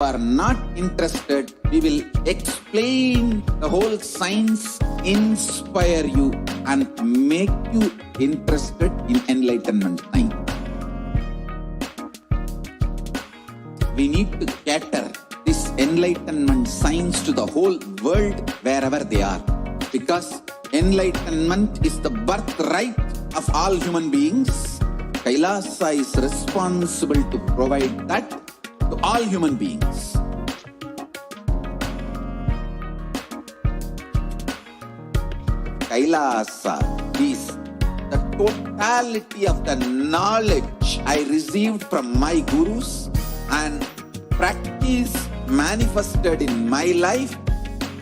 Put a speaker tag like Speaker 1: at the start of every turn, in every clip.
Speaker 1: are not interested, we will explain the whole science, inspire you and make you interested in Enlightenment 9. We need to cater this Enlightenment science to the whole world wherever they are. Because Enlightenment is the birthright of all human beings. Kailasa is responsible to provide that to all human beings. Kailasa is the totality of the knowledge I received from my gurus and practice manifested in my life,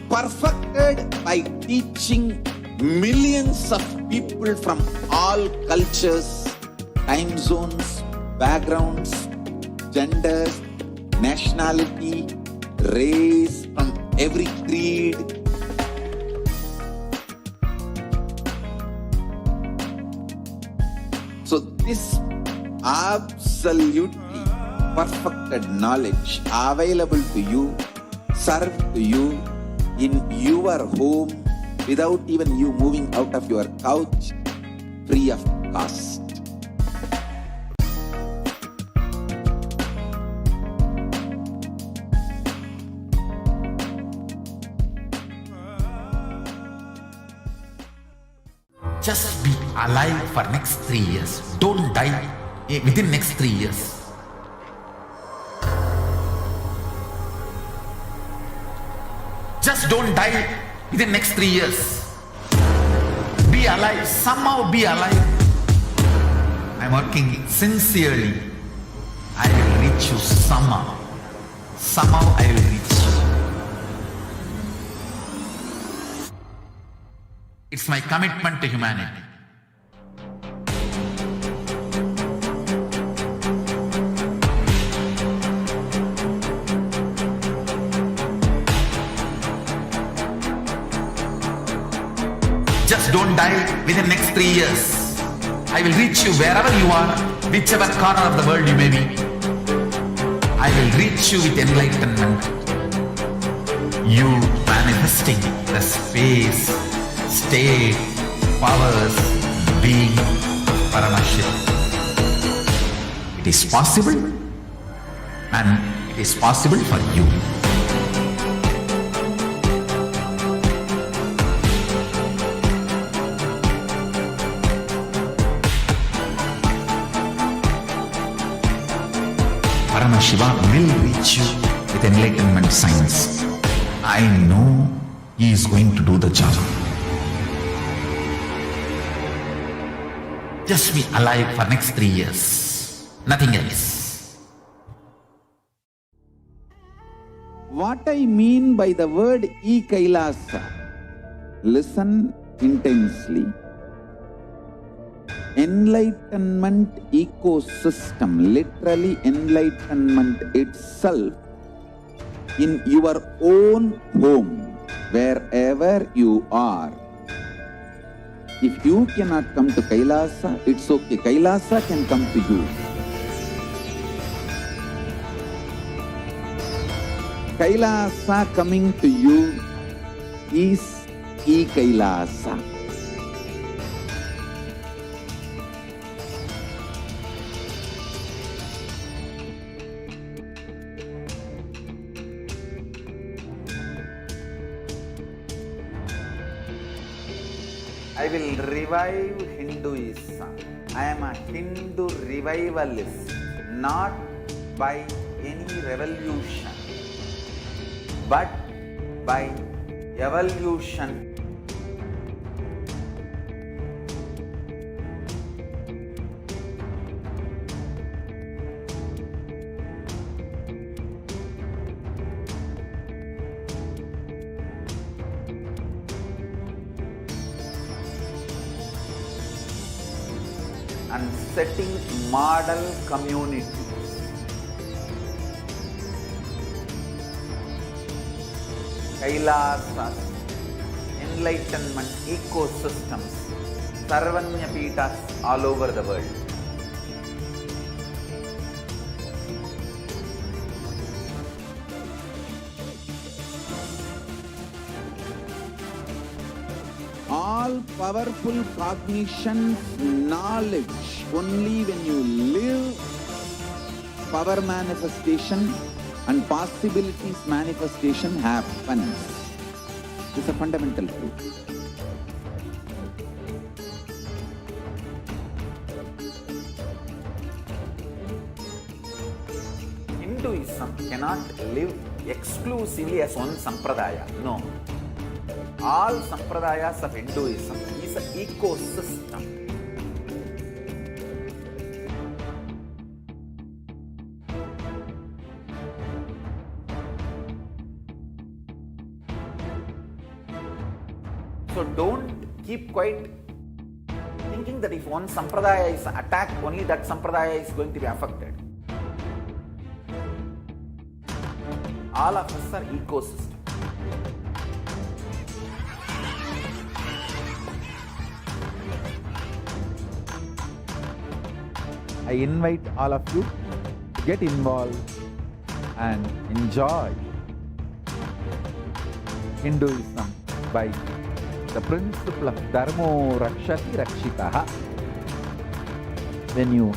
Speaker 1: perfected by teaching millions of people from all cultures, time zones, backgrounds, genders, nationality, race, from every creed. So this absolutely perfected knowledge available to you, served to you in your home without even you moving out of your couch, free of cost.
Speaker 2: Just be alive for next 3 years. Don't die within next 3 years. Just don't die within next 3 years. Be alive. Somehow be alive. I'm working sincerely. I will reach you somehow. Somehow I will reach you. It's my commitment to humanity. Just don't die within next 3 years. I will reach you wherever you are, whichever corner of the world you may be. I will reach you with enlightenment. You manifesting the space, state, powers, being Paramashivoham. It is possible, and it is possible for you. Paramashivoham will reach you with enlightenment science. I know he is going to do the job. Just be alive for next 3 years. Nothing else.
Speaker 1: What I mean by the word Kailasa, listen intensely. Enlightenment ecosystem, literally enlightenment itself, in your own home, wherever you are. If you cannot come to Kailasa, it's okay. Kailasa can come to you. Kailasa coming to you is Kailasa. I will revive Hinduism. I am a Hindu revivalist, not by any revolution, but by evolution. And setting model communities. Kailasas, enlightenment ecosystems, Sarvanya Pitas all over the world. all powerful cognition, knowledge. Only when you live, power manifestation and possibilities manifestation happens. It's a fundamental truth.
Speaker 3: Hinduism cannot live exclusively as one sampradaya. No. All sampradayas of Hinduism is an ecosystem. So don't keep quiet thinking that if one sampradaya is attacked, only that sampradaya is going to be affected. All of us are ecosystem.
Speaker 4: I invite all of you to get involved and enjoy Hinduism by the principle of Dharmo Rakshati Rakshitaha. When you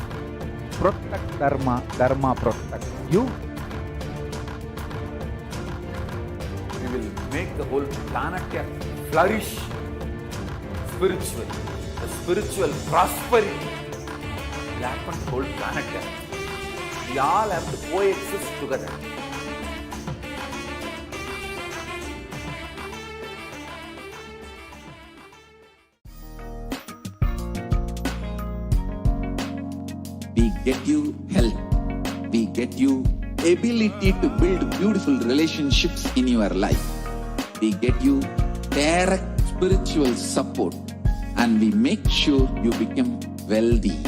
Speaker 4: protect Dharma, Dharma protects you.
Speaker 3: We will make the whole planet flourish spiritually. The spiritual prosperity will happen to the whole planet. We all have to coexist together.
Speaker 1: We get you health. We get you ability to build beautiful relationships in your life. We get you direct spiritual support, and we make sure you become wealthy.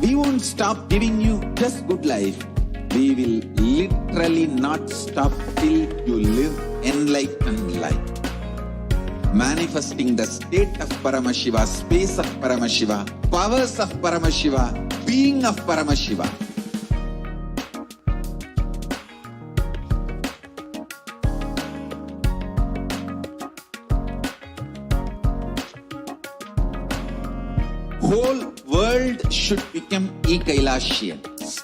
Speaker 1: We won't stop giving you just good life. We will literally not stop till you live enlightened life. Manifesting the state of Paramashiva, space of Paramashiva, powers of Paramashiva, being of Paramashiva. Whole world should become Kailasians.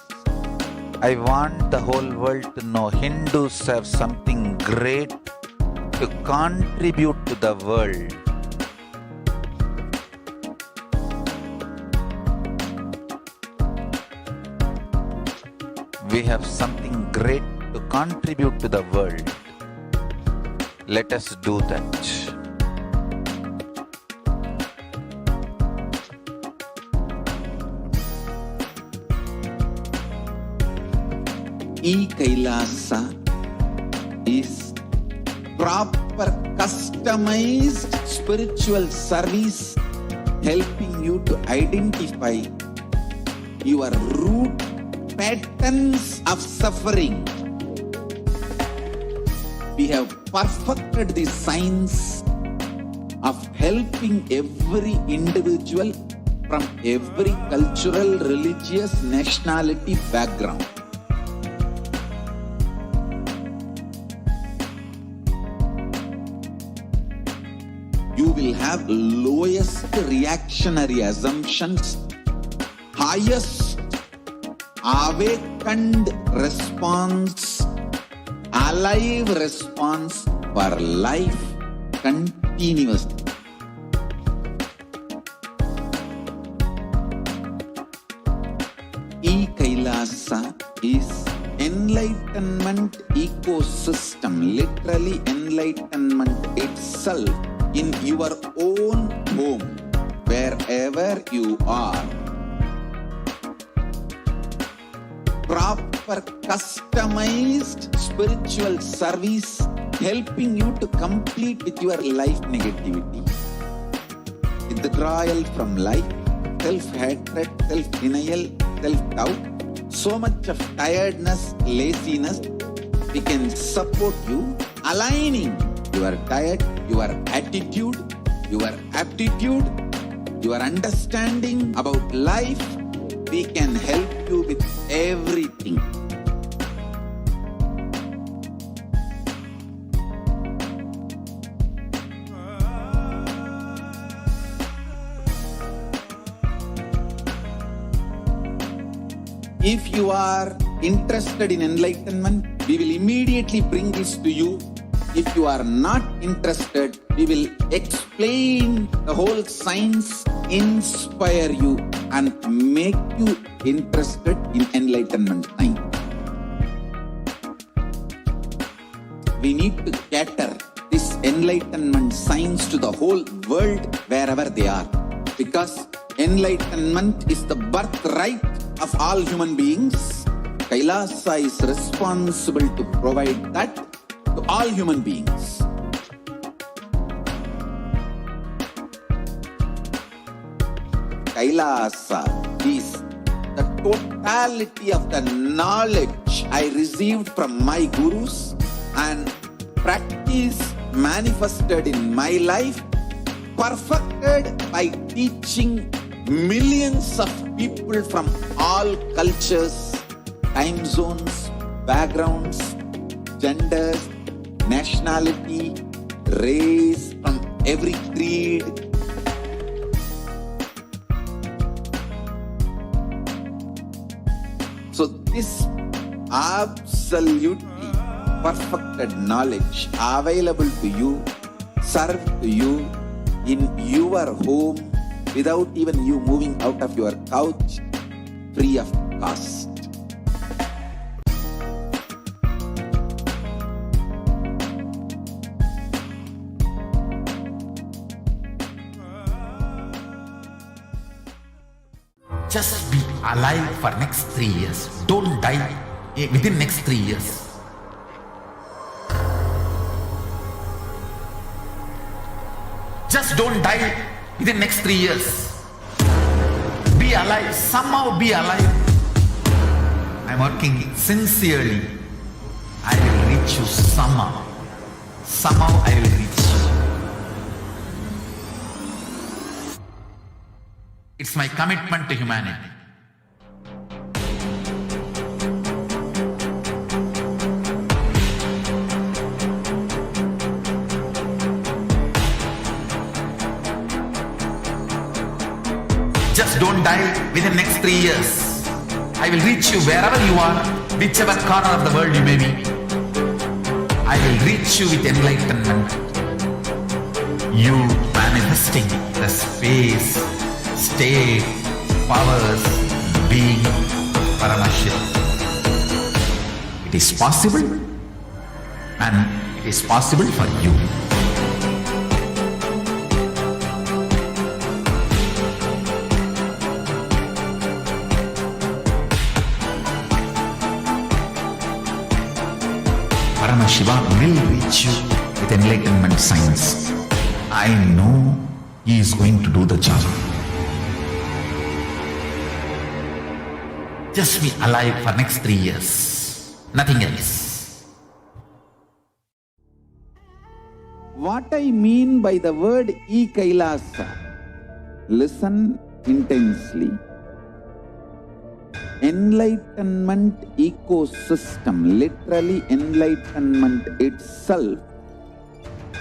Speaker 2: I want the whole world to know Hindus have something great to contribute to the world. We have something great to contribute to the world. Let us do that.
Speaker 1: Kailasa is proper customized spiritual service helping you to identify your root patterns of suffering. We have perfected the science of helping every individual from every cultural, religious, nationality background. You will have lowest reactionary assumptions, highest awakened response, alive response for life continuously. Kailasa is enlightenment ecosystem, literally enlightenment itself in your own home, wherever you are. Proper customized spiritual service helping you to complete with your life negativity, withdrawal from life, self-hatred, self-denial, self-doubt, so much of tiredness, laziness. We can support you aligning your diet, your attitude, your aptitude, your understanding about life. We can help you with everything. If you are interested in enlightenment, we will immediately bring this to you. If you are not interested, we will explain the whole science, inspire you and make you interested in enlightenment science. We need to cater this enlightenment science to the whole world wherever they are. Because enlightenment is the birthright of all human beings. Kailasa is responsible to provide that to all human beings. Kailasa is the totality of the knowledge I received from my gurus and practice manifested in my life, perfected by teaching millions of people from all cultures, time zones, backgrounds, genders, nationality, race, from every creed. So this absolutely perfected knowledge available to you, served to you in your home without even you moving out of your couch, free of cost.
Speaker 2: Just be alive for next 3 years. Don't die within next 3 years. Just don't die within next 3 years. Be alive. Somehow be alive. I'm working sincerely. I will reach you somehow. Somehow I will reach you. It's my commitment to humanity. Just don't die within next 3 years. I will reach you wherever you are, whichever corner of the world you may be. I will reach you with enlightenment. You manifesting the space, state, powers, being Paramashivoham. It is possible, and it is possible for you. Paramashivoham will reach you with enlightenment science. I know he is going to do the job. Just be alive for next 3 years. Nothing else.
Speaker 1: What I mean by the word Kailasa, listen intensely. Enlightenment ecosystem, literally enlightenment itself,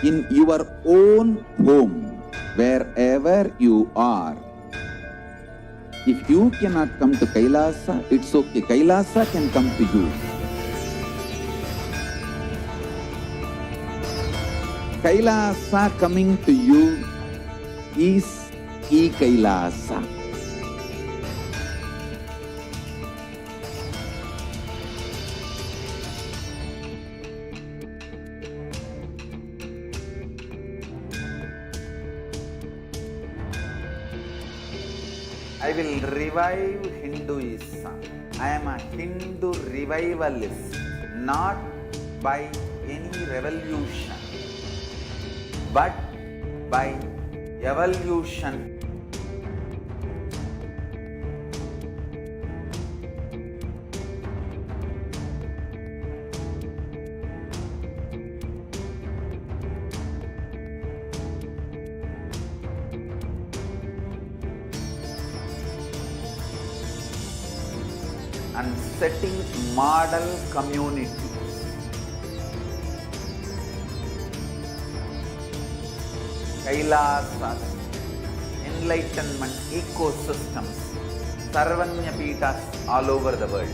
Speaker 1: in your own home, wherever you are. If you cannot come to Kailasa, it's okay. Kailasa can come to you. Kailasa coming to you is Kailasa. I will revive Hinduism. I am a Hindu revivalist, not by any revolution, but by evolution. And setting model communities. Kailasas, enlightenment ecosystems
Speaker 3: Sarvanya Peethas all over the world.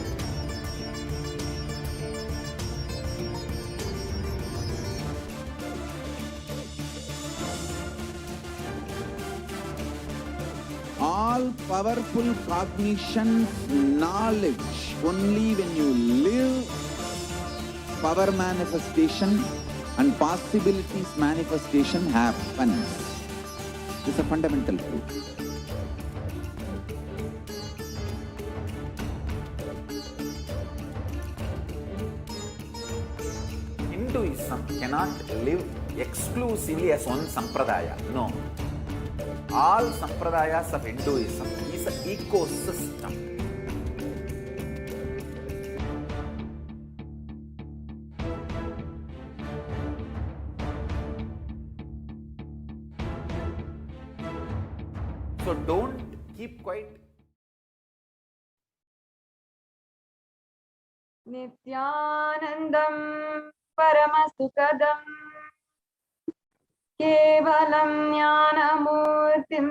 Speaker 1: All powerful cognition, knowledge, only when you live, power manifestation and possibilities manifestation happens. This is a fundamental truth.
Speaker 3: Hinduism cannot live exclusively as one sampradaya. No. All sampradayas of Hinduism is an ecosystem. So don't keep quiet.
Speaker 5: Nithyanandam Paramasukadam Kevalam Jnanamurtim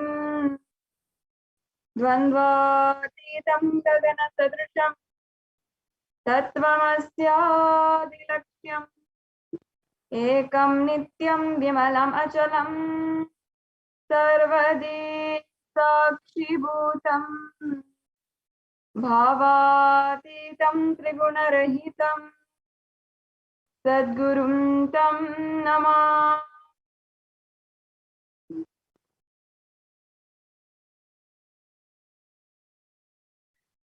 Speaker 5: Dvandvatitam Gagana Sadrisham Tattvamasyaadilakshyam Ekam Nityam Vimalam Achalam Sarvadi Sakshibhutam Bhavatitam Trigunarahitam Sadgurum Tam Namah.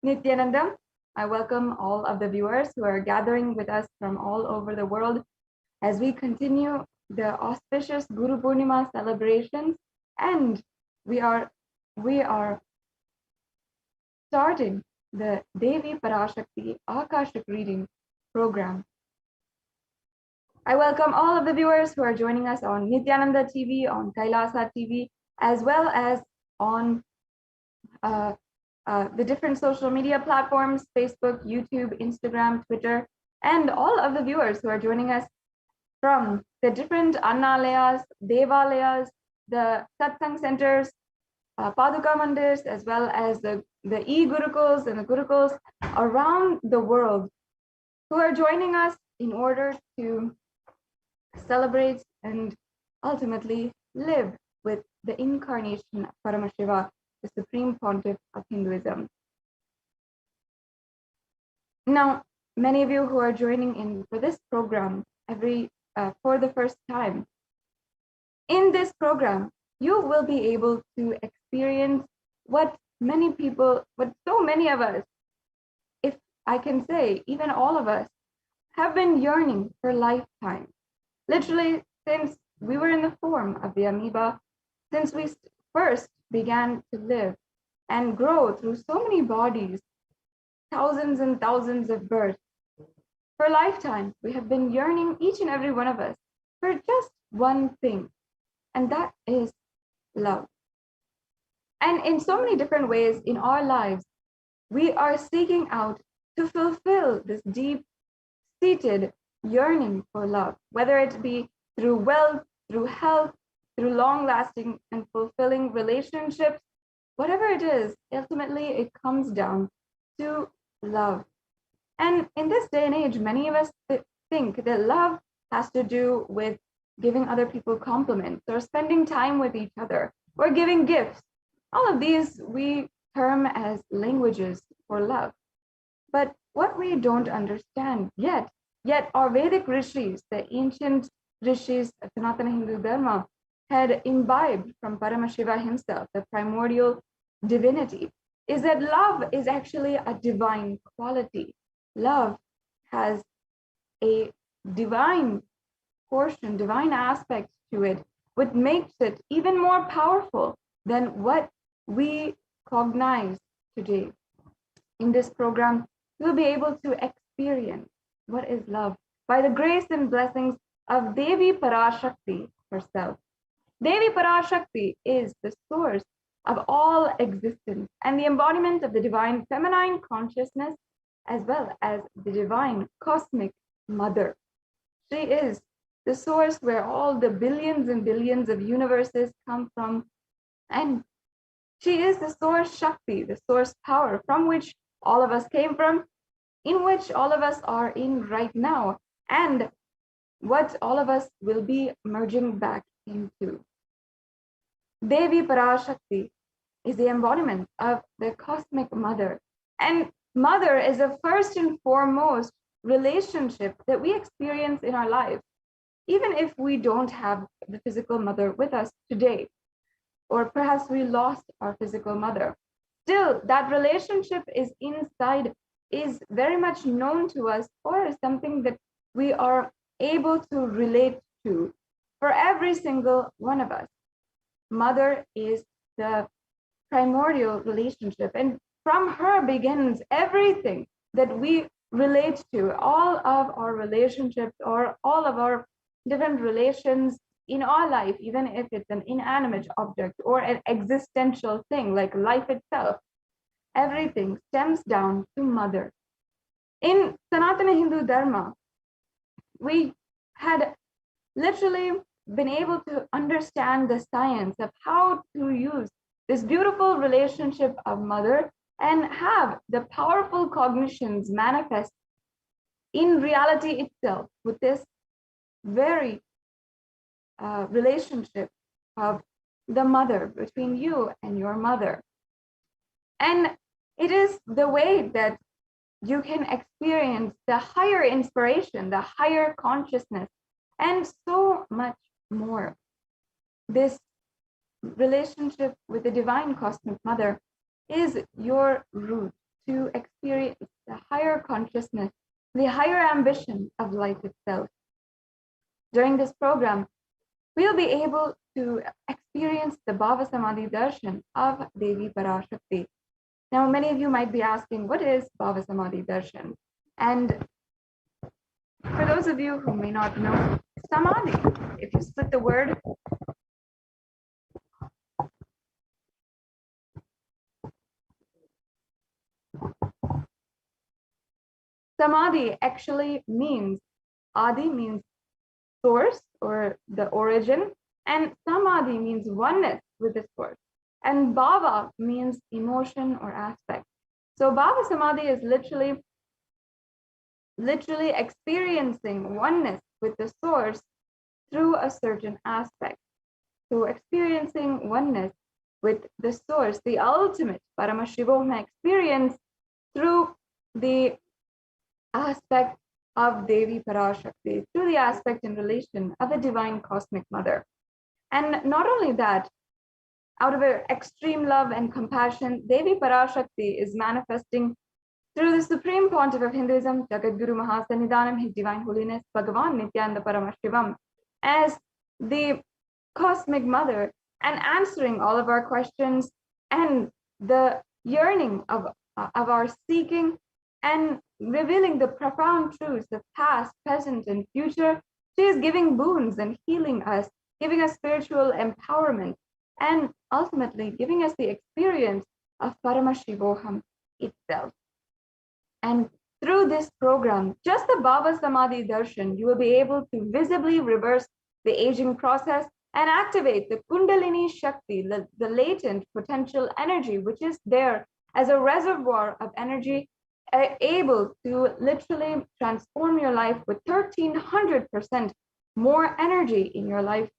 Speaker 5: Nithyanandam, I welcome all of the viewers who are gathering with us from all over the world as we continue the auspicious Guru Purnima celebrations, and we are starting the Devi Parashakti Akashic reading program. I welcome all of the viewers who are joining us on Nithyananda TV, on Kailasa TV, as well as on the different social media platforms, Facebook, YouTube, Instagram, Twitter, and all of the viewers who are joining us from the different Annalayas, Devalayas, the Satsang centers, Paduka Mandirs, as well as the e-Gurukuls and the Gurukuls around the world who are joining us in order to celebrate and ultimately live with the incarnation of Paramashiva, the Supreme Pontiff of Hinduism. Now, many of you who are joining in for this program for the first time, in this program, you will be able to experience what so many of us, if I can say, even all of us, have been yearning for lifetimes. Literally, since we were in the form of the amoeba, since we first began to live and grow through so many bodies, thousands and thousands of births. For lifetimes, we have been yearning, each and every one of us, for just one thing, and that is love. And in so many different ways in our lives, we are seeking out to fulfill this deep-seated yearning for love, whether it be through wealth, through health, through long-lasting and fulfilling relationships, whatever it is, ultimately it comes down to love. And in this day and age, many of us think that love has to do with giving other people compliments or spending time with each other or giving gifts. All of these we term as languages for love. But what we don't understand yet our Vedic rishis, the ancient rishis of Sanatana Hindu Dharma, had imbibed from Paramashiva himself, the primordial divinity, is that love is actually a divine quality. Love has a divine portion, divine aspect to it, which makes it even more powerful than what we cognize today. In this program, you'll be able to experience what is love by the grace and blessings of Devi Parashakti herself. Devi Parashakti is the source of all existence and the embodiment of the divine feminine consciousness, as well as the divine cosmic mother. She is the source where all the billions and billions of universes come from, and She is the source Shakti, the source power from which all of us came from, in which all of us are in right now, and what all of us will be merging back into. Devi Parashakti is the embodiment of the cosmic mother. And mother is the first and foremost relationship that we experience in our lives, even if we don't have the physical mother with us today, or perhaps we lost our physical mother. Still, that relationship is inside, is very much known to us, or something that we are able to relate to for every single one of us. Mother is the primordial relationship, and from her begins everything that we relate to, all of our relationships or all of our different relations in our life, even if it's an inanimate object or an existential thing like life itself. Everything stems down to mother. In Sanatana Hindu Dharma, we had literally been able to understand the science of how to use this beautiful relationship of mother and have the powerful cognitions manifest in reality itself with this very relationship of the mother, between you and your mother. And it is the way that you can experience the higher inspiration, the higher consciousness, and so much more. This relationship with the divine cosmic mother is your route to experience the higher consciousness, the higher ambition of life itself. During this program, we'll be able to experience the Bhava Samadhi Darshan of Devi Parashakti. Now, many of you might be asking, what is Bhava Samadhi Darshan? And for those of you who may not know, Samadhi, if you split the word, Samadhi actually means, Adi means source or the origin, and Samadhi means oneness with the source. And Bhava means emotion or aspect. So Bhava Samadhi is literally experiencing oneness with the source through a certain aspect. So experiencing oneness with the source, the ultimate Paramashivoham experience through the aspect of Devi Parashakti, through the aspect in relation of a divine cosmic mother. And not only that, out of her extreme love and compassion, Devi Parashakti is manifesting through the Supreme Pontiff of Hinduism, Jagadguru Mahasannidhanam, His Divine Holiness, Bhagavan Nithyananda Paramashivam, as the cosmic mother, and answering all of our questions and the yearning of our seeking, and revealing the profound truths of past, present, and future. She is giving boons and healing us, giving us spiritual empowerment, and ultimately giving us the experience of Paramashivoham itself. And through this program, just the Bhava Samadhi Darshan, you will be able to visibly reverse the aging process and activate the Kundalini Shakti, the latent potential energy, which is there as a reservoir of energy, able to literally transform your life with 1300% more energy in your life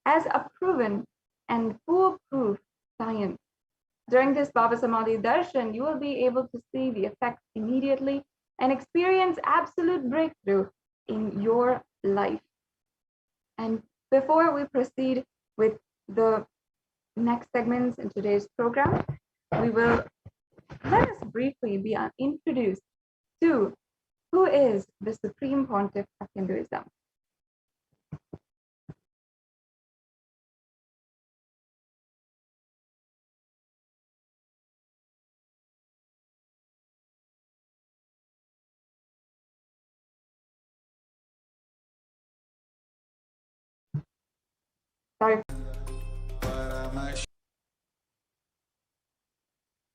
Speaker 5: as a proven and foolproof science. During this Bhava Samadhi Darshan, you will be able to see the effects immediately and experience absolute breakthrough in your life. And before we proceed with the next segments in today's program, let us briefly be introduced to who is the Supreme Pontiff of Hinduism. Sorry.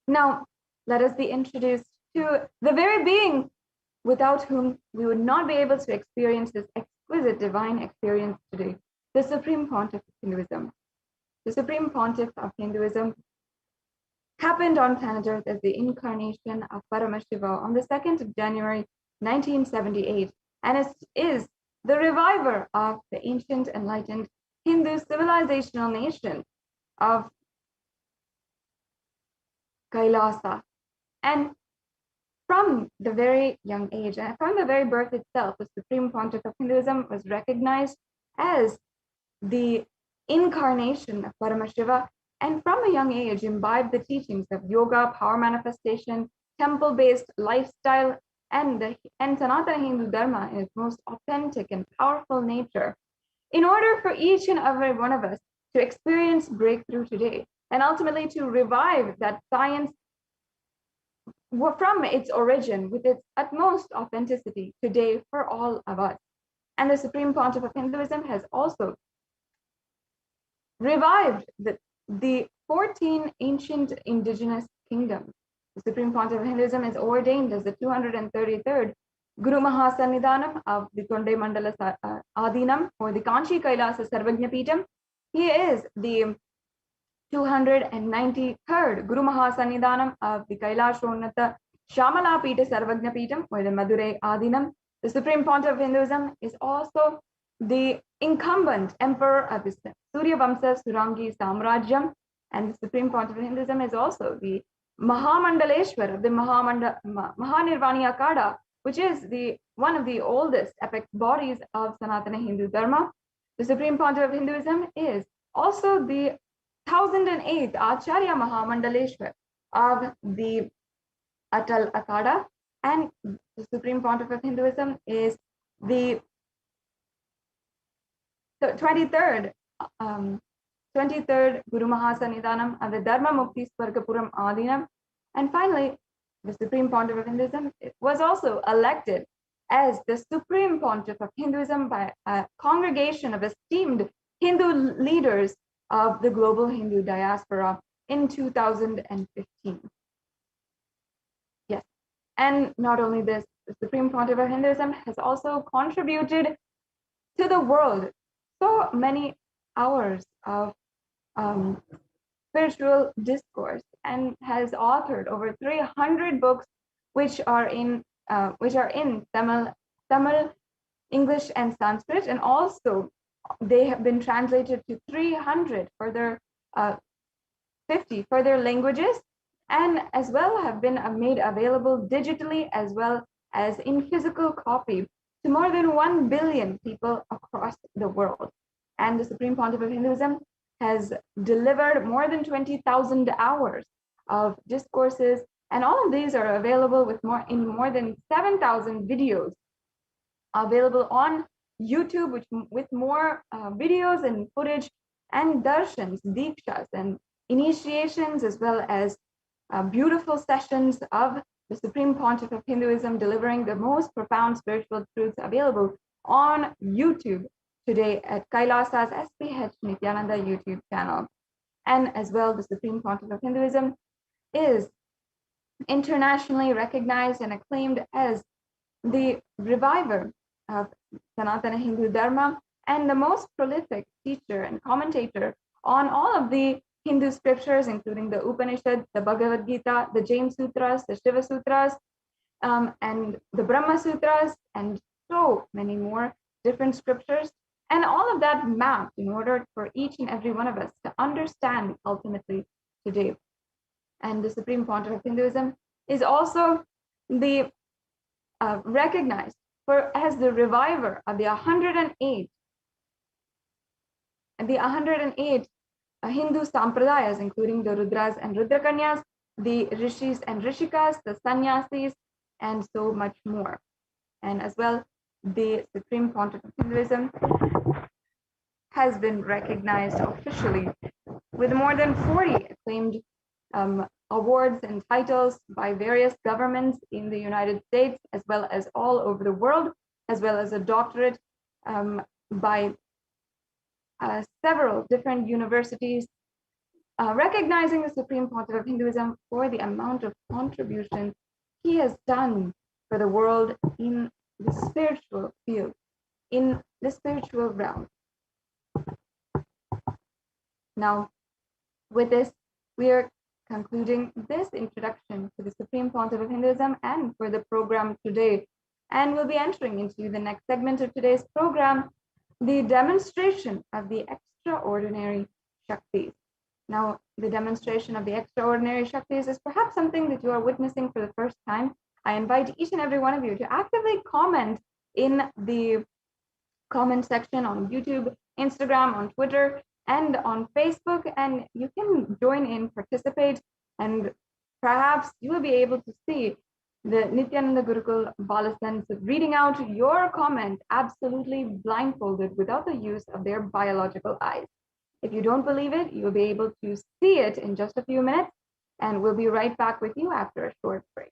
Speaker 5: Now, let us be introduced to the very being without whom we would not be able to experience this exquisite divine experience today, the Supreme Pontiff of Hinduism. The Supreme Pontiff of Hinduism happened on planet Earth as the incarnation of Paramashiva on the 2nd of January 1978, and it is the reviver of the ancient enlightened Hindu civilizational nation of Kailasa. And from the very young age, and from the very birth itself, the Supreme Pontiff of Hinduism was recognized as the incarnation of Paramashiva, and from a young age imbibed the teachings of yoga, power manifestation, temple-based lifestyle, and Sanatana Hindu Dharma in its most authentic and powerful nature. In order for each and every one of us to experience breakthrough today, and ultimately to revive that science from its origin with its utmost authenticity today for all of us. And the Supreme Pontiff of Hinduism has also revived the 14 ancient indigenous kingdoms. The Supreme Pontiff of Hinduism is ordained as the 233rd Guru Mahasannidhanam of the Tonde Mandala Adinam, or the Kanchi Kailasa Sarvajna Peetam. He is the 293rd Guru Mahasannidhanam of the Kailashonata Shamala Pita Sarvajna Peetam, or the Madurai Adinam. The Supreme Pontiff of Hinduism is also the incumbent emperor of the Surya Vamsa Surangi Samrajyam, and the Supreme Pontiff of Hinduism is also the Mahamandaleshwar of the Mahanirvani Akada, which is one of the oldest epic bodies of Sanatana Hindu Dharma. The Supreme Pontiff of Hinduism is also the 1008th Acharya Mahamandaleshwar of the Atal Akada, and the Supreme Pontiff of Hinduism is the 23rd Guru Mahasannidhanam of the Dharma Mukti Swargapuram Adinam. And finally, the Supreme Pontiff of Hinduism was also elected as the Supreme Pontiff of Hinduism by a congregation of esteemed Hindu leaders of the global Hindu diaspora in 2015. Yes, and not only this, the Supreme Pontiff of Hinduism has also contributed to the world so many hours of spiritual discourse, and has authored over 300 books, which are in Tamil, English, and Sanskrit, and also they have been translated to 300 further 50 further languages, and as well have been made available digitally as well as in physical copy to more than 1 billion people across the world. And the Supreme Pontiff of Hinduism has delivered more than 20,000 hours of discourses, and all of these are available in more than 7,000 videos available on YouTube, with more videos and footage and darshans, dikshas, and initiations, as well as beautiful sessions of the Supreme Pontiff of Hinduism delivering the most profound spiritual truths available on YouTube today at Kailasa's HDH Nithyananda YouTube channel. And as well, the Supreme Pontiff of Hinduism is internationally recognized and acclaimed as the reviver of Sanatana Hindu Dharma and the most prolific teacher and commentator on all of the Hindu scriptures, including the Upanishad, the Bhagavad Gita, the Jain Sutras, the Shiva Sutras, and the Brahma Sutras, and so many more different scriptures. And all of that mapped in order for each and every one of us to understand ultimately today. And the Supreme Pontiff of Hinduism is also the recognized as the reviver of the 108 Hindu sampradayas, including the Rudras and Rudrakanyas, the Rishis and Rishikas, the Sannyasis, and so much more. And as well, the Supreme Pontiff of Hinduism has been recognized officially with more than 40 acclaimed awards and titles by various governments in the United States, as well as all over the world, as well as a doctorate by several different universities, recognizing the Supreme Pontiff of Hinduism for the amount of contribution he has done for the world in the spiritual field, in the spiritual realm. Now, with this, we are concluding this introduction to the Supreme Pontiff of Hinduism and for the program today. And we'll be entering into the next segment of today's program, the demonstration of the extraordinary Shaktis. Now, the demonstration of the extraordinary Shaktis is perhaps something that you are witnessing for the first time. I invite each and every one of you to actively comment in the comment section on YouTube, Instagram, on Twitter, and on Facebook, and you can join in, participate, and perhaps you will be able to see the Nithyananda Gurukul Balasans reading out your comment absolutely blindfolded without the use of their biological eyes. If you don't believe it, you'll be able to see it in just a few minutes, and we'll be right back with you after a short break.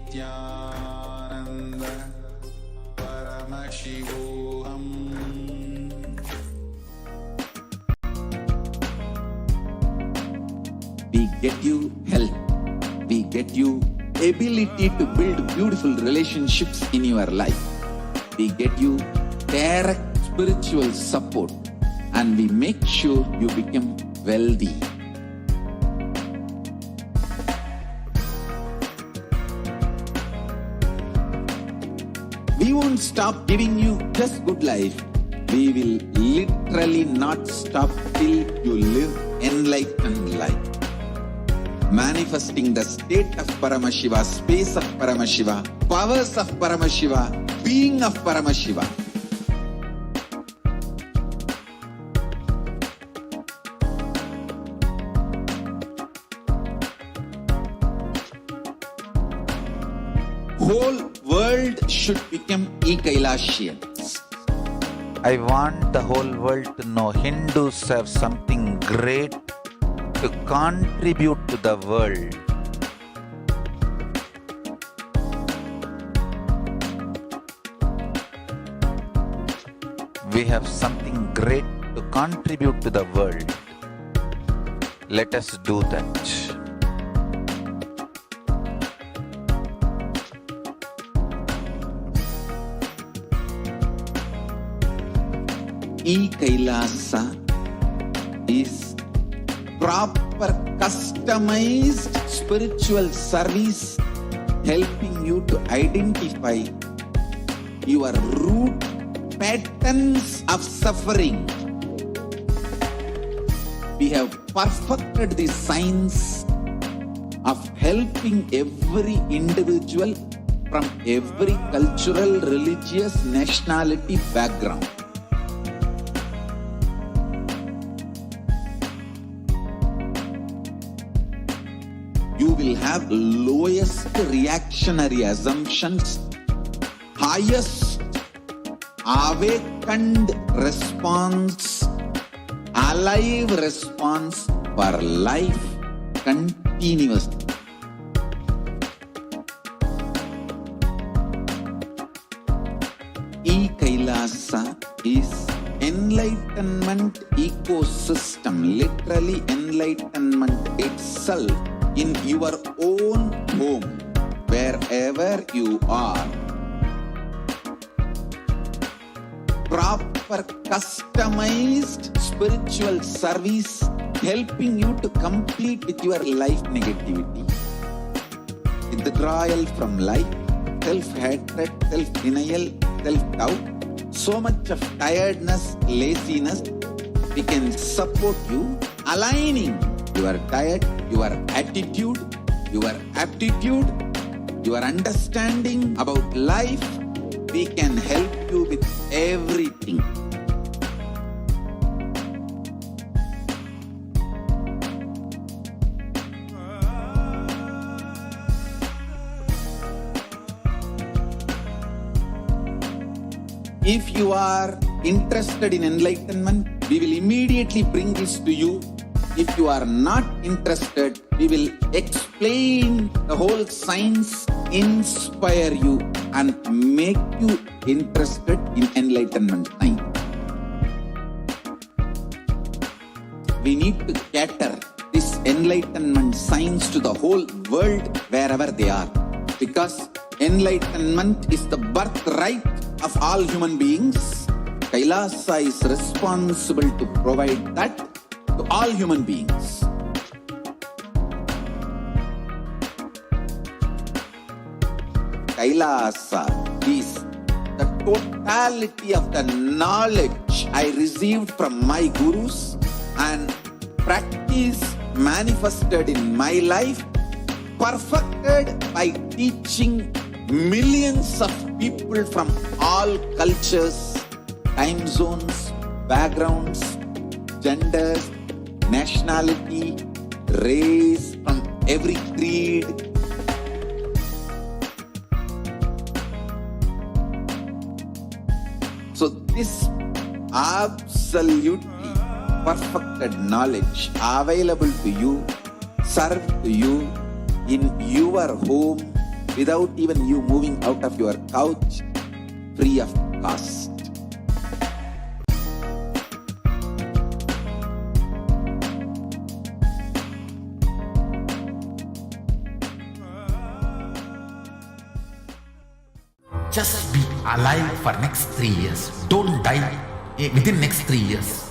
Speaker 1: Nithyananda Paramashivoham. We get you health. We get you ability to build beautiful relationships in your life. We get you direct spiritual support, and we make sure you become wealthy. We won't stop giving you just good life. We will literally not stop till you live enlightened life. Manifesting the state of Paramashiva, space of Paramashiva, powers of Paramashiva, being of Paramashiva. Whole world should become Kailasians.
Speaker 2: I want the whole world to know Hindus have something great to contribute to the world. We have something great to contribute to the world. Let us do that.
Speaker 1: Kailasa is proper customized spiritual service helping you to identify your root patterns of suffering. We have perfected the science of helping every individual from every cultural, religious, nationality background. You will have lowest reactionary assumptions, highest awakened response, alive response for life continuously. Kailasa is enlightenment ecosystem, literally enlightenment itself in your own home, wherever you are. Proper customized spiritual service helping you to complete with your life negativity. Withdrawal from life, self-hatred, self-denial, self-doubt, so much of tiredness, laziness. We can support you aligning your diet, your attitude, your aptitude, your understanding about life. We can help you with everything. If you are interested in enlightenment, we will immediately bring this to you. If you are not interested, we will explain the whole science, inspire you, and make you interested in enlightenment time. We need to cater this enlightenment science to the whole world wherever they are, because enlightenment is the birthright of all human beings. Kailasa is responsible to provide that to all human beings. Kailasa is the totality of the knowledge I received from my gurus and practice manifested in my life, perfected by teaching millions of people from all cultures, time zones, backgrounds, genders, nationality, race, from every creed. So this absolutely perfected knowledge available to you, served to you in your home without even you moving out of your couch, free of cost.
Speaker 2: Just be alive for next 3 years. Don't die within next 3 years.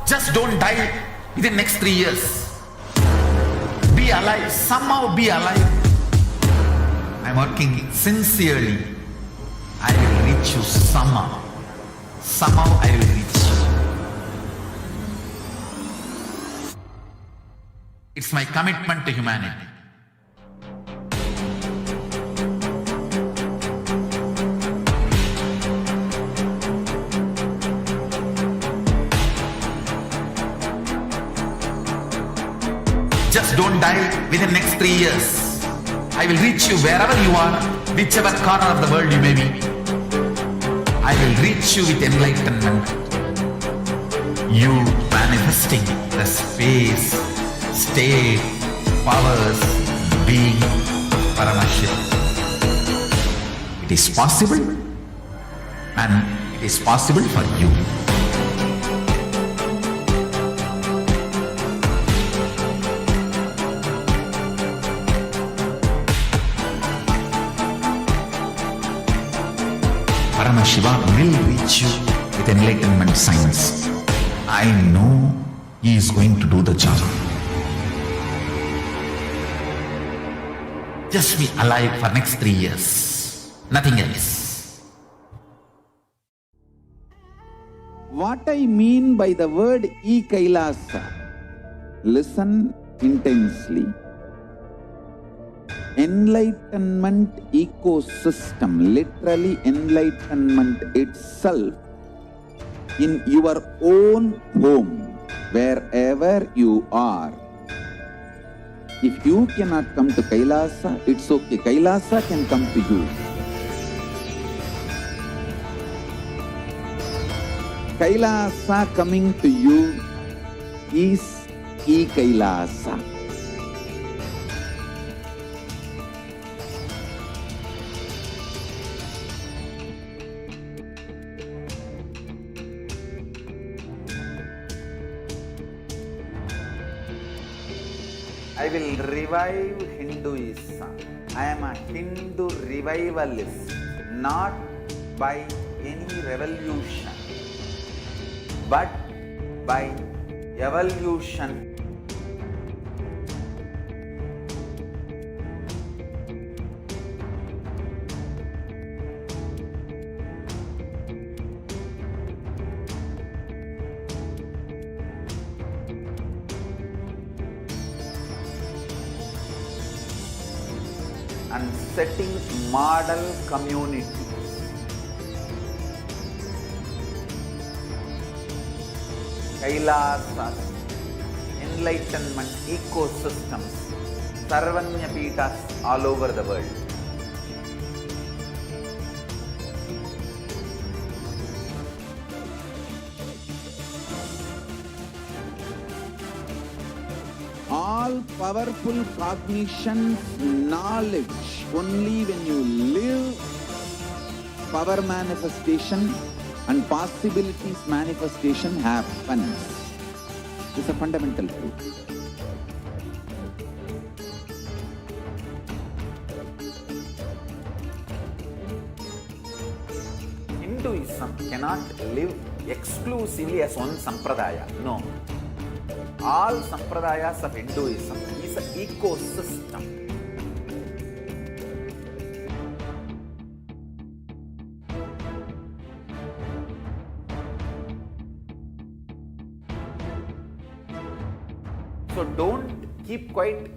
Speaker 2: Just don't die within next 3 years. Be alive. Somehow be alive. I'm working sincerely. I will reach you somehow. Somehow I will reach you. It's my commitment to humanity. Just don't die within next 3 years. I will reach you wherever you are, whichever corner of the world you may be. I will reach you with enlightenment. You manifesting the space, state, powers, being Paramashivoham. It is possible, and it is possible for you. Paramashivoham will reach you with enlightenment science. I know he is going to do the job. Just be alive for next 3 years. Nothing else.
Speaker 1: What I mean by the word Kailasa, listen intensely. Enlightenment ecosystem, literally enlightenment itself, in your own home, wherever you are. If you cannot come to Kailasa, it's okay. Kailasa can come to you. Kailasa coming to you is Kailasa. I will revive Hinduism. I am a Hindu revivalist, not by any revolution, but by evolution. And setting model communities. Kailasas, enlightenment ecosystems, Sarvanya Peethas all over the world. All powerful cognition, knowledge, only when you live, power manifestation and possibilities manifestation happens. It's a fundamental truth.
Speaker 3: Hinduism cannot live exclusively as one sampradaya. No. All sampradayas of Hinduism is an ecosystem. So don't keep quiet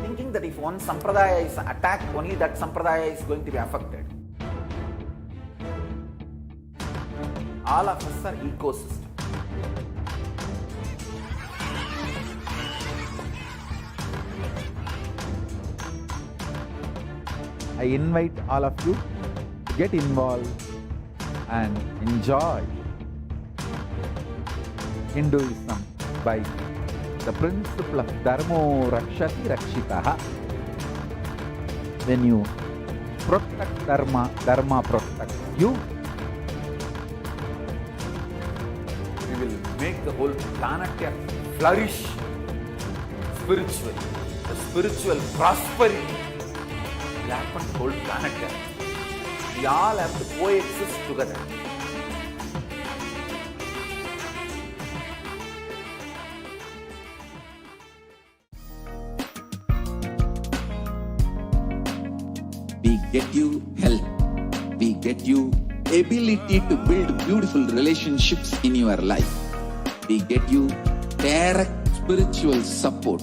Speaker 3: thinking that if one sampradaya is attacked, only that sampradaya is going to be affected. All of us are ecosystem.
Speaker 4: I invite all of you to get involved and enjoy Hinduism by the principle of Dharmo Rakshati Rakshitaha. When you protect Dharma, Dharma protects you.
Speaker 3: We will make the whole planet flourish spiritually. The spiritual prosperity will happen to the whole planet. We all have to coexist together.
Speaker 1: We get you health. We get you ability to build beautiful relationships in your life. We get you direct spiritual support,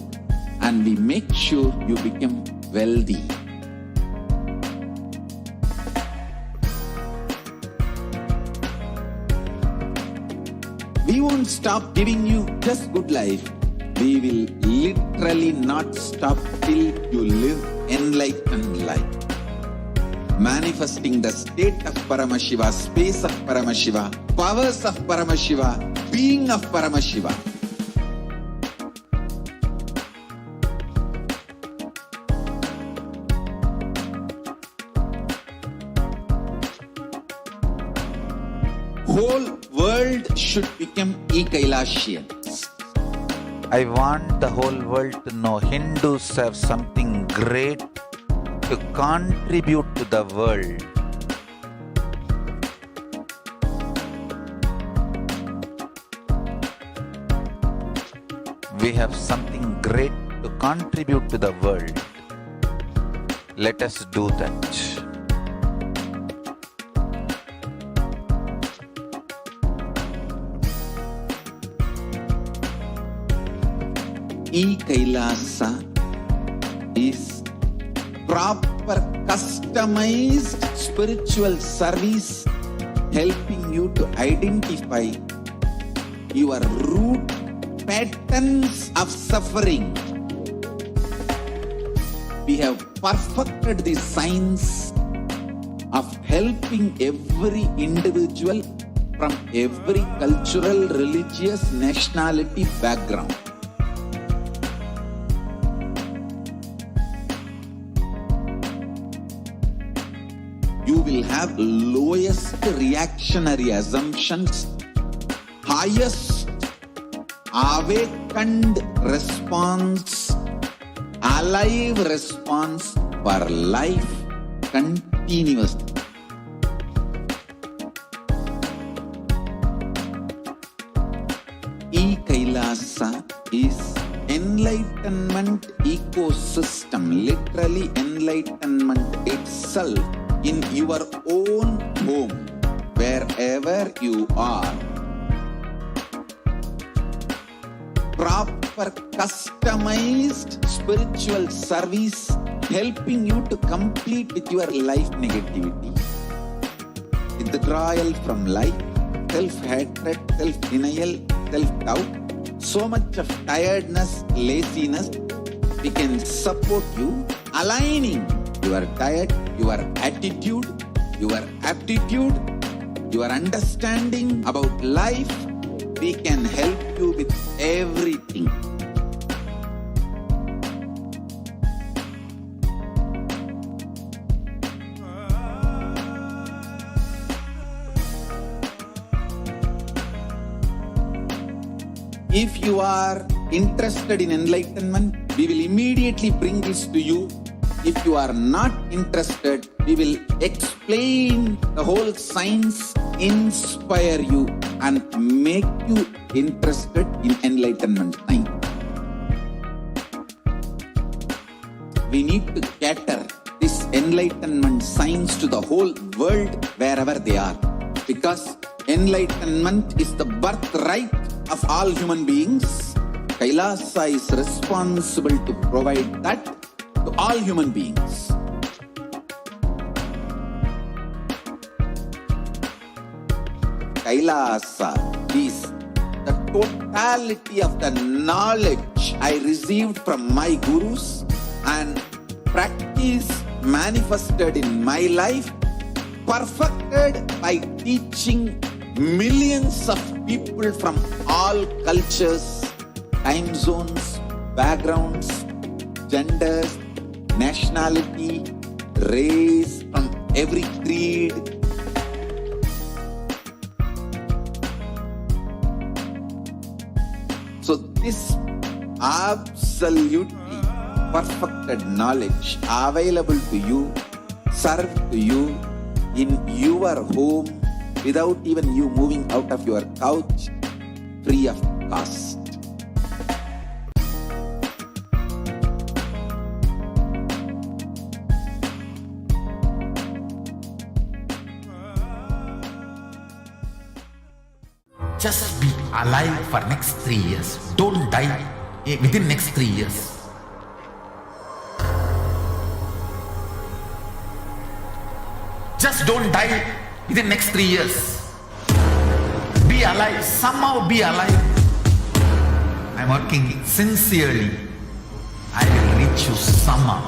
Speaker 1: and we make sure you become wealthy. We won't stop giving you just good life. We will literally not stop till you live enlightened life. Manifesting the state of Paramashiva, space of Paramashiva, powers of Paramashiva, being of Paramashiva. Whole world should become Kailasians.
Speaker 2: I want the whole world to know Hindus have something great to contribute to the world. We have something great to contribute to the world. Let us do that.
Speaker 1: Kailasa is proper customized spiritual service helping you to identify your root patterns of suffering. We have perfected the science of helping every individual from every cultural, religious, nationality background. You will have lowest reactionary assumptions, highest awakened response, alive response for life continuously. Kailasa is enlightenment ecosystem, literally enlightenment itself in your own home, wherever you are. Proper customized spiritual service helping you to complete with your life negativity, withdrawal from life, self-hatred, self-denial, self-doubt, so much of tiredness, laziness. We can support you aligning your diet, your attitude, your aptitude, your understanding about life. We can help you with everything. If you are interested in enlightenment, we will immediately bring this to you If you are not interested, we will explain the whole science, inspire you and make you interested in enlightenment science. We need to cater this enlightenment science to the whole world wherever they are. Because enlightenment is the birthright of all human beings. Kailasa is responsible to provide that to all human beings. Kailasa is the totality of the knowledge I received from my gurus and practice manifested in my life, perfected by teaching millions of people from all cultures, time zones, backgrounds, genders, nationality, race, from every creed. So this absolutely perfected knowledge available to you, served to you in your home without even you moving out of your couch, free of cost.
Speaker 2: Just be alive for next 3 years. Don't die within next 3 years. Just don't die within next 3 years. Be alive. Somehow be alive. I'm working sincerely. I will reach you somehow.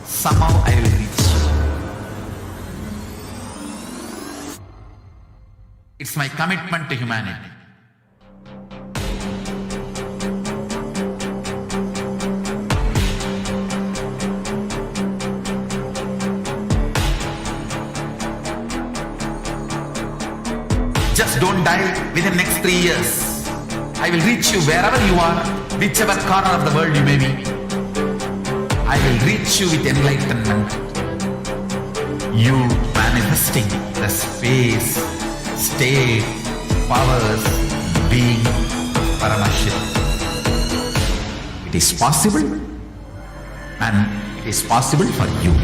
Speaker 2: Somehow I will reach you. It's my commitment to humanity. Just don't die within next 3 years. I will reach you wherever you are, whichever corner of the world you may be. I will reach you with enlightenment. You manifesting the space, state, powers, being Paramashivoham. It is possible, and it is possible for you.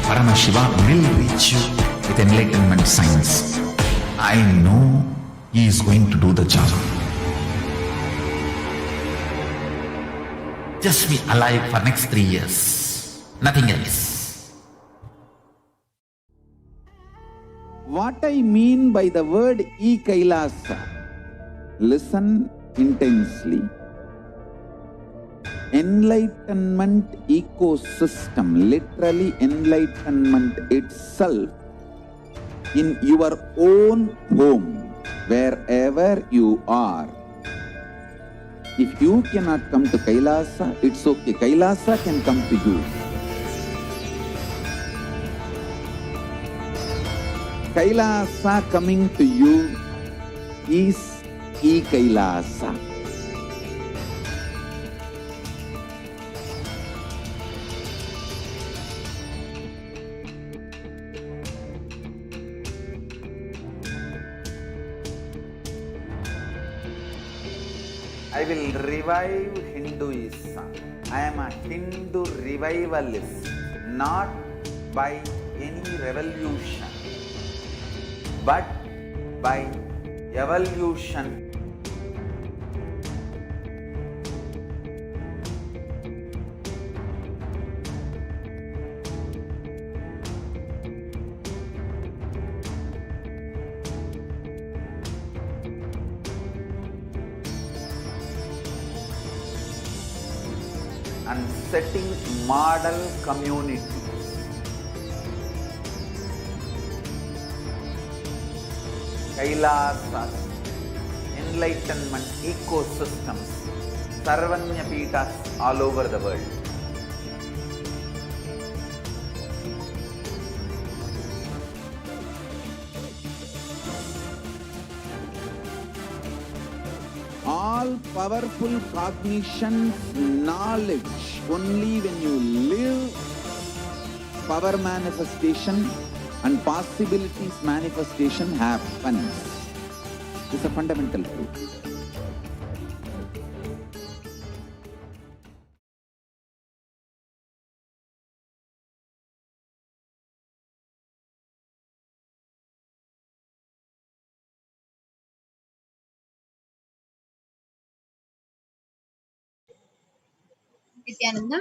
Speaker 2: Paramashivoham will reach you with enlightenment science. I know he is going to do the job. Just be alive for next 3 years. Nothing else.
Speaker 1: What I mean by the word Kailasa, listen intensely. Enlightenment ecosystem, literally enlightenment itself, in your own home, wherever you are. If you cannot come to Kailasa, it's okay. Kailasa can come to you. Kailasa coming to you is Kailasa. I will revive Hinduism. I am a Hindu revivalist, not by any revolution, but by evolution. And setting model communities. Kailasas, enlightenment ecosystems, Sarvanya Pitas all over the world. all powerful cognition, knowledge. Only when you live, power manifestation and possibilities manifestation happens. It's a fundamental truth.
Speaker 6: Nithyanandam.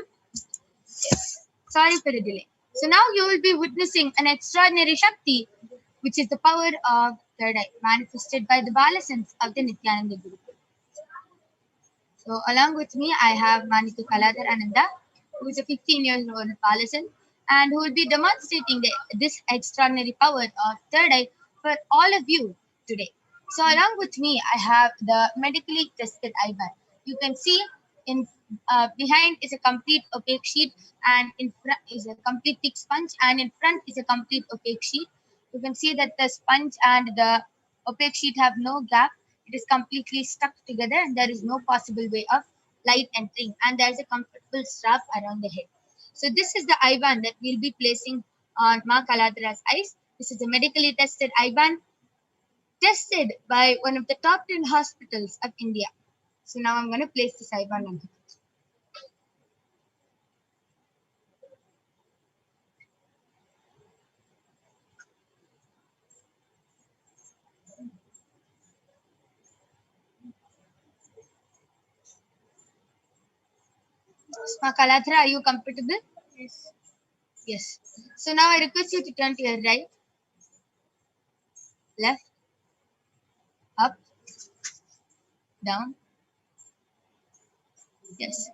Speaker 6: Sorry for the delay. So now you will be witnessing an extraordinary Shakti, which is the power of third eye, manifested by the Balasans of the Nithyananda Guru. So along with me, I have Manitu Kaladhar Ananda, who is a 15 years old Balasan, and who will be demonstrating this extraordinary power of third eye for all of you today. So along with me, I have the medically tested eye band. You can see in behind is a complete opaque sheet, and in front is a complete thick sponge, and in front is a complete opaque sheet. You can see that the sponge and the opaque sheet have no gap. It is completely stuck together, and there is no possible way of light entering, and there is a comfortable strap around the head. So this is the eye band that we'll be placing on Ma Kaladhara's eyes. This is a medically tested eye band tested by one of the top 10 hospitals of India. So now I'm going to place this eye band on her. Ma Kaladhara, are you comfortable? Yes. Yes. So now I request you to turn to your right, left, up, down. Yes.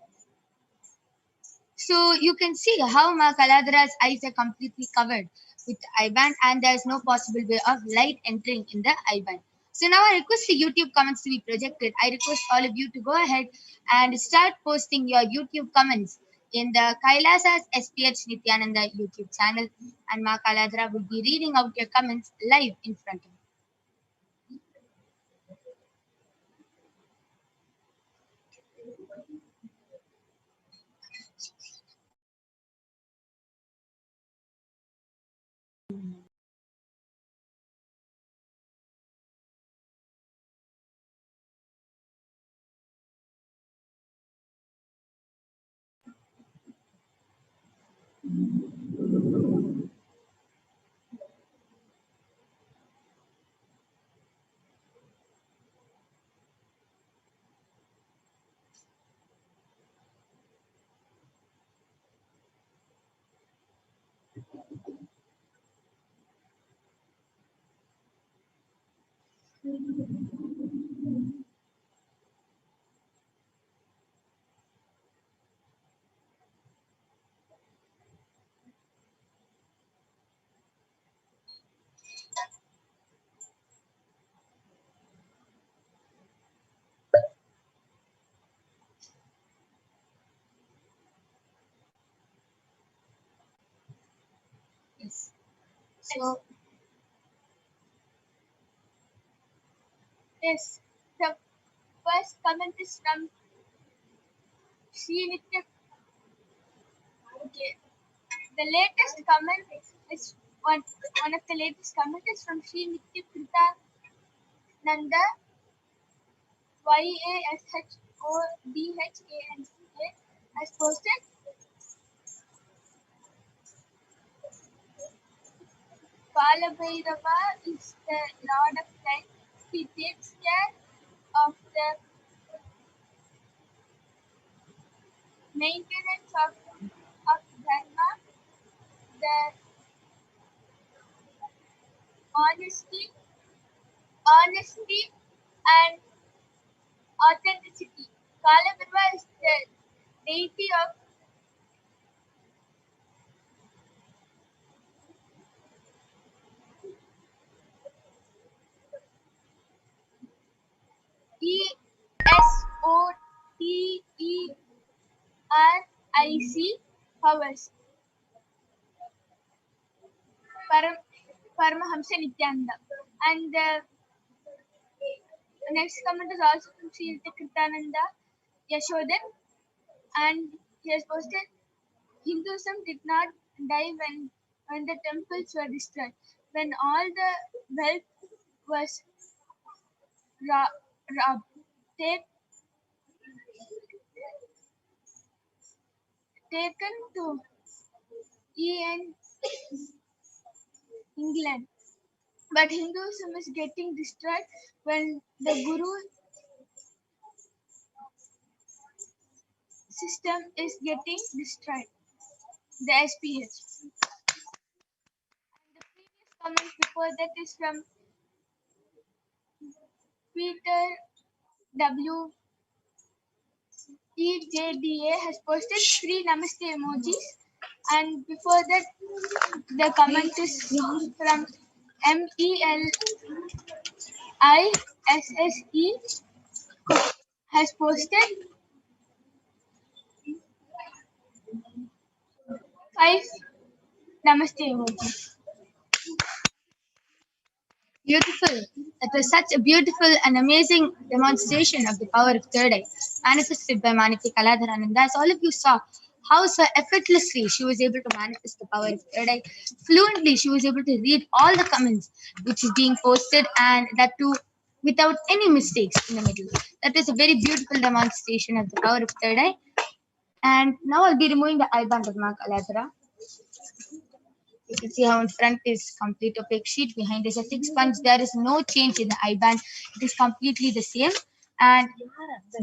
Speaker 6: So you can see how Ma Kaladhara's eyes are completely covered with the eye band, and there is no possible way of light entering in the eye band. So now I request the YouTube comments to be projected. I request all of you to go ahead and start posting your YouTube comments in the Kailasa's HDH Nithyananda YouTube channel, and Ma Kaladhara will be reading out your comments live in front of you. Yes. So yes, the first comment is from Sri Nitya. Okay. The latest comment is one of the latest comment is from Sri Nityananda Yashodhanda has posted. Kalabhairava is the Lord of Time. He takes care of the maintenance of dharma, the honesty and authenticity. Kalabhairava is the deity of ESOTERIC powers. Paramahamsa Nityananda. And the next comment is also from Sri Kritananda Yashodan, and he has posted Hinduism did not die when the temples were destroyed, when all the wealth was robbed. Taken to EN England. But Hinduism is getting destroyed when the Guru system is getting destroyed. The SPH. And the previous comment before that is from Peter W. EJDA has posted 3 Namaste emojis, and before that the comment is from MELISSE has posted 5 Namaste emojis. Beautiful. That was such a beautiful and amazing demonstration of the power of third eye, manifested by Maniki Kaladharananda. As all of you saw, how so effortlessly she was able to manifest the power of third eye. Fluently, she was able to read all the comments which is being posted, and that too without any mistakes in the middle. That was a very beautiful demonstration of the power of third eye. And now I'll be removing the eye band of Ma Kaladhara. You can see how in front is complete opaque sheet, behind is a thick sponge. There is no change in the eye band. It is completely the same. And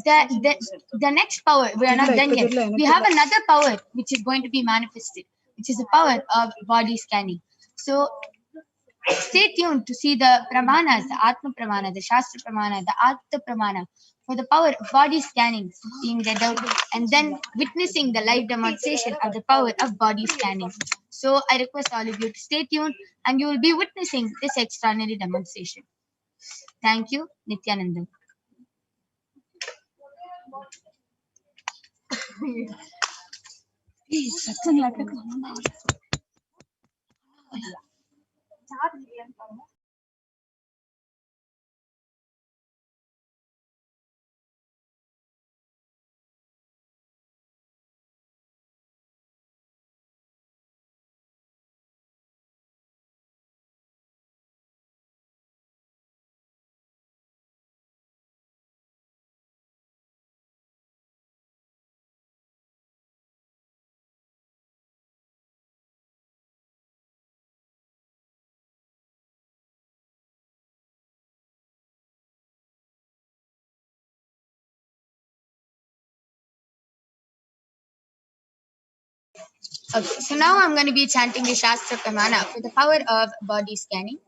Speaker 6: the next power, we are not done yet. We have another power which is going to be manifested, which is the power of body scanning. So stay tuned to see the pramanas, the Atma Pramana, the Shastra Pramana, the Artha Pramana, for the power of body scanning being read out, and then witnessing the live demonstration of the power of body scanning. So I request all of you to stay tuned, and you will be witnessing this extraordinary demonstration. Thank you, Nithyananda. Okay, so now I'm going to be chanting the Shastra Pramana for the power of body scanning.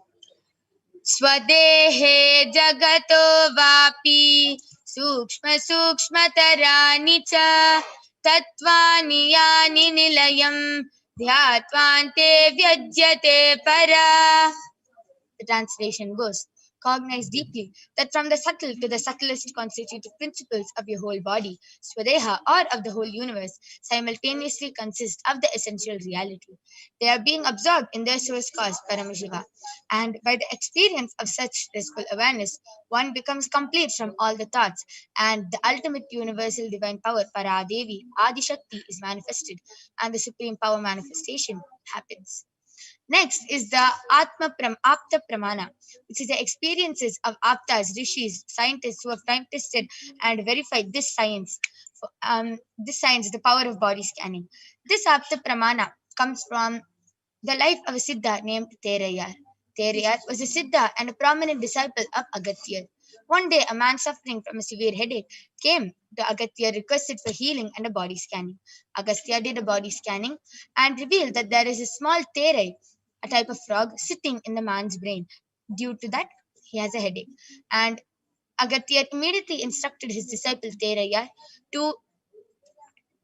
Speaker 6: Swadehe jagato vapi sukshma sukshmataraani cha tattvani yani nilayam dhyatvante vyajyate para. The translation goes, cognize deeply that from the subtle to the subtlest constitutive principles of your whole body, Swadeha, or of the whole universe, simultaneously consist of the essential reality. They are being absorbed in their source cause, Paramashiva. And by the experience of such blissful awareness, one becomes complete from all the thoughts, and the ultimate universal divine power, Paradevi, Adishakti, is manifested, and the supreme power manifestation happens. Next is the Apta Pramana, which is the experiences of Aptas, rishis, scientists who have time tested and verified this science. The power of body scanning. This Apta Pramana comes from the life of a Siddha named Terayar. Terayar was a Siddha and a prominent disciple of Agatyar. One day, a man suffering from a severe headache came to Agastya, requested for healing and a body scanning. Agastya did a body scanning and revealed that there is a small terai, a type of frog, sitting in the man's brain. Due to that, he has a headache. And Agastya immediately instructed his disciple Teraya to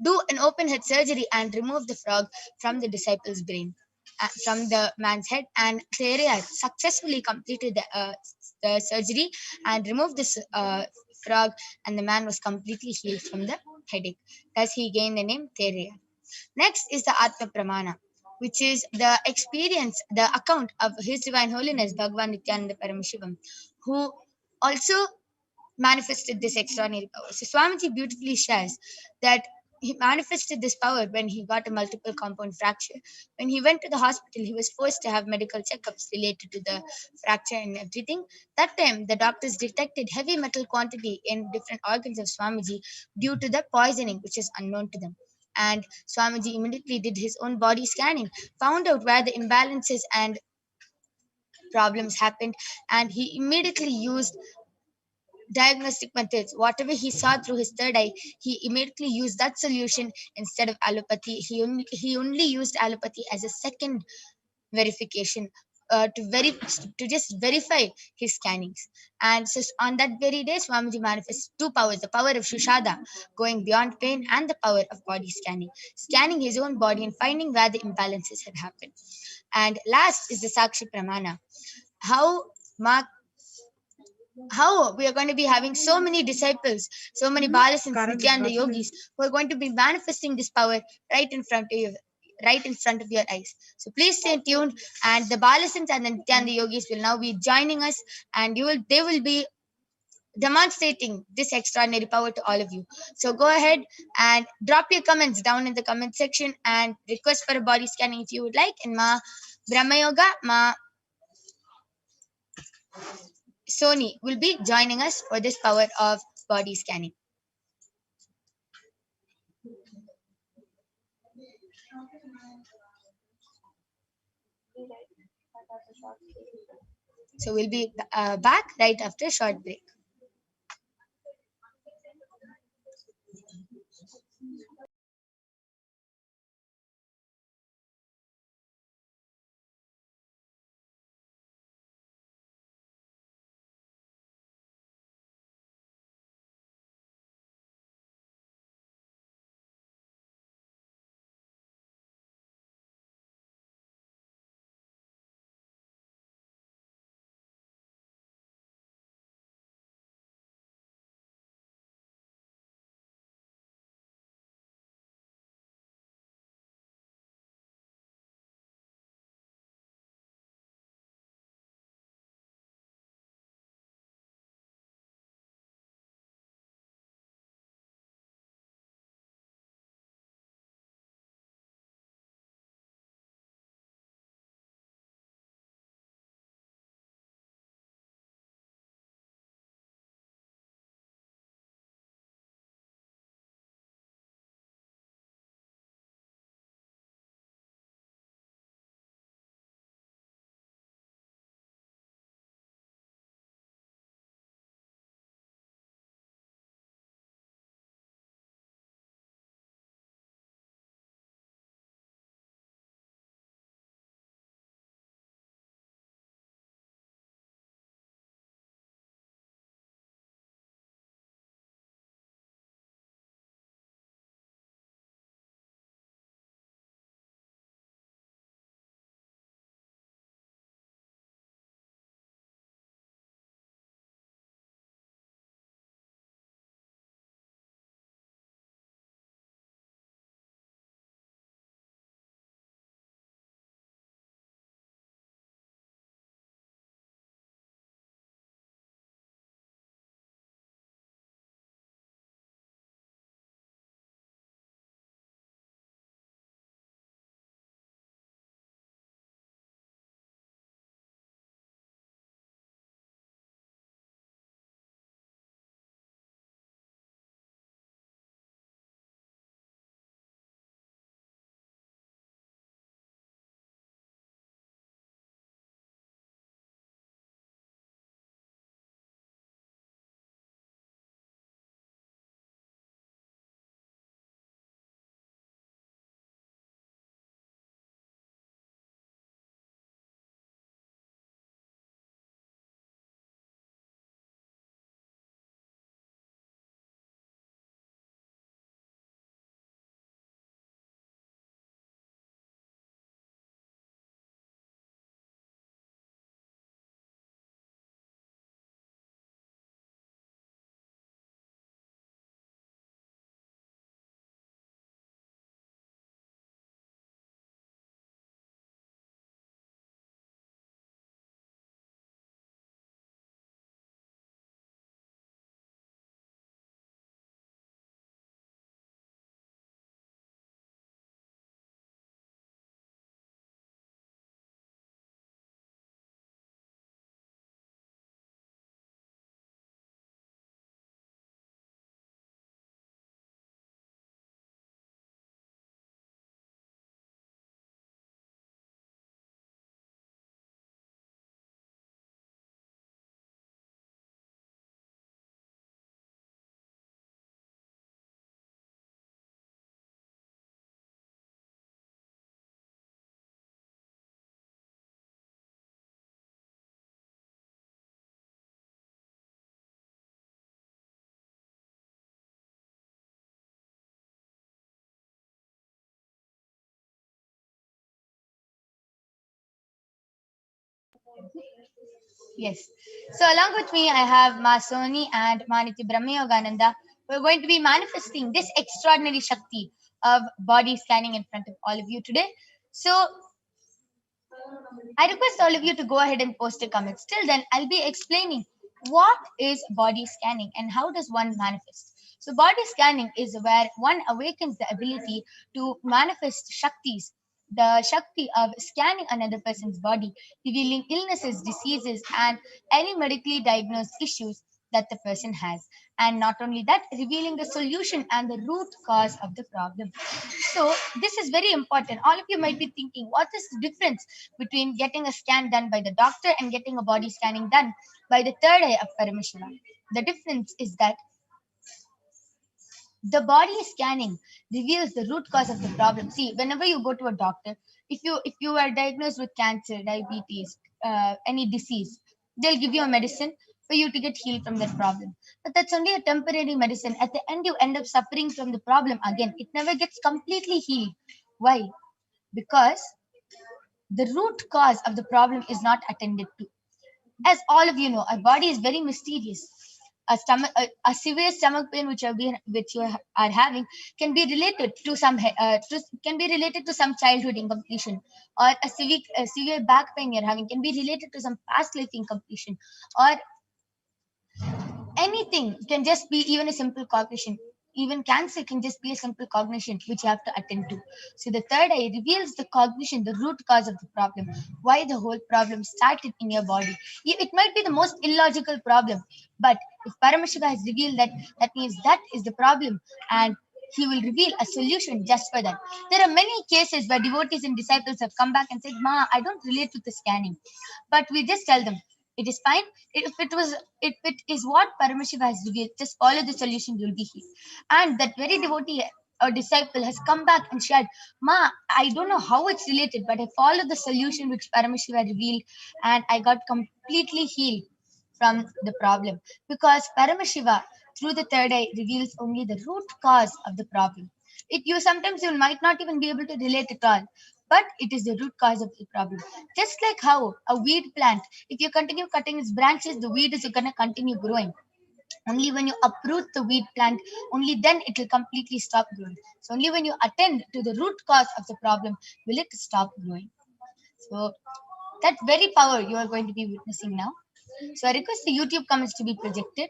Speaker 6: do an open head surgery and remove the frog from the disciple's brain, from the man's head. And Teraya successfully completed the surgery and removed this frog, and the man was completely healed from the headache. Thus, he gained the name Teraya. Next is the Atma Pramana, which is the experience, the account of His Divine Holiness Bhagavan Nithyananda Paramashivam, who also manifested this extraordinary power. So Swamiji beautifully shares that he manifested this power when he got a multiple compound fracture. When he went to the hospital, he was forced to have medical checkups related to the fracture and everything. That time, the doctors detected heavy metal quantity in different organs of Swamiji due to the poisoning, which is unknown to them. And Swamiji immediately did his own body scanning, found out where the imbalances and problems happened, and he immediately used diagnostic methods. Whatever he saw through his third eye, he immediately used that solution instead of allopathy. He only used allopathy as a second verification, to just verify his scannings. And so on that very day, Swamiji manifests two powers: the power of Shushada, going beyond pain, and the power of body scanning, scanning his own body and finding where the imbalances had happened. And last is the Sakshi Pramana. How Mark how we are going to be having so many disciples, so many Balasins, Nithyananda yogis, who are going to be manifesting this power right in front of you, right in front of your eyes. So please stay tuned, and the Balasins and the Nithyananda yogis will now be joining us, and they will be demonstrating this extraordinary power to all of you. So go ahead and drop your comments down in the comment section and request for a body scanning if you would like. And Ma Brahma Yoga, Ma Sony will be joining us for this power of body scanning. So we'll be back right after a short break. Yes. So along with me, I have Ma Soni and Maniti Brahmayogananda. We're going to be manifesting this extraordinary Shakti of body scanning in front of all of you today. So I request all of you to go ahead and post your comments. Till then, I'll be explaining what is body scanning and how does one manifest. So body scanning is where one awakens the ability to manifest Shaktis, the Shakti of scanning another person's body, revealing illnesses, diseases, and any medically diagnosed issues that the person has. And not only that, revealing the solution and the root cause of the problem. So, this is very important. All of you might be thinking, what is the difference between getting a scan done by the doctor and getting a body scanning done by the third eye of Paramashiva? The difference is that the body scanning reveals the root cause of the problem. See, whenever you go to a doctor, if you are diagnosed with cancer, diabetes, any disease, they'll give you a medicine for you to get healed from that problem. But that's only a temporary medicine. At the end, you end up suffering from the problem again. It never gets completely healed. Why? Because the root cause of the problem is not attended to. As all of you know, our body is very mysterious. A severe stomach pain which you are having can be related to can be related to some childhood incompletion, or a severe back pain you're having can be related to some past life incompletion, or anything can just be even a simple cognition. Even cancer can just be a simple cognition which you have to attend to. So the third eye reveals the cognition, the root cause of the problem, why the whole problem started in your body. It might be the most illogical problem, but if Paramashiva has revealed that, that means that is the problem, and he will reveal a solution just for that. There are many cases where devotees and disciples have come back and said, Ma, I don't relate to the scanning. But we just tell them, it is fine. If it is what Paramashiva has revealed, just follow the solution, you'll be healed. And that very devotee or disciple has come back and shared, Ma, I don't know how it's related, but I followed the solution which Paramashiva revealed and I got completely healed from the problem. Because Paramashiva, through the third eye, reveals only the root cause of the problem. You sometimes you might not even be able to relate at all, but it is the root cause of the problem. Just like how a weed plant, if you continue cutting its branches, the weed is going to continue growing. Only when you uproot the weed plant, only then it will completely stop growing. So only when you attend to the root cause of the problem will it stop growing. So that very power you are going to be witnessing now. So I request the YouTube comments to be projected.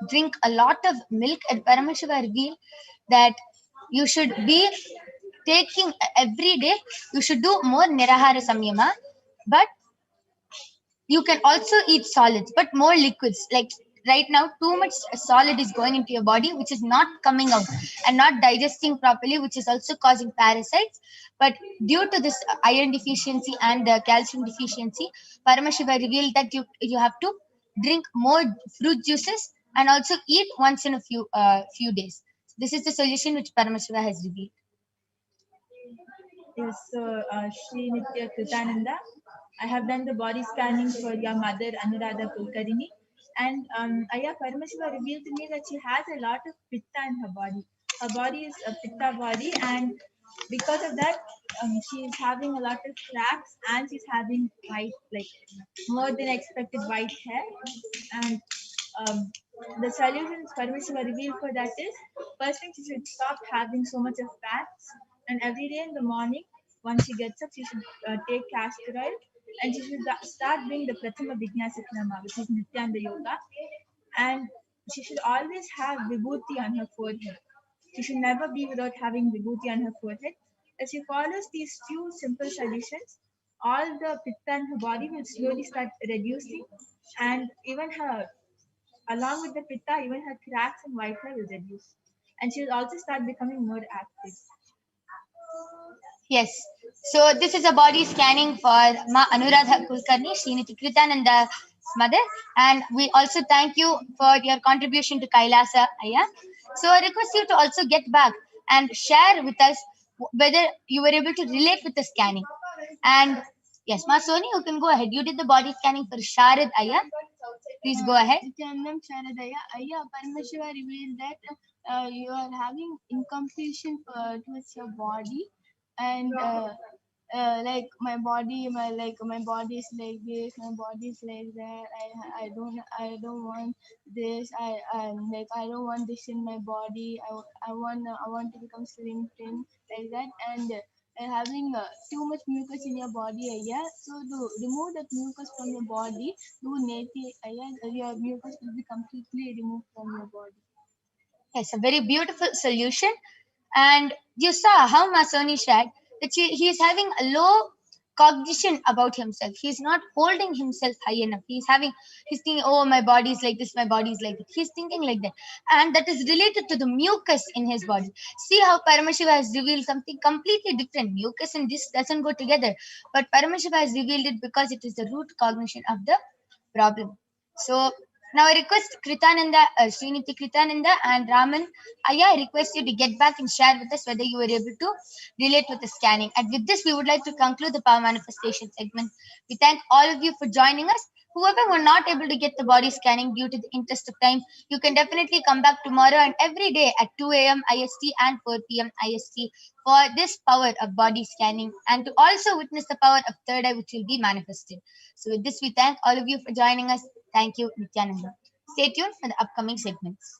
Speaker 6: drink a lot of milk, and Paramashiva revealed that you should be taking every day, you should do more Nirahara Samyama, but you can also eat solids, but more liquids. Like right now, too much solid is going into your body, which is not coming out and not digesting properly, which is also causing parasites. But due to this iron deficiency and calcium deficiency, Paramashiva revealed that you have to drink more fruit juices and also eat once in a few days. This is the solution which Paramashiva has revealed.
Speaker 7: Yes, so Shri Nitya Kritananda, I have done the body scanning for your mother Anuradha Kulkarni, and Ayya Paramashiva revealed to me that she has a lot of pitta in her body. Her body is a pitta body, and because of that, she is having a lot of cracks, and she's having white, like more than expected white hair, and um, the solutions Paramashiva revealed for that is, first thing, she should stop having so much of fats, and every day in the morning, once she gets up, she should take castor oil, and she should start doing the Prathama Vijnasakrama, which is Nityanda Yoga, and she should always have vibhuti on her forehead. She should never be without having vibhuti on her forehead. As she follows these few simple solutions, all the pitta in her body will slowly start reducing, and even her, along with the pitta, even her cracks and white hair will reduce. And she will also start becoming more active.
Speaker 6: Yes. So this is a body scanning for Ma Anuradha Kulkarni, Sriniti Kritananda's mother. And we also thank you for your contribution to Kailasa, Aya. So I request you to also get back and share with us whether you were able to relate with the scanning. And yes, Ma Soni, you can go ahead. You did the body scanning for Sharad, Aya. Please go ahead.
Speaker 8: Nityanandam Sharadaya, Ayya Paramashiva revealed that you are having incompletion towards your body, and like my body, my body is like this, my body is like that. I don't want this. I don't want this in my body. I want to become slim thin like that, and having too much mucus in your body, yeah. So to remove that mucus from your body, do neti, your mucus will be completely removed from your body.
Speaker 6: Yes, a very beautiful solution. And you saw how Masoni said that he is having a low cognition about himself. He's not holding himself high enough. He's thinking, oh, my body is like this, my body is like that. He's thinking like that. And that is related to the mucus in his body. See how Paramashiva has revealed something completely different. Mucus and this doesn't go together. But Paramashiva has revealed it because it is the root cognition of the problem. So now I request Kritananda, Sriniti Kritananda and Raman, I request you to get back and share with us whether you were able to relate with the scanning. And with this, we would like to conclude the power manifestation segment. We thank all of you for joining us. Whoever were not able to get the body scanning due to the interest of time, you can definitely come back tomorrow and every day at 2 a.m. IST and 4 p.m. IST for this power of body scanning and to also witness the power of third eye which will be manifested. So with this, we thank all of you for joining us. Thank you, Nityananda. Stay tuned for the upcoming segments.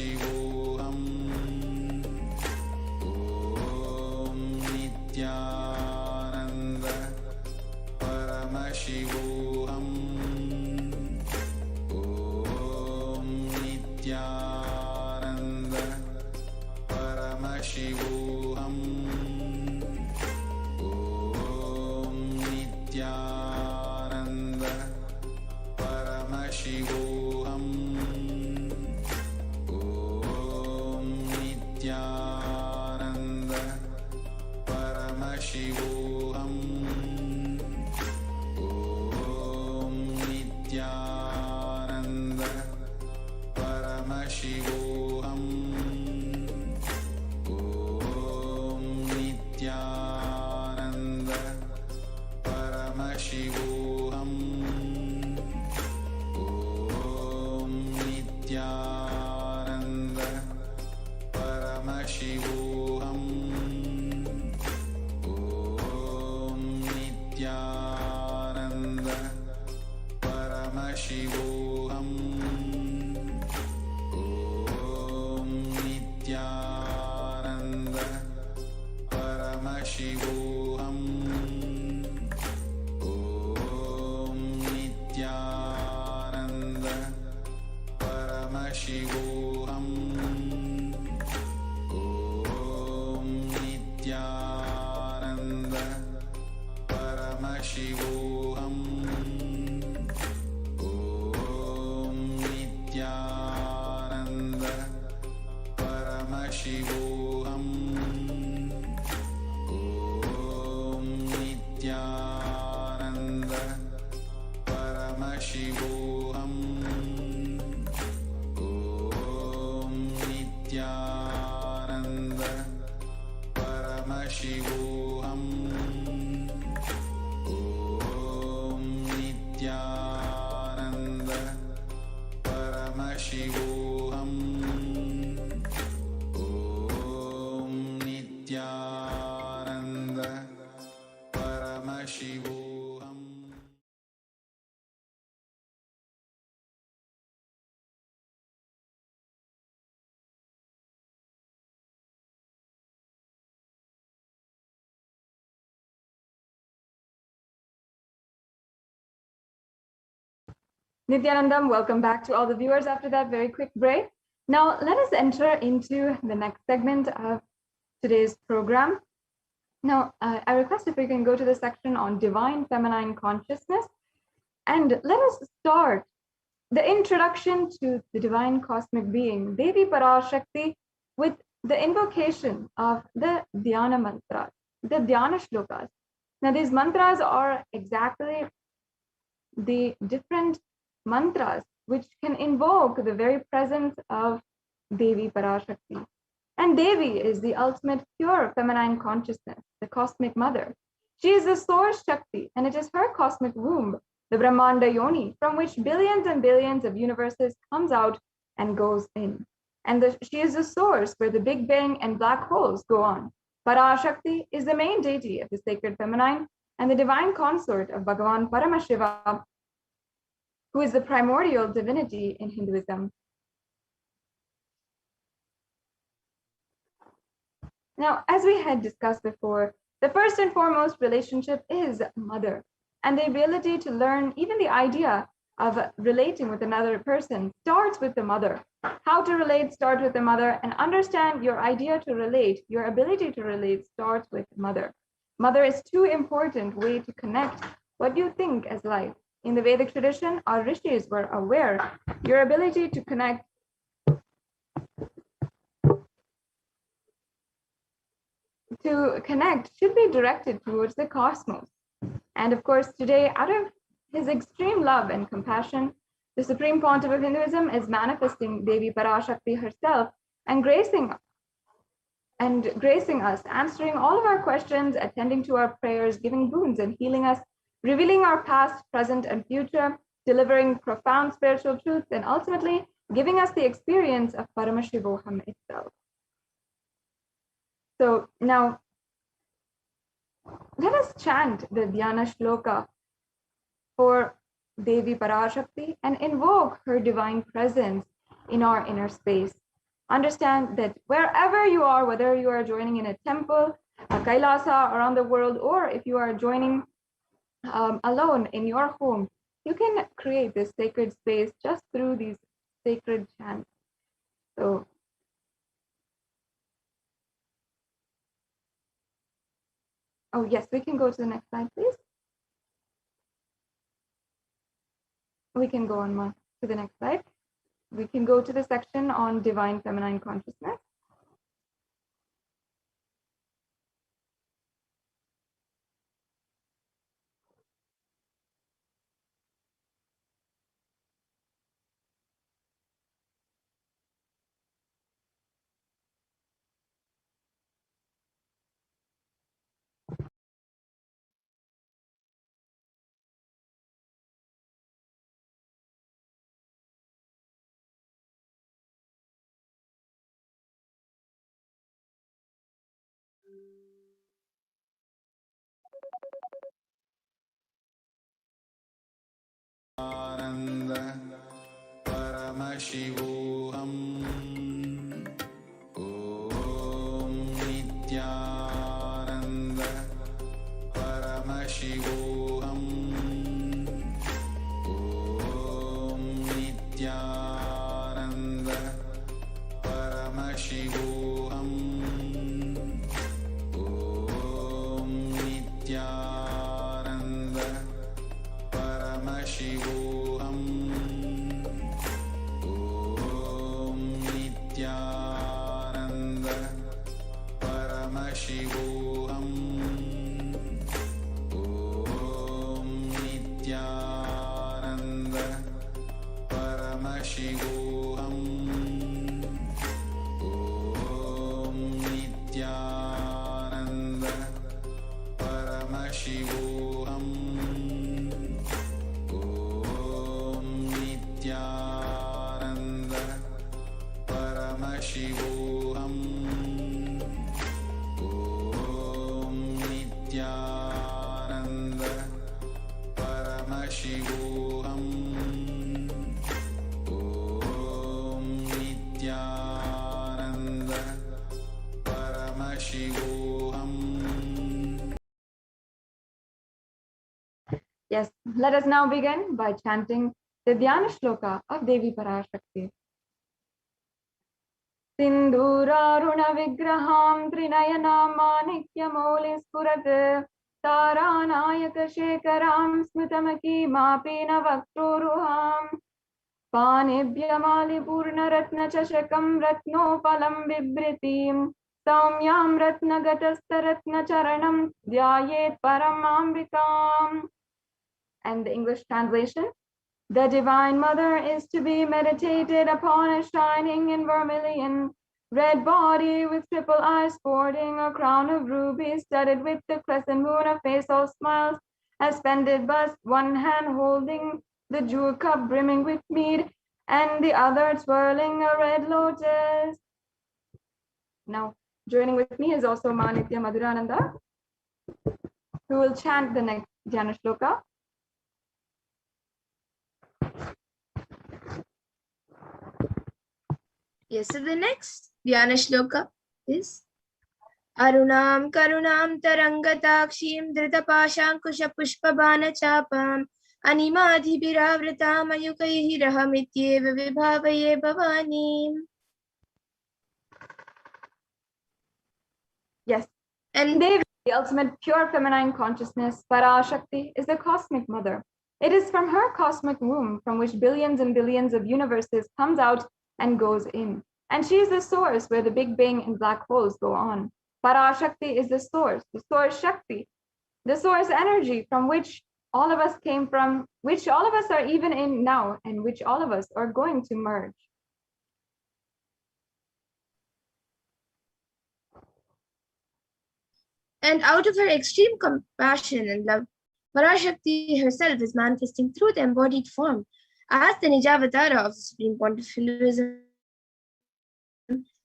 Speaker 1: Paramashivoham. Om Nithyananda Paramashivoham. Om Nithyananda Paramashivoham. Om Nithyananda Paramashivoham. Om Nithyananda Paramashivoham. Om Nithyananda Paramashivoham. Om Nithyananda Paramashivoham. Om Nithyananda Paramashivoham. Om Nithyananda Paramashivoham. Om Nithyananda Paramashivoham. Om Nithyananda Paramashivoham. Om Nithyananda Paramashivoham. Om Nithyananda Paramashivoham. Om Nithyananda Paramashivoham. Om Nithyananda Paramashivoham. Om Nithyananda Paramashivoham. Om Nithyananda Paramashivoham.
Speaker 5: Nithyanandam, welcome back to all the viewers after that very quick break. Now, let us enter into the next segment of today's program. Now, I request if we can go to the section on divine feminine consciousness, and let us start the introduction to the divine cosmic being, Devi Parashakti, with the invocation of the Dhyana mantras, the Dhyana shlokas. Now, these mantras are exactly the different mantras which can invoke the very presence of Devi Parashakti. And Devi is the ultimate pure feminine consciousness, the cosmic mother. She is the source Shakti, and it is her cosmic womb, the Brahmanda Yoni, from which billions and billions of universes comes out and goes in. And she is the source where the Big Bang and black holes go on. Parashakti is the main deity of the sacred feminine and the divine consort of Bhagavan Paramashivoham, who is the primordial divinity in Hinduism. Now, as we had discussed before, the first and foremost relationship is mother, and the ability to learn even the idea of relating with another person starts with the mother. How to relate starts with the mother, and understand your idea to relate, your ability to relate starts with mother. Mother is too important way to connect what you think as life. In the Vedic tradition, our rishis were aware your ability to connect should be directed towards the cosmos. And of course, today, out of his extreme love and compassion, the Supreme Pontiff of Hinduism is manifesting Devi Parashakti herself and gracing us, answering all of our questions, attending to our prayers, giving boons and healing us, revealing our past, present, and future, delivering profound spiritual truths, and ultimately giving us the experience of Paramashivoham itself. So now, let us chant the Dhyana Shloka for Devi Parashakti and invoke her divine presence in our inner space. understand that wherever you are, whether you are joining in a temple, a Kailasa around the world, or if you are joining alone in your home, you can create this sacred space just through these sacred chants. So, oh yes, we can go to the next slide, please. We can go on to the next slide. We can go to the section on divine feminine consciousness.
Speaker 1: Paramashivoham. Om Nithyananda Paramashivoham. Om Nithyananda Paramashivoham. Om Nithyananda Paramashivoham. Nithyananda Paramashivoham. Om Nithyananda Paramashivoham. Om Nithyananda Paramashivoham. Om Nithyananda Paramashivoham. Om Nithyananda Paramashivoham. Om Nithyananda Paramashivoham.
Speaker 5: Yes, let us now begin by chanting the Dhyana Shloka of Devi Parashakti. Sindhuraruna vigraham trinayanam manikyamolis purat taranayaka shekaram smritamaki mapina vakturuham panibhyamali purna ratna chashakam ratnopalam vibritim saumyam ratnagatasta ratna charanam dhyayet paramambikam. And the English translation: the Divine Mother is to be meditated upon as shining in vermilion, red body with triple eyes sporting a crown of rubies studded with the crescent moon, a face all smiles, a splendid bust, one hand holding the jewel cup brimming with mead, and the other twirling a red lotus. Now, joining with me is also Manitya Madhurananda, who will chant the next Dhyana Shloka.
Speaker 9: Yes, so the next Dhyana Shloka is Arunam Karunam Tarangatakshim Dritapashankusha Pushpabana Chapam Animadhibhiravritam Ayukaihi Rahamityeva Vibhavaye Bhavani.
Speaker 5: Yes,
Speaker 9: And
Speaker 5: Devi, the ultimate pure feminine consciousness, Parashakti, is the cosmic mother. It is from her cosmic womb from which billions and billions of universes comes out and goes in. And she is the source where the Big Bang and black holes go on. Parashakti is the source Shakti, the source energy from which all of us came from, which all of us are even in now, and which all of us are going to merge.
Speaker 9: And out of her extreme compassion and love, Parashakti herself is manifesting through the embodied form as the Nijavatara of the Supreme Pontificism,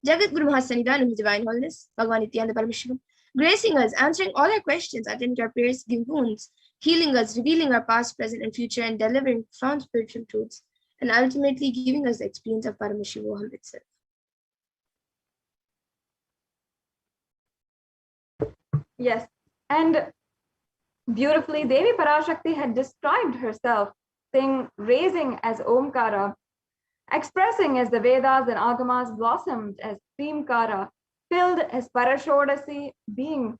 Speaker 9: Jagat Guru Mahasannidhanam, His Divine Holiness, Bhagavan Nithyananda Paramashivam, gracing us, answering all our questions, attending to our prayers, giving wounds, healing us, revealing our past, present, and future, and delivering profound spiritual truths, and ultimately giving us the experience of Paramashivoham itself.
Speaker 5: Yes. And beautifully, Devi Parashakti had described herself, saying, raising as Omkara, expressing as the Vedas and Agamas blossomed as Srimkara, filled as Parashodasi, being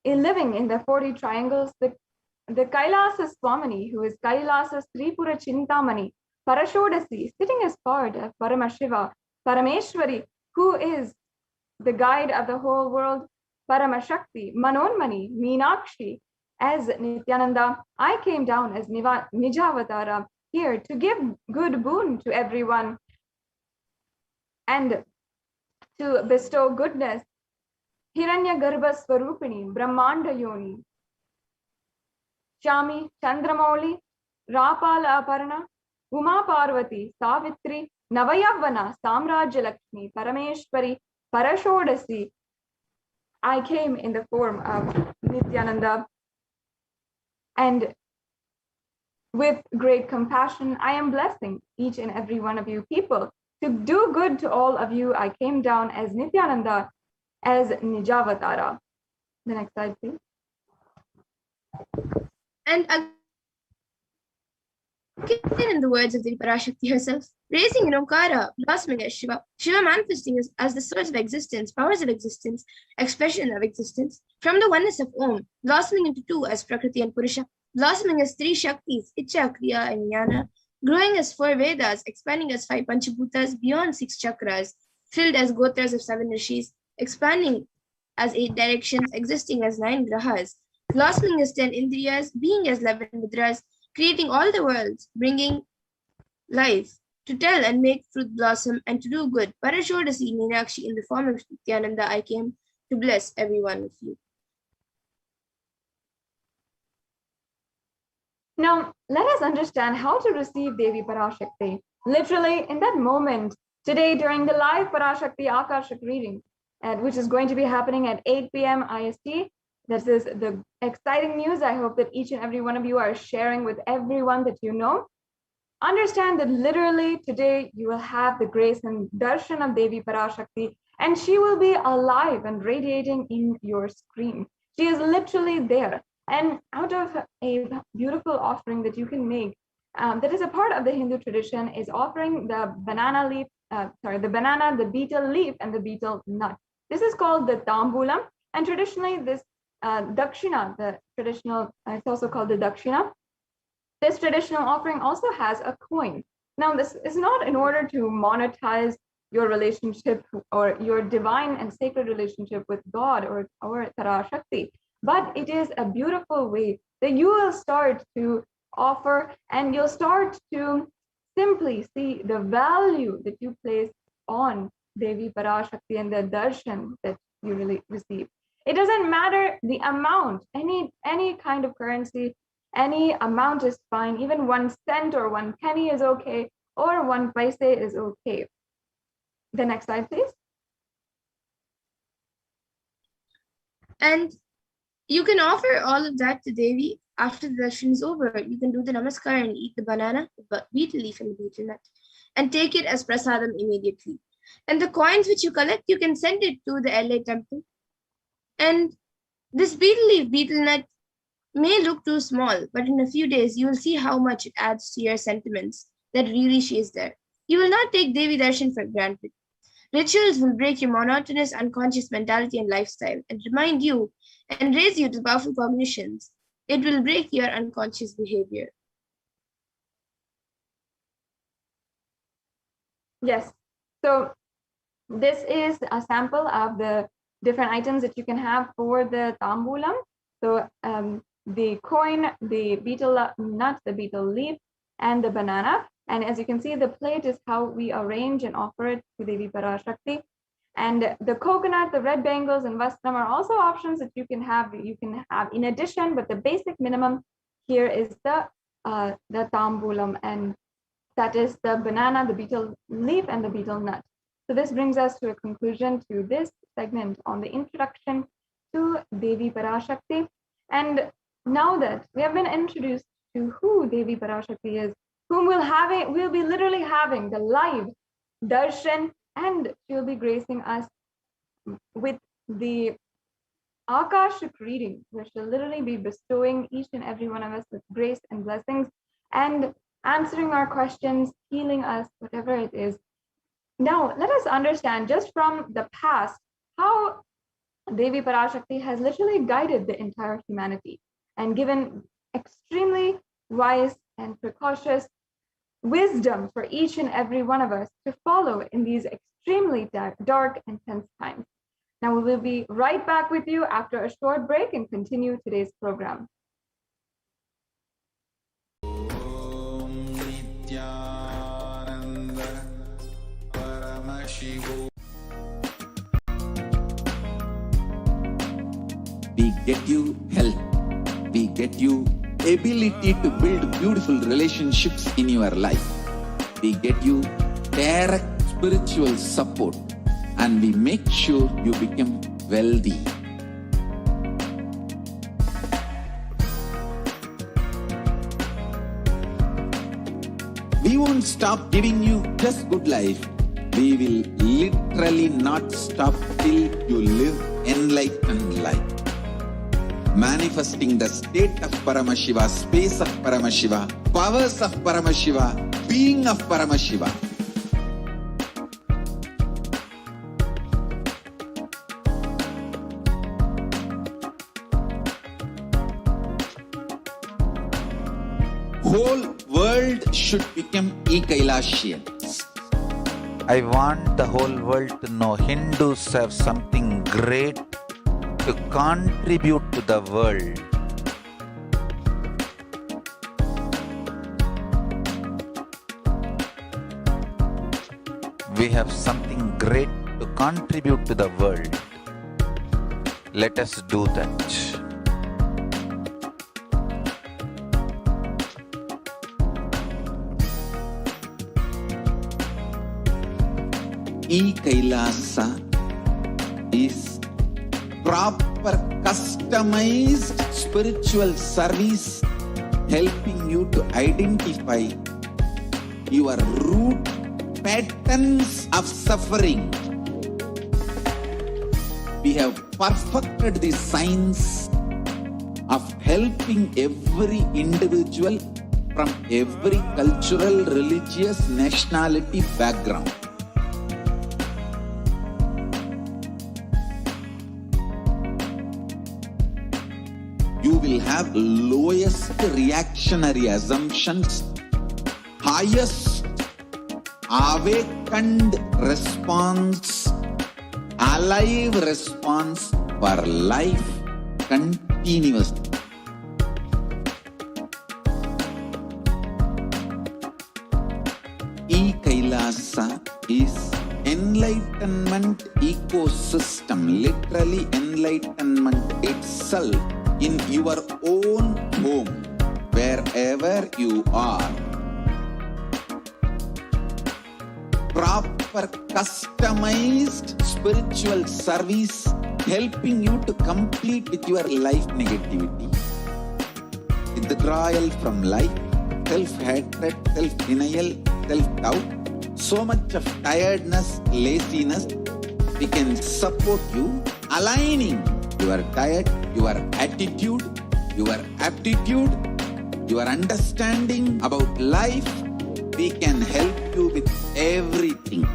Speaker 5: living in the 40 triangles, the Kailasa Swamini, who is Kailasa Tripura Chintamani, Parashodasi, sitting as part of Paramashiva, Parameshwari, who is the guide of the whole world, Paramashakti, Manonmani, Meenakshi, as Nithyananda, I came down as Nijavatara here to give good boon to everyone and to bestow goodness. Hiranya Garbha Swarupini, Brahmanda Yoni, Shami, Chandramauli, Rapala Aparna, Uma Parvati, Savitri, Navayavana, Samrajya Lakshmi, Parameshwari, Parashodasi. I came in the form of Nithyananda, and with great compassion, I am blessing each and every one of you people. To do good to all of you, I came down as Nithyananda, as Nijavatara. The next slide, please.
Speaker 9: And again, in the words of the Parashakti herself, raising in Omkara, blossoming as Shiva, Shiva manifesting as the source of existence, powers of existence, expression of existence, from the oneness of Om, blossoming into two as Prakriti and Purusha, blossoming as three Shaktis, Icha, Kriya, and Jnana, growing as four Vedas, expanding as five Panchabhutas, beyond six chakras, filled as Gotras of seven Rishis, expanding as eight directions, existing as nine Grahas, blossoming as 10 Indriyas, being as 11 Vidras, creating all the worlds, bringing life, to tell and make fruit blossom, and to do good. Parashodasi Meenakshi, in the form of Nithyananda, I came to bless every one of you.
Speaker 5: Now, let us understand how to receive Devi Parashakti. Literally, in that moment, today during the live Parashakti Akashic reading, which is going to be happening at 8 p.m. IST, this is the exciting news. I hope that each and every one of you are sharing with everyone that you know. Understand that literally today you will have the grace and darshan of Devi Parashakti, and she will be alive and radiating in your screen. She is literally there. And out of a beautiful offering that you can make, that is a part of the Hindu tradition, is offering the banana leaf, the banana, the betel leaf, and the betel nut. This is called the tambulam, and traditionally this dakshina, the traditional, it's also called the dakshina. This traditional offering also has a coin. Now, this is not in order to monetize your relationship or your divine and sacred relationship with God or Parashakti, but it is a beautiful way that you will start to offer, and you'll start to simply see the value that you place on Devi Parashakti and the darshan that you really receive. It doesn't matter the amount, any kind of currency, any amount is fine. Even 1 cent or 1 penny is okay, or 1 paise is okay. The next slide, please.
Speaker 9: And you can offer all of that to Devi after the darshan is over. You can do the namaskar and eat the banana, the betel leaf, and the betel nut, and take it as prasadam immediately. And the coins which you collect, you can send it to the LA temple. And this betel leaf, betel nut may look too small, but in a few days, you will see how much it adds to your sentiments, that really she is there. You will not take Devi darshan for granted. Rituals will break your monotonous, unconscious mentality and lifestyle and remind you and raise you to powerful cognitions. It will break your unconscious behavior.
Speaker 5: Yes. So this is a sample of the different items that you can have for the tambulam. So the coin, the betel nut, the betel leaf, and the banana. And as you can see, the plate is how we arrange and offer it to Devi Parashakti. And the coconut, the red bangles, and vastram are also options that you can have in addition, but the basic minimum here is the tambulam, and that is the banana, the betel leaf, and the betel nut. So this brings us to a conclusion to this segment on the introduction to Devi Parashakti. And now that we have been introduced to who Devi Parashakti is, whom we'll be literally having the live darshan, and she'll be gracing us with the Akashic reading, which will literally be bestowing each and every one of us with grace and blessings and answering our questions, healing us, whatever it is. Now, let us understand just from the past how Devi Parashakti has literally guided the entire humanity and given extremely wise and precautious wisdom for each and every one of us to follow in these extremely dark and tense times. Now, we will be right back with you after a short break and continue today's program.
Speaker 1: Nithyananda Paramashivoham. We get you health. We get you ability to build beautiful relationships in your life. We get you direct spiritual support, and we make sure you become wealthy. We won't stop giving you just good life. We will literally not stop till you live enlightened life. Manifesting the state of Paramashiva, space of Paramashiva, powers of Paramashiva, being of Paramashiva. Whole world should become Kailasians.
Speaker 2: I want the whole world to know Hindus have something great to contribute to the world. We have something great to contribute to the world. Let us do that.
Speaker 1: Kailasa is proper customized spiritual service helping you to identify your root patterns of suffering. We have perfected the science of helping every individual from every cultural, religious, nationality background. You will have lowest reactionary assumptions, highest awakened response, alive response for life continuously. Kailasa is enlightenment ecosystem, literally enlightenment itself in your own home, wherever you are. Proper customized spiritual service helping you to complete with your life negativity, withdrawal from life, self-hatred, self-denial, self-doubt, so much of tiredness, laziness. We can support you aligning your diet, your attitude, your aptitude, your understanding about life. We can help you with everything.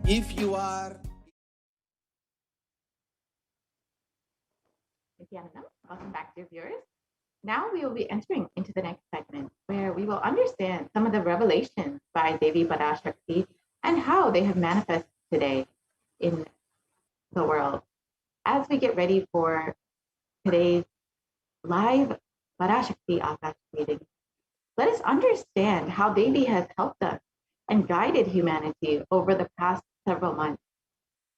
Speaker 1: If you are
Speaker 10: Nithyananda, welcome back, dear viewers. Now we will be entering into the next segment where we will understand some of the revelations by Devi Parashakti and how they have manifested today in the world. As we get ready for today's live Parashakti Akash reading, let us understand how Devi has helped us and guided humanity over the past several months.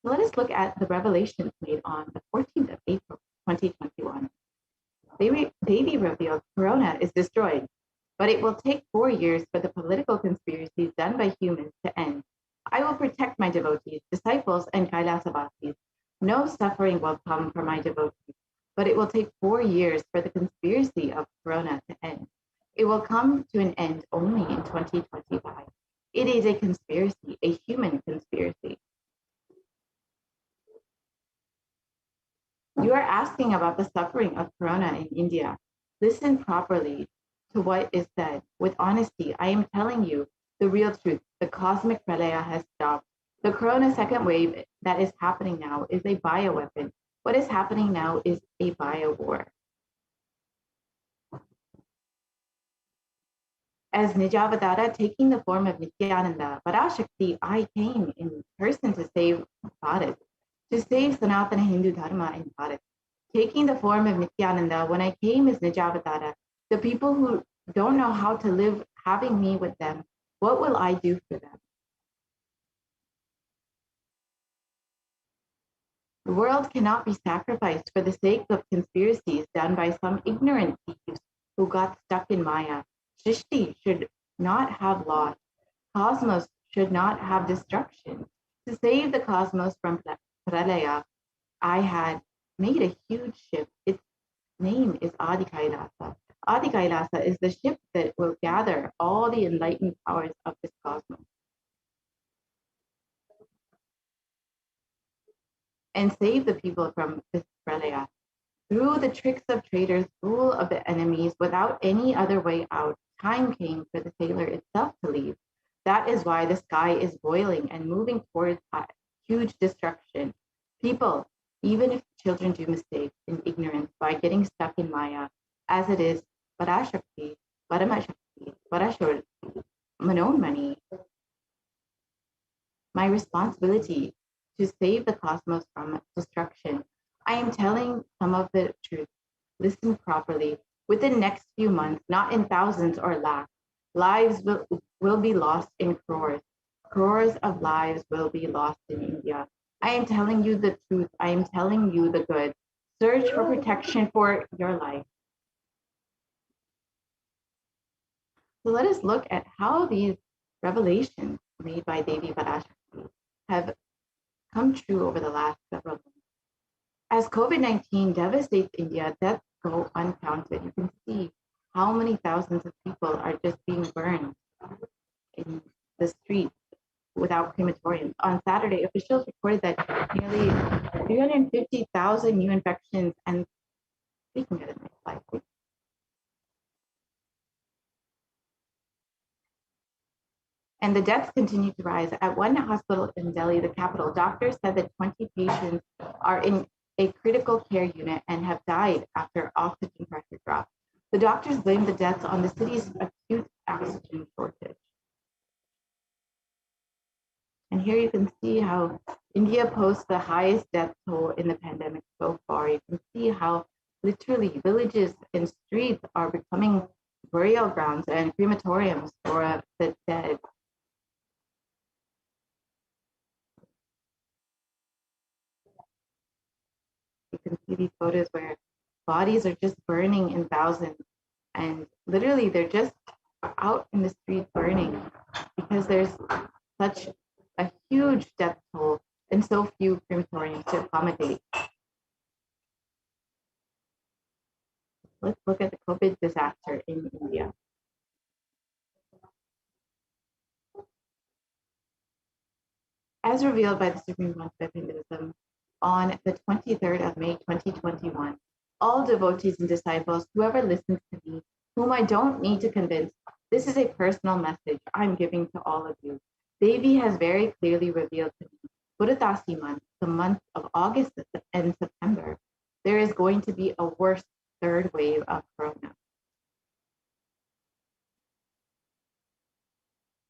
Speaker 10: So let us look at the revelations made on the 14th of April, 2021. Devi revealed Corona is destroyed, but it will take 4 years for the political conspiracies done by humans to end. I will protect my devotees, disciples, and Kailasa Vasis. No suffering will come for my devotees. but it will take 4 years for the conspiracy of Corona to end. It will come to an end only in 2025. It is a conspiracy, a human conspiracy. You are asking about the suffering of Corona in India. Listen properly to what is said. With honesty, I am telling you the real truth. The cosmic pralaya has stopped. The Corona second wave that is happening now is a bioweapon. What is happening now is a bio war. As Nijavatara, taking the form of Nithyananda, Parashakti, I came in person to save Bharat, to save Sanatana Hindu Dharma in Bharat. Taking the form of Nithyananda, when I came as Nijavatara, the people who don't know how to live having me with them, what will I do for them? The world cannot be sacrificed for the sake of conspiracies done by some ignorant thieves who got stuck in Maya. Srishti should not have loss. Cosmos should not have destruction. To save the cosmos from Pralaya, I had made a huge ship. Its name is Adi Kailasa. Adi Kailasa is the ship that will gather all the enlightened powers of this cosmos and save the people from this Pralaya. Through the tricks of traitors, rule of the enemies, without any other way out, time came for the sailor itself to leave. That is why the sky is boiling and moving towards huge destruction. People, even if children do mistakes in ignorance by getting stuck in Maya, as it is Parashakti, Paramashakti, Parashakti, Manonmani, my responsibility to save the cosmos from destruction. I am telling some of the truth. Listen properly. Within the next few months, not in thousands or lakhs, lives will be lost in crores. Crores of lives will be lost in India. I am telling you the truth. I am telling you the good. Search for protection for your life. So let us look at how these revelations made by Devi Parashakti have come true over the last several months. As COVID-19 devastates India, deaths go uncounted. You can see how many thousands of people are just being burned in the streets without crematoriums. On Saturday, officials reported that nearly 350,000 new infections, and we can get a next slide, please. And the deaths continue to rise. At one hospital in Delhi, the capital, doctors said that 20 patients are in a critical care unit and have died after oxygen pressure dropped. The doctors blame the deaths on the city's acute oxygen shortage. And here you can see how India posts the highest death toll in the pandemic so far. You can see how literally villages and streets are becoming burial grounds and crematoriums for the dead. You can see these photos where bodies are just burning in thousands, and literally they're just out in the street burning because there's such a huge death toll and so few crematoriums to accommodate. Let's look at the COVID disaster in India. As revealed by the Supreme Council of Hinduism, on the 23rd of May, 2021, all devotees and disciples, whoever listens to me, whom I don't need to convince, this is a personal message I'm giving to all of you. Devi has very clearly revealed to me, Puratasi month, the month of August and September, there is going to be a worse third wave of Corona.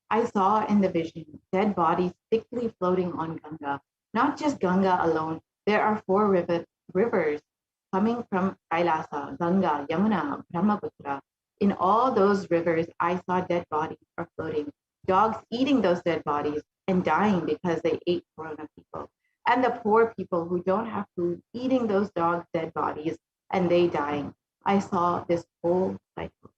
Speaker 10: I saw in the vision dead bodies thickly floating on Ganga. Not just Ganga alone, there are 4 rivers coming from Kailasa, Ganga, Yamuna, Brahmaputra. In all those rivers, I saw dead bodies are floating, dogs eating those dead bodies and dying because they ate Corona people. And the poor people who don't have food eating those dogs' dead bodies and they dying. I saw this whole cycle.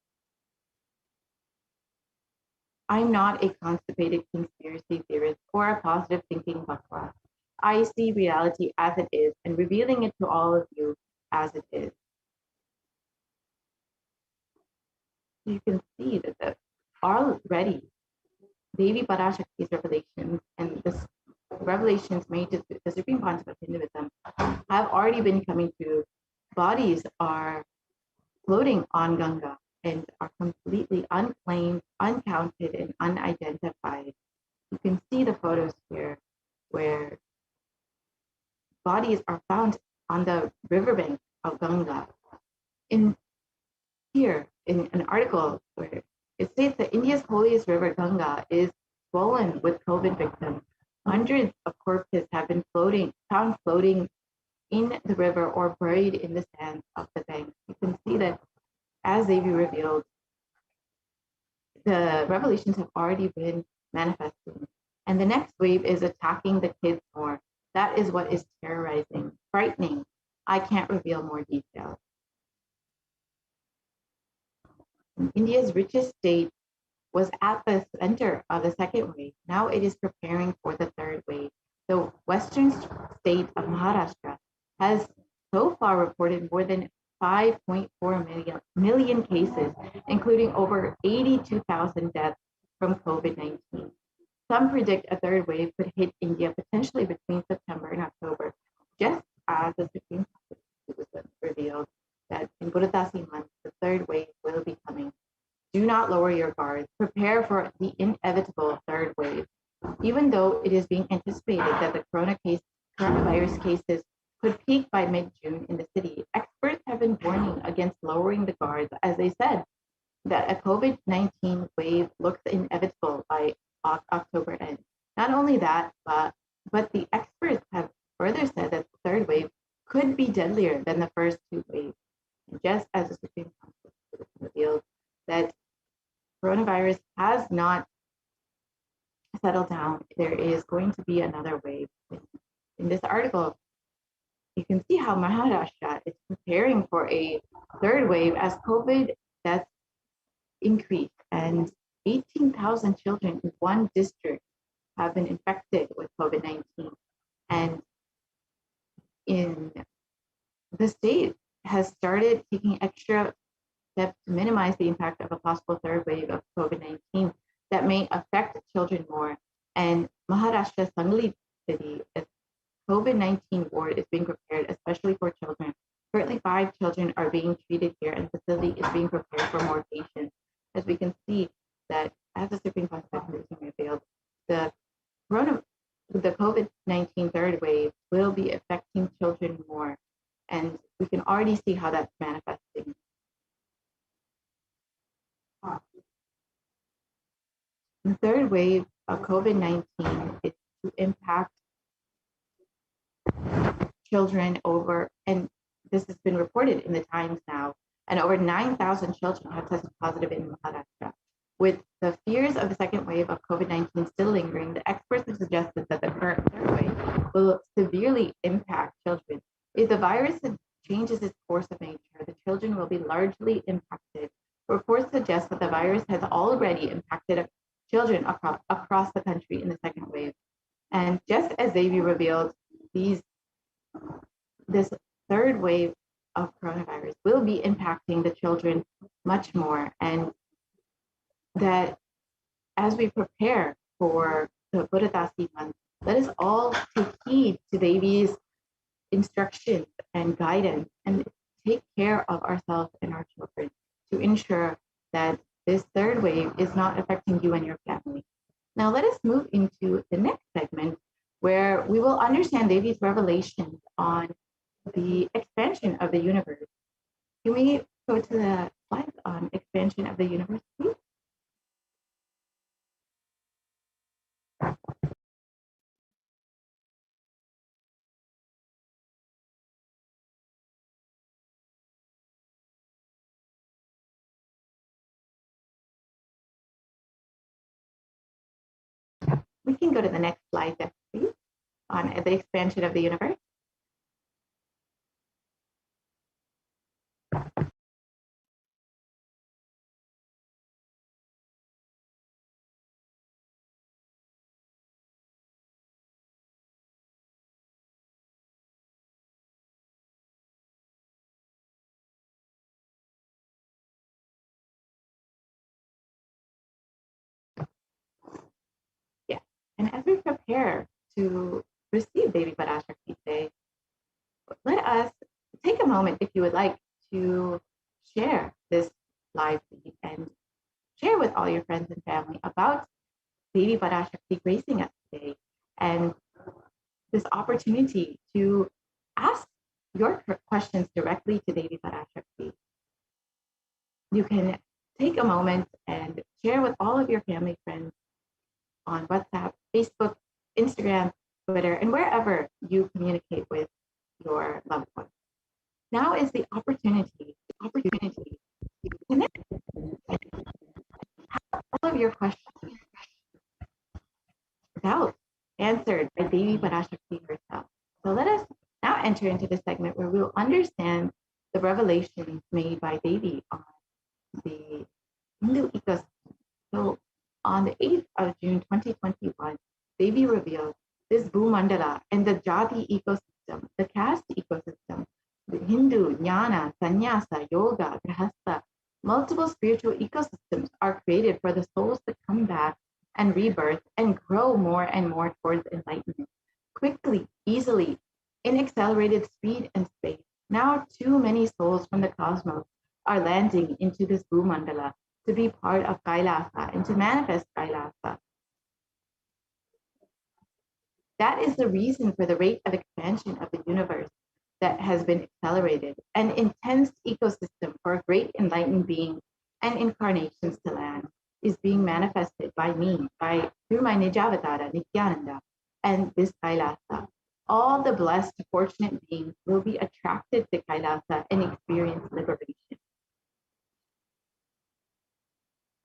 Speaker 10: I'm not a constipated conspiracy theorist or a positive thinking bhakra. I see reality as it is and revealing it to all of you as it is. You can see that already Devi Parashakti's revelations and the revelations made to the supreme concept of Hinduism have already been coming true. Bodies are floating on Ganga and are completely unclaimed, uncounted, and unidentified. You can see the photos here where bodies are found on the riverbank of Ganga. In an article where it states that India's holiest river, Ganga, is swollen with COVID victims. Hundreds of corpses have been found floating in the river or buried in the sands of the bank. You can see that, as Devi revealed, the revelations have already been manifesting. And the next wave is attacking the kids more. That is what is terrorizing, frightening. I can't reveal more details. India's richest state was at the center of the second wave. Now it is preparing for the third wave. The western state of Maharashtra has so far reported more than 5.4 million cases, including over 82,000 deaths from COVID-19. Some predict a third wave could hit India potentially between September and October, just as the Supreme Court revealed that in Purattasi month, the third wave will be coming. Do not lower your guard. Prepare for the inevitable third wave. Even though it is being anticipated that the coronavirus cases could peak by mid-June in the city, experts have been warning against lowering the guards, as they said that a COVID-19 wave looks inevitable by October end. Not only that, but the experts have further said that the third wave could be deadlier than the first two waves. And just as the Supreme Court revealed that coronavirus has not settled down, there is going to be another wave. In this article, you can see how Maharashtra is preparing for a third wave as COVID deaths increase, and 18,000 children in one district have been infected with COVID-19. And in the state has started taking extra steps to minimize the impact of a possible third wave of COVID-19 that may affect children more. And Maharashtra's Sangli city, a COVID-19 ward is being prepared, especially for children. Currently, 5 children are being treated here, and the facility is being prepared for more patients. As we can see that, as the Supreme Court revealed, the COVID-19 third wave will be affecting children more, and we can already see how that's manifesting. The third wave of COVID-19 is to impact children over, and this has been reported in the Times now, and over 9,000 children have tested positive in Maharashtra. With the fears of the second wave of COVID-19 still lingering, the experts have suggested that the current third wave will severely impact children. If the virus changes its course of nature, the children will be largely impacted. Reports suggest that the virus has already impacted children across the country in the second wave. And just as Devi revealed, this third wave of coronavirus will be impacting the children much more, and that as we prepare for the Purattasi month, let us all take heed to Devi's instructions and guidance and take care of ourselves and our children to ensure that this third wave is not affecting you and your family. Now let us move into the next segment where we will understand Devi's revelations on the expansion of the universe. Can we go to the slide on expansion of the universe, please? We can go to the next slide, please, on the expansion of the universe. And as we prepare to receive Devi Parashakti today, let us take a moment, if you would like, to share this live feed and share with all your friends and family about Devi Parashakti gracing us today and this opportunity to ask your questions directly to Devi Parashakti. You can take a moment and share with all of your family friends on WhatsApp, Facebook, Instagram, Twitter, and wherever you communicate with your loved ones. Now is the opportunity to connect all of your questions without answered by Devi Parashakti herself. So let us now enter into the segment where we'll understand the revelations made by Devi on the Hindu ecosystem. So on the 8th of June 2021, Devi revealed this Bhumandala and the Jati ecosystem, the caste ecosystem, the Hindu, Jnana, Sannyasa, Yoga, Grihastha, multiple spiritual ecosystems are created for the souls to come back and rebirth and grow more and more towards enlightenment. Quickly, easily, in accelerated speed and space. Now too many souls from the cosmos are landing into this Bhumandala to be part of Kailasa and to manifest Kailasa. That is the reason for the rate of expansion of the universe that has been accelerated, an intense ecosystem for great enlightened beings and incarnations to land is being manifested by me, through my Nijavatara, Nithyananda, and this Kailasa. All the blessed, fortunate beings will be attracted to Kailasa and experience liberation.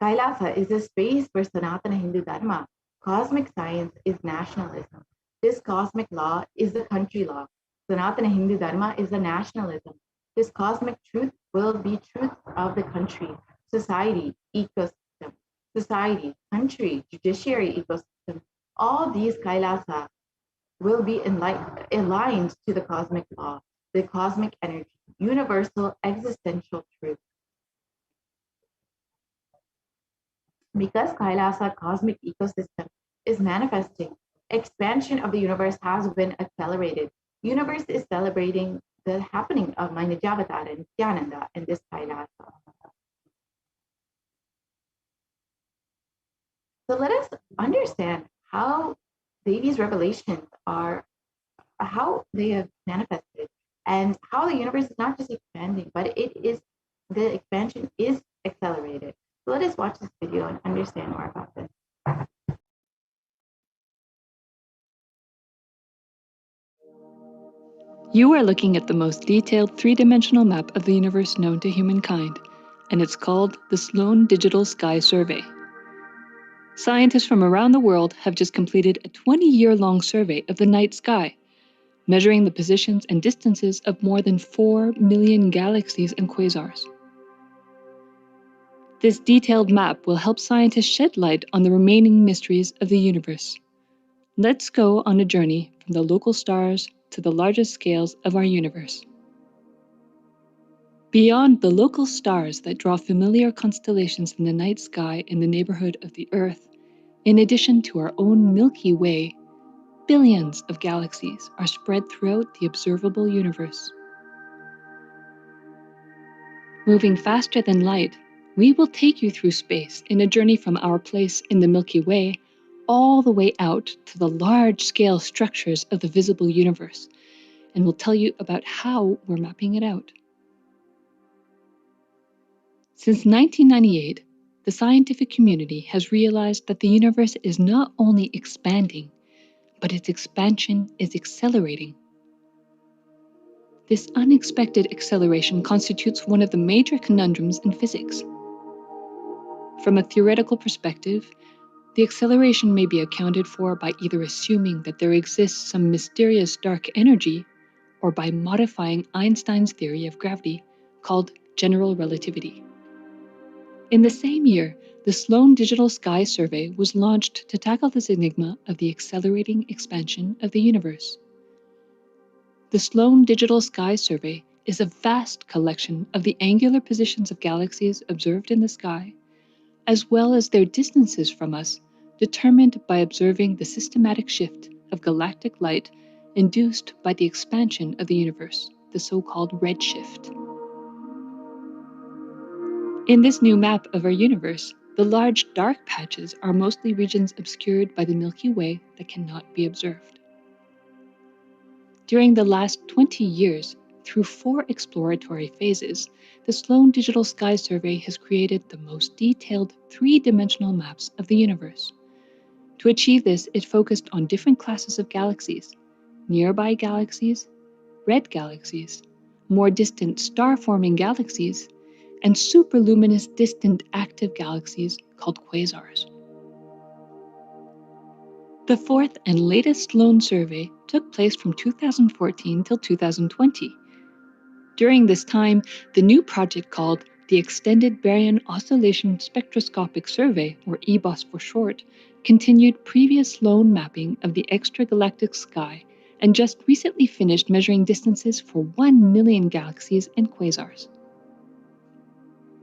Speaker 10: Kailasa is a space where Sanatana Hindu Dharma, cosmic science, is nationalism. This cosmic law is the country law. Sanatana Hindu Dharma is the nationalism. This cosmic truth will be truth of the country, society, ecosystem, society, country, judiciary ecosystem. All these Kailasa will be aligned to the cosmic law, the cosmic energy, universal existential truth. Because Kailasa cosmic ecosystem is manifesting, expansion of the universe has been accelerated. Universe is celebrating the happening of my Nijavatara and Nithyananda in this Kailasa. So let us understand how Devi's revelations are, how they have manifested, and how the universe is not just expanding, but the expansion is accelerated. So let us watch this video and understand more about this.
Speaker 11: You are looking at the most detailed three-dimensional map of the universe known to humankind, and it's called the Sloan Digital Sky Survey. Scientists from around the world have just completed a 20-year-long survey of the night sky, measuring the positions and distances of more than 4 million galaxies and quasars. This detailed map will help scientists shed light on the remaining mysteries of the universe. Let's go on a journey from the local stars to the largest scales of our universe. Beyond the local stars that draw familiar constellations in the night sky in the neighborhood of the Earth, in addition to our own Milky Way, billions of galaxies are spread throughout the observable universe. Moving faster than light, we will take you through space in a journey from our place in the Milky Way all the way out to the large-scale structures of the visible universe, and we'll tell you about how we're mapping it out. Since 1998, the scientific community has realized that the universe is not only expanding, but its expansion is accelerating. This unexpected acceleration constitutes one of the major conundrums in physics. From a theoretical perspective, the acceleration may be accounted for by either assuming that there exists some mysterious dark energy or by modifying Einstein's theory of gravity, called general relativity. In the same year, the Sloan Digital Sky Survey was launched to tackle this enigma of the accelerating expansion of the universe. The Sloan Digital Sky Survey is a vast collection of the angular positions of galaxies observed in the sky, as well as their distances from us determined by observing the systematic shift of galactic light induced by the expansion of the universe, the so-called redshift. In this new map of our universe, the large dark patches are mostly regions obscured by the Milky Way that cannot be observed. During the last 20 years, through 4 exploratory phases, the Sloan Digital Sky Survey has created the most detailed 3-dimensional maps of the universe. To achieve this, it focused on different classes of galaxies: nearby galaxies, red galaxies, more distant star-forming galaxies, and superluminous distant active galaxies called quasars. The 4th and latest Sloan survey took place from 2014 till 2020. During this time, the new project called the Extended Baryon Oscillation Spectroscopic Survey, or EBOS for short, continued previous Sloan mapping of the extragalactic sky and just recently finished measuring distances for 1 million galaxies and quasars.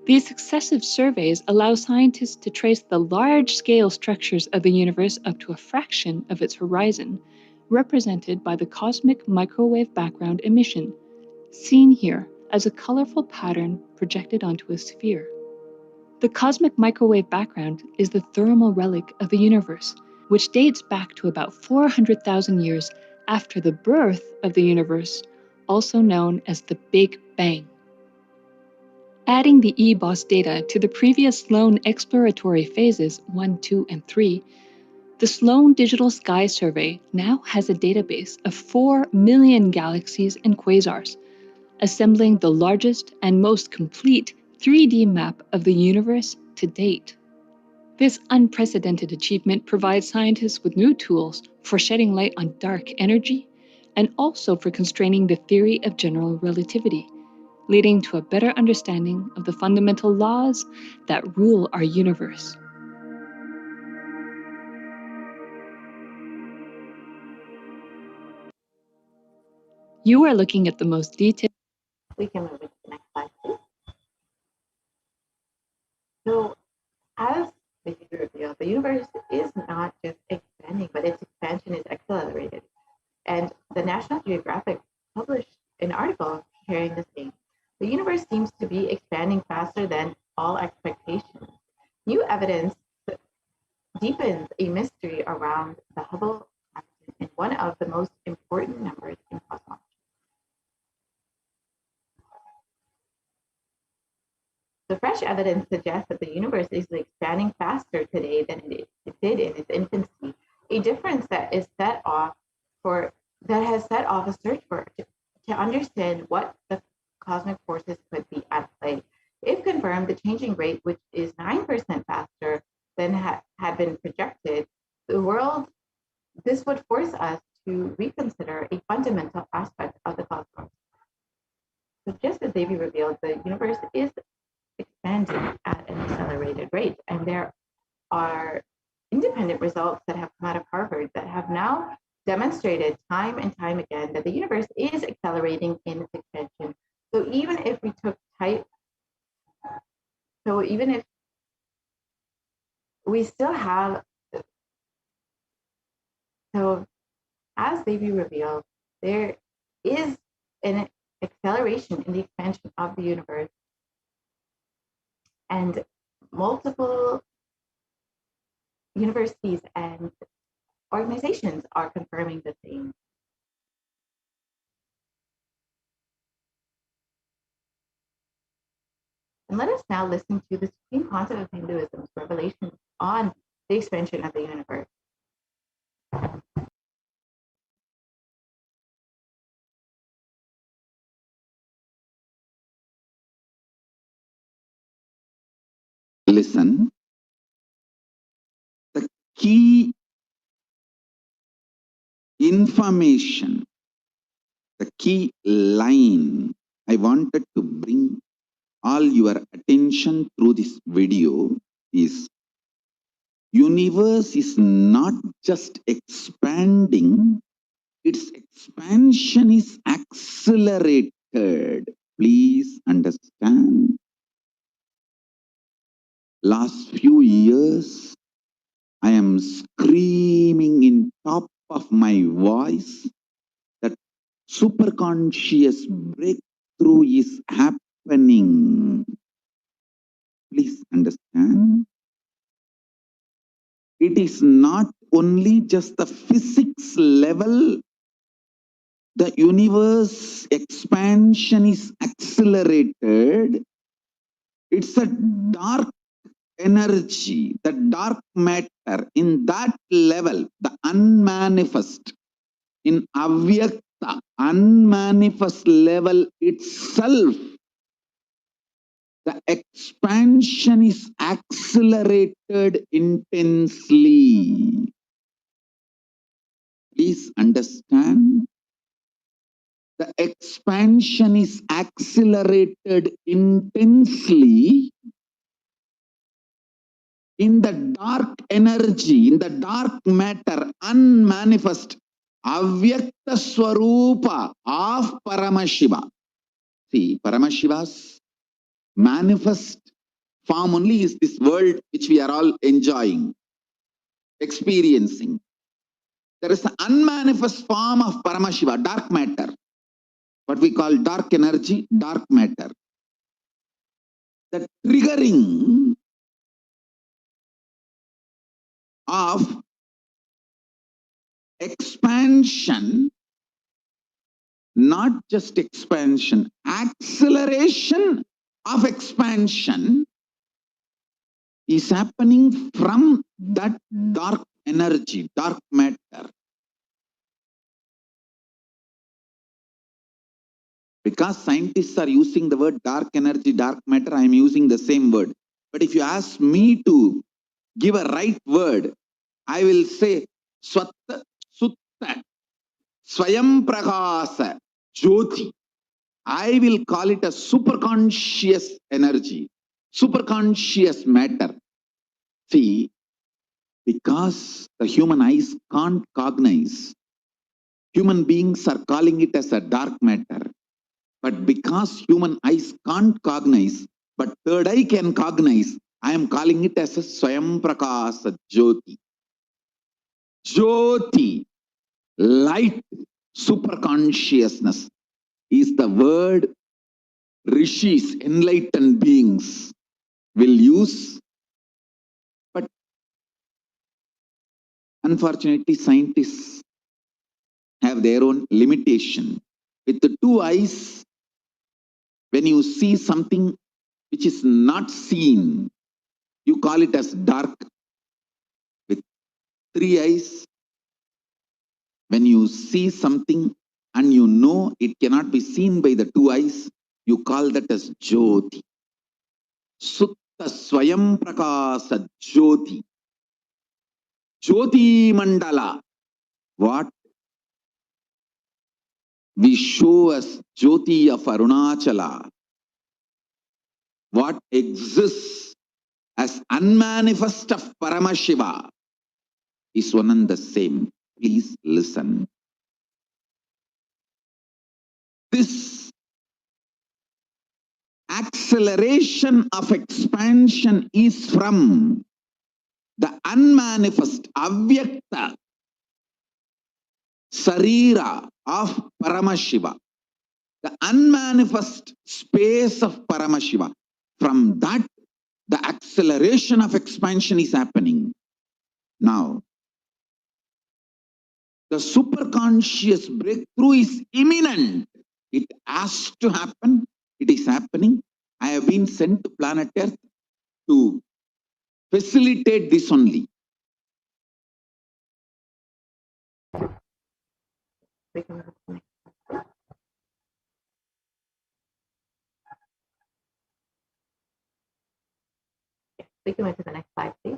Speaker 11: These successive surveys allow scientists to trace the large-scale structures of the universe up to a fraction of its horizon, represented by the cosmic microwave background emission, seen here as a colorful pattern projected onto a sphere. The cosmic microwave background is the thermal relic of the universe, which dates back to about 400,000 years after the birth of the universe, also known as the Big Bang. Adding the EBOS data to the previous Sloan exploratory phases 1, 2, and 3, the Sloan Digital Sky Survey now has a database of 4 million galaxies and quasars, assembling the largest and most complete 3D map of the universe to date. This unprecedented achievement provides scientists with new tools for shedding light on dark energy and also for constraining the theory of general relativity, leading to a better understanding of the fundamental laws that rule our universe. You are looking at the most detailed.
Speaker 10: We can move into the next slide, please. So, as the revealed, the universe is not just expanding, but its expansion is accelerated. And the National Geographic published an article sharing the same. The universe seems to be expanding faster than all expectations. New evidence deepens a mystery around the Hubble constant and one of the most important numbers in cosmology. The fresh evidence suggests that the universe is expanding faster today than it did in its infancy, a difference that has set off a search to understand what the cosmic forces could be at play. If confirmed, the changing rate, which is 9% faster than had been projected, this would force us to reconsider a fundamental aspect of the cosmos. So just as Davy revealed, the universe is expanding at an accelerated rate, and there are independent results that have come out of Harvard that have now demonstrated time and time again that the universe is accelerating in its expansion. So even if we still have, so as Davy revealed, there is an acceleration in the expansion of the universe, and multiple universities and organizations are confirming the same. And let us now listen to the Supreme Concept of Hinduism's revelation on the expansion of the universe.
Speaker 1: Listen, the key information, the key line I wanted to bring all your attention through this video is: universe is not just expanding, its expansion is accelerated. Please understand. Last few years, I am screaming in top of my voice that superconscious breakthrough is happening. Please understand. It is not only just the physics level. The universe expansion is accelerated. It's a dark energy, the dark matter in that level, the unmanifest, in avyakta, unmanifest level itself, the expansion is accelerated intensely. Please understand. The expansion is accelerated intensely in the dark energy, in the dark matter, unmanifest, avyakta swarupa of Paramashiva. See, Paramashiva's manifest form only is this world which we are all enjoying, experiencing. There is an unmanifest form of Paramashiva, dark matter, what we call dark energy, dark matter. The triggering of expansion, not just expansion, acceleration of expansion is happening from that dark energy, dark matter. Because scientists are using the word dark energy, dark matter, I am using the same word. But if you ask me to give a right word, I will say Swatta Sutta Swayam Prakasa Jyoti. I will call it a superconscious energy, superconscious matter. See, because the human eyes can't cognize, human beings are calling it as a dark matter. But because human eyes can't cognize, but third eye can cognize, I am calling it as a Swayam Prakasa Jyoti. Jyoti, light, superconsciousness is the word rishis, enlightened beings will use. But unfortunately, scientists have their own limitation. With the two eyes, when you see something which is not seen, you call it as dark. With three eyes, when you see something and you know it cannot be seen by the two eyes, you call that as Jyoti. Sutta Swayam Prakasa Jyoti. Jyoti Mandala. What we show as Jyoti of Arunachala. What exists as unmanifest of Paramashiva is one and the same. Please listen. This acceleration of expansion is from the unmanifest, avyakta, sarira of Paramashiva. The unmanifest space of Paramashiva. From that, the acceleration of expansion is happening. Now, the superconscious breakthrough is imminent. It has to happen. It is happening. I have been sent to planet Earth to facilitate this only.
Speaker 10: We can move to the next slide. Yes, we can move to the next slide, please.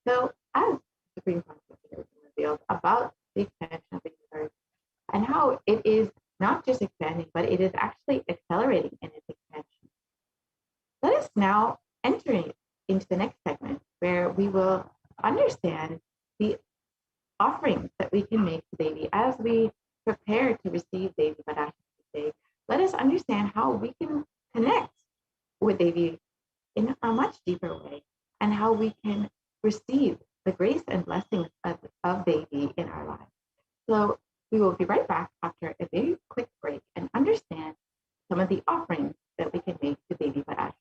Speaker 10: So, as Supreme Consciousness has revealed about the expansion of the universe and how it is not just expanding, but it is actually accelerating in its expansion. Let us now enter into the next segment where we will understand the offerings that we can make to Devi as we prepare to receive Devi Parashakti today. Let us understand how we can connect with Devi in a much deeper way, and how we can receive the grace and blessings of Devi in our lives. So we will be right back after a very quick break and understand some of the offerings that we can make to Devi Parashakti.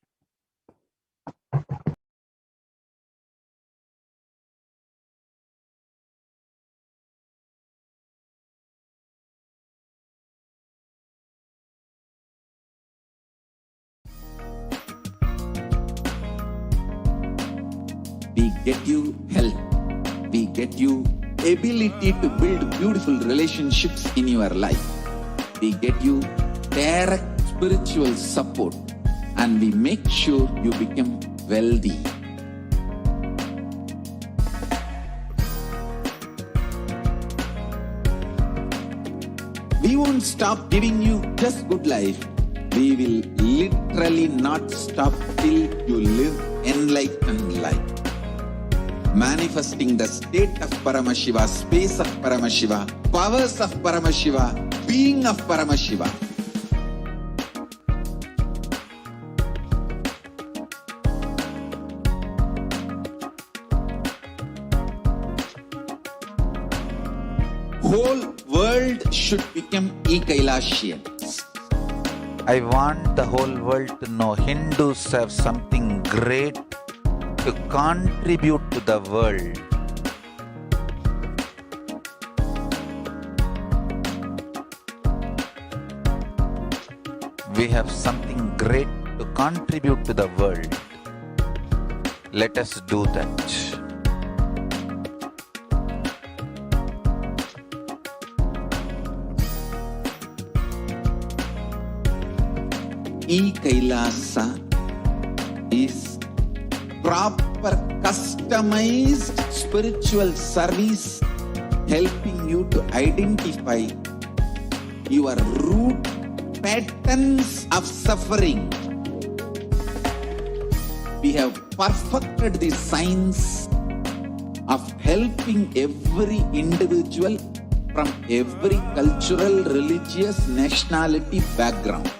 Speaker 1: We get you health. We get you ability to build beautiful relationships in your life. We get you direct spiritual support, and we make sure you become wealthy. We won't stop giving you just good life. We will literally not stop till you live enlightened life. Manifesting the state of Paramashiva, space of Paramashiva, powers of Paramashiva, being of Paramashiva. Whole world should become Kailasians.
Speaker 2: I want the whole world to know Hindus have something great to contribute to the world. We have something great to contribute to the world. Let us do that.
Speaker 1: Kailasa is proper customized spiritual service, helping you to identify your root patterns of suffering. We have perfected the science of helping every individual from every cultural, religious, nationality background.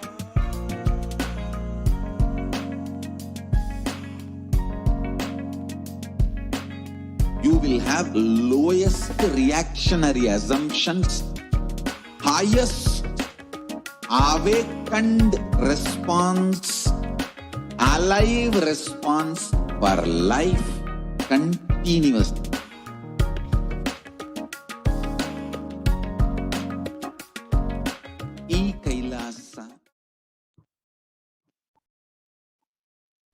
Speaker 1: You will have lowest reactionary assumptions, highest awakened response, alive response for life continuously. Kailasa.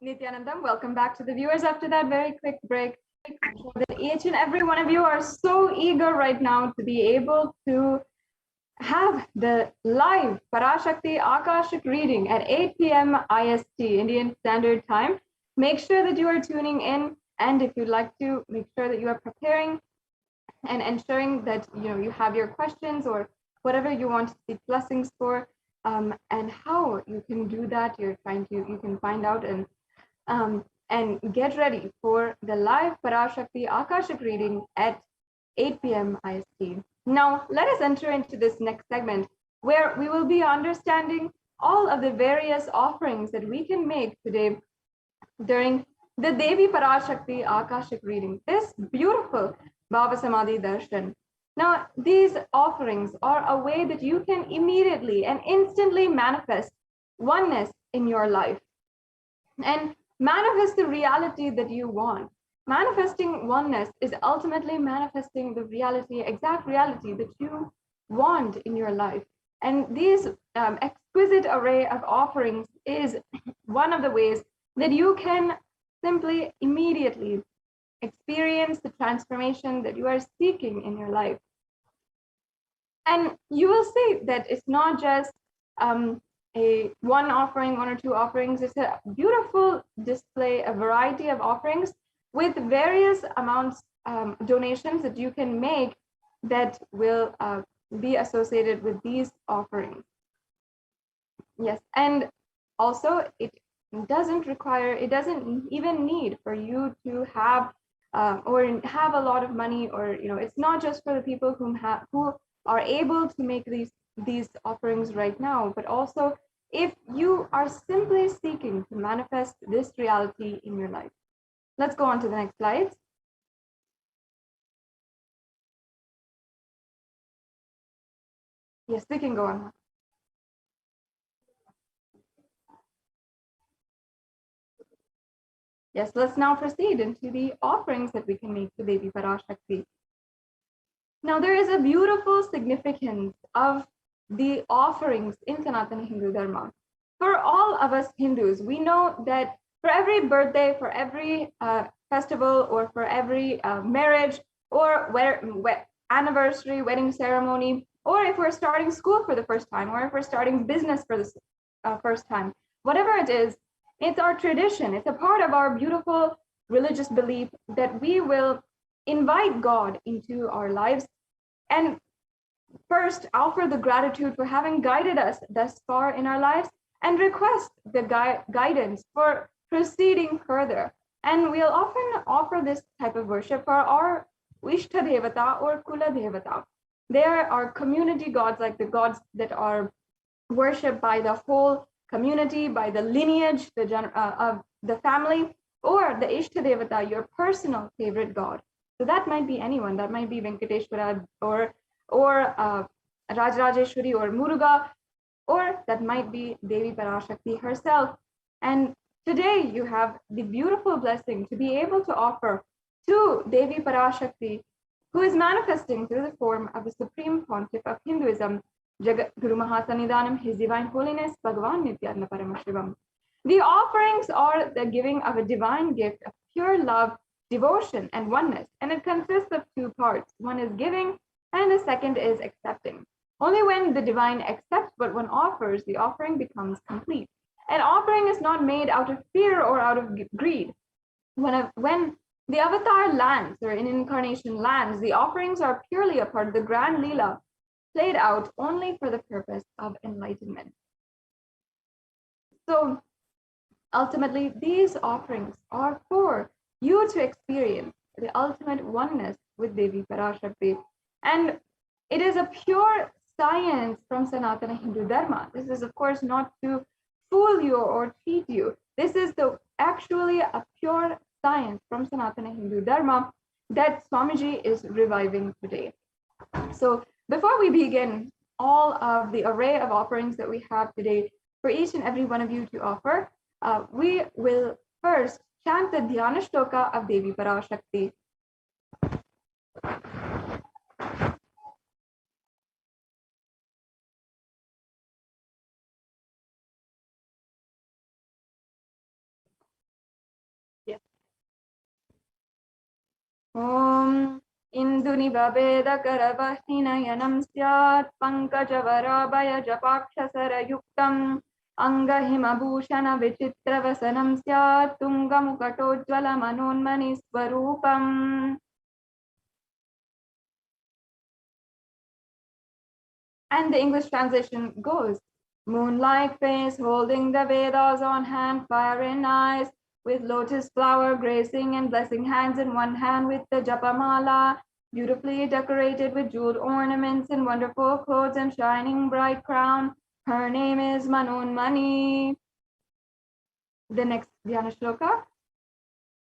Speaker 5: Nithyanandam, welcome back to the viewers after that very quick break. That each and every one of you are so eager right now to be able to have the live Parashakti Akashic reading at 8 p.m. IST, Indian Standard Time. Make sure that you are tuning in, and if you'd like to, make sure that you are preparing and ensuring that you have your questions or whatever you want to seek blessings for, and how you can do that. You can find out and get ready for the live Parashakti Akashic reading at 8 p.m. IST. Now, let us enter into this next segment where we will be understanding all of the various offerings that we can make today during the Devi Parashakti Akashic reading, this beautiful Bhava Samadhi Darshan. Now, these offerings are a way that you can immediately and instantly manifest oneness in your life and manifest the reality that you want. Manifesting oneness is ultimately manifesting the reality, exact reality that you want in your life. And these exquisite array of offerings is one of the ways that you can simply immediately experience the transformation that you are seeking in your life. And you will see that it's not just one offering, one or two offerings. It's a beautiful display, a variety of offerings with various amounts, donations that you can make that will be associated with these offerings. Yes, and also it doesn't even need for you to have or have a lot of money, or it's not just for the people who are able to make these offerings right now, but also if you are simply seeking to manifest this reality in your life. Let's go on to the next slide. Yes, we can go on. Yes, let's now proceed into the offerings that we can make to Devi Parashakti. Now, there is a beautiful significance of the offerings in Sanatana Hindu Dharma. For all of us Hindus, we know that for every birthday, for every festival, or for every marriage, or anniversary, wedding ceremony, or if we're starting school for the first time, or if we're starting business for the first time, whatever it is, it's our tradition. It's a part of our beautiful religious belief that we will invite God into our lives and first offer the gratitude for having guided us thus far in our lives and request the guidance for proceeding further. And we'll often offer this type of worship for our Ishta Devata or Kula Devata. They are our community gods, like the gods that are worshipped by the whole community, by the lineage of the family, or the Ishta Devata, your personal favorite god. So that might be anyone. That might be Venkateshwara or Rajarajeshwari or Muruga, or that might be Devi Parashakti herself. And today you have the beautiful blessing to be able to offer to Devi Parashakti, who is manifesting through the form of the Supreme Pontiff of Hinduism, Jagat Guru Mahasannidhanam, His Divine Holiness, Bhagavan Nithyananda Paramashivam. The offerings are the giving of a divine gift of pure love, devotion, and oneness, and it consists of two parts. One is giving, and the second is accepting. Only when the divine accepts what one offers, the offering becomes complete. An offering is not made out of fear or out of greed. When the avatar lands, or an incarnation lands, the offerings are purely a part of the grand Leela, played out only for the purpose of enlightenment. So ultimately, these offerings are for you to experience the ultimate oneness with Devi Parashakti. And it is a pure science from Sanatana Hindu Dharma. This is, of course, not to fool you or cheat you. This is actually a pure science from Sanatana Hindu Dharma that Swamiji is reviving today. So before we begin all of the array of offerings that we have today for each and every one of you to offer, we will first chant the Dhyana Shloka of Devi Parashakti. Yes. Om Induni Babeda Karavahinayanam Syat Pankajavara Japakshasara Yuktam Angahimabhushana Vichitravasanam Syat Tungamukatojvala Manonmani Swarupam. And the English translation goes, moon-like face holding the Vedas on hand, fire in eyes, with lotus flower gracing and blessing hands in one hand with the Japamala, beautifully decorated with jeweled ornaments and wonderful clothes and shining bright crown. Her name is Manonmani. The next Dhyana Shloka.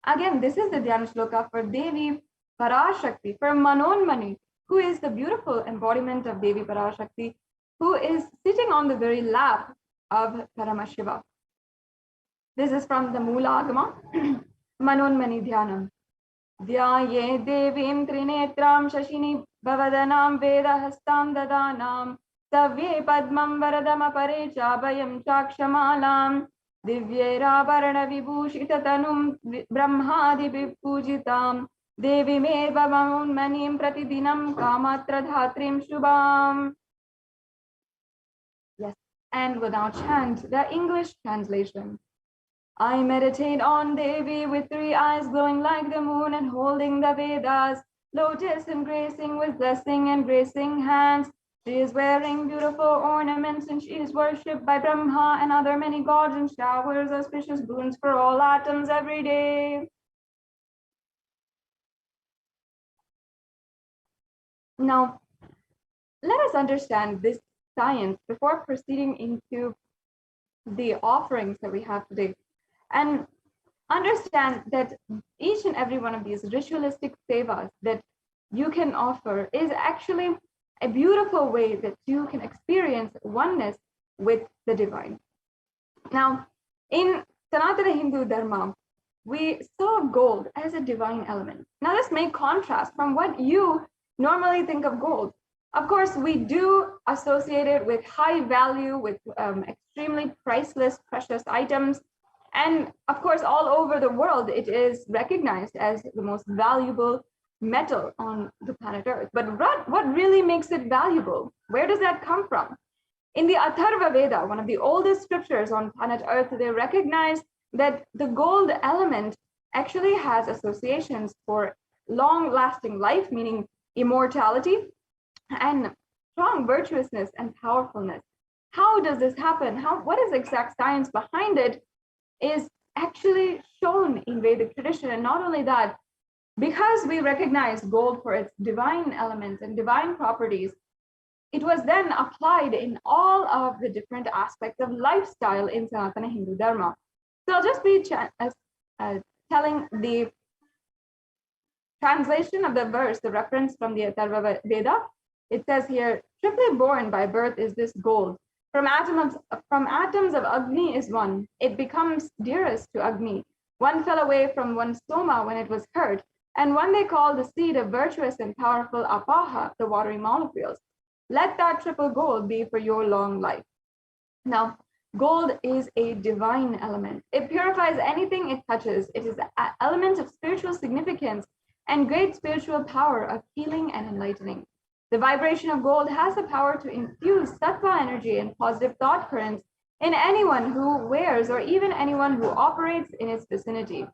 Speaker 5: Again, this is the Dhyana Shloka for Devi Parashakti, for Manonmani, who is the beautiful embodiment of Devi Parashakti, who is sitting on the very lap of Paramashiva. This is from the Mula Agama, Manonmani Dhyanam. Dhyaye Devim Trinetram Shashini Bhavadanam Vedahastam Dadanam Tavye Padmam Varadama Pare Chabayam Chakshamalam Divyera Vibhushita Tanum Brahmadi Vipujitam Devi Meva Manonmanim Pratidinam Kamatra Dhatrim Shubham. Yes, and we'll now chant the English translation. I meditate on Devi with three eyes glowing like the moon and holding the Vedas, lotus embracing with blessing and gracing hands. She is wearing beautiful ornaments and she is worshipped by Brahma and other many gods and showers auspicious boons for all atoms every day. Now, let us understand this science before proceeding into the offerings that we have today and understand that each and every one of these ritualistic sevas that you can offer is actually a beautiful way that you can experience oneness with the divine. Now, in Sanatana Hindu Dharma, we saw gold as a divine element. Now, let's make contrast from what you normally think of gold. Of course, we do associate it with high value, with extremely priceless, precious items. And of course, all over the world, it is recognized as the most valuable metal on the planet Earth. But what really makes it valuable? Where does that come from? In the Atharva Veda, one of the oldest scriptures on planet Earth, they recognize that the gold element actually has associations for long-lasting life, meaning immortality, and strong virtuousness and powerfulness. How does this happen? What is the exact science behind it is actually shown in Vedic tradition. And not only that, because we recognize gold for its divine elements and divine properties, it was then applied in all of the different aspects of lifestyle in Sanatana Hindu Dharma. So I'll just be telling the translation of the verse, the reference from the Atharva Veda. It says here, triply born by birth is this gold. From atoms of Agni is one. It becomes dearest to Agni. One fell away from one's soma when it was hurt, and one they call the seed of virtuous and powerful apaha, the watery molecules. Let that triple gold be for your long life. Now, gold is a divine element. It purifies anything it touches. It is an element of spiritual significance and great spiritual power of healing and enlightening. The vibration of gold has the power to infuse sattva energy and positive thought currents in anyone who wears or even anyone who operates in its vicinity.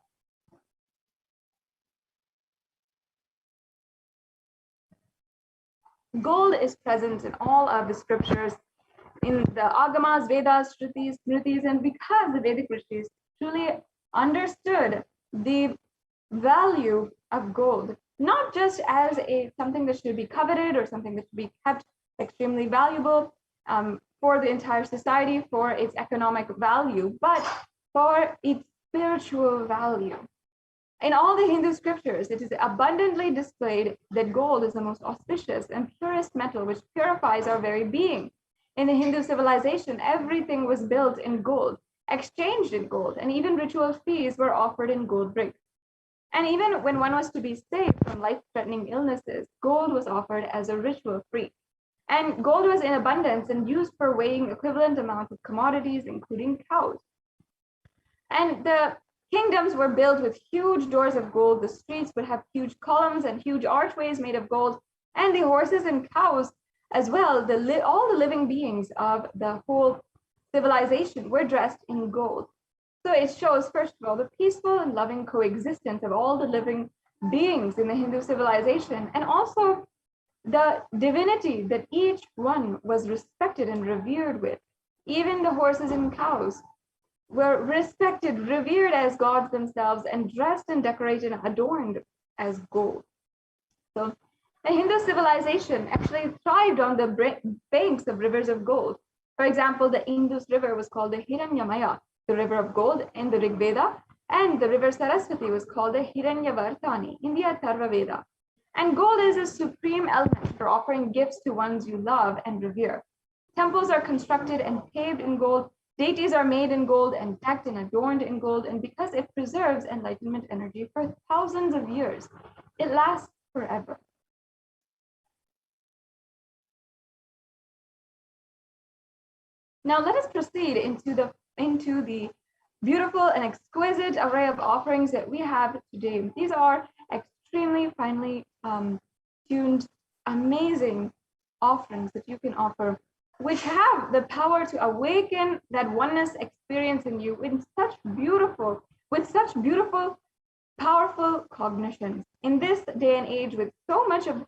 Speaker 5: Gold is present in all of the scriptures, in the Agamas, Vedas, Shrutis, Smritis, and because the Vedic rishis truly understood the value of gold, not just as something that should be coveted or something that should be kept extremely valuable for the entire society, for its economic value, but for its spiritual value. In all the Hindu scriptures, it is abundantly displayed that gold is the most auspicious and purest metal which purifies our very being. In the Hindu civilization, everything was built in gold, exchanged in gold, and even ritual feasts were offered in gold bricks. And even when one was to be saved from life-threatening illnesses, gold was offered as a ritual free. And gold was in abundance and used for weighing equivalent amounts of commodities, including cows. And the kingdoms were built with huge doors of gold. The streets would have huge columns and huge archways made of gold. And the horses and cows as well, all the living beings of the whole civilization were dressed in gold. So it shows, first of all, the peaceful and loving coexistence of all the living beings in the Hindu civilization, and also the divinity that each one was respected and revered with. Even the horses and cows were respected, revered as gods themselves, and dressed and decorated and adorned as gold. So the Hindu civilization actually thrived on the banks of rivers of gold. For example, the Indus River was called the Hiranyamaya, the river of gold in the Rig Veda, and the river Saraswati was called the Hiranyavartani in the Atharva Veda. And gold is a supreme element for offering gifts to ones you love and revere. Temples are constructed and paved in gold. Deities are made in gold and decked and adorned in gold. And because it preserves enlightenment energy for thousands of years, it lasts forever. Now let us proceed into the beautiful and exquisite array of offerings that we have today. These are extremely finely tuned, amazing offerings that you can offer, which have the power to awaken that oneness experience in you with such beautiful, powerful cognitions. In this day and age, with so much of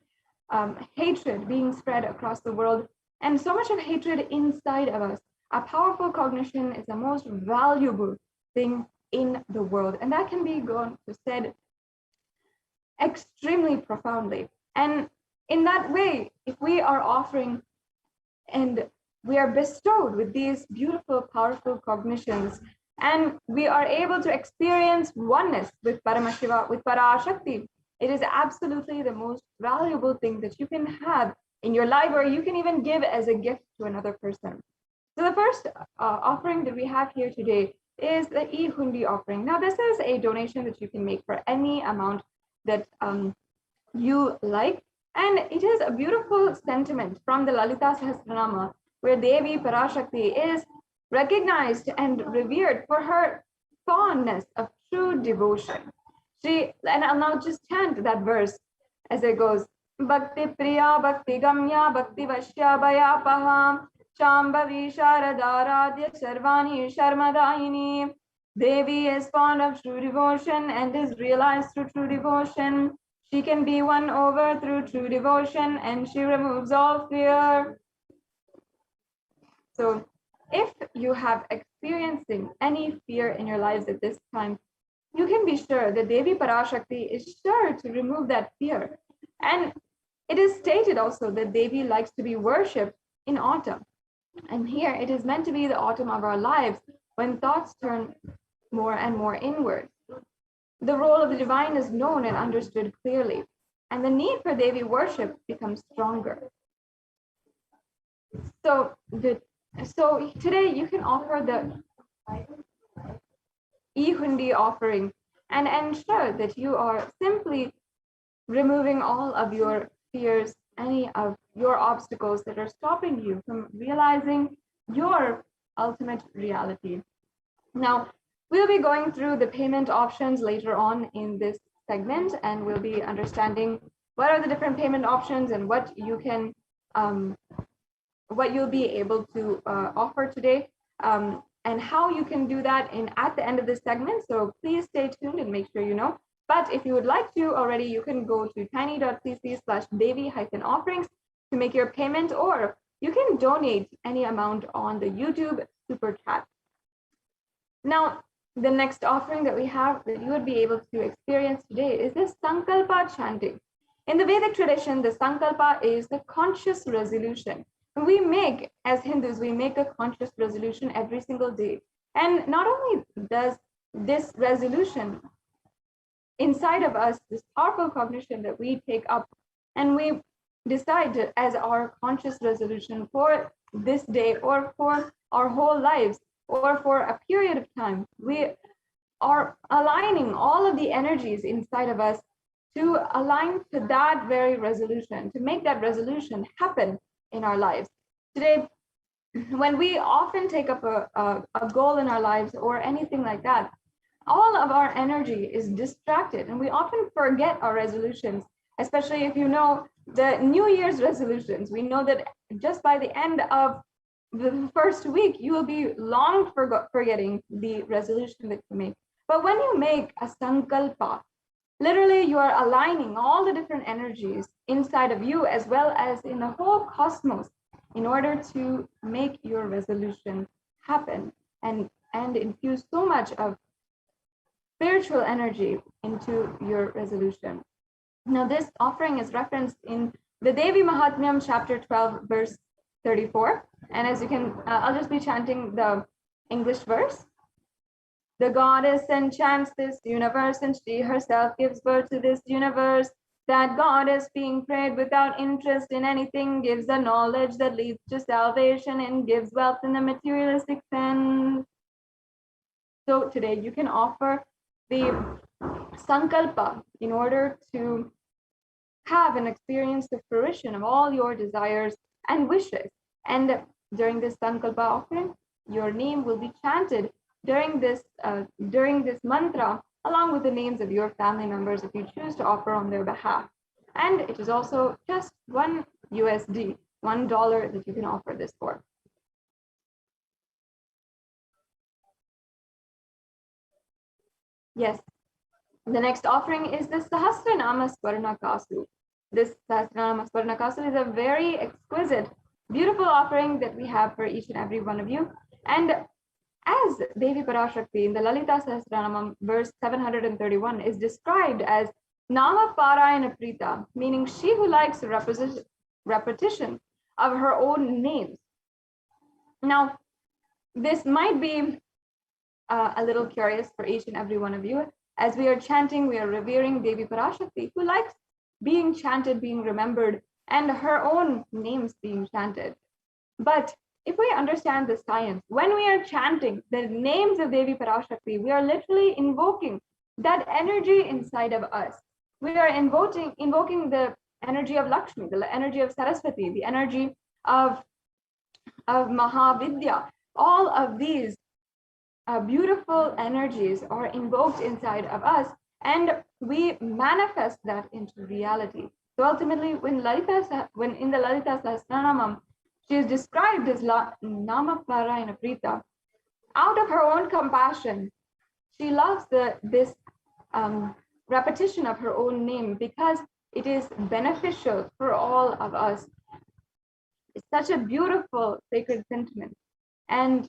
Speaker 5: hatred being spread across the world and so much of hatred inside of us, a powerful cognition is the most valuable thing in the world. And that can be said extremely profoundly. And in that way, if we are offering and we are bestowed with these beautiful, powerful cognitions, and we are able to experience oneness with Paramashiva, with Parashakti. It is absolutely the most valuable thing that you can have in your life, or you can even give as a gift to another person. So the first offering that we have here today is the e-hundi offering. Now, this is a donation that you can make for any amount that you like. And it is a beautiful sentiment from the Lalita Sahasranama, where Devi Parashakti is recognized and revered for her fondness of true devotion. And I'll now just chant that verse as it goes. Bhakti Priya, Bhakti Gamya, Bhakti Vashya Bhayapaham, Shambhavi Sharadaradhya Sarvani Sharmadayini. Devi is fond of true devotion and is realized through true devotion. She can be won over through true devotion, and she removes all fear. So if you have experiencing any fear in your lives at this time, you can be sure that Devi Parashakti is sure to remove that fear. And it is stated also that Devi likes to be worshipped in autumn. And here it is meant to be the autumn of our lives, when thoughts turn more and more inward. The role of the divine is known and understood clearly, and the need for Devi worship becomes stronger. So today you can offer the e-hundi offering and ensure that you are simply removing all of your fears, any of your obstacles that are stopping you from realizing your ultimate reality. Now, we'll be going through the payment options later on in this segment, and we'll be understanding what are the different payment options and what you can, what you'll be able to offer today, and how you can do that at the end of this segment. So please stay tuned and make sure you know. But if you would like to already, you can go to tiny.cc/Devi-offerings to make your payment, or you can donate any amount on the YouTube super chat. Now, the next offering that we have that you would be able to experience today is this Sankalpa chanting. In the Vedic tradition, the Sankalpa is the conscious resolution. We make, as Hindus, we make a conscious resolution every single day. And not only does this resolution inside of us, this powerful cognition that we take up and we decide as our conscious resolution for this day or for our whole lives or for a period of time, we are aligning all of the energies inside of us to align to that very resolution, to make that resolution happen in our lives. Today, when we often take up a goal in our lives or anything like that, all of our energy is distracted and we often forget our resolutions, especially if you know the New Year's resolutions. We know that just by the end of the first week, you will be long forgetting the resolution that you make. But when you make a sankalpa, literally you are aligning all the different energies inside of you as well as in the whole cosmos in order to make your resolution happen and infuse so much of spiritual energy into your resolution. Now, this offering is referenced in the Devi Mahatmyam, chapter 12, verse 34. And as you can, I'll just be chanting the English verse. The goddess enchants this universe, and she herself gives birth to this universe. That goddess, being prayed without interest in anything, gives the knowledge that leads to salvation and gives wealth in the materialistic sense. So today you can offer the sankalpa in order to have an experience the fruition of all your desires and wishes. And during this sankalpa offering, your name will be chanted during this mantra, along with the names of your family members if you choose to offer on their behalf. And it is also just $1 USD, $1 that you can offer this for. Yes, the next offering is the Sahasranama Swarnakasu. This Sahasranama Swarnakasu is a very exquisite, beautiful offering that we have for each and every one of you. And as Devi Parashakti in the Lalita Sahasranamam, verse 731, is described as Nama Parayana Prita, meaning she who likes repetition of her own names. Now, this might be a little curious for each and every one of you. As we are chanting, we are revering Devi Parashakti, who likes being chanted, being remembered, and her own names being chanted. But if we understand the science, when we are chanting the names of Devi Parashakti, we are literally invoking that energy inside of us. We are invoking the energy of Lakshmi, the energy of Saraswati, the energy of Mahavidya. All of these beautiful energies are invoked inside of us, and we manifest that into reality. So ultimately, when in the Lalita Sahasranamam, she is described as Nama Parayana Prita. Out of her own compassion, she loves this repetition of her own name because it is beneficial for all of us. It's such a beautiful sacred sentiment. And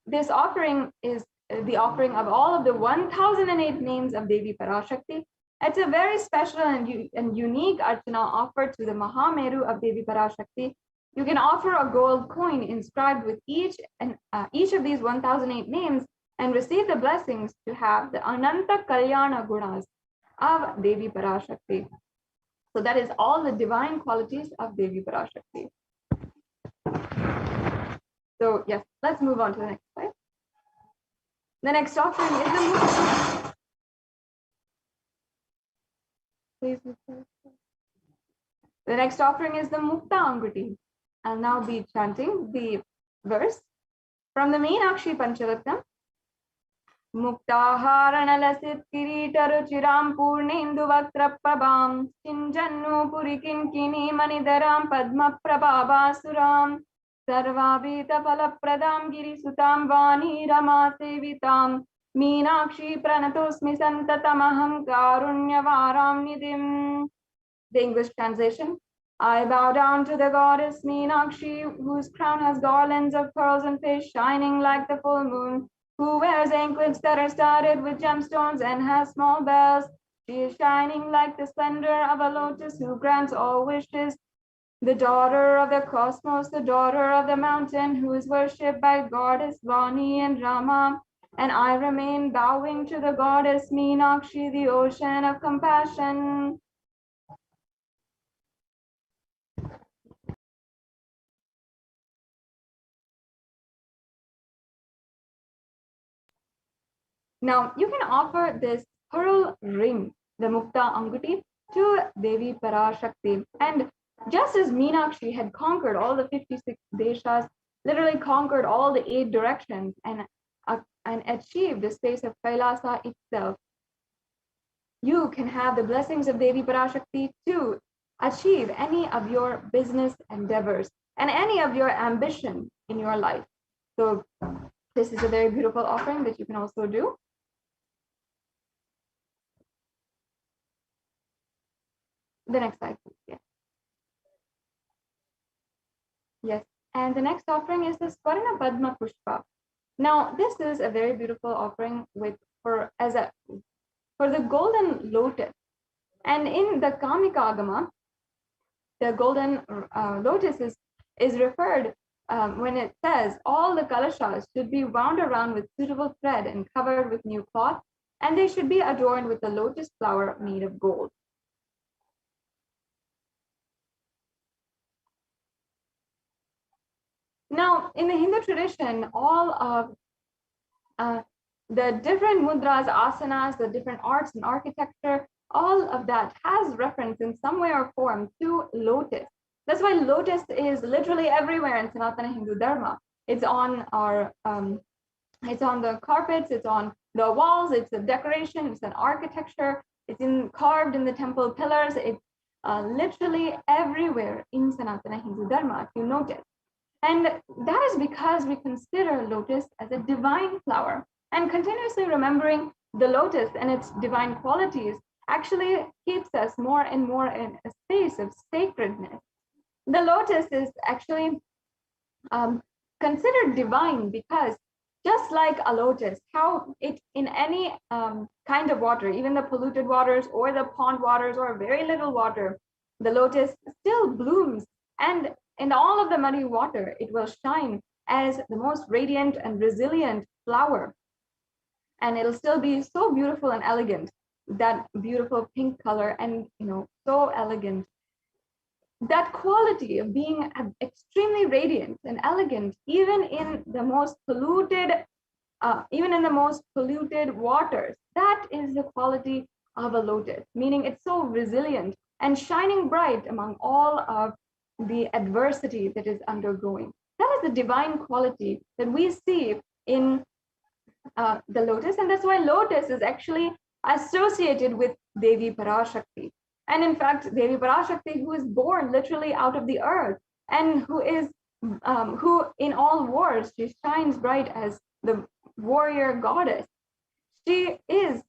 Speaker 5: this offering is the offering of all of the 1008 names of Devi Parashakti. It's a very special and unique archana offered to the Mahameru of Devi Parashakti. You can offer a gold coin inscribed with each of these 1008 names and receive the blessings to have the Ananta Kalyana Gunas of Devi Parashakti. So that is all the divine qualities of Devi Parashakti. So yes, let's move on to the next slide. The next offering is the Mukta. Please. The next offering is the Mukta Anguti. I'll now be chanting the verse from the Meenakshi Pancharatnam. Muktaharanalasit kiritaruchiram purnendu vaktrapabam chinjannu purikinkini manidaram padma prabhavasuram sarvabhita palapradam girisutam vani rama sevitam Meenakshi pranatosmi santatamaham karunyavaram nidhim. The English translation. I bow down to the goddess Meenakshi, whose crown has garlands of pearls and fish shining like the full moon, who wears anklets that are studded with gemstones and has small bells. She is shining like the splendor of a lotus who grants all wishes. The daughter of the cosmos, the daughter of the mountain, who is worshipped by goddess Vani and Rama. And I remain bowing to the goddess Meenakshi, the ocean of compassion. Now, you can offer this pearl ring, the Mukta Anguti, to Devi Parashakti. And just as Meenakshi had conquered all the 56 deshas, literally conquered all the 8 directions and achieved the space of Kailasa itself, you can have the blessings of Devi Parashakti to achieve any of your business endeavors and any of your ambition in your life. So this is a very beautiful offering that you can also do. The next slide, please. Yes. Yes. And the next offering is the Swarna Padma Pushpa. Now, this is a very beautiful offering for the golden lotus. And in the Kamika Agama, the golden lotus is referred when it says all the kalashas should be wound around with suitable thread and covered with new cloth, and they should be adorned with the lotus flower made of gold. Now, in the Hindu tradition, all of the different mudras, asanas, the different arts and architecture, all of that has reference in some way or form to lotus. That's why lotus is literally everywhere in Sanatana Hindu Dharma. It's on it's on the carpets, it's on the walls, it's a decoration, it's an architecture, it's carved in the temple pillars. It's literally everywhere in Sanatana Hindu Dharma, if you notice. And that is because we consider lotus as a divine flower, and continuously remembering the lotus and its divine qualities actually keeps us more and more in a space of sacredness. The lotus is actually considered divine because just like a lotus, how it in any kind of water, even the polluted waters or the pond waters or very little water, the lotus still blooms, and in all of the muddy water, it will shine as the most radiant and resilient flower. And it'll still be so beautiful and elegant, that beautiful pink color, and so elegant. That quality of being extremely radiant and elegant, even in the most polluted waters, that is the quality of a lotus, meaning it's so resilient and shining bright among all of the adversity that is undergoing. That is the divine quality that we see in the lotus, and that's why lotus is actually associated with Devi Parashakti. And in fact, Devi Parashakti, who is born literally out of the earth, and who in all wars, she shines bright as the warrior goddess. She is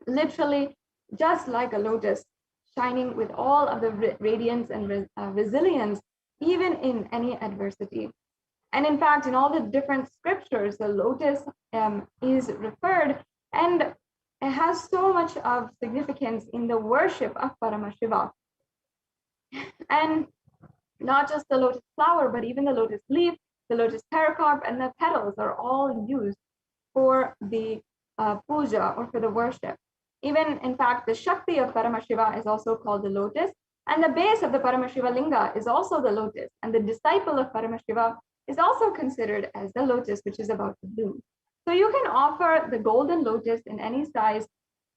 Speaker 5: literally just like a lotus, shining with all of the radiance and resilience, even in any adversity. And in fact, in all the different scriptures, the lotus is referred, and it has so much of significance in the worship of Paramashiva. And not just the lotus flower, but even the lotus leaf, the lotus pericarp, and the petals are all used for the puja, or for the worship. Even, in fact, the Shakti of Paramashiva is also called the lotus, and the base of the Paramashiva linga is also the lotus, and the disciple of Paramashiva is also considered as the lotus, which is about to bloom. So you can offer the golden lotus in any size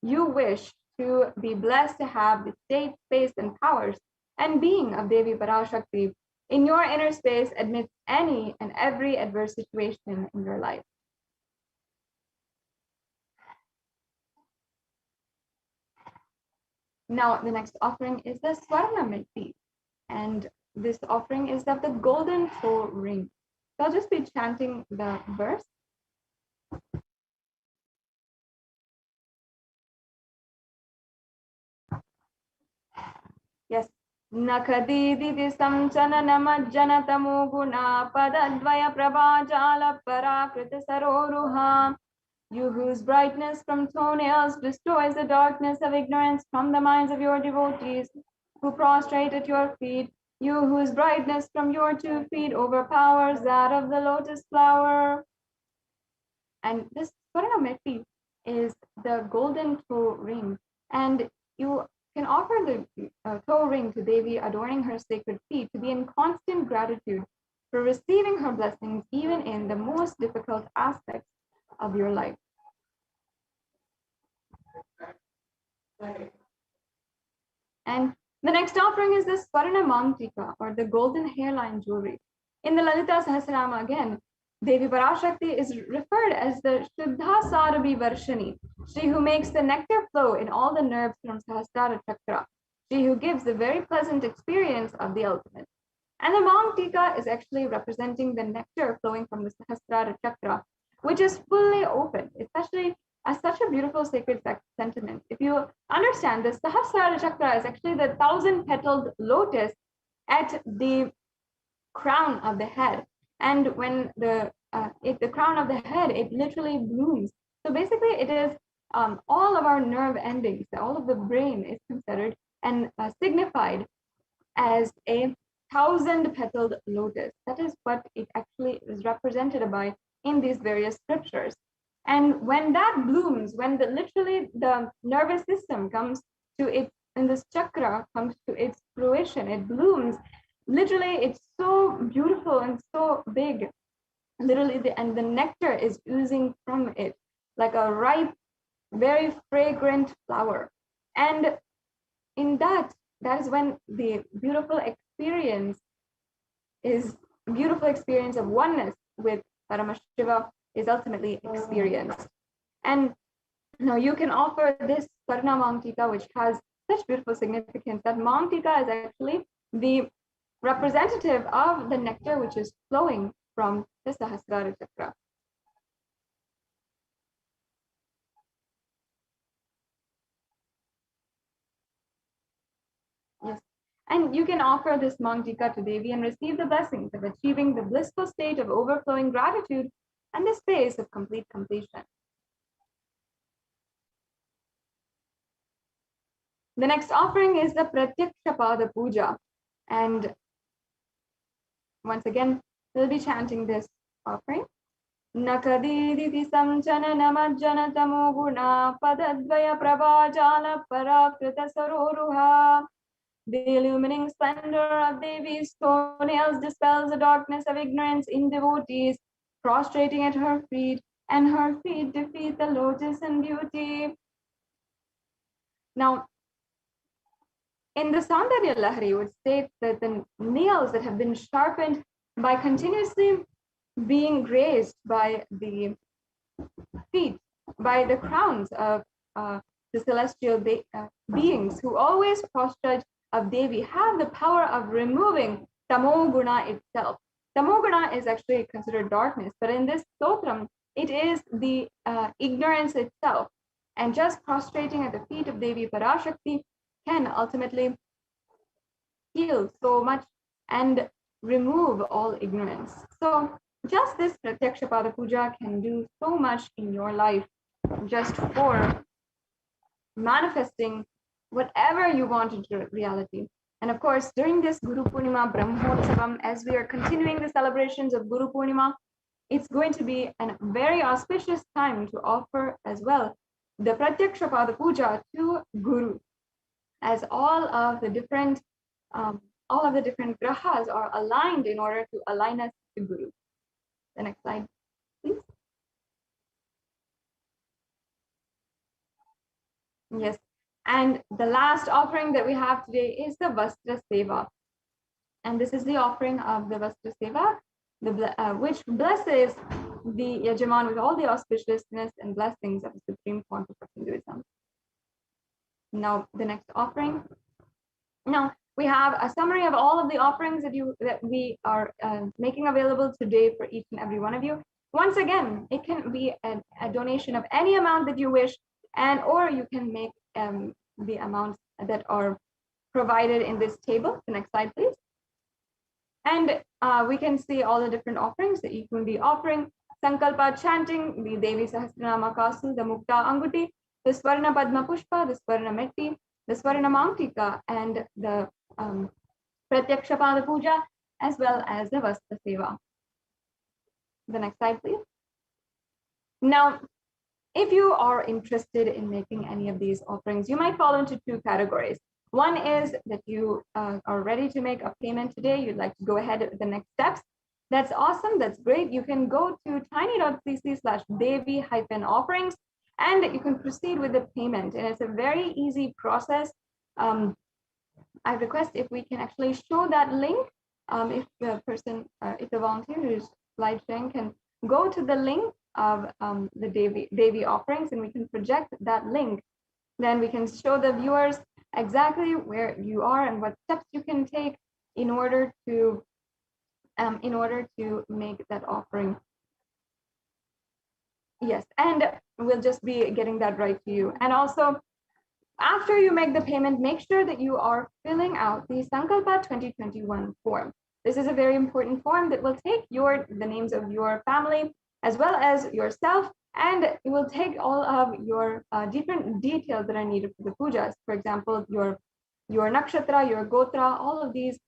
Speaker 5: you wish to be blessed to have the state, space, and powers and being of Devi Parashakti in your inner space amidst any and every adverse situation in your life. Now, the next offering is the Swarna Metti, and this offering is of the golden toe ring. So I'll just be chanting the verse. Yes. Nakadiditi samchanana majjana tamoguna padadvaya prabhajala parakrita saroruha. You whose brightness from toenails destroys the darkness of ignorance from the minds of your devotees who prostrate at your feet, you whose brightness from your 2 feet overpowers that of the lotus flower. And this Swarna Metti is the golden toe ring, and you can offer the toe ring to Devi, adorning her sacred feet, to be in constant gratitude for receiving her blessings even in the most difficult aspects of your life. And the next offering is the Swarna Mantika, or the golden hairline jewelry. In the Lalita Sahasranama again, Devi Parashakti is referred as the Shuddha Sarabhi Varshani, she who makes the nectar flow in all the nerves from Sahasrara Chakra, she who gives the very pleasant experience of the ultimate. And the Mantika is actually representing the nectar flowing from the Sahasrara Chakra, which is fully open, especially as such a beautiful sacred sentiment. If you understand, the Sahasrara Chakra is actually the 1,000-petaled lotus at the crown of the head. And when the crown of the head, it literally blooms. So basically it is all of our nerve endings, all of the brain is considered and signified as a 1,000-petaled lotus. That is what it actually is represented by in these various scriptures. And when that blooms, when literally the nervous system comes to its, and this chakra comes to its fruition, it blooms. Literally, it's so beautiful and so big. Literally, and the nectar is oozing from it like a ripe, very fragrant flower. And in that is when the beautiful experience of oneness with Paramashiva is ultimately experienced. And now you can offer this Swarna Mantika, which has such beautiful significance. That Mantika is actually the representative of the nectar which is flowing from the Sahasrara Chakra. Yes. And you can offer this Mantika to Devi and receive the blessings of achieving the blissful state of overflowing gratitude and the space of complete completion. The next offering is the Pratyaksha Pada Puja. And once again, We'll be chanting this offering. Nakadiditi samjana namajjana tamo guna padadvaya prabhajala parakrita saroruha. The illumining splendor of Devi's toenails dispels the darkness of ignorance in devotees, prostrating at her feet, and her feet defeat the lotus in beauty. Now, in the Saundarya Lahari would state that the nails that have been sharpened by continuously being grazed by the feet, by the crowns of the celestial beings who always prostrate of Devi, have the power of removing Tamoguna itself. Tamoguna is actually considered darkness, but in this stotram, it is the ignorance itself. And just prostrating at the feet of Devi Parashakti can ultimately heal so much and remove all ignorance. So just this Pratyakshapada Puja can do so much in your life just for manifesting whatever you want into reality. And of course, during this Guru Purnima Brahmotsavam, as we are continuing the celebrations of Guru Purnima, it's going to be a very auspicious time to offer as well the Pratyakshapada Puja to Guru, as all of the different grahas are aligned in order to align us to Guru. The next slide, please. Yes, and the last offering that we have today is the Vastra Seva. And this is the offering of the Vastra Seva, which blesses the Yajaman with all the auspiciousness and blessings of the Supreme Pontiff of Hinduism. Now, the next offering. Now, we have a summary of all of the offerings that we are making available today for each and every one of you. Once again, it can be a donation of any amount that you wish, or you can make the amounts that are provided in this table. The next slide, please. And we can see all the different offerings that you can be offering. Sankalpa chanting, the Devi Sahasranama Kasu, the Mukta Anguti, the Swarna Padma Pushpa, the Swarna Metti, the Swarna Mantika, and the Pratyakshapada Puja, as well as the Vastra Seva. The next slide, please. Now, if you are interested in making any of these offerings, you might fall into two categories. One is that you are ready to make a payment today. You'd like to go ahead with the next steps. That's awesome. That's great. You can go to tiny.cc/Devi-offerings and you can proceed with the payment. And it's a very easy process. I request if we can actually show that link. If the volunteer who's live sharing can go to the link of the Devi offerings, and we can project that link. Then we can show the viewers exactly where you are and what steps you can take in order to make that offering. Yes, and we'll just be getting that right to you. And also, after you make the payment, make sure that you are filling out the Sankalpa 2021 form. This is a very important form that will take the names of your family as well as yourself, and it will take all of your different details that are needed for the pujas. For example, your nakshatra, your gotra, all of these.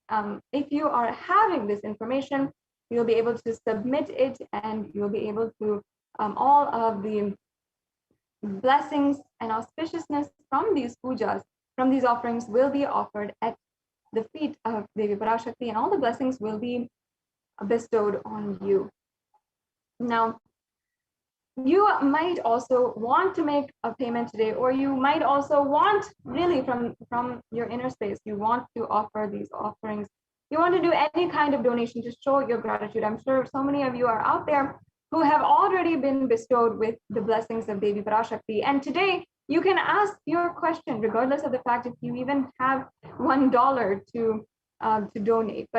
Speaker 5: If you are having this information, you'll be able to submit it, and you'll be able to all of the blessings and auspiciousness from these pujas, from these offerings, will be offered at the feet of Devi Parashakti, and all the blessings will be bestowed on you. Now, you might also want to make a payment today, or you might also want, really from your inner space, you want to offer these offerings. You want to do any kind of donation to show your gratitude. I'm sure so many of you are out there who have already been bestowed with the blessings of Devi Parashakti. And today, you can ask your question, regardless of the fact if you even have $1 to donate.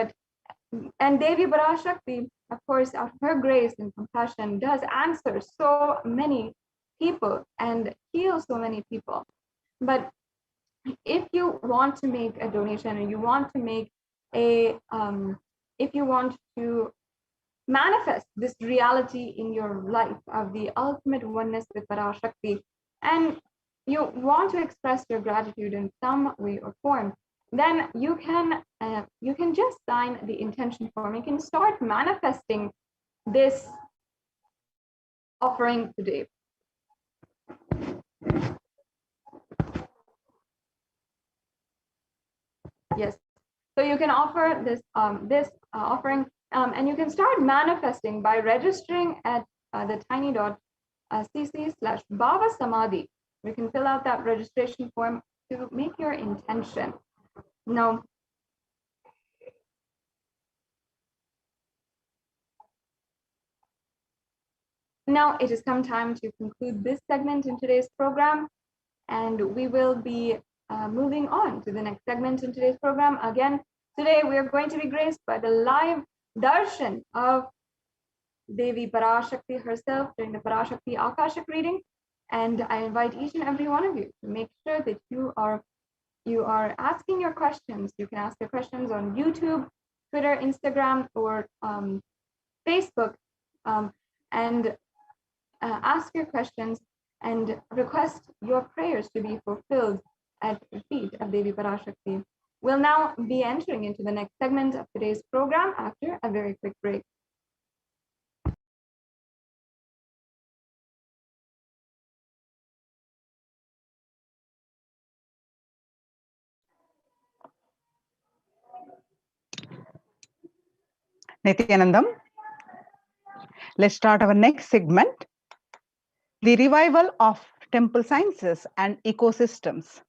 Speaker 5: And Devi Parashakti, of course, out of her grace and compassion, does answer so many people and heal so many people. But if you want to make a donation, and you want to make if you want to manifest this reality in your life of the ultimate oneness with Parashakti, and you want to express your gratitude in some way or form, then you can just sign the intention form. You can start manifesting this offering today. Yes, so you can offer this offering, and you can start manifesting by registering at the tiny.cc/Bhava Samadhi. You can fill out that registration form to make your intention. Now, it has come time to conclude this segment in today's program, and we will be moving on to the next segment in today's program. Again, today we are going to be graced by the live darshan of Devi Parashakti herself during the Parashakti Akashic reading. And I invite each and every one of you to make sure that you are asking your questions. You can ask your questions on YouTube, Twitter, Instagram, or Facebook, and ask your questions and request your prayers to be fulfilled at the feet of Devi Parashakti. We'll now be entering into the next segment of today's program after a very quick break.
Speaker 12: Nithyanandam. Let's start our next segment, the revival of temple sciences and ecosystems,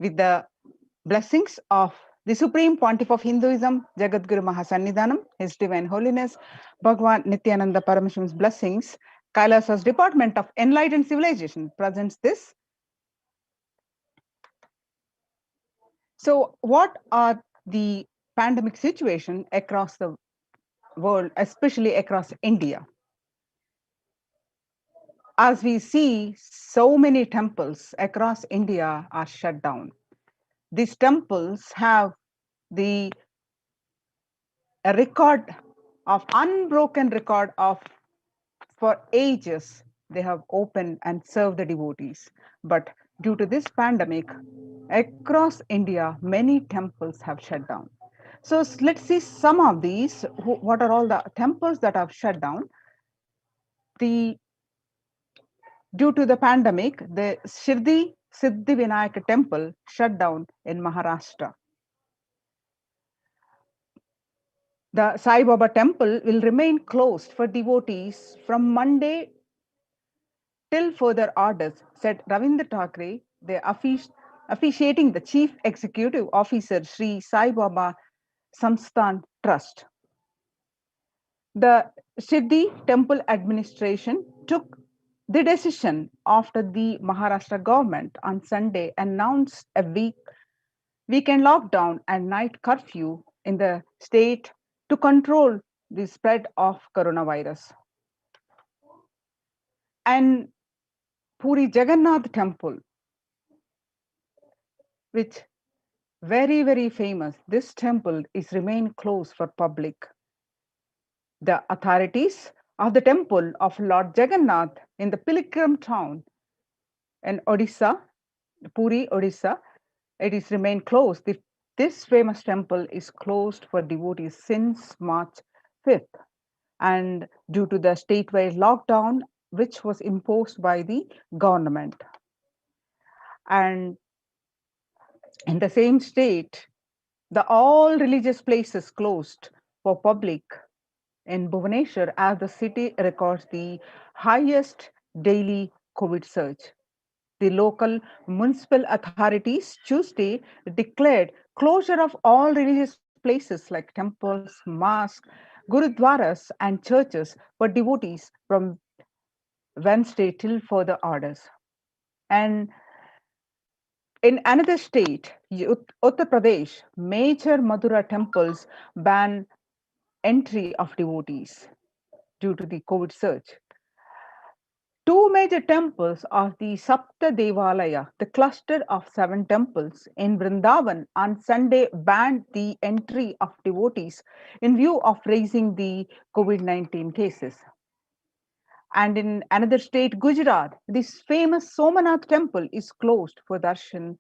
Speaker 12: with the blessings of the Supreme Pontiff of Hinduism, Jagadguru Mahasannidhanam, His Divine Holiness, Bhagwan Nithyananda Paramashivan's blessings. Kailasa's Department of Enlightened Civilization presents this. So what are the pandemic situation across the world, especially across India? As we see, so many temples across India are shut down. These temples have the unbroken record of, for ages, they have opened and served the devotees. But due to this pandemic, across India, many temples have shut down. So let's see some of these. What are all the temples that have shut down? Due to the pandemic, the Shirdi Siddhivinayak temple shut down in Maharashtra. The Sai Baba temple will remain closed for devotees from Monday till further orders, said Ravindra Thakre, the officiating the Chief Executive Officer, Sri Sai Baba Samsthan Trust. The Shirdi temple administration took the decision after the Maharashtra government on Sunday announced a weekend lockdown and night curfew in the state to control the spread of coronavirus. And Puri Jagannath temple, which very, very famous, this temple is remain closed for public. The authorities of the temple of Lord Jagannath in the pilgrim town in Odisha, Puri, Odisha, it is remained closed. This famous temple is closed for devotees since March 5th, and due to the statewide lockdown, which was imposed by the government. And in the same state, all religious places closed for public in Bhubaneswar, as the city records the highest daily COVID surge. The local municipal authorities Tuesday declared closure of all religious places like temples, mosques, gurudwaras, and churches for devotees from Wednesday till further orders. And in another state, Uttar Pradesh, major Madura temples ban entry of devotees due to the COVID surge. Two major temples of the Sapta Devalaya, the cluster of 7 temples in Vrindavan, on Sunday banned the entry of devotees in view of raising the COVID-19 cases. And in another state, Gujarat, this famous Somanath temple is closed for darshan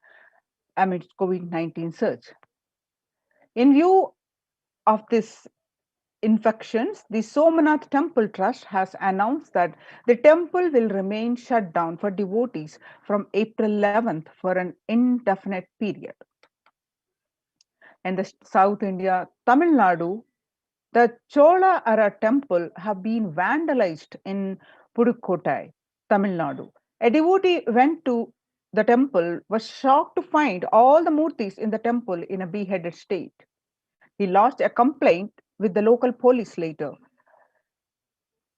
Speaker 12: amidst COVID-19 surge. In view of this infections, the Somanath Temple Trust has announced that the temple will remain shut down for devotees from April 11th for an indefinite period. In the South India, Tamil Nadu, the Chola era temple have been vandalized in Pudukkottai, Tamil Nadu. A devotee went to the temple, was shocked to find all the murtis in the temple in a beheaded state. He lodged a complaint with the local police later.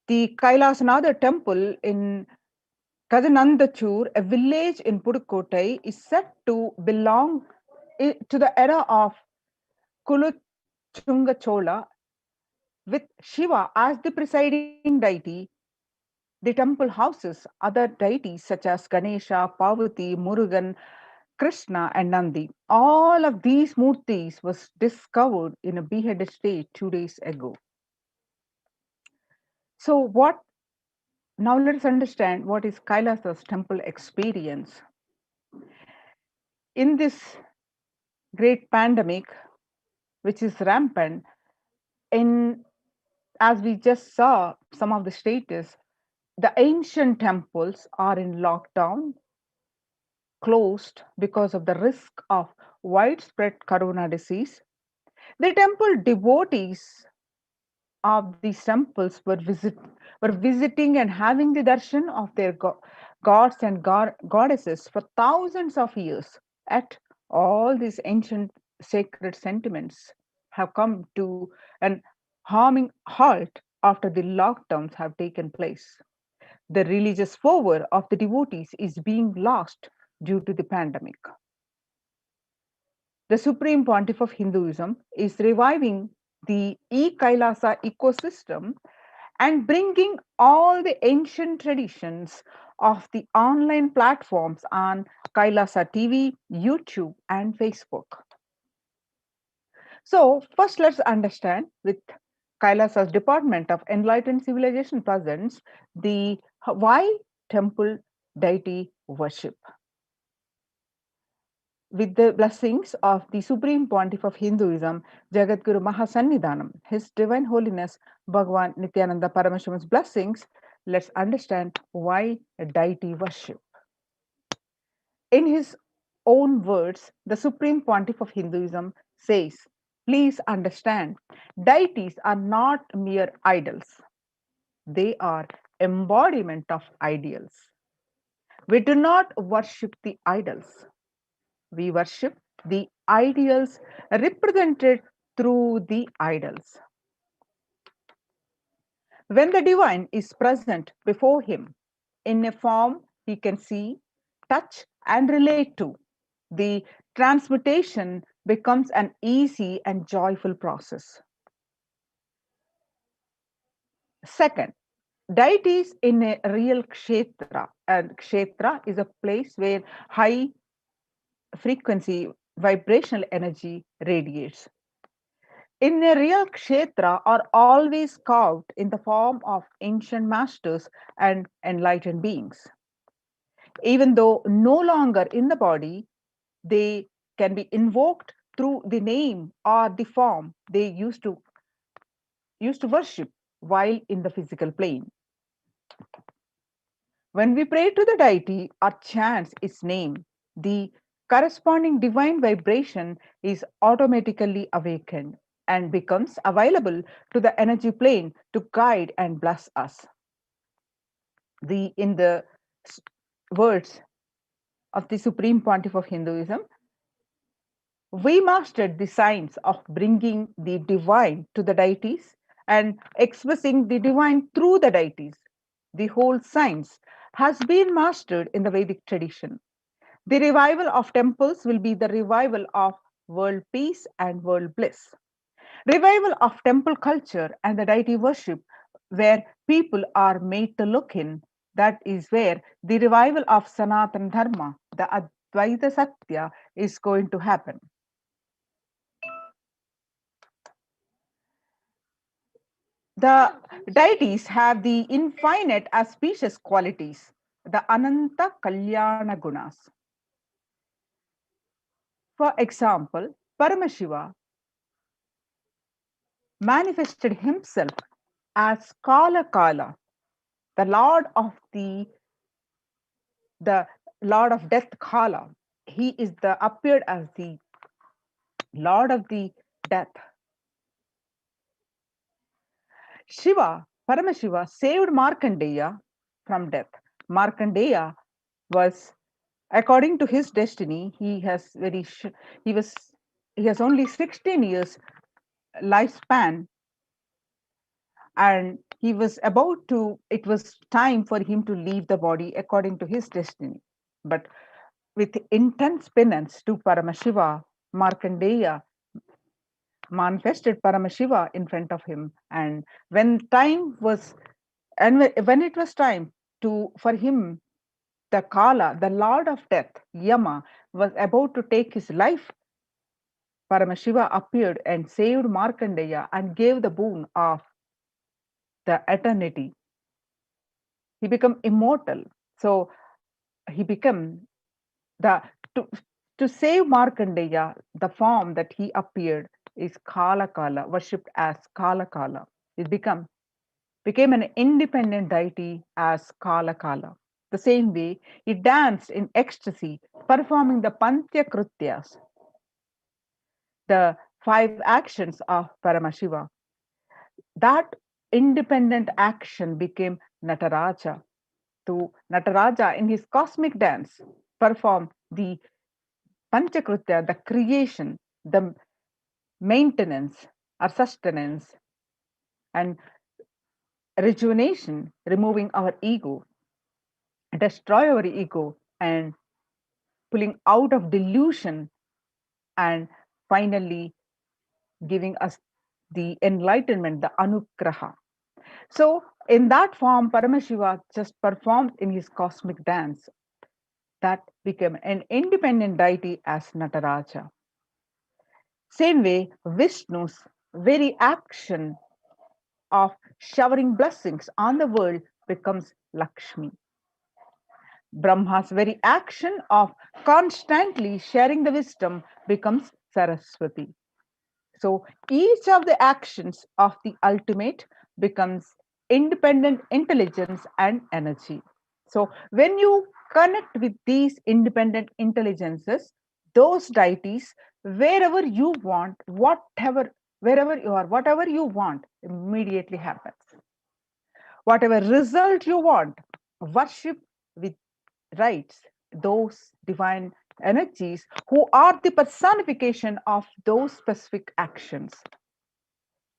Speaker 12: The Kailasa temple in Kadanandachur, a village in Pudukkottai, is said to belong to the era of Kuluchunga Chola, with Shiva as the presiding deity. The temple houses other deities such as Ganesha, Parvati, Murugan, Krishna, and Nandi. All of these murtis was discovered in a beheaded state 2 days ago. So now let us understand what is Kailasa's temple experience. In this great pandemic, which is rampant, as we just saw some of the status, the ancient temples are in lockdown, closed because of the risk of widespread corona disease. The temple devotees of these temples were visiting and having the darshan of their gods and goddesses for thousands of years. At all these ancient sacred sentiments have come to an harming halt after the lockdowns have taken place. The religious fervor of the devotees is being lost due to the pandemic. The Supreme Pontiff of Hinduism is reviving the Kailasa ecosystem and bringing all the ancient traditions of the online platforms on Kailasa TV, YouTube, and Facebook. So first let's understand with Kailasa's Department of Enlightened Civilization presents the why temple deity worship. With the blessings of the Supreme Pontiff of Hinduism, Jagadguru Mahasannidhanam, His Divine Holiness Bhagavan Nithyananda Paramashivan's blessings, let's understand why deity worship. In his own words, the Supreme Pontiff of Hinduism says, please understand, deities are not mere idols. They are embodiment of ideals. We do not worship the idols. We worship the ideals represented through the idols. When the divine is present before him in a form he can see, touch, and relate to, the transmutation becomes an easy and joyful process. Second, deities in a real kshetra, and kshetra is a place where high frequency vibrational energy radiates. In a real kshetra are always carved in the form of ancient masters and enlightened beings. Even though no longer in the body, they can be invoked through the name or the form they used to worship while in the physical plane. When we pray to the deity or chant its name, the corresponding divine vibration is automatically awakened and becomes available to the energy plane to guide and bless us. In the words of the Supreme Pontiff of Hinduism, we mastered the science of bringing the divine to the deities and expressing the divine through the deities. The whole science has been mastered in the Vedic tradition. The revival of temples will be the revival of world peace and world bliss. Revival of temple culture and the deity worship, where people are made to look in, that is where the revival of Sanatana Dharma, the Advaita Satya, is going to happen. The deities have the infinite auspicious qualities, the Ananta Kalyana Gunas. For example, Paramashiva manifested himself as Kala, the lord of death Kala. He is appeared as the lord of the death. Paramashiva saved Markandeya from death. Markandeya was, according to his destiny, he has only 16 years lifespan, and it was time for him to leave the body according to his destiny. But with intense penance to Paramashiva, Markandeya manifested Paramashiva in front of him, and when it was time for him, the Kala, the lord of death, Yama, was about to take his life, Paramashiva appeared and saved Markandeya and gave the boon of the eternity. He became immortal. So he became to save Markandeya, the form that he appeared is Kala, worshipped as Kala. It became an independent deity as Kala. The same way, he danced in ecstasy, performing the Pantya Krutyas, the 5 actions of Paramashiva. That independent action became Nataraja. To Nataraja, in his cosmic dance, performed the Panchakrutya, the creation, the maintenance or sustenance, and rejuvenation, removing our ego, destroy our ego, and pulling out of delusion, and finally giving us the enlightenment, the anugraha. So in that form, Paramashiva just performed in his cosmic dance. That became an independent deity as Nataraja. Same way, Vishnu's very action of showering blessings on the world becomes Lakshmi. Brahma's very action of constantly sharing the wisdom becomes Saraswati. So each of the actions of the ultimate becomes independent intelligence and energy. So when you connect with these independent intelligences, those deities, wherever you want, wherever you are, whatever you want immediately happens. Whatever result you want, worship with rites those divine energies who are the personification of those specific actions.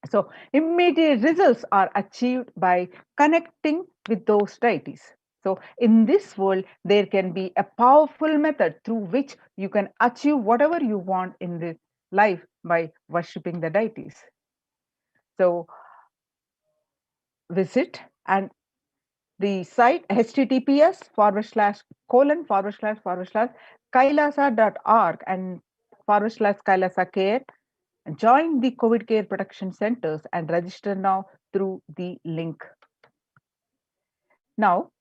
Speaker 12: So immediate results are achieved by connecting with those deities. So in this world, there can be a powerful method through which you can achieve whatever you want in this life by worshipping the deities. So visit and the site https://kailasa.org and /Kailasa care. Join the COVID care protection centers and register now through the link. Now,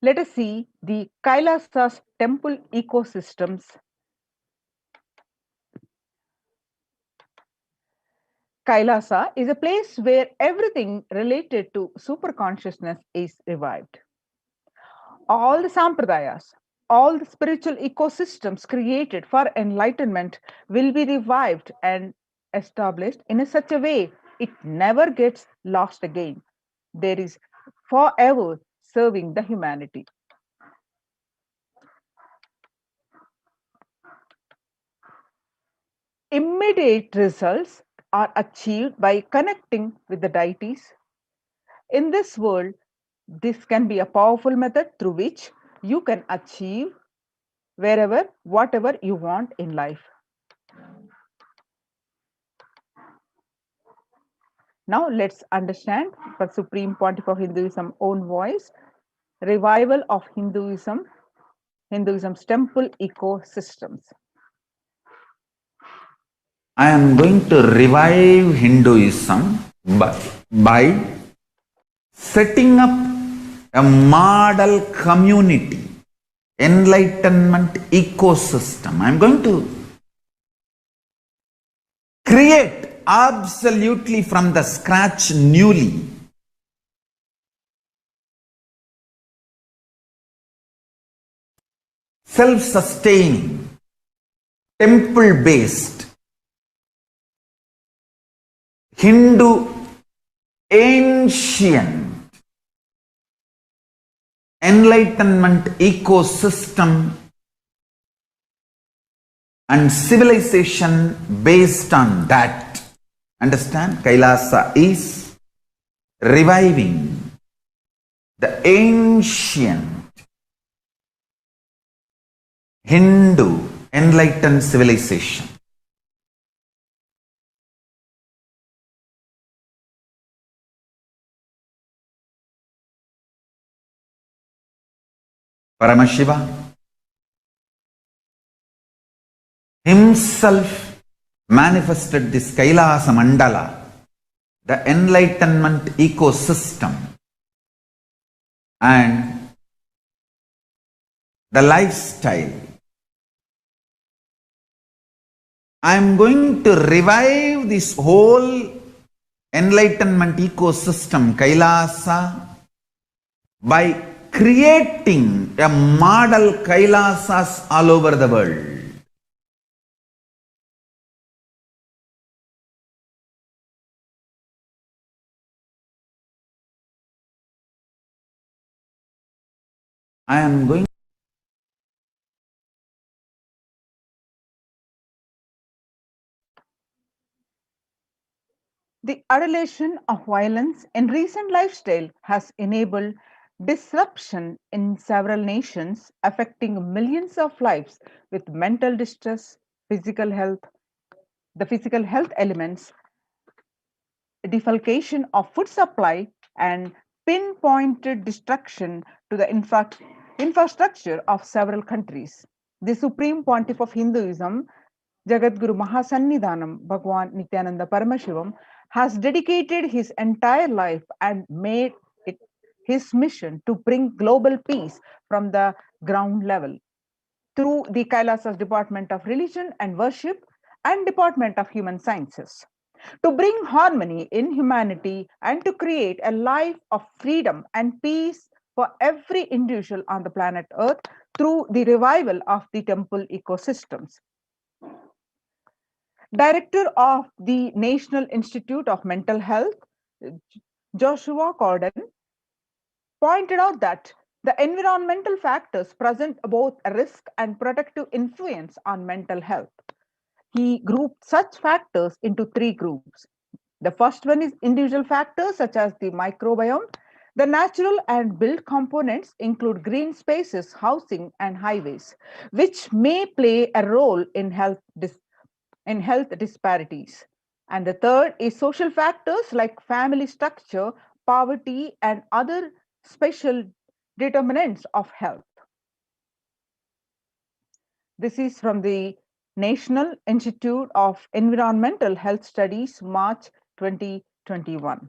Speaker 12: let us see the Kailasa's temple ecosystems. Kailasa is a place where everything related to superconsciousness is revived. All the sampradayas, all the spiritual ecosystems created for enlightenment will be revived and established in such a way it never gets lost again. There is forever serving the humanity. Immediate results are achieved by connecting with the deities. In this world, this can be a powerful method through which you can achieve whatever you want in life. Now let's understand the Supreme Pontiff of Hinduism own voice, revival of Hinduism's temple ecosystems.
Speaker 2: I am going to revive Hinduism by setting up a model community enlightenment ecosystem. I'm going to create absolutely from the scratch newly. Self-sustaining, temple-based, Hindu ancient enlightenment ecosystem and civilization based on that. Understand? Kailasa is reviving the ancient Hindu enlightened civilization. Paramashiva himself manifested this Kailasa Mandala, the enlightenment ecosystem, and the lifestyle. I am going to revive this whole enlightenment ecosystem, Kailasa, by creating a model Kailasas all over the world. I am going
Speaker 12: The adulation of violence in recent lifestyle has enabled disruption in several nations, affecting millions of lives with mental distress, physical health, the physical health elements, defalcation of food supply, and pinpointed destruction to the infrastructure of several countries. The Supreme Pontiff of Hinduism, Jagadguru Mahasannidhanam Bhagwan Nithyananda Paramashivam, has dedicated his entire life and made it his mission to bring global peace from the ground level through the Kailasa's Department of Religion and Worship and Department of Human Sciences, to bring harmony in humanity and to create a life of freedom and peace for every individual on the planet Earth through the revival of the temple ecosystems. Director of the National Institute of Mental Health, Joshua Corden, pointed out that the environmental factors present both a risk and protective influence on mental health. He grouped such factors into three groups. The first one is individual factors such as the microbiome. The natural and built components include green spaces, housing, and highways, which may play a role in health disparities. And the third is social factors like family structure, poverty, and other special determinants of health. This is from the National Institute of Environmental Health Studies, March 2021.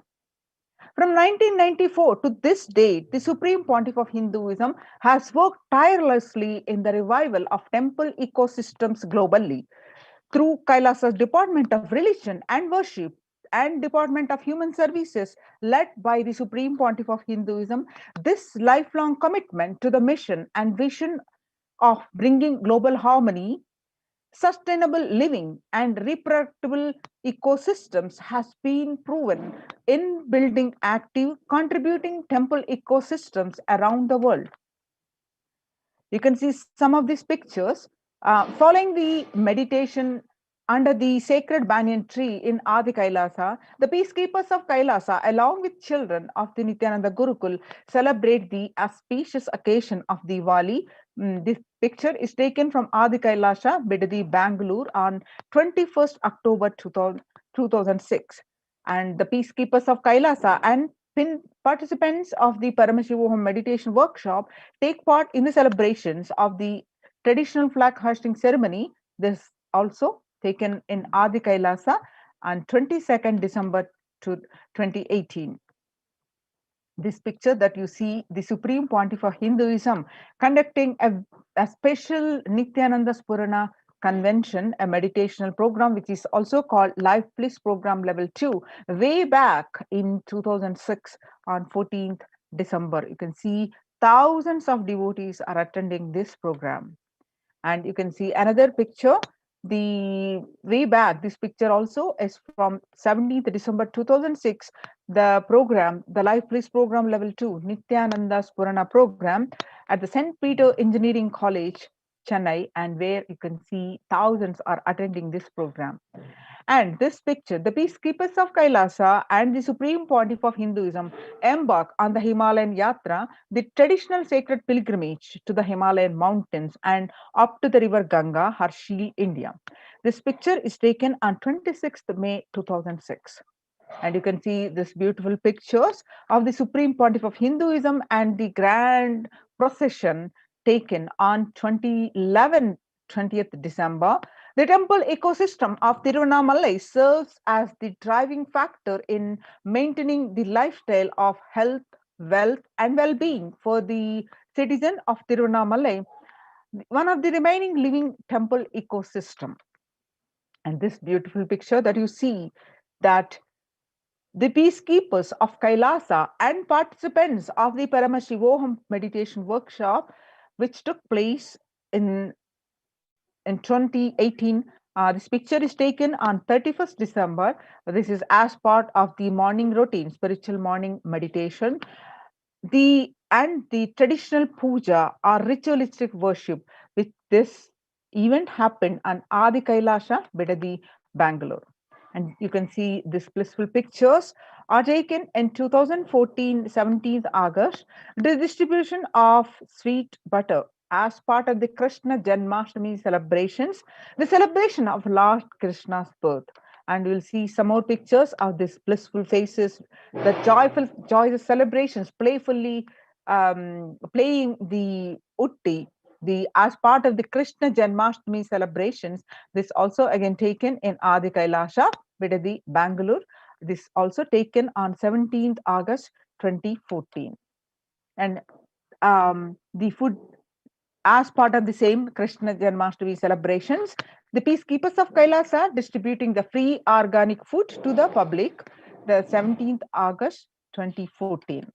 Speaker 12: From 1994 to this date, the Supreme Pontiff of Hinduism has worked tirelessly in the revival of temple ecosystems globally. Through Kailasa's Department of Religion and Worship and Department of Human Services, led by the Supreme Pontiff of Hinduism, this lifelong commitment to the mission and vision of bringing global harmony, sustainable living, and reproducible ecosystems has been proven in building active, contributing temple ecosystems around the world. You can see some of these pictures following the meditation under the sacred banyan tree in Adi Kailasa. The peacekeepers of Kailasa, along with children of the Nithyananda Gurukul, celebrate the auspicious occasion of Diwali. This picture is taken from Adi Kailasa, Bidadi, Bangalore on 21st October 2006. And the peacekeepers of Kailasa and participants of the Paramashivoham meditation workshop take part in the celebrations of the traditional flag hoisting ceremony. This also taken in Adi Kailasa on 22nd December 2018. This picture that you see, the Supreme Pontiff of Hinduism conducting a special Nithyananda Purana convention, a meditational program, which is also called Life Bliss Program Level 2, way back in 2006 on 14th December. You can see thousands of devotees are attending this program. And you can see another picture, the way back, this picture also is from 17th December 2006, the program, the Life Bliss Program Level 2, Nithyananda Purana program at the St. Peter Engineering College, Chennai, and where you can see thousands are attending this program. And this picture, the peacekeepers of Kailasa and the Supreme Pontiff of Hinduism embark on the Himalayan Yatra, the traditional sacred pilgrimage to the Himalayan mountains and up to the river Ganga, Harshil, India. This picture is taken on 26th May 2006. And you can see this beautiful pictures of the Supreme Pontiff of Hinduism and the grand procession taken on 20th December. The temple ecosystem of Tiruvannamalai serves as the driving factor in maintaining the lifestyle of health, wealth, and well-being for the citizen of Tiruvannamalai, one of the remaining living temple ecosystem. And this beautiful picture that you see, that the peacekeepers of Kailasa and participants of the Paramashivoham meditation workshop, which took place in 2018. This picture is taken on 31st December. This is as part of the morning routine, spiritual morning meditation. The traditional puja or ritualistic worship with this event happened on Adi Kailasa, Bidadi, Bangalore. And you can see these blissful pictures are taken in 2014, 17th August. The distribution of sweet butter as part of the Krishna Janmashtami celebrations, the celebration of Lord Krishna's birth. And we'll see some more pictures of these blissful faces, the joyous celebrations, playfully playing the utti, as part of the Krishna Janmashtami celebrations. This also again taken in Adi Kailasa, Bidadi, Bangalore. This also taken on 17th August 2014. And the food, as part of the same Krishna Janmashtami celebrations, the peacekeepers of Kailasa distributing the free organic food to the public, the 17th August 2014.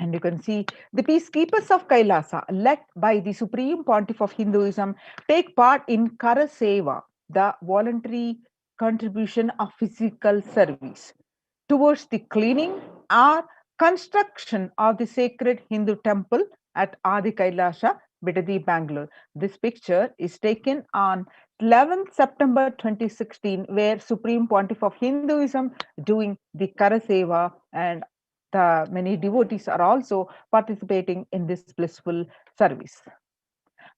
Speaker 12: And you can see the peacekeepers of Kailasa, led by the Supreme Pontiff of Hinduism, take part in Kara Seva, the voluntary contribution of physical service, towards the cleaning or construction of the sacred Hindu temple at Adi Kailasa, Bidadi, Bangalore. This picture is taken on 11th September 2016, where Supreme Pontiff of Hinduism doing the Kara Seva, and the many devotees are also participating in this blissful service.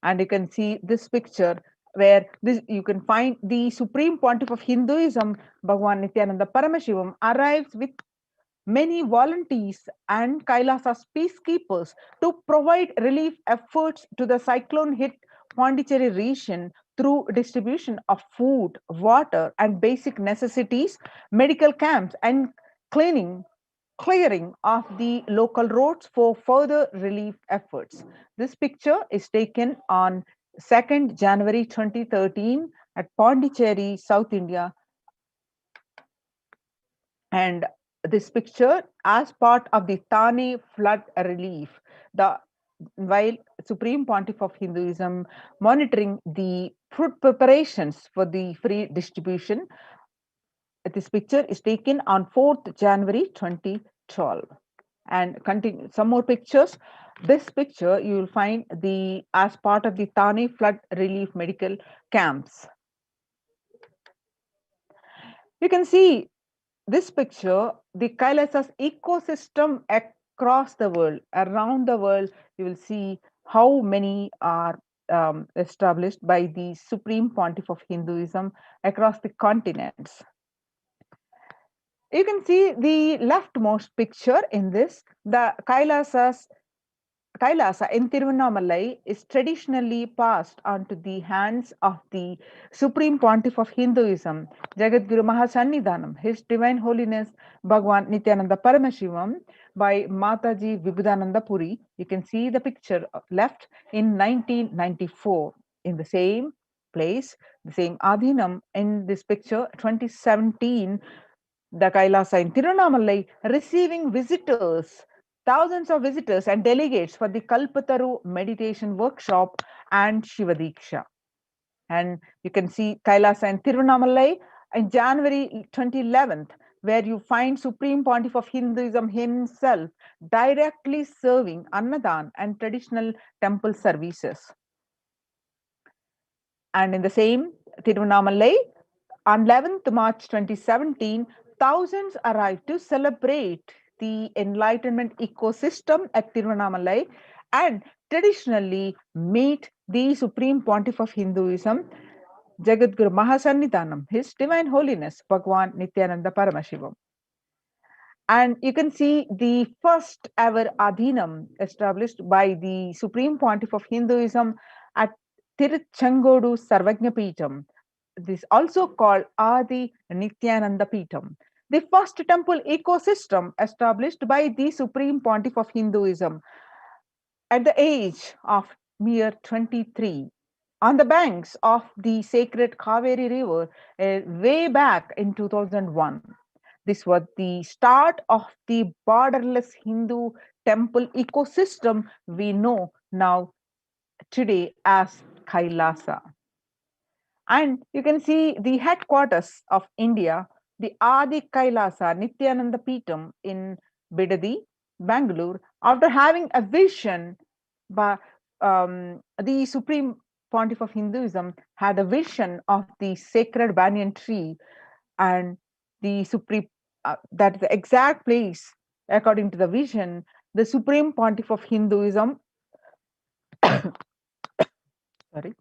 Speaker 12: And you can see this picture where you can find the Supreme Pontiff of Hinduism, Bhagavan Nithyananda Paramashivam, arrives with many volunteers and Kailasa's peacekeepers to provide relief efforts to the cyclone hit Pondicherry region through distribution of food, water, and basic necessities, medical camps, and clearing of the local roads for further relief efforts. This picture is taken on 2nd January 2013 at Pondicherry, South India. And this picture as part of the Thane flood relief, while Supreme Pontiff of Hinduism monitoring the food preparations for the free distribution. This picture is taken on 4th January 2012. And continue some more pictures. This picture you will find the as part of the Thane flood relief medical camps. You can see this picture, the Kailasa's ecosystem across the world, around the world. You will see how many are established by the Supreme Pontiff of Hinduism across the continents. You can see the leftmost picture in this, the Kailasa's Kailasa in Tiruvannamalai is traditionally passed on to the hands of the Supreme Pontiff of Hinduism, Jagadguru Mahasannidhanam, His Divine Holiness Bhagwan Nithyananda Paramashivam, by Mataji Vibhudananda Puri. You can see the picture left in 1994 in the same place, the same Adhinam in this picture, 2017, the Kailasa in Tiruvannamalai receiving visitors, thousands of visitors and delegates for the Kalpataru meditation workshop and Shiva Diksha. And you can see Kailasa in Tiruvannamalai in January 2011, where you find Supreme Pontiff of Hinduism himself directly serving Annadan and traditional temple services. And in the same Tiruvannamalai, on 11th March 2017, thousands arrived to celebrate the Enlightenment ecosystem at Tiruvannamalai and traditionally meet the Supreme Pontiff of Hinduism, Jagadguru Mahasannidhanam, His Divine Holiness Bhagwan Nithyananda Paramashivam. And you can see the first ever Adhinam established by the Supreme Pontiff of Hinduism at Tiruchengodu Sarvajna Peetham. This also called Adi Nithyananda Peetham. The first temple ecosystem established by the Supreme Pontiff of Hinduism at the age of mere 23 on the banks of the sacred Kaveri River way back in 2001. This was the start of the borderless Hindu temple ecosystem we know now today as Kailasa. And you can see the headquarters of India, the Adi Kailasa Nithyananda Peetham in Bidadi, Bangalore, after having a vision by the Supreme Pontiff of Hinduism had a vision of the sacred banyan tree and the Supreme, that is the exact place according to the vision, the Supreme Pontiff of Hinduism sorry,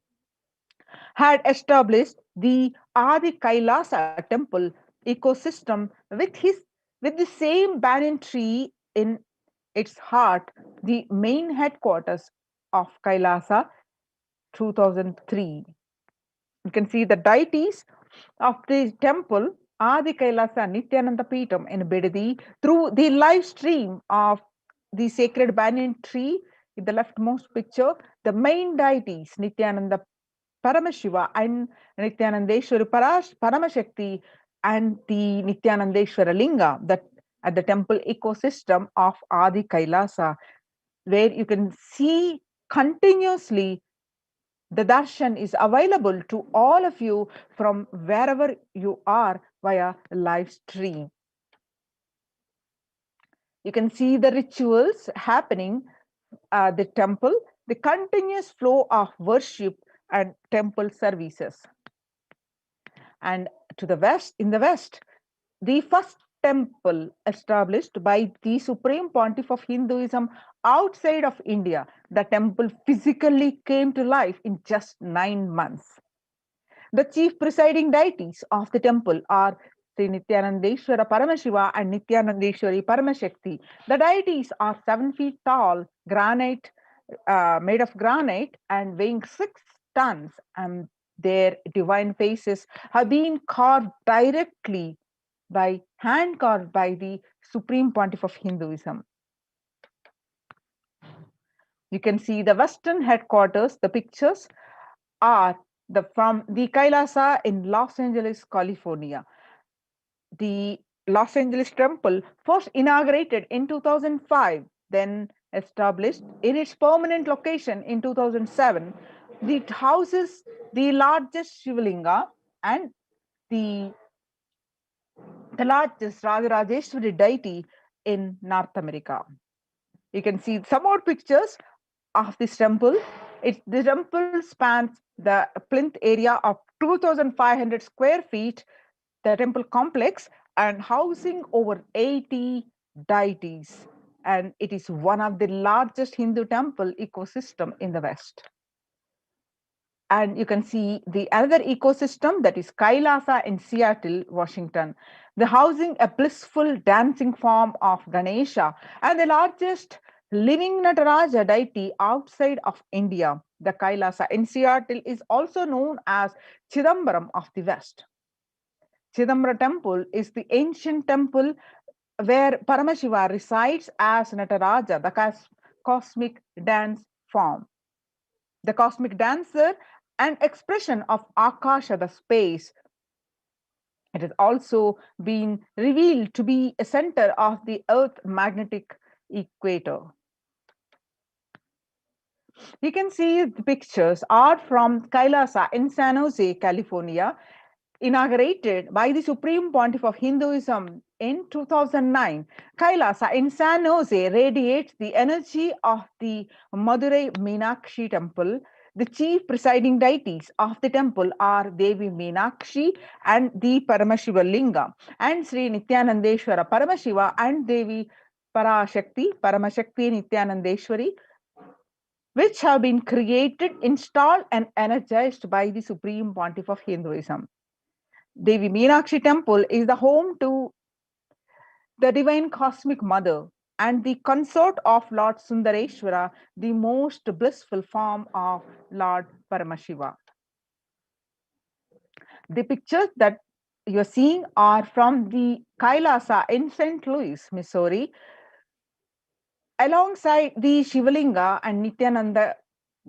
Speaker 12: had established the Adi Kailasa temple ecosystem with the same banyan tree in its heart, the main headquarters of Kailasa, 2003. You can see the deities of the temple Adi Kailasa Nithyananda Peetham in Bidadi through the live stream of the sacred banyan tree in the leftmost picture. The main deities Nithyananda Paramashiva and Nithyanandeshwari Paramashakti and the Nithyanandeshwara Linga that at the temple ecosystem of Adi Kailasa, where you can see continuously the darshan is available to all of you from wherever you are via live stream. You can see the rituals happening at the temple, the continuous flow of worship and temple services. And to the west, in the west, the first temple established by the Supreme Pontiff of Hinduism outside of India, the temple physically came to life in just 9 months. The chief presiding deities of the temple are Sri Nithyanandeshwara Paramashiva and Nithyanandeshwari Paramashakti. The deities are 7 feet tall, granite, made of granite and weighing 6 tons, and their divine faces have been carved directly by hand carved by the Supreme Pontiff of Hinduism. You can see the western headquarters. The pictures are from the Kailasa in Los Angeles, California. The Los Angeles temple first inaugurated in 2005, then established in its permanent location in 2007. It houses the largest Shivalinga and the largest Rajarajeshwari deity in North America. You can see some more pictures of this temple. The temple spans the plinth area of 2,500 square feet, the temple complex, and housing over 80 deities. And it is one of the largest Hindu temple ecosystem in the West. And you can see the other ecosystem, that is Kailasa in Seattle, Washington. The housing a blissful dancing form of Ganesha and the largest living Nataraja deity outside of India. The Kailasa in Seattle is also known as Chidambaram of the West. Chidambara temple is the ancient temple where Paramashiva resides as Nataraja, the cosmic dance form. The cosmic dancer and expression of Akasha, the space. It has also been revealed to be a center of the Earth magnetic equator. You can see the pictures are from Kailasa in San Jose, California, inaugurated by the Supreme Pontiff of Hinduism in 2009. Kailasa in San Jose radiates the energy of the Madurai Meenakshi temple. The chief presiding deities of the temple are Devi Meenakshi and the Paramashiva Linga, and Sri Nithyanandeshwara Paramashiva and Devi Parashakti, Paramashakti Nithyanandeshwari, which have been created, installed, and energized by the Supreme Pontiff of Hinduism. Devi Meenakshi temple is the home to the divine cosmic mother and the consort of Lord Sundareshwara, the most blissful form of Lord Paramashiva. The pictures that you're seeing are from the Kailasa in St. Louis, Missouri. Alongside the Shivalinga and Nityananda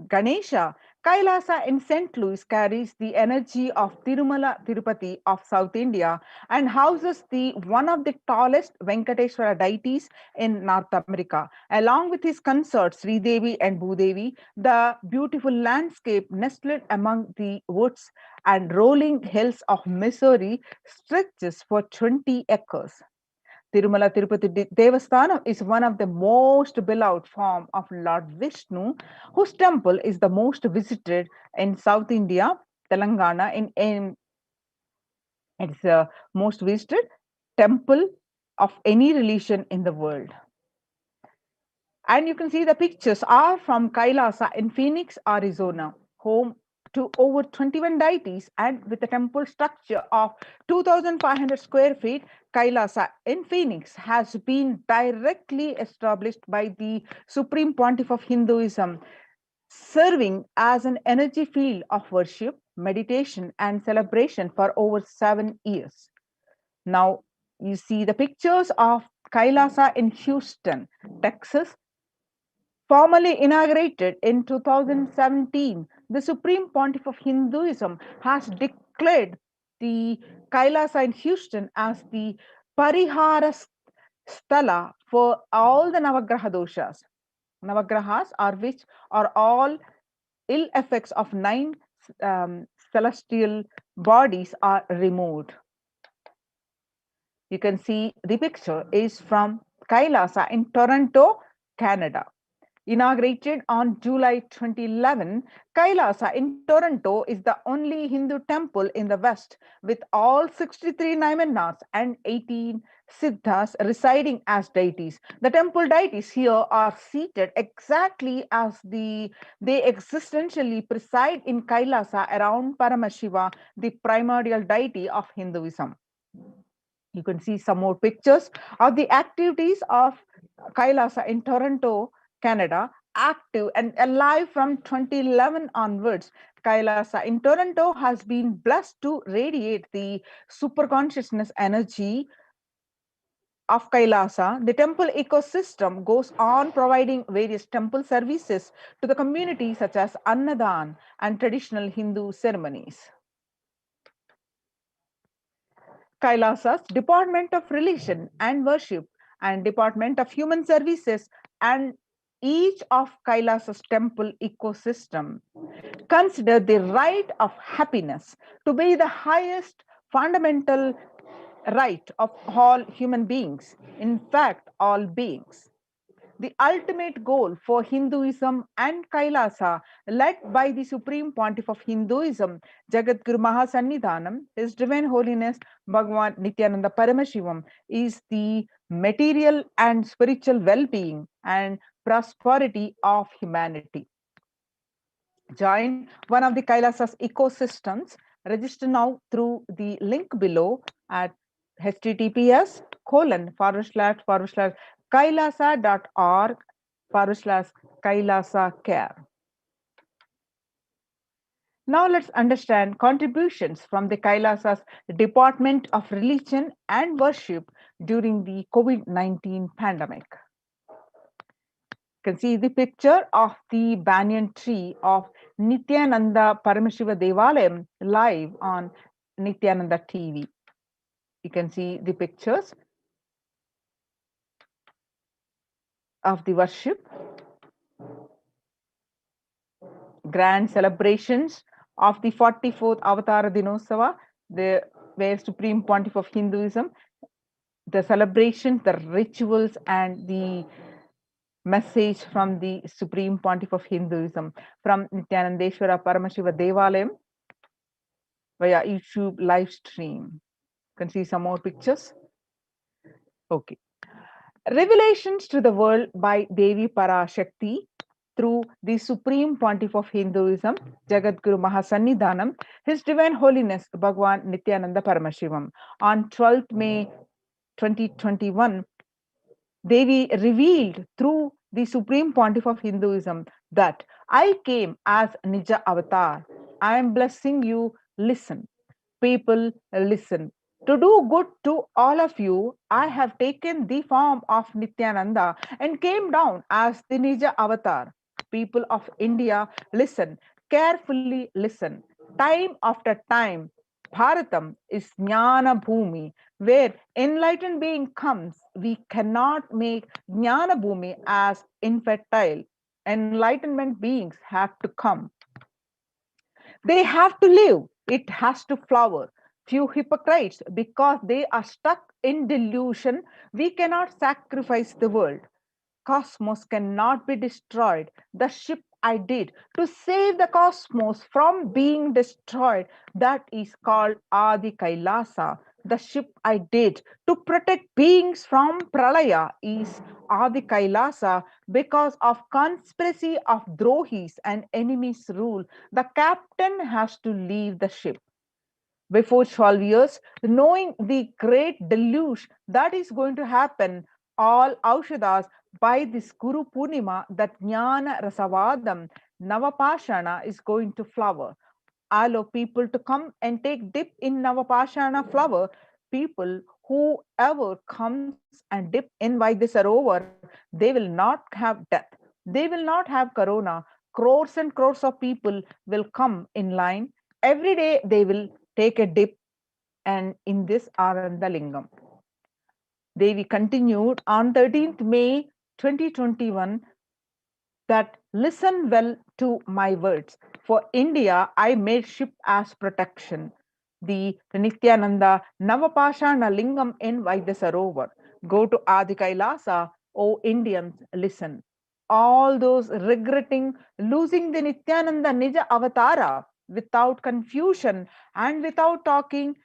Speaker 12: Ganesha, Kailasa in St. Louis carries the energy of Tirumala Tirupati of South India and houses the one of the tallest Venkateshwara deities in North America. Along with his consorts Sri Devi and Bhudevi, the beautiful landscape nestled among the woods and rolling hills of Missouri stretches for 20 acres. Tirumala Tirupati Devasthanam is one of the most beloved form of Lord Vishnu, whose temple is the most visited in South India, Telangana. It's the most visited temple of any religion in the world. And you can see the pictures are from Kailasa in Phoenix, Arizona, home to over 21 deities and with a temple structure of 2,500 square feet. Kailasa in Phoenix has been directly established by the Supreme Pontiff of Hinduism, serving as an energy field of worship, meditation, and celebration for over 7 years. Now, you see the pictures of Kailasa in Houston, Texas, formally inaugurated in 2017. The Supreme Pontiff of Hinduism has declared the Kailasa in Houston as the Parihara Sthala for all the Navagraha doshas. Navagrahas are which are all ill effects of 9 celestial bodies are removed. You can see the picture is from Kailasa in Toronto, Canada. Inaugurated on July 2011, Kailasa in Toronto is the only Hindu temple in the West with all 63 Naimanas and 18 Siddhas residing as deities. The temple deities here are seated exactly as they existentially preside in Kailasa around Paramashiva, the primordial deity of Hinduism. You can see some more pictures of the activities of Kailasa in Toronto, Canada, active and alive from 2011 onwards. Kailasa in Toronto has been blessed to radiate the super consciousness energy of Kailasa. The temple ecosystem goes on providing various temple services to the community such as Annadan and traditional Hindu ceremonies. Kailasa's Department of Religion and Worship and Department of Human Services and each of Kailasa's temple ecosystem consider the right of happiness to be the highest fundamental right of all human beings, in fact, all beings. The ultimate goal for Hinduism and Kailasa, led by the Supreme Pontiff of Hinduism, Jagadguru Mahasannidhanam, His Divine Holiness Bhagavan Nithyananda Paramashivam, is the material and spiritual well-being and prosperity of humanity. Join one of the Kailasa's ecosystems. Register now through the link below at https:// kailasa.org Kailasa care. Now let's understand contributions from the Kailasa's Department of Religion and Worship during the COVID-19 pandemic. You can see the picture of the banyan tree of Nithyananda Paramashiva Devalayam live on Nithyananda TV. You can see the pictures of the worship, grand celebrations of the 44th Avatar Dinosava, where Supreme Pontiff of Hinduism, the celebrations, the rituals, and the message from the Supreme Pontiff of Hinduism from Nithyanandeshwara Paramashiva Devalayam via YouTube live stream. You can see some more pictures. Okay. Revelations to the world by Devi Parashakti through the Supreme Pontiff of Hinduism, Jagadguru Mahasannidhanam, His Divine Holiness Bhagwan Nithyananda Paramashivam. On 12th May 2021, Devi revealed through the Supreme Pontiff of Hinduism that I came as Nija Avatar. I am blessing you. Listen. People, listen. To do good to all of you, I have taken the form of Nithyananda and came down as the Nija Avatar. People of India, listen. Carefully listen. Time after time, Bharatam is Jnana Bhumi. Where enlightened being comes, we cannot make Jnana Bhumi as infertile. Enlightenment beings have to come. They have to live. It has to flower. Few hypocrites, because they are stuck in delusion, we cannot sacrifice the world. Cosmos cannot be destroyed. The ship I did to save the cosmos from being destroyed, that is called Adi Kailasa. The ship I did to protect beings from Pralaya is Adi Kailasa. Because of conspiracy of Drohis and enemies rule, the captain has to leave the ship. Before 12 years, knowing the great deluge that is going to happen, all Aushadas by this Guru Purnima, that Jnana Rasavadam, Navapashana is going to flower. Allow people to come and take dip in Navapashana flower. People, whoever comes and dip in Vaidyasarovar, they will not have death. They will not have corona. Crores and crores of people will come in line. Every day they will take a dip, and in this Ananda Lingam. Devi continued on 13th May 2021 that listen well to my words. For India, I made ship as protection. The Nithyananda Navapashana Lingam in Vaidyasarovar. Go to Adi Kailasa, O Indians, listen. All those regretting losing the Nithyananda Nija Avatara without confusion and without talking,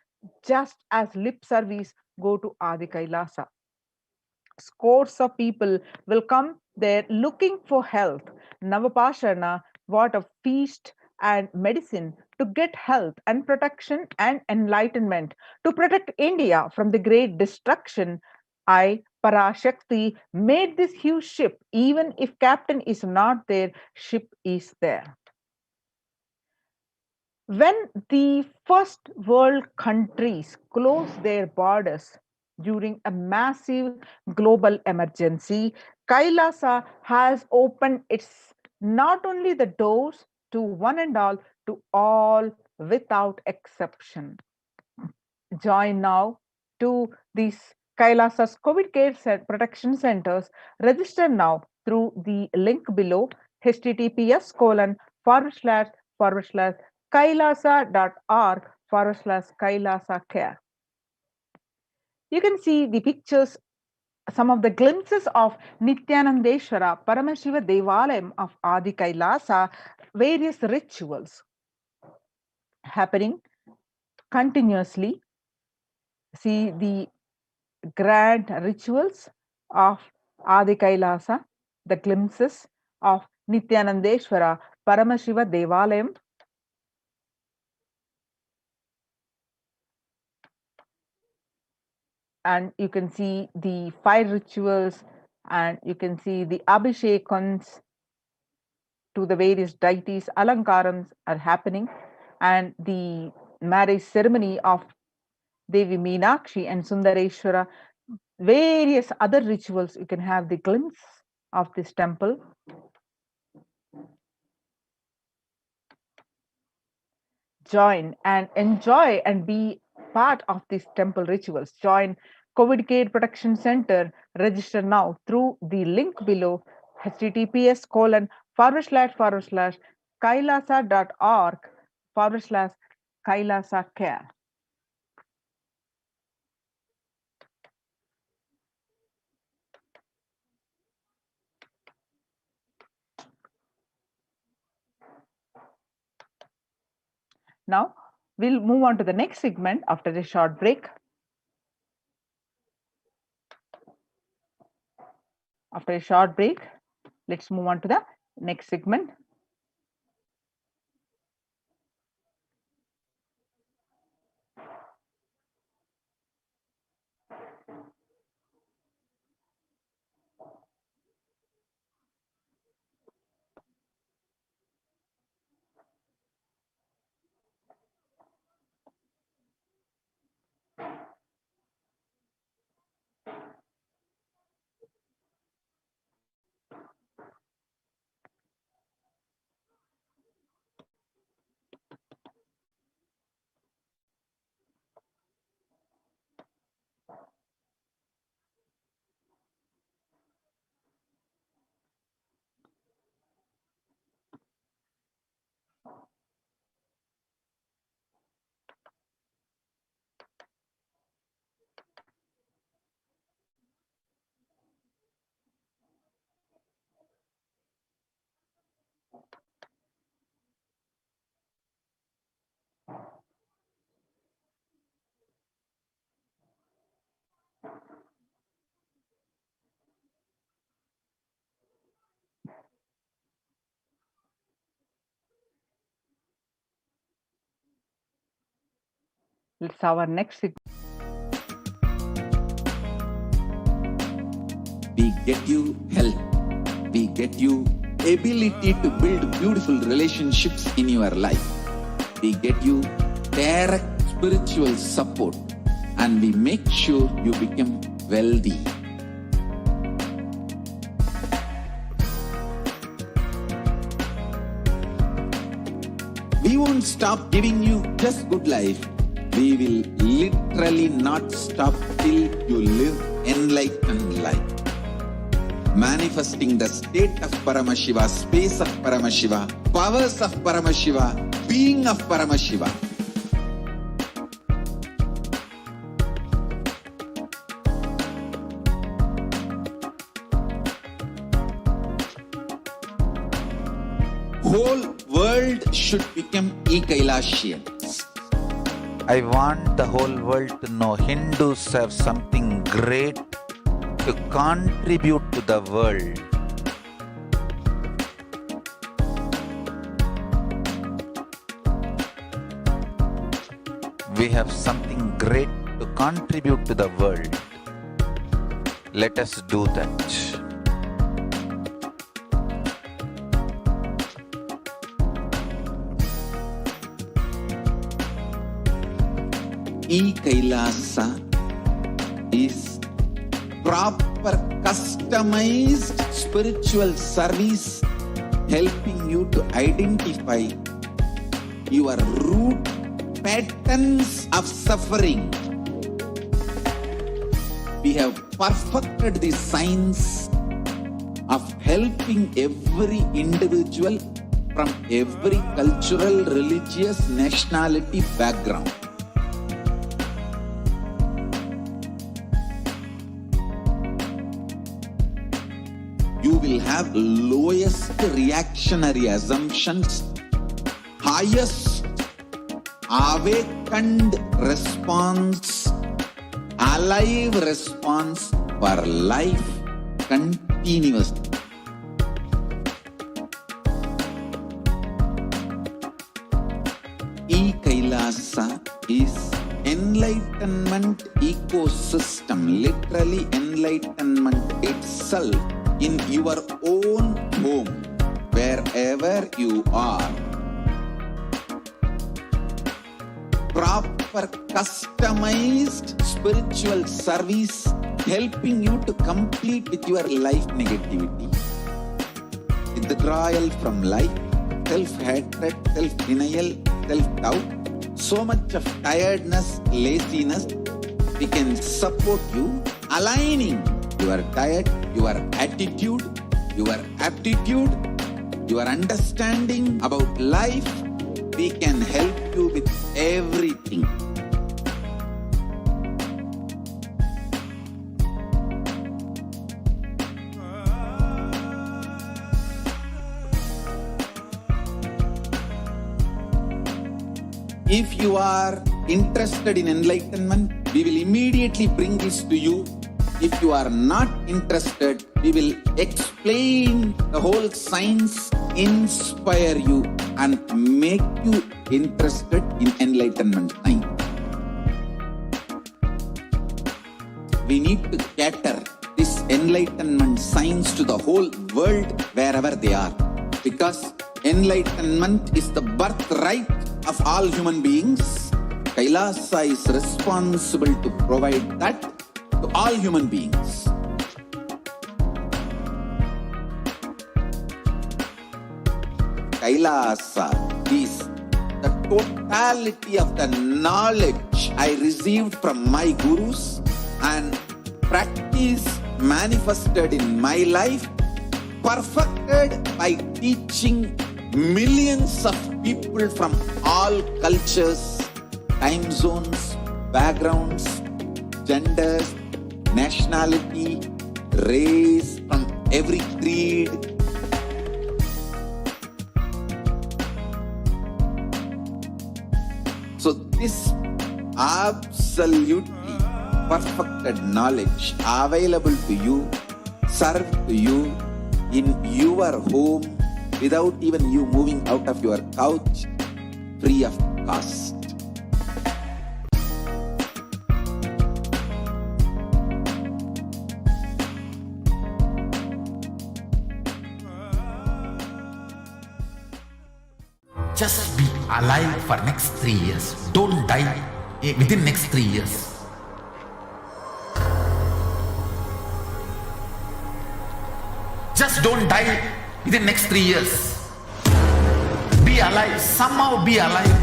Speaker 12: just as lip service, go to Adi Kailasa. Scores of people will come there looking for health. Navapashana, what a feast and medicine to get health and protection and enlightenment, to protect India from the great destruction. I, Parashakti, made this huge ship. Even if captain is not there, ship is there. When the first world countries closed their borders during a massive global emergency, Kailasa has opened its not only the doors to one and all, to all without exception. Join now to these Kailasa's COVID care protection centers. Register now through the link below, https://kailasa.org/Kailasa care. You can see the pictures, some of the glimpses of Nithyanandeshwara Paramashiva Devalayam of Adi Kailasa, various rituals happening continuously. See the grand rituals of Adi Kailasa, the glimpses of Nithyanandeshwara Paramashiva Devalayam. And you can see the fire rituals and you can see the abhishekans to the various deities. Alankarams are happening, and the marriage ceremony of Devi Meenakshi and Sundareshwara, various other rituals. You can have the glimpse of this temple. Join and enjoy and be part of these temple rituals. Join COVID Care Protection Center. Register now through the link below, https://kailasa.org/Kailasa care. Now we'll move on to the next segment after a short break. After a short break, let's move on to the next segment. Let's have our next segment.
Speaker 1: We get you health. We get you ability to build beautiful relationships in your life. We get you direct spiritual support, and we make sure you become wealthy. We won't stop giving you just good life. We will literally not stop till you live enlightened life. Manifesting the state of Paramashiva, space of Paramashiva, powers of Paramashiva, being of Paramashiva. Whole world should become Kailasians.
Speaker 2: I want the whole world to know Hindus have something great to contribute to the world. We have something great to contribute to the world. Let us do that.
Speaker 1: Kailasa is proper customized spiritual service, helping you to identify your root patterns of suffering. We have perfected the science of helping every individual from every cultural, religious, nationality background. You will have lowest reactionary assumptions, highest awakened response, alive response for life continuously. Kailasa is enlightenment ecosystem, literally enlightenment itself in your own home, wherever you are. Proper customized spiritual service helping you to complete with your life negativity. Withdrawal from life, self-hatred, self-denial, self-doubt, so much of tiredness, laziness, we can support you, aligning your diet, your attitude, your aptitude, your understanding about life. We can help you with everything. If you are interested in enlightenment, we will immediately bring this to you. If you are not interested, we will explain the whole science, inspire you and make you interested in enlightenment science. We need to cater this enlightenment science to the whole world wherever they are, because enlightenment is the birthright of all human beings. Kailasa is responsible to provide that to all human beings. Kailasa is the totality of the knowledge I received from my gurus and practice manifested in my life, perfected by teaching millions of people from all cultures, time zones, backgrounds, genders, nationality, race, from every creed. So this absolutely perfected knowledge available to you, served to you in your home without even you moving out of your couch, free of cost.
Speaker 2: Just be alive for next 3 years. Don't die within next 3 years. Just don't die within next 3 years. Be alive. Somehow be alive.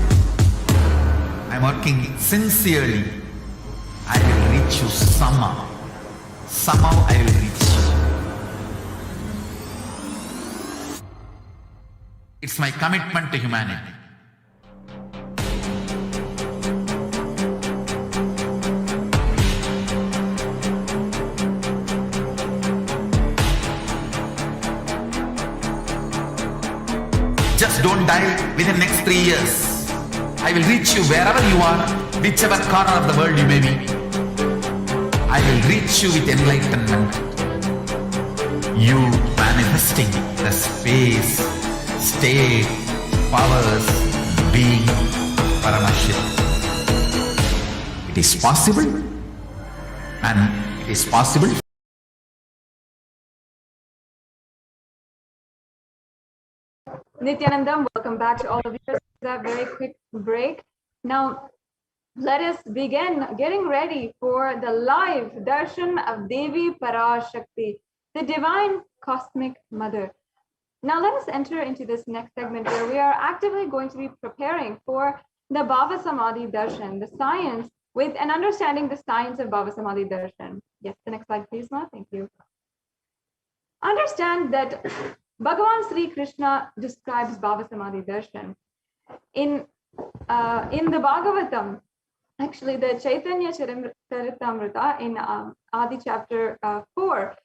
Speaker 2: I'm working sincerely. I will reach you somehow. Somehow I will reach you. It's my commitment to humanity. Just don't die within next 3 years. I will reach you wherever you are, whichever corner of the world you may be. I will reach you with enlightenment. You manifesting the space, state, powers, being Paramashivoham. It is possible, and it is possible.
Speaker 5: Nithyanandam, welcome back to all of you. This is a very quick break. Now, let us begin getting ready for the live darshan of Devi Parashakti, the divine cosmic mother. Now, let us enter into this next segment where we are actively going to be preparing for the Bhava Samadhi darshan, the science with and understanding the science of Bhava Samadhi darshan. Yes, the next slide, please, Ma. Thank you. Understand that Bhagavan Sri Krishna describes Bhava Samadhi darshan in the Bhagavatam. Actually, the Chaitanya Charitamrita in Adi chapter 4,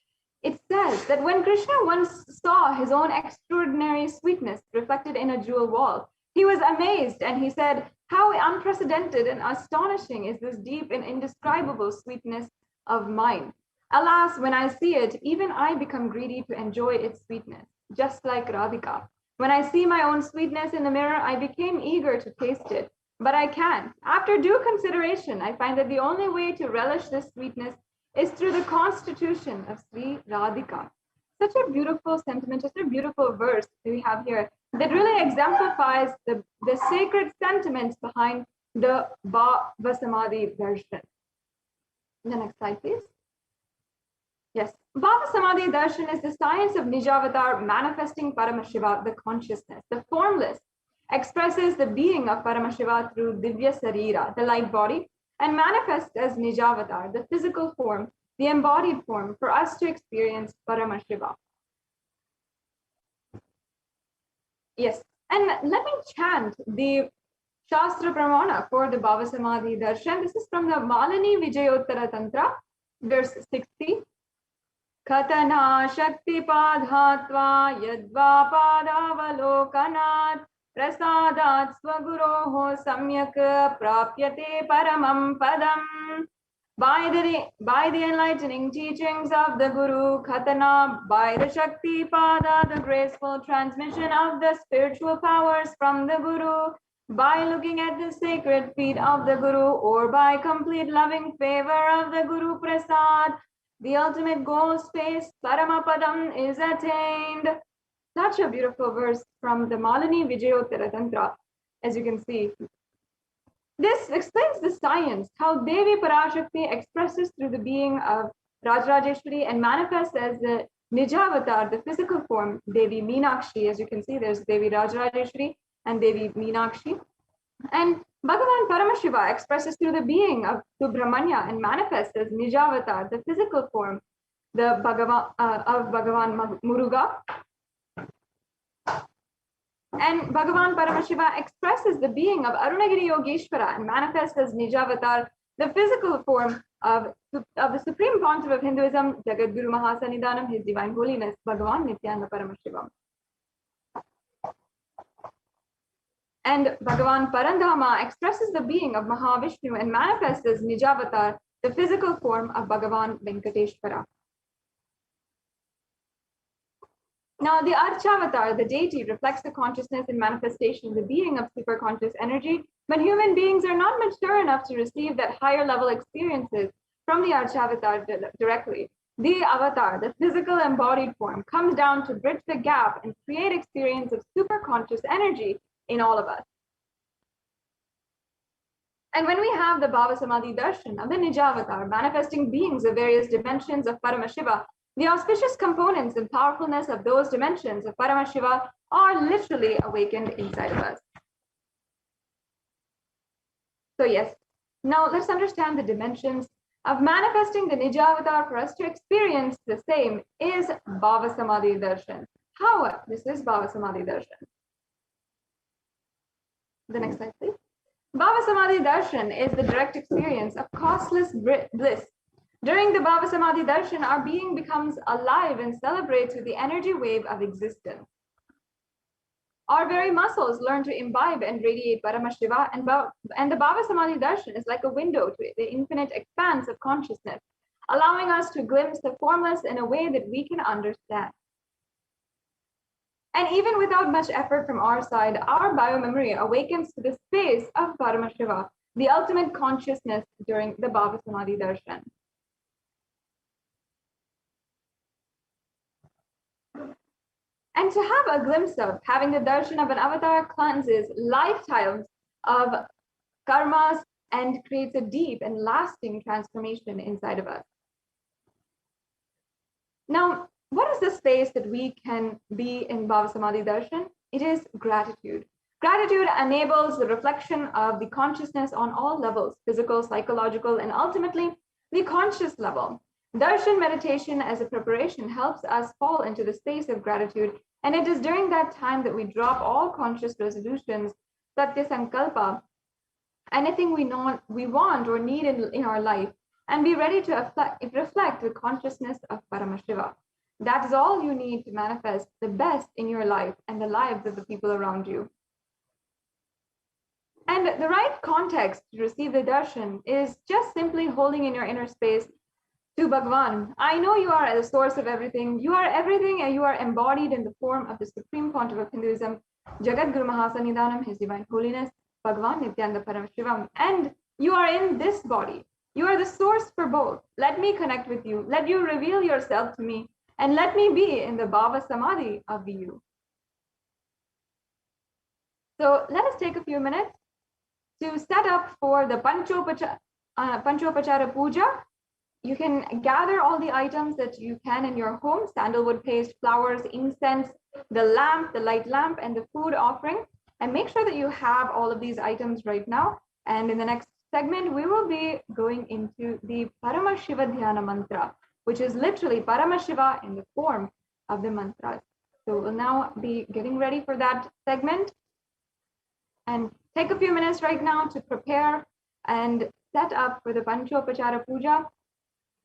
Speaker 5: it says that when Krishna once saw his own extraordinary sweetness reflected in a jewel wall, he was amazed and he said, "How unprecedented and astonishing is this deep and indescribable sweetness of mine. Alas, when I see it, even I become greedy to enjoy its sweetness, just like Radhika. When I see my own sweetness in the mirror, I became eager to taste it. but I can't. After due consideration, I find that the only way to relish this sweetness is through the constitution of Sri Radhika. Such a beautiful sentiment, such a beautiful verse that we have here that really exemplifies the sacred sentiments behind the Bhava Samadhi darshan. The next slide, please. Yes, Bhava Samadhi darshan is the science of Nijavatar manifesting Paramashiva, the consciousness. The formless expresses the being of Paramashiva through Divya Sarira, the light body, and manifests as Nijavatar, the physical form, the embodied form, for us to experience Paramashiva. Yes, and let me chant the Shastra Pramana for the Bhava Samadhi darshan. This is from the Malini Vijayottara Tantra, verse 60. Katana Shakti Padhatva Yadva Padavalokanat Prasadat Swaguroho Samyak Prapyate Paramam Padam. By the enlightening teachings of the Guru, Khatana, by the Shakti Pada, the graceful transmission of the spiritual powers from the Guru, by looking at the sacred feet of the Guru, or by complete loving favor of the Guru Prasad, the ultimate goal space, Paramapadam, is attained. Such a beautiful verse from the Malini Vijayottara Tantra, as you can see. This explains the science, how Devi Parashakti expresses through the being of Rajarajeshwari and manifests as the Nijavatar, the physical form, Devi Meenakshi. As you can see, there's Devi Rajarajeshwari and Devi Meenakshi. And Bhagavan Paramashiva expresses through the being of Subramanya and manifests as Nijavatar, the physical form, the of Bhagavan Muruga. And Bhagavan Paramashiva expresses the being of Arunagiri Yogeshwara and manifests as Nijavatar, the physical form of the Supreme Pontiff of Hinduism, Jagadguru Mahasannidhanam, His Divine Holiness, Bhagavan Nithyananda Paramashivam. And Bhagavan Parandhama expresses the being of Mahavishnu and manifests as Nijavatar, the physical form of Bhagavan Venkateshwara. Now, the Archavatar, the deity, reflects the consciousness and manifestation, the being of superconscious energy, but human beings are not mature enough to receive that higher level experiences from the Archavatar directly. The avatar, the physical embodied form, comes down to bridge the gap and create experience of superconscious energy in all of us. And when we have the Bhava Samadhi darshan of the Nijavatar, manifesting beings of various dimensions of Paramashiva, the auspicious components and powerfulness of those dimensions of Paramashiva are literally awakened inside of us. So yes, now let's understand the dimensions of manifesting the Nijavatar for us to experience the same is Bhava Samadhi darshan. How this is Bhava Samadhi darshan? The next slide, please. Bhava Samadhi darshan is the direct experience of costless bliss. During the Bhava Samadhi darshan, our being becomes alive and celebrates with the energy wave of existence. Our very muscles learn to imbibe and radiate Paramashiva, and the Bhava Samadhi darshan is like a window to the infinite expanse of consciousness, allowing us to glimpse the formless in a way that we can understand. And even without much effort from our side, our biomemory awakens to the space of Paramashiva, the ultimate consciousness during the Bhava Samadhi darshan. And to have a glimpse of having the darshan of an avatar cleanses lifetimes of karmas and creates a deep and lasting transformation inside of us. Now, what is the space that we can be in Bhava Samadhi darshan? It is gratitude. Gratitude enables the reflection of the consciousness on all levels, physical, psychological, and ultimately the conscious level. Darshan meditation as a preparation helps us fall into the space of gratitude, and it is during that time that we drop all conscious resolutions, satya sankalpa, anything we want or need in our life, and be ready to reflect the consciousness of Paramashiva. That is all you need to manifest the best in your life and the lives of the people around you. And the right context to receive the darshan is just simply holding in your inner space to Bhagavan. I know you are the source of everything. You are everything, and you are embodied in the form of the Supreme Pontiff of Hinduism, Jagadguru Mahasannidhanam, His Divine Holiness. Bhagavan Nithyananda Paramashivam, and you are in this body. You are the source for both. Let me connect with you. Let you reveal yourself to me, and let me be in the Bhava Samadhi of you. So let us take a few minutes to set up for the Panchopachara Puja. You can gather all the items that you can in your home: sandalwood paste, flowers, incense, the lamp, the light lamp, and the food offering. And make sure that you have all of these items right now. And in the next segment, we will be going into the Paramashiva Dhyana Mantra, which is literally Paramashiva in the form of the mantras. So we'll now be getting ready for that segment. And take a few minutes right now to prepare and set up for the Panchopachara Puja.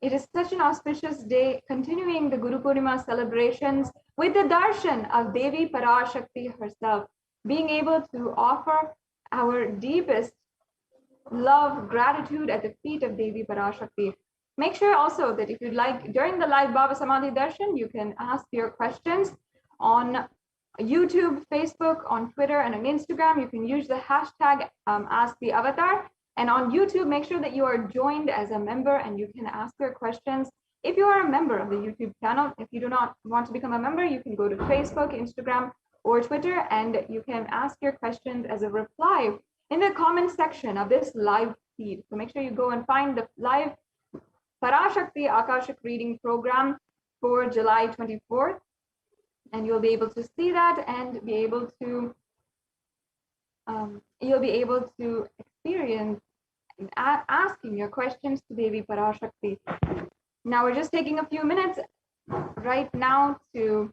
Speaker 5: It is such an auspicious day, continuing the Guru Purnima celebrations with the darshan of Devi Parashakti herself, being able to offer our deepest love, gratitude at the feet of Devi Parashakti. Make sure also that if you'd like, during the live Bhava Samadhi darshan, you can ask your questions on YouTube, Facebook, on Twitter, and on Instagram. You can use the hashtag #AskTheAvatar. And on YouTube, make sure that you are joined as a member and you can ask your questions. If you are a member of the YouTube channel, if you do not want to become a member, you can go to Facebook, Instagram, or Twitter, and you can ask your questions as a reply in the comment section of this live feed. So make sure you go and find the live Parashakti Akashic reading program for July 24th. And you'll be able to see that and be able to experience asking your questions to Devi Parashakti. Now we're just taking a few minutes right now to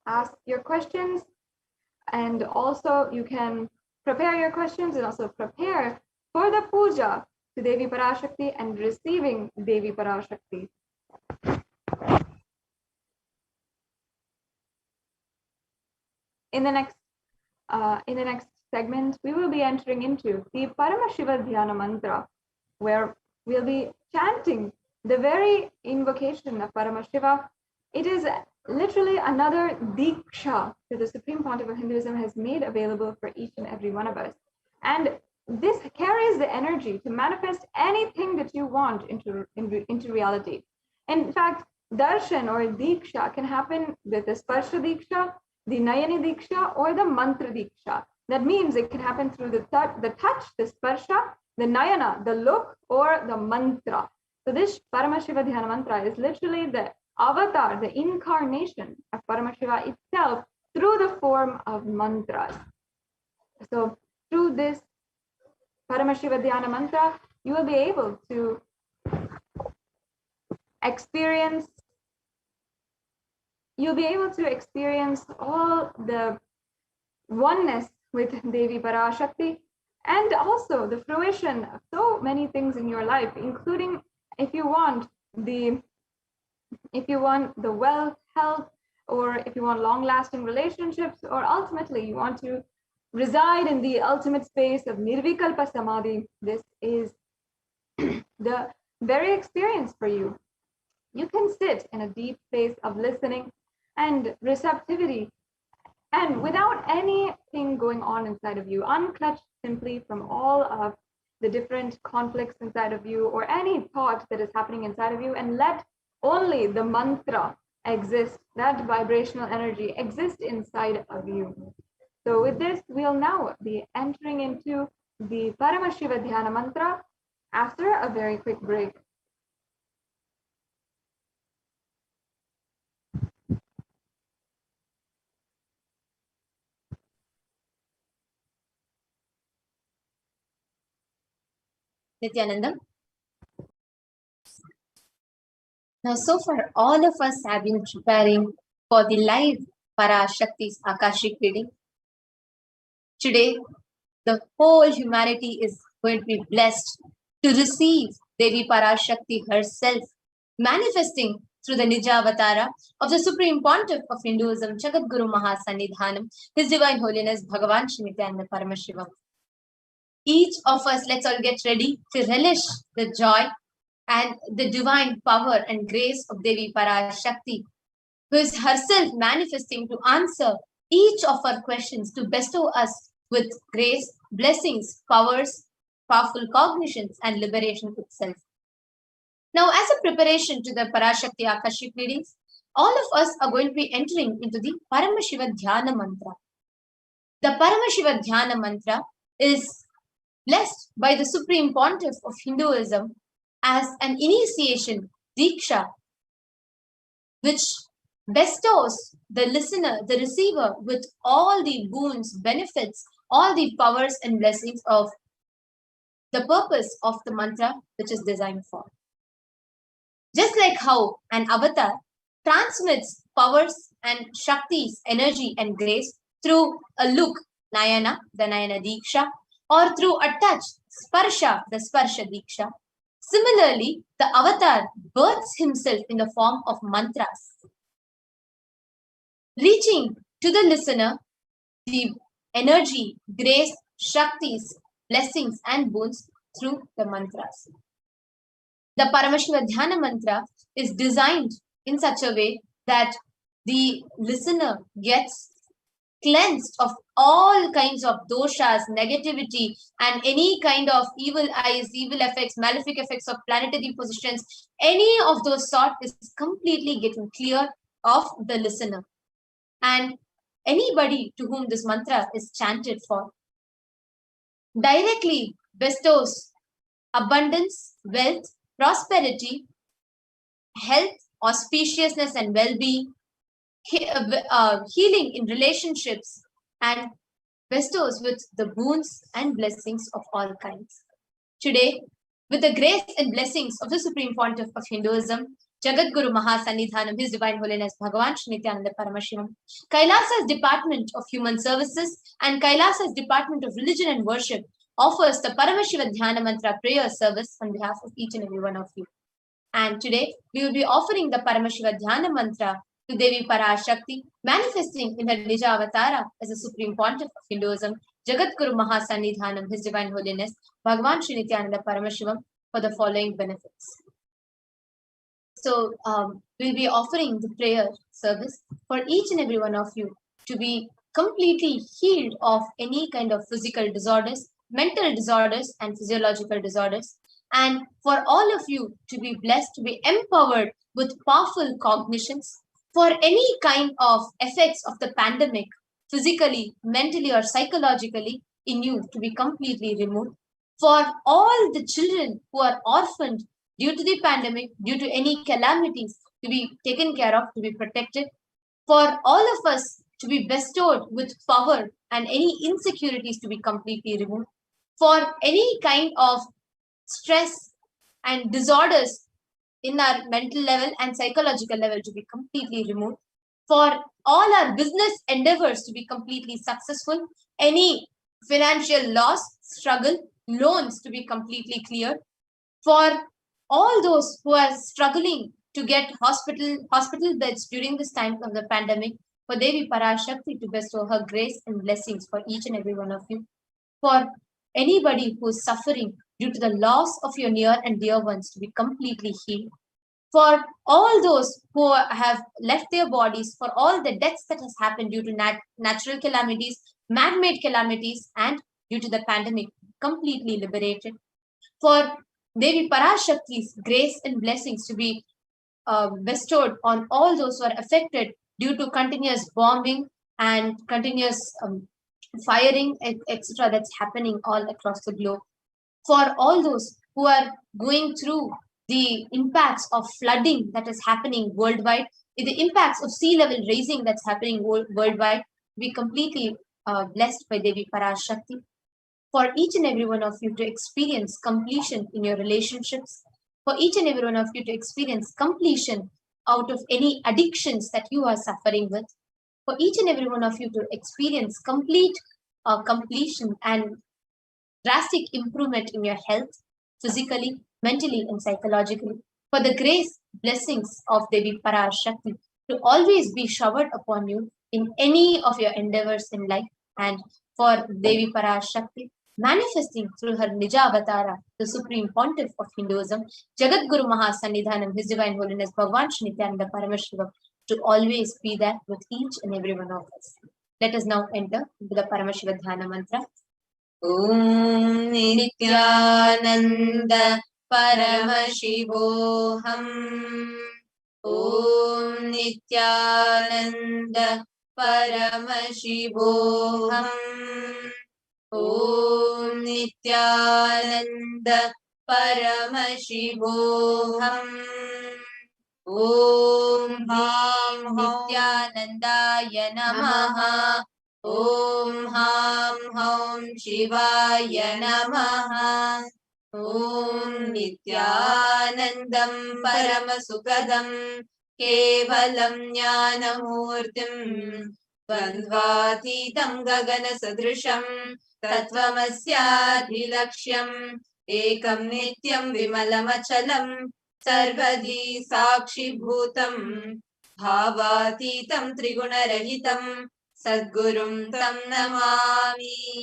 Speaker 5: ask your questions, and also you can prepare your questions and also prepare for the puja to Devi Parashakti and receiving Devi Parashakti. In the next segment, we will be entering into the Paramashiva Dhyana Mantra, where we'll be chanting the very invocation of Paramashiva. It is literally another Diksha that the Supreme Pontiff of Hinduism has made available for each and every one of us. And this carries the energy to manifest anything that you want into reality. In fact, darshan or Diksha can happen with the Sparsha Diksha, the Nayani Diksha, or the Mantra Diksha. That means it can happen through the touch, the Sparsha, the Nayana, the look, or the Mantra. So this Paramashiva Dhyana Mantra is literally the avatar, the incarnation of Paramashiva itself through the form of mantras. So through this Paramashiva Dhyana Mantra, you will be able to experience all the oneness with Devi Parashakti, and also the fruition of so many things in your life, including if you want the wealth, health, or if you want long-lasting relationships, or ultimately you want to reside in the ultimate space of Nirvikalpa Samadhi. This is the very experience for you. You can sit in a deep space of listening and receptivity, and without anything going on inside of you, unclutched simply from all of the different conflicts inside of you or any thought that is happening inside of you, and let only the mantra exist, that vibrational energy exist inside of you. So with this, we'll now be entering into the Paramashiva Dhyana Mantra after a very quick break.
Speaker 13: Nithyananda. Now, so far, all of us have been preparing for the live Parashakti's Akashic reading. Today, the whole humanity is going to be blessed to receive Devi Parashakti herself, manifesting through the Nija Avatara of the Supreme Pontiff of Hinduism, Jagat Guru Mahasannidhanam, His Divine Holiness Bhagavan Shri Nithyananda Paramashivam. Each of us, let's all get ready to relish the joy and the divine power and grace of Devi Parashakti, who is herself manifesting to answer each of our questions, to bestow us with grace, blessings, powers, powerful cognitions, and liberation itself. Now, as a preparation to the Parashakti Akashic readings, all of us are going to be entering into the Paramashiva Dhyana Mantra. The Paramashiva Dhyana Mantra is blessed by the Supreme Pontiff of Hinduism as an initiation, Diksha, which bestows the listener, the receiver, with all the boons, benefits, all the powers and blessings of the purpose of the mantra which is designed for. Just like how an avatar transmits powers and Shakti's energy and grace through a look, Nayana, the Nayana Diksha, or through a touch, Sparsha, the Sparsha Diksha. Similarly, the avatar births himself in the form of mantras, reaching to the listener the energy, grace, Shaktis, blessings, and boons through the mantras. The Paramashiva Dhyana Mantra is designed in such a way that the listener gets cleansed of all kinds of doshas, negativity, and any kind of evil eyes, evil effects, malefic effects of planetary positions. Any of those sort is completely getting clear of the listener. And anybody to whom this mantra is chanted for directly bestows abundance, wealth, prosperity, health, auspiciousness, and well-being, healing in relationships, and bestows with the boons and blessings of all kinds. Today, with the grace and blessings of the Supreme Pontiff of Hinduism, Jagadguru Mahasannidhanam, His Divine Holiness Bhagavan Shri Nithyananda Paramashivam, Kailasa's Department of Human Services and Kailasa's Department of Religion and Worship offers the Paramashiva Dhyana Mantra prayer service on behalf of each and every one of you. And today, we will be offering the Paramashiva Dhyana Mantra to Devi Parashakti, manifesting in her Nija Avatara as a Supreme Pontiff of Hinduism, Jagadguru Mahasannidhanam, His Divine Holiness Bhagavan Shri Nithyananda Paramashivam, for the following benefits. So, we'll be offering the prayer service for each and every one of you to be completely healed of any kind of physical disorders, mental disorders, and physiological disorders. And for all of you to be blessed, to be empowered with powerful cognitions for any kind of effects of the pandemic, physically, mentally, or psychologically, in you to be completely removed. For all the children who are orphaned due to the pandemic, due to any calamities, to be taken care of, to be protected. For all of us to be bestowed with power and any insecurities to be completely removed. For any kind of stress and disorders in our mental level and psychological level to be completely removed. For all our business endeavors to be completely successful. Any financial loss, struggle, loans to be completely cleared. For all those who are struggling to get hospital beds during this time of the pandemic, for Devi Parashakti to bestow her grace and blessings for each and every one of you. For anybody who is suffering due to the loss of your near and dear ones to be completely healed. For all those who have left their bodies, for all the deaths that has happened due to natural calamities, man-made calamities, and due to the pandemic, completely liberated. For Devi Parashakti's grace and blessings to be bestowed on all those who are affected due to continuous bombing and continuous firing, etc. that's happening all across the globe. For all those who are going through the impacts of flooding that is happening worldwide, the impacts of sea level raising that's happening worldwide, be completely blessed by Devi Parashakti. For each and every one of you to experience completion in your relationships, for each and every one of you to experience completion out of any addictions that you are suffering with, for each and every one of you to experience complete completion and drastic improvement in your health, physically, mentally, and psychologically, for the grace, blessings of Devi Parashakti to always be showered upon you in any of your endeavors in life, and for Devi Parashakti manifesting through her Nija Avatara, the Supreme Pontiff of Hinduism, Jagadguru Mahasannidhanam, His Divine Holiness Bhagavan Shri Nithyananda Paramashivam, to always be there with each and every one of us. Let us now enter into the Paramashiva Dhyana Mantra. Om Nithyananda Paramashivoham. Om Nithyananda Paramashivoham. Om Nithyananda Paramashivoham. Om Ham Nithyanandaya Namaha. Om Ham Hom Shivaya Namaha. Om Nithyanandam Paramasukadam Kevalam Jnanamurtim Dvandvatitam Gagana Sadrisham Tattvamasyadhilaksham Ekam Nityam Vimalamachalam Sarvadi Sakshi Bhutam Bhavatitam Trigunarahitam Sadgurum Tam Namami.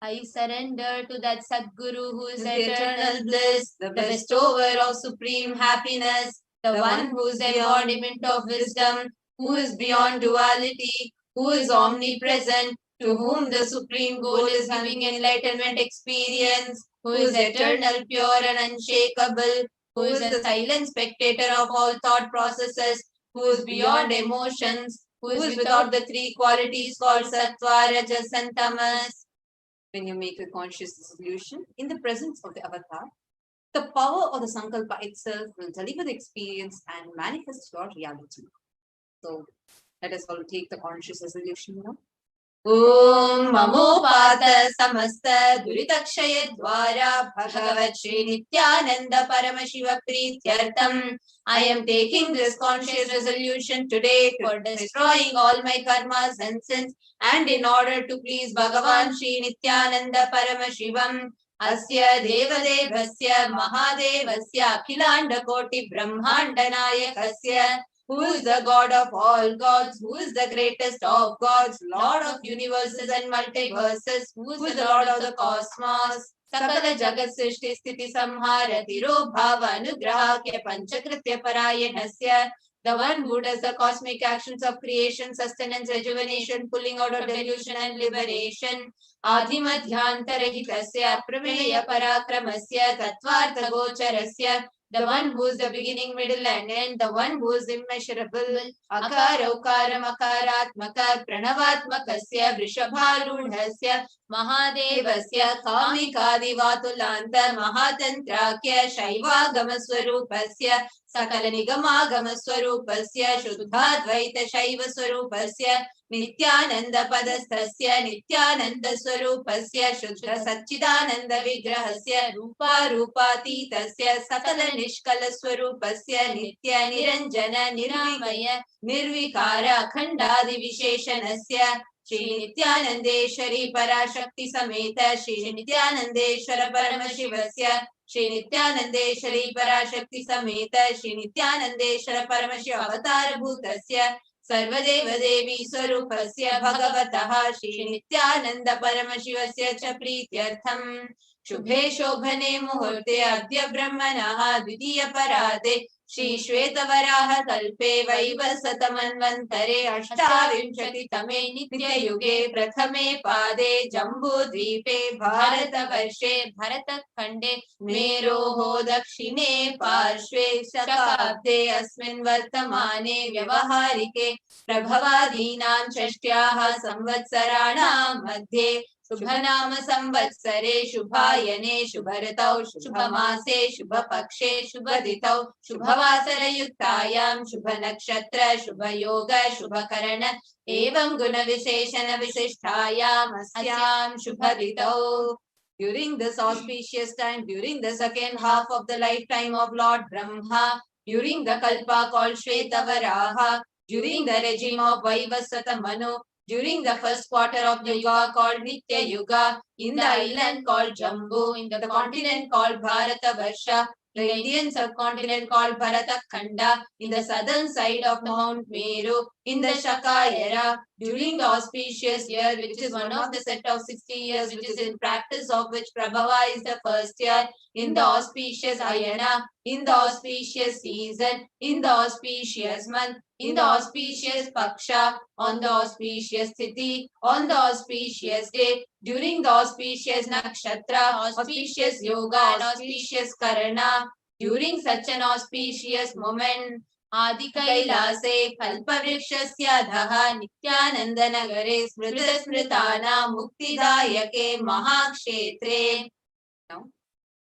Speaker 13: I surrender to that Sadguru who is eternal bliss, the bestower of supreme happiness, the one who is embodiment of wisdom, who is beyond duality, who is omnipresent, to whom the supreme goal is giving enlightenment experience, who is eternal, pure and unshakable, who is the silent spectator of all thought processes, who is beyond emotions, who is without the three qualities called Sattva, Rajas and Tamas. When you make a conscious resolution in the presence of the avatar, the power of the Sankalpa itself will deliver the experience and manifest your reality. So let us all take the conscious resolution now. Om Mamopata Samasta Duritakshaya Dwara Bhagavat Shri Nithyananda Paramashiva Prityartham. I am taking this conscious resolution today for destroying all my karmas and sins, and in order to please Bhagavan Shri Nithyananda Paramashivam. Asya Devadevasya Mahadevasya Akhilanda Koti Brahmanda Nayakasya, who is the God of all gods, who is the greatest of gods, Lord of universes and multiverses, who is the Lord of the cosmos. Sakala Jagat Srishti Sthiti Samhara Tiro Bhava Anugrahakya Panchakritya Parayanasya, the one who does the cosmic actions of creation, sustenance, rejuvenation, pulling out of delusion and liberation. Adhimadhyantarahitasya Prameya Parakramasya Tattvartha Gocharasya, the one who is the beginning, middle and end, the one who is immeasurable. Akara Ukara Makaratmaka Pranavatmakasya Vrishabharudhasya Mahadevasya Kamikadivatulanta Mahatantrakya Shaivagama Swarupasya Sakala Nigamagama Swarupasya Shuddhadvaita Shaiva Swarupasya Nithyananda Padastasya Nithyananda Swarupasya Shuddha Satchidananda Vigrahasya Rupa Rupatitasya Sakala Nishkala Swarupasya Nitya Niranjana Niramaya Nirvikara Khandadi Visheshanasya Shri Nithyanandeshwari Parashakti Sameta Shri Nithyanandeshwara Paramashivasya Shri Nithyanandeshwari Parashakti Sameta Shri Nithyanandeshwara Paramashiva Avatar Bhutasya Sarvadeva Devi Swarupasya Bhagavataha Shri Nithyananda Paramashivasya Cha Prityartham. Shubhe Shobhane Muhurte Adya Brahmanaha Dvitiya Parade Shri Shvetavaraha Kalpe Vaivasatamanvantare Ashtavimshati Tame Nitya Yuge Prathame Pade Jambu Dvipe Bharata Varshe Bharata Khande Meroho Dakshine Parshve Shakabde Asmin Vartamane Vyavaharike Prabhavadinam Shashtyaha Samvatsarana Madhye Shubhanama Samvatsare Shubhayane Shubharatau Shubhamase Shubhapakshe Shubhaditau Shubhavasara Yuktayam Shubhanakshatra Shubhayoga Shubhakarana Evam Guna Visheshana Vishishtayam Asyam Shubhaditau. During this auspicious time, during the second half of the lifetime of Lord Brahma, during the Kalpa called Shvetavaraha, during the regime of Vaivasata Manu, during the first quarter of the Yuga called Nitya Yuga, in the island called Jambu, in the continent called Bharata Varsha, the Indian subcontinent called Bharata Khanda, in the southern side of Mount Meru, in the Shaka era during the auspicious year, which is one of the set of 60 years, which is in practice of which Prabhava is the first year, in the auspicious Ayana, in the auspicious season, in the auspicious month, in the auspicious Paksha, on the auspicious Tithi, on the auspicious day, during the auspicious Nakshatra, auspicious Yoga, auspicious Karana, during such an auspicious moment, Adi Kailase Kalpavrikshasya Dhaha Nithyananda Nagare Smrita Smritana Muktidayake Mahakshetre. Now,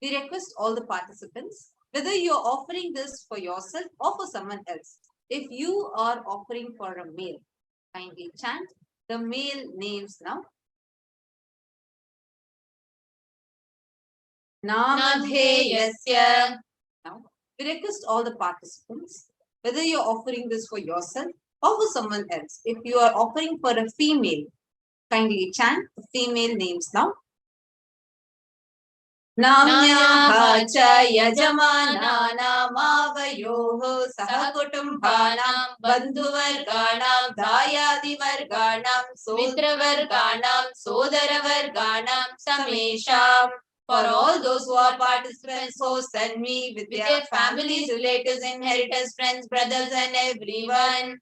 Speaker 13: we request all the participants, whether you are offering this for yourself or for someone else. If you are offering for a male, kindly chant the male names now. Namadheyasya. Now, we request all the participants, whether you are offering this for yourself or for someone else. If you are offering for a female, kindly chant the female names now. Namyaha cha yajamanana mavayoho sahakutumbhanam bandhuvarganam dayadivarganam sodravarganam sodaravarganam samesham. For all those who are participants, hosts and me, with their families, relatives, inheritors, friends, brothers and everyone.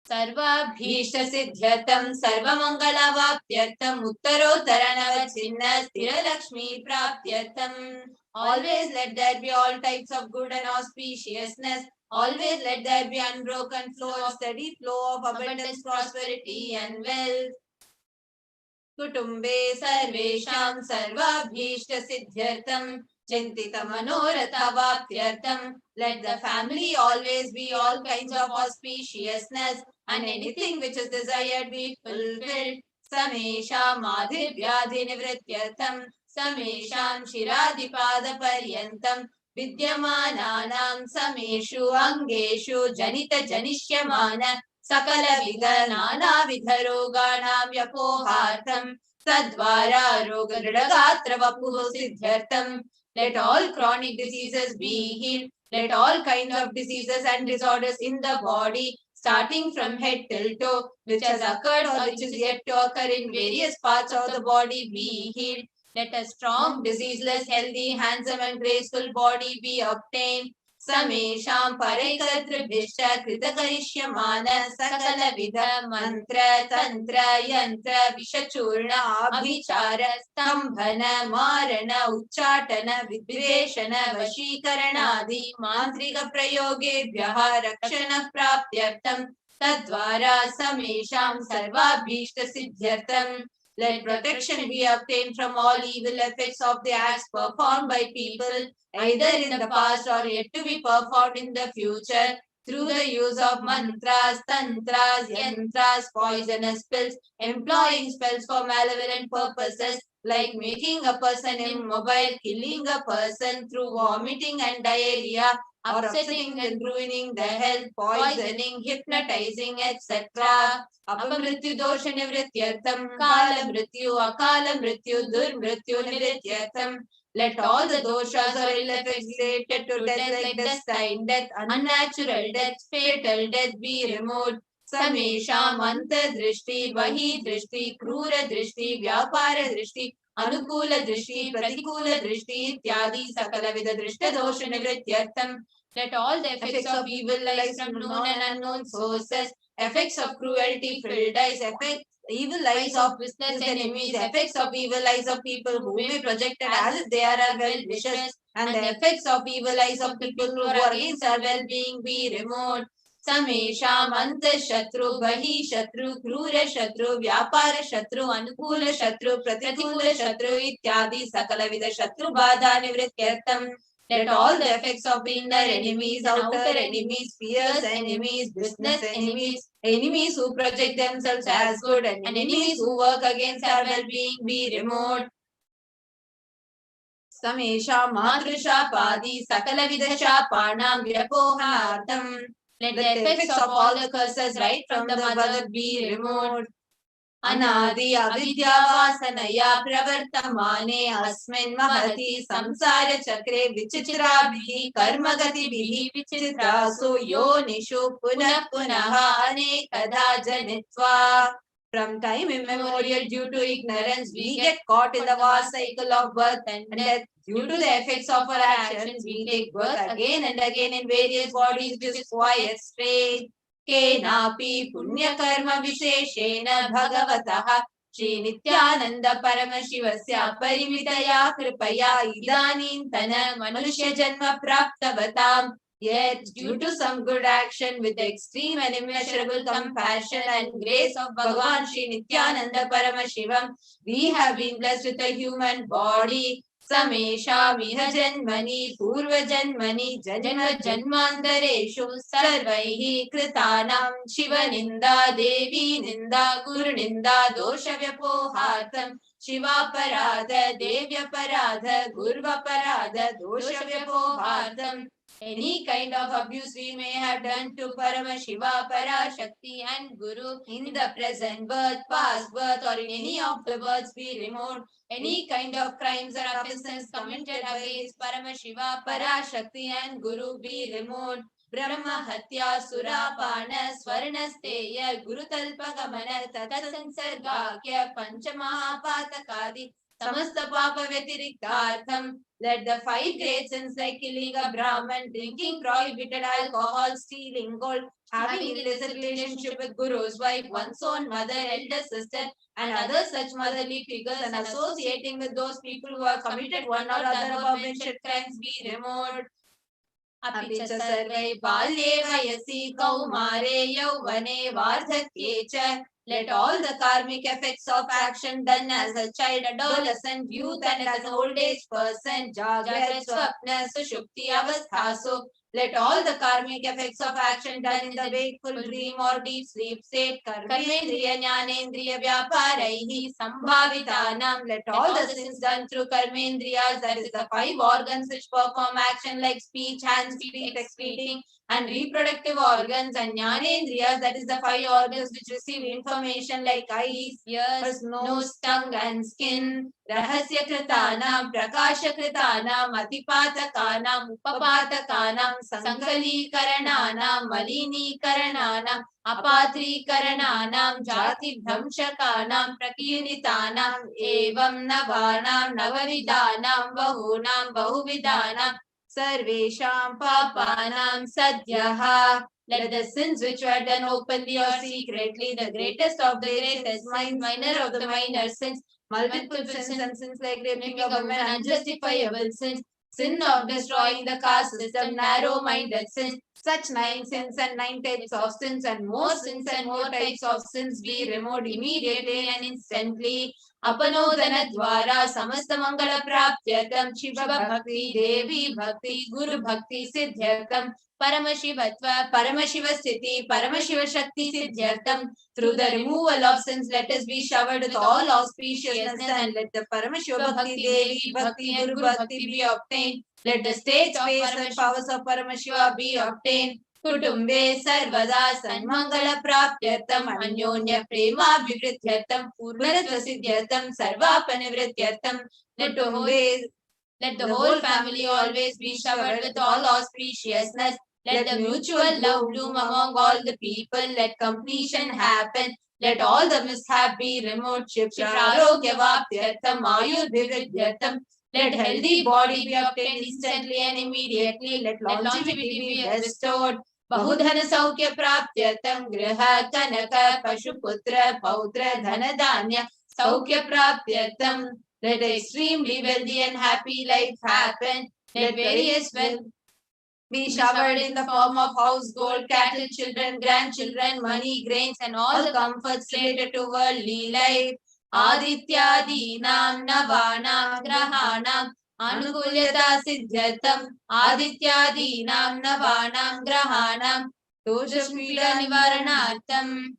Speaker 13: सर्वाभीष्ट सिद्ध्यर्थम सर्वमंगलावाप्त्यर्थम उत्तरोत्तरनवचिन्न स्थिरलक्ष्मी प्राप्त्यर्थम. Always let there be all types of good and auspiciousness. Always let there be unbroken flow of steady flow of abundance, prosperity and wealth. Kutumbe sarvesham sarvabhishta siddhyartham chintita manoratha vaptyartham. Let the family always be all kinds of auspiciousness and anything which is desired be fulfilled. Samesham adhivyadhi nivrityartham samesham shiradipada paryantam vidyamananam sameshu angeshu janita janishyamana Sakala vida nana vidha roganam vyapohartham sadvara roga dridagatra vapuho siddhyartham. Let all chronic diseases be healed. Let all kinds of diseases and disorders in the body, starting from head till toe, which has occurred or which is yet to occur in various parts of the body, be healed. Let a strong, diseaseless, healthy, handsome and graceful body be obtained. Samesham Parekatrbhishta Kritakarishямana Sakala Vidha Mantra Tantra Yantra Vishachurna Abhichara Stambhana Marana Uchatana Vidveshana Vashikarana Mantrika Prayogebhyaha Rakshana Praptyartam Tadvara Samesham Sarvabhishta Siddhyartam. Let protection be obtained from all evil effects of the acts performed by people, either in the past or yet to be performed in the future, through the use of mantras, tantras, yantras, poisonous spells, employing spells for malevolent purposes, like making a person immobile, killing a person through vomiting and diarrhea, upsetting and ruining the health, poisoning, hypnotizing, etc. Apamrityu dosha nivrityartham, kala mrityu, akala mrityu, durmrityu nivrityartham. Let all the doshas or ill effects related to death, like destined death, unnatural death, fatal death, be removed. Samesham antadrishti, vahi drishti, krura drishti, vyapara drishti, anukula drishti, pratikula drishti, ityadi sakala vida drishta dosha nivrityartham. Let all the effects of evil lies from known and unknown sources, effects of cruelty, filled eyes, effects evil eyes of business enemies, effects of evil eyes of people who may be projected as if they are our well-wishers, and the effects of evil eyes of people who are against our well-being be removed. Samesham anta shatru, bahi shatru, krura shatru, vyapara shatru, anukula shatru, pratikula shatru, ityadi sakala vida shatru badha nivrityartham. Let all the effects of inner enemies, outer enemies, fierce enemies, business enemies, enemies who project themselves as good, and enemies who work against our well-being be removed. Samesha Matrishapadi Sakala Vidashapanam Vyapohartham. Let the effects of all the curses right from the mother be removed. अनादि अविद्यावासनया प्रवर्तमाने अस्मिन् महति संसार चक्रे विचित्राभिः कर्मगतिभिः विचित्रासु योनिषु पुनः पुनः अनेकधा जनित्वा. From time immemorial, due to ignorance, we get caught in the vast cycle of birth and death. Due to the effects of our actions, we take birth again and again in various bodies, which is quite strange. केनापि पुण्यकर्म विशेषेण भगवतः श्री नित्यानंद परमशिवस्य परिमितया कृपया इदानीन्तन मनुष्य जन्म प्राप्तवताम्. Yet, due to some good action with the extreme and immeasurable compassion and grace of Bhagavan Shri Nithyananda Paramashivam, we have been blessed with a human body. Sameshamiha janmani purva janmani janma janmantareshu sarvaihi kritanam shiva ninda devi ninda guru ninda dosha vyapohartam shivaparada devyaparada gurvaparada dosha vyapohartam. Any kind of abuse we may have done to Paramashiva, Parashakti and Guru in the present birth, past birth or in any of the births be removed. Any kind of crimes or offences committed against Paramashiva, Parashakti and Guru be removed. Brahma Hatya Surapana Swarnasteya Guru Talpagamana Tatsansargakya Panchamahapatakadi Samasta Papa Vetiriktartham. Let the 5 great sins like killing a Brahman, drinking prohibited alcohol, stealing gold, having illicit relationship with Guru's wife, one's own mother, elder sister, and other such motherly figures, and associating with those people who have committed one or other above mentioned crimes be removed. अपि च सर्वै बाल्ये वयसि कौमारे यौवने वार्धक्ये च. Let all the karmic effects of action done as a child, adolescent, youth, and as an old age person, Jagrat, Swapna, Sushupti, Avasthasu. Let all the karmic effects of action done in the wakeful dream or deep sleep state, Karmendriya, Jnanendriya, Vyaparaihi, Sambhavitanam. Let all the sins done through Karmendriyas, that is the 5 organs which perform action like speech, hands, feet, excreting, and reproductive organs, and Jnanendriyas, that is the 5 organs which receive information like eyes, ears, nose, tongue, and skin. Rahasya kritanam, prakasha kritanam, atipatakanam, upapatakanam, sankali karananam, malini karananam, apatri karananam, jati dhamshakanam, prakirnitanam, evam navanam, navavidanam, bahunam, bahuvidanam, sarvesham papanam sadhyaha. Let the sins which were done openly or secretly, the greatest of the greatest, minor of the minor sins, multiple sins and sins like raping of women, unjustifiable sins, sin of destroying the caste system, narrow-minded sins, such 9 sins and 9 types of sins, and more sins and more types of sins be removed immediately and instantly. Apanodana dwara samasta mangala praptyatam Shiva bhakti, Devi bhakti, Guru bhakti siddhyatam Paramashivatva, Paramashiva-sthiti, Paramashiva-shakti siddhyartam. Through the removal of sins, let us be showered with all auspiciousness, and let the Paramashiva Bhakti, Devi Bhakti, Guru Bhakti be obtained. Let the state, space, and powers of Paramashiva be obtained. Kutumbe sarvada sanmangala praptyartam anyonya prema vivrityartam purvaratva siddhyartam sarvapanivrityartam. Let the whole family always be showered with all auspiciousness. Let the mutual love bloom among all the people. Let completion happen. Let all the mishap be removed. Shiprarogya-vaptyartam ayur-bhividyartam. Let healthy body be obtained instantly and immediately. Let longevity be bestowed. Bahudhana saukya praptyartam griha kanaka pashuputra pautra dhanadanya saukya praptyartam. Let extremely wealthy and happy life happen. Let various wealth be showered in the form of house, gold, cattle, children, grandchildren, money, grains, and all the comforts related to worldly life. Adityadinam navanam grahanam anukulyata siddhyatam. Adityadinam navanam grahanam doshapida nivaranartam.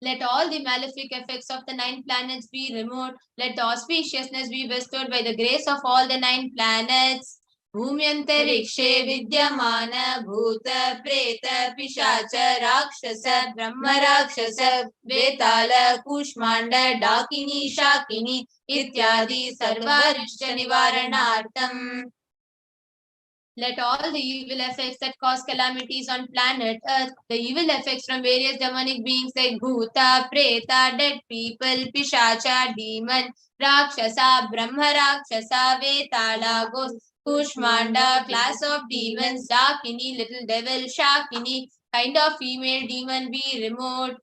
Speaker 13: Let all the malefic effects of the 9 planets be removed. Let the auspiciousness be bestowed by the grace of all the 9 planets. भूम्यन्तरिक्षे विद्यमान भूत प्रेत पिशाच राक्षस ब्रह्म राक्षस वेताल कूष्माण्ड डाकिनी शाकिनी इत्यादि सर्वारिष्ट निवारणार्थम्. Let all the evil effects that cause calamities on planet Earth, the evil effects from various demonic beings like Bhuta, Preta, dead people, Pishacha, demon, Rakshasa, Brahma Rakshasa, Vetala, ghost, Kushmanda, class of demons, Dakini, little devil, Shakini, kind of female demon be removed.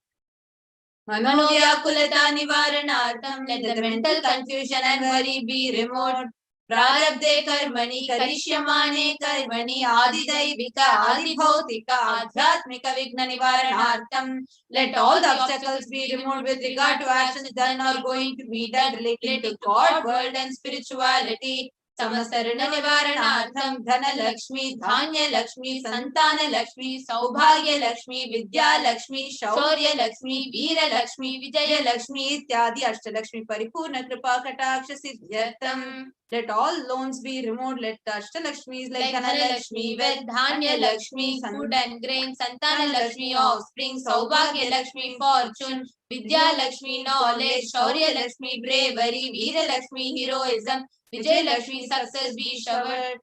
Speaker 13: Manovyakulata nivaranartham, let the mental confusion and worry be removed. Prarabdhe karmani karishyamane karmani adidaivika adibhautika adhyatmika vigna nivaranartham, let all the obstacles be removed with regard to actions done or going to be done related to God, world and spirituality. समस्तरण निवारणार्थम धन लक्ष्मी धान्य लक्ष्मी संतान लक्ष्मी सौभाग्य लक्ष्मी विद्या लक्ष्मी शौर्य लक्ष्मी वीर लक्ष्मी विजय लक्ष्मी इत्यादि अष्टलक्ष्मी परिपूर्ण कृपा कटाक्ष सिद्ध्यर्थम. Let all loans be removed. Let the Ashtalakshmis like Dhanalakshmi, wealth, Dhanya Lakshmi, food and grain, Santana Lakshmi, offspring, Saubhagya Lakshmi, fortune, Vidya Lakshmi, knowledge, Shaurya Lakshmi, bravery, Veera Lakshmi, heroism, Vijay Lakshmi, success be showered.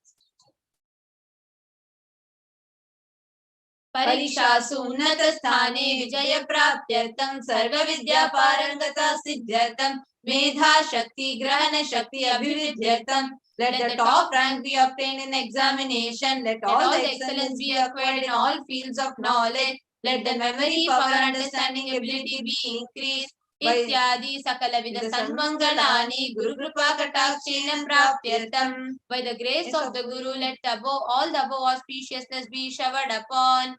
Speaker 13: परीक्षासु उन्नत स्थाने विजय प्राप्त्यर्थं सर्व विद्या पारंगता सिद्ध्यर्थं मेधा शक्ति ग्रहण शक्ति अभिवृद्ध्यर्थं. Let the top rank be obtained in examination. Let all the excellence be acquired in all fields of knowledge. Let the memory, power, understanding, ability be increased. इत्यादि सकल with सन्मंगलानि गुरु कृपा कटाक्षेण प्राप्त्यर्थं. By the grace of the Guru, let all the above auspiciousness be showered upon.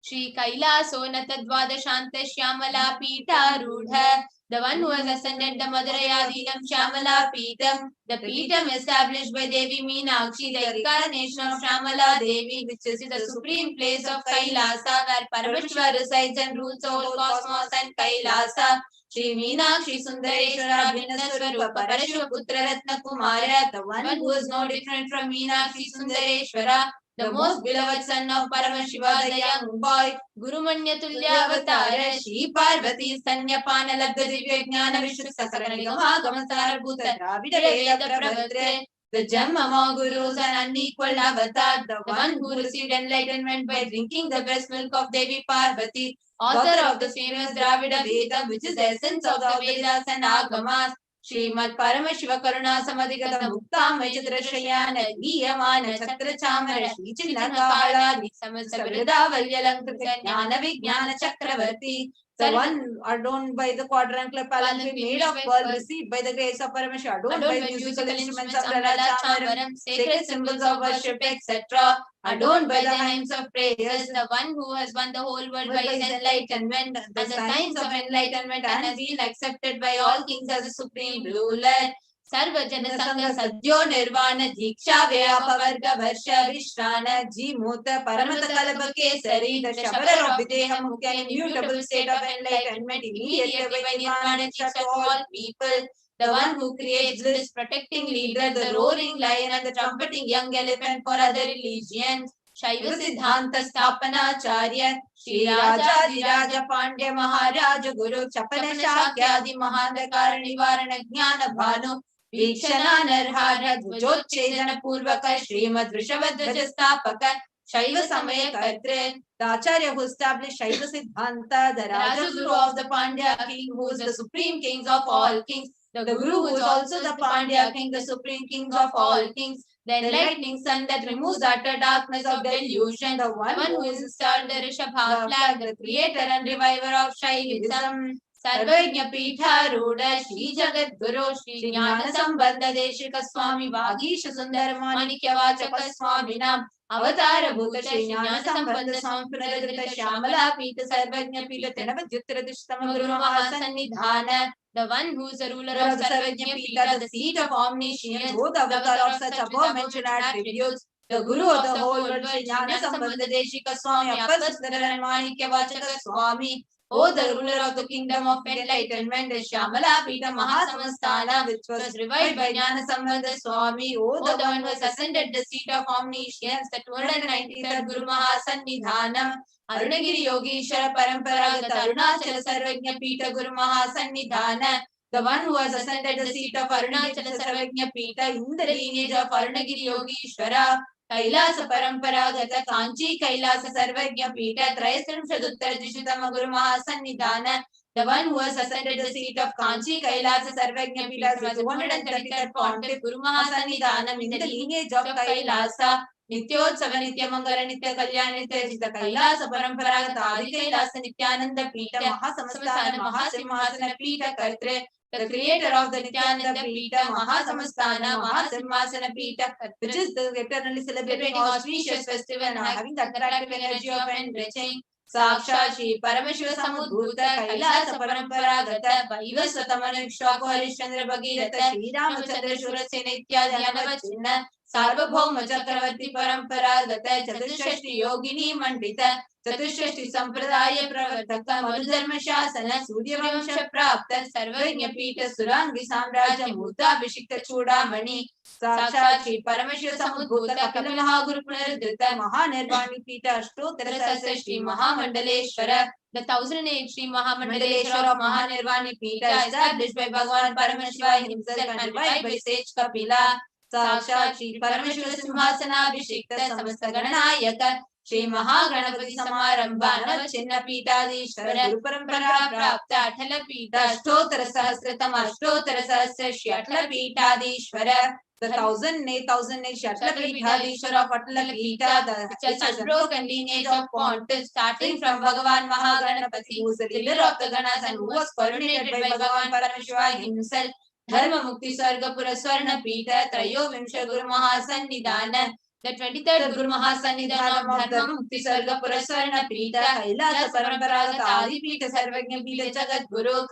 Speaker 13: Shri Kailaso Natadvadashanta Shyamala Pita Rudha, the one who has ascended the Madarayadinam Shyamala Pitam, the Pitam established by Devi Meenakshi, the incarnation of Shyamala Devi, which is the supreme place of Kailasa, where Parameshwar resides and rules the whole cosmos and Kailasa. Shri Meenakshi Sundareshwara Bhinnaswarupa Parashivoputra Ratna Kumarya, the one who is no different from Meenakshi Sundareshwara, the most beloved son of Paramashiva, the young boy, Guru Manya Tulya Avatara, Shri Parvati Sanyapana Labdha Divya Jnana Vishnu Sakara Nigama Gamasara Bhuta Dravida Veda Pravatre, the gem among gurus and unequal avatar, the one who received enlightenment by drinking the breast milk of Devi Parvati, author of the famous Dravida Veda, which is the essence of the Vedas and Agamas. Srimad Paramashiva Karuna Samadhigata Mukta Machitra Shayana Diyamana Chakra Chamara Shri Chinna Kahala Samasa Vrida Valyalankrita Jnana Vijnana Chakravarti, the one adorned by the quadrangular palanquin made of pearl, received by the grace of Paramashiva, adorned by musical instruments of Lala Chamaram, sacred symbols of worship, etc., adorned by the hymns of prayers, the one who has won the whole world by his enlightenment, and the signs of enlightenment, and has been accepted by all kings as a supreme ruler. Sarva Jana Sangha Sadhyo Nirvana Diksha Vyapa Varga Varsha Vishrana Jimuta Paramata Kalapa Kesari, the Shabara of Videha Mukha, immutable state of enlightenment, immediately by Nirvana to all people. The one who creates bliss, protecting leader, the roaring lion and the trumpeting young elephant for other religions. Shaiva Siddhanta Stapana Acharya, Shri Raja Diraja Pandya Maharaja Guru, Chapana Shakyadi Mahandakara Nivarana Jnana Bhanu, Vikshana Narhara Dvajotchedana Purvaka, Srimad Vrishabhadvaja Stapaka, Shaiva Samaya Katre, the Acharya who established Shaiva Siddhanta, the Raja Guru of the Pandya king, who is the supreme king of all kings, the Guru who is also the Pandya king, the supreme king of all kings, the enlightening sun that removes the utter darkness of delusion, the one who is installed the Rishabha flag, the creator and reviver of Shaivism. Sarvajna Pitha Ruda Shri Jagat Guru Shri Jnana Sambandha Deshika Swami Vagisha Sundar Manikya Vachaka Swami Nam Avatara Bhuta Shri Jnana Sambandha Swami Pradrita Shyamala Pita Sarvajna Pita Tenavajutra Dishtama Guru Mahasannidhana, the one who is the ruler of Sarvajna Pita, the seat of omniscience, both avatar of such above mentioned attributes, the Guru of the whole world, Shri Jnana Sambandha Deshika Swami Apasundara and Manikya Vachaka Swami, O the ruler of the kingdom of enlightenment, the Shamala Pita Mahasamastana, which was revived by Jnana Sambandha Swami, O the one who has ascended the seat of omniscience, the 293rd Guru Mahasannidhanam, Arunagiri Yogeshwara Paramparagata Arunachala Sarvajna Pita Guru Mahasannidhana, the one who has ascended the seat of Arunachala Sarvajna Pita in the lineage of Arunagiri Yogeshwara, Kailasa Paramparagata Kanchi Kailasa Sarvajna Pita Trayastrimshaduttar Dishutama Guru Mahasannidhana, the one who has ascended the seat of Kanchi Kailasa Sarvajna Pita as the 233rd Pontiff Guru Mahasannidhanam in the lineage of Kailasa, Nityotsava Nitya Mangala Nitya Kalyana Nitya Jita Kailasa Paramparagata Adi Kailasa Nithyananda Pita Mahasamastana Mahasimhasana Pita Kartre, the creator of the Nithyananda Pita Mahasamastana Mahasimhasana Pita, which is the eternally celebrating auspicious festival and having the attractive energy of enriching Sakshat Shri Paramashiva Samudbhuta Kailasa Paramparagata Vaivasvatamana Vishwaku Harishchandra Bhagirata Shri Ramachandra Shurasena Ityadi Anavachinna Sarvabhauma Chakravarti Paramparagata Chatushashti Yogini Mandita Chatushashti Sampradaya Pravartaka Madhudharma Shasana Suryavamsha Prapta Sarvajna Pita Surangi Samraja Murta Abhishikta Chudamani Sakshat Shri Paramashiva Samudbhuta Kapila Mahaguru Punaruddhita Mahanirvani Pita Ashtottara Sahasra Shri Mahamandaleshwara, the 1008 Shri Mahamandaleshwara of Mahanirvani Pita, established by Bhagavan Paramashiva himself and revived by sage Kapila. Sakshat Shri Paramashiva Simhasana Abhishekta Samasta Ganayaka Shri Mahaganapati Samarambha Navachinna Pitadishwara Guru Parampara Prapta Athala Pita Ashtottara Sahasratama Ashtottara Sahasra Shri Athala Pitadishwara, the 1008 Shri Athala Pitadishwara of Athala Pita, which has unbroken lineage of pontiffs starting from Bhagavan Mahaganapati, who is the leader of the Ganas and who was coronated by Bhagavan Paramashiva himself. Dharma Mukti Sargapura Swarna Pita Trayo Vimsha Guru Mahasannidhana, the 23rd Guru Mahasannidhanam of Dharma Mukti Sargapura Swarna Pita Kailasa Paramparagata Adi Pita Sarvajna Pita Jagat Guru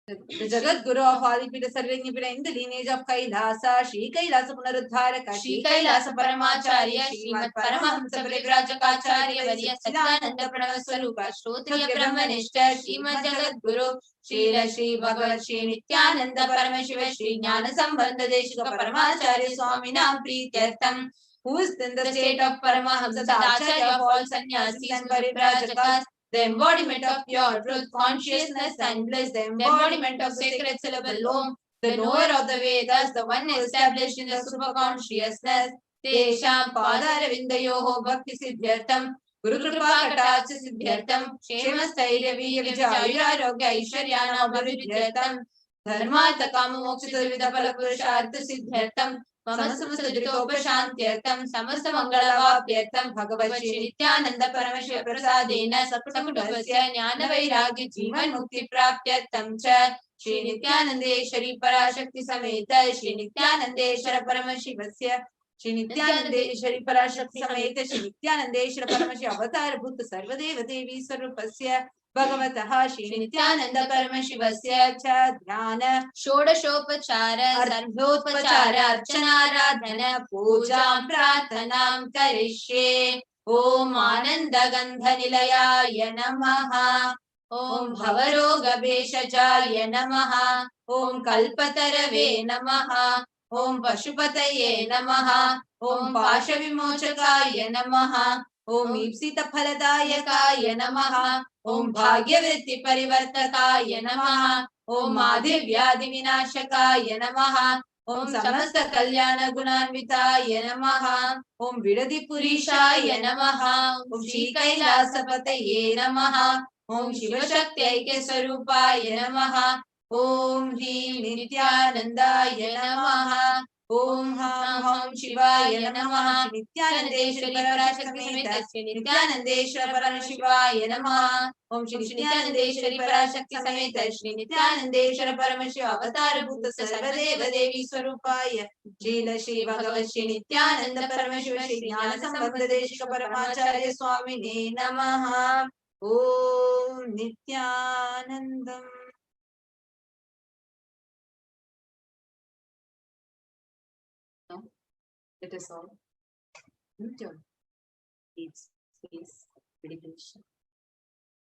Speaker 13: the Jagat Guru of Adi Pita Sarvajna Pita in the lineage of Kailasa, Shri Kailasa Punaruddharaka, Shri Kailasa Paramacharya, Srimad Paramahamsa Parivrajakaacharya Varya Satyananda Pranavaswarupa, Shrotriya Brahmanishta, Srimad Jagat Guru, Shri Bhagavad Shri Nithyananda Paramashiva Shri Jnana Sambandha Deshika Paramacharya Swaminam Prityartham, who is in the state of Paramahamsa, the Acharya of all sannyasis and parivrajakaas, the embodiment of pure truth, consciousness and bliss, the embodiment of sacred syllable Om, the knower of the Vedas, the one established in the superconsciousness, Tesham Padaravindayoho Bhakti Siddhyartham, Guru Kripa Katacha Siddhyartham, Kshemasthaiya Virya Vijayurarogya Aishwaryanam Abhividyartham, Dharmartha Kama Moksha Vida Phala Purushartha Siddhyartham, Samasamasta Dritopashantyartham, Samasta Mangalavapyartham, Bhagavat Shri Nithyananda Paramashiva Prasadena Saptamudapasya Jnana Vairagya Jivan Mukti Praptyartham Cha Shri Nithyanandeshwari Parashakti Sameta Shri Nithyanandeshwara Paramashivasya Shri Nithyanandeshwari Parashakti Sameta Shri Nithyanandeshwara Paramashiva Avatar Bhuta Sarvadeva Devi Swarupasya Bhagavataha Shri Nithyananda Paramashivasya Cha Dhyana Shodashopachara Sarvotpachara Archanaradhana Pujam Prathanam Karishye Om Ananda Gandha Nilayaya Namaha Om Bhavaroga Beshajaya Namaha Om Kalpatarave Namaha Om Pashupataye Namaha Om Pasha Vimochakaya Namaha Om Ipsita Phaladayakaya Namaha Om Bhagyavritti Parivartakaya Namaha Om Adi Vyadi Vinashakaya Namaha Om Samasta Kalyana Gunanvitaya Namaha Om Vidadi Purishaya Namaha Om Shri Kailasapataye Namaha Om Shiva Shakti Aike Swarupaya Namaha Om Hri Nithyanandaya Namaha Om Ham Ham Shivaya Namaha Nithyanandeshwari Parashakti Sameta Shri Nithyanandeshwara Paramashivaya Namaha Om Shri Nithyanandeshwari Parashakti Sameta Shri Nithyanandeshwara Paramashiva Avatar Bhuta Sarvadeva Devi Swarupaya Jila Shri Bhagavat Shri Nithyananda Paramashiva Shri Jnana Sambandha Deshika Paramacharya Swamine Namaha Om Nithyanandam. Let us all mute your deep space meditation.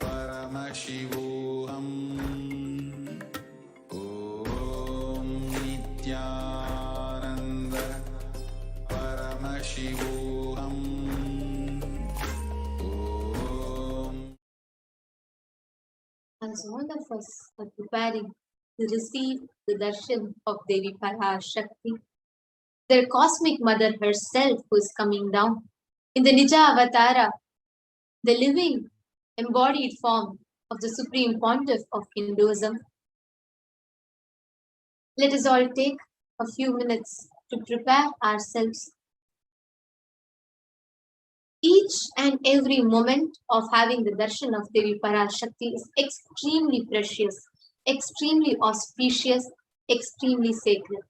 Speaker 1: Paramashivoham. Om Nithyananda Paramashivoham. Om.
Speaker 13: As all of us are preparing to receive the darshan of Devi Parashakti, their cosmic mother herself who is coming down in the Nija Avatara, the living embodied form of the Supreme Pontiff of Hinduism. Let us all take a few minutes to prepare ourselves. Each and every moment of having the darshan of Devi Parashakti is extremely precious, extremely auspicious, extremely sacred.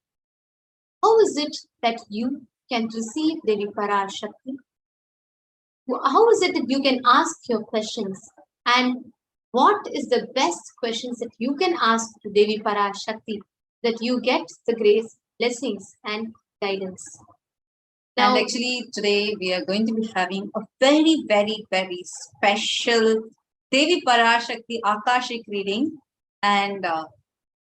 Speaker 13: How is it that you can receive Devi Parashakti? How is it that you can ask your questions? And what is the best questions that you can ask to Devi Parashakti that you get the grace, blessings, and guidance?
Speaker 14: And actually, today we are going to be having a very, very, very special Devi Parashakti Akashic reading. And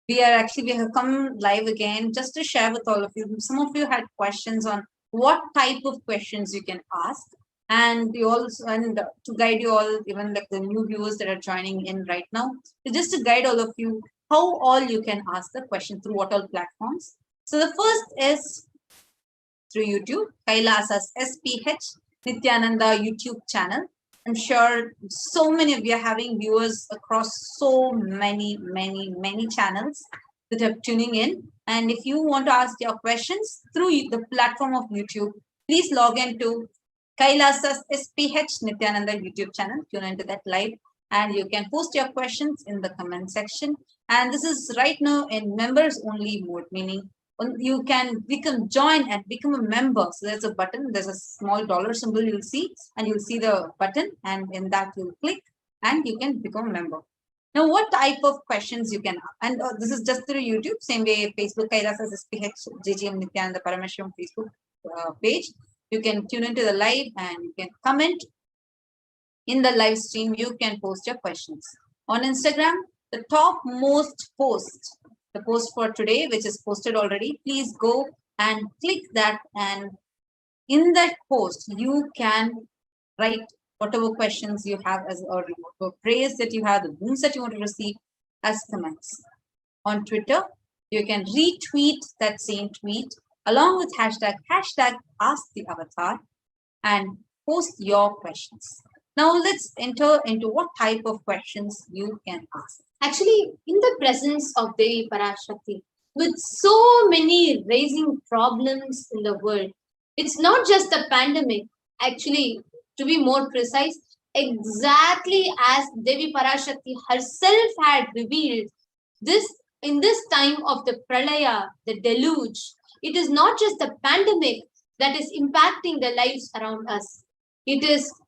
Speaker 14: we have come live again just to share with all of you. Some of you had questions on what type of questions you can ask. And we also, to guide you all, even like the new viewers that are joining in right now, just to guide all of you how all you can ask the question through what all platforms. So the first is through YouTube, Kailasa's HDH Nithyananda YouTube channel. I'm sure so many of you are having viewers across so many channels that are tuning in. And if you want to ask your questions through the platform of YouTube, please log into Kailasa's HDH Nithyananda YouTube channel. Tune into that live and you can post your questions in the comment section. And this is right now in members only mode, meaning you can join and become a member. So there's a button, there's a small dollar symbol you'll see, and you'll see the button, and in that you'll click and you can become a member. Now, what type of questions you can, and this is just through YouTube, same way Facebook, Kailasa's HDH Nithyananda Paramashivam Facebook page. You can tune into the live and you can comment in the live stream. You can post your questions. On Instagram, the topmost post, the post for today, which is posted already, please go and click that, and in that post you can write whatever questions you have as or prayers that you have, the wounds that you want to receive as comments. On Twitter, you can retweet that same tweet along with hashtag ask the avatar and post your questions. Now let's enter into what type of questions you can ask.
Speaker 13: Actually, in the presence of Devi Parashakti, with so many raising problems in the world, it's not just the pandemic. Actually, to be more precise, exactly as Devi Parashakti herself had revealed, in this time of the pralaya, the deluge, it is not just the pandemic that is impacting the lives around us.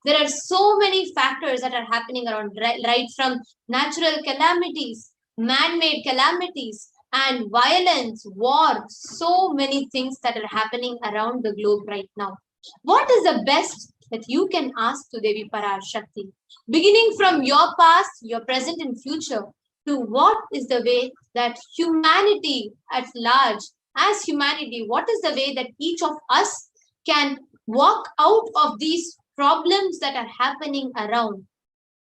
Speaker 13: There are so many factors that are happening around, right from natural calamities, man-made calamities, and violence, war, so many things that are happening around the globe right now. What is the best that you can ask to Devi Parashakti? Beginning from your past, your present and future, to what is the way that humanity at large, as humanity, what is the way that each of us can walk out of these problems that are happening around?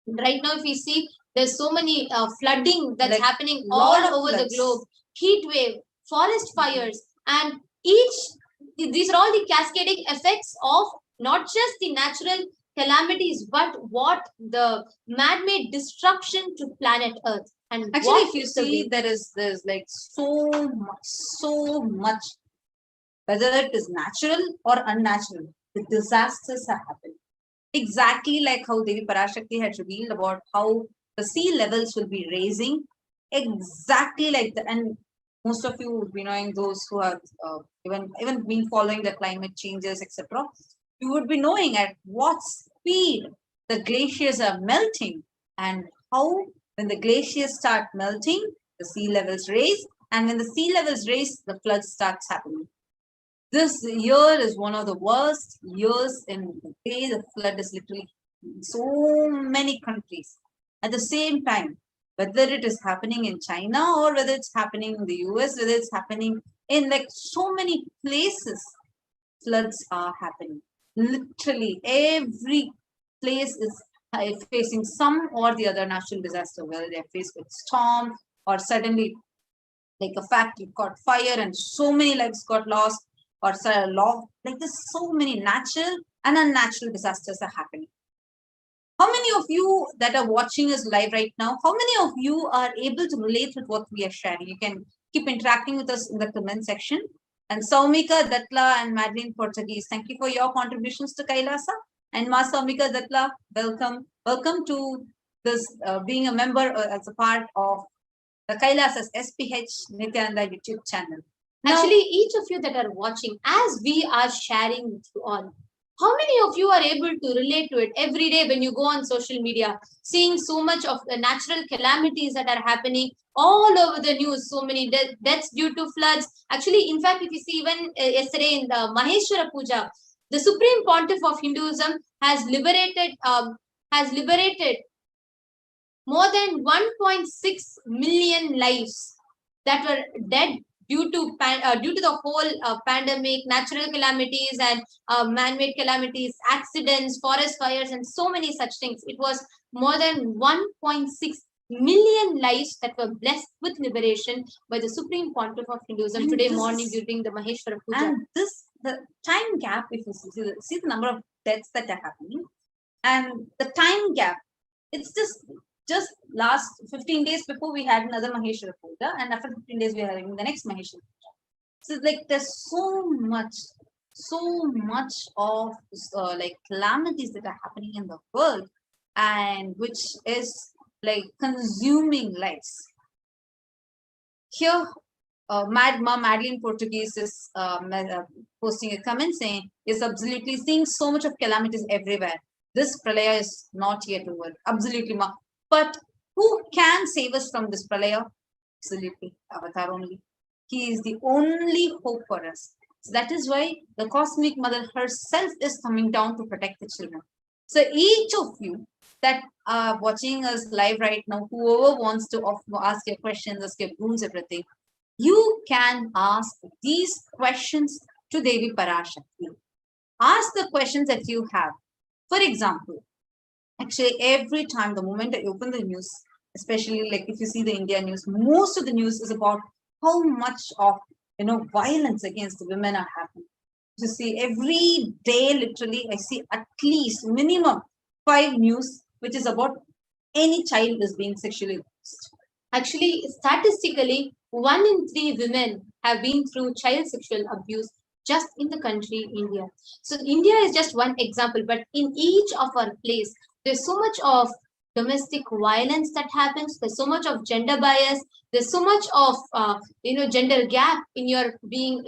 Speaker 13: Right now, if we see, there's so many flooding that's happening all over the globe, heat wave, forest fires, and these are all the cascading effects of not just the natural calamities, but what the man-made destruction to planet Earth. And
Speaker 14: actually, if you see, there's like so much, whether it is natural or unnatural, the disasters are happening. Exactly like how Devi Parashakti had revealed about how the sea levels will be raising, exactly like that. And most of you would be knowing, those who have even been following the climate changes, etc. You would be knowing at what speed the glaciers are melting, and how when the glaciers start melting, the sea levels raise, and when the sea levels raise, the flood starts happening. This year is one of the worst years in the way the flood is literally in so many countries at the same time, whether it is happening in China or whether it's happening in the US, whether it's happening in like so many places, floods are happening. Literally every place is facing some or the other natural disaster, whether they're faced with storm or suddenly like a factory caught fire and so many lives got lost, or like there's so many natural and unnatural disasters are happening. How many of you that are watching us live right now, how many of you are able to relate with what we are sharing? You can keep interacting with us in the comment section. And Saumika, Datla, and Madeline Portuguese, thank you for your contributions to Kailasa. And Ma Saumika, Datla, welcome. Welcome to this being a member as a part of the Kailasa's HDH Nithyananda YouTube channel.
Speaker 13: Actually, each of you that are watching, as we are sharing with you all, how many of you are able to relate to it every day when you go on social media, seeing so much of the natural calamities that are happening all over the news, so many deaths due to floods. Actually, in fact, if you see even yesterday in the Maheshwara Puja, the Supreme Pontiff of Hinduism has liberated more than 1.6 million lives that were dead due to the whole pandemic, natural calamities, and man-made calamities, accidents, forest fires, and so many such things. It was more than 1.6 million lives that were blessed with liberation by the Supreme Pontiff of Hinduism
Speaker 14: And
Speaker 13: today
Speaker 14: this
Speaker 13: morning
Speaker 14: is-
Speaker 13: during the Maheshwara Puja.
Speaker 14: And the time gap, if you see the number of deaths that are happening, and the time gap, it's just last 15 days before we had another Maheshwara Puja, and after 15 days we are having the next Maheshwara Puja. So like there's so much of like calamities that are happening in the world, and which is like consuming lives. Here, Madeline Portuguese is posting a comment saying, is absolutely seeing so much of calamities everywhere. This pralaya is not yet over. Absolutely, Ma. But who can save us from this pralaya? Absolutely, Avatar only. He is the only hope for us. So that is why the Cosmic Mother herself is coming down to protect the children. So each of you that are watching us live right now, whoever wants to ask your questions, ask your boons, everything, you can ask these questions to Devi Parashakti. Ask the questions that you have. For example, actually every time, the moment I open the news, especially like if you see the India news, most of the news is about how much of violence against the women are happening. You see every day, literally, I see at least minimum 5 news which is about any child is being sexually abused.
Speaker 13: Actually, statistically, 1 in 3 women have been through child sexual abuse just in the country India. So India is just one example, but in each of our place, there's so much of domestic violence that happens. There's so much of gender bias. There's so much of gender gap in your being,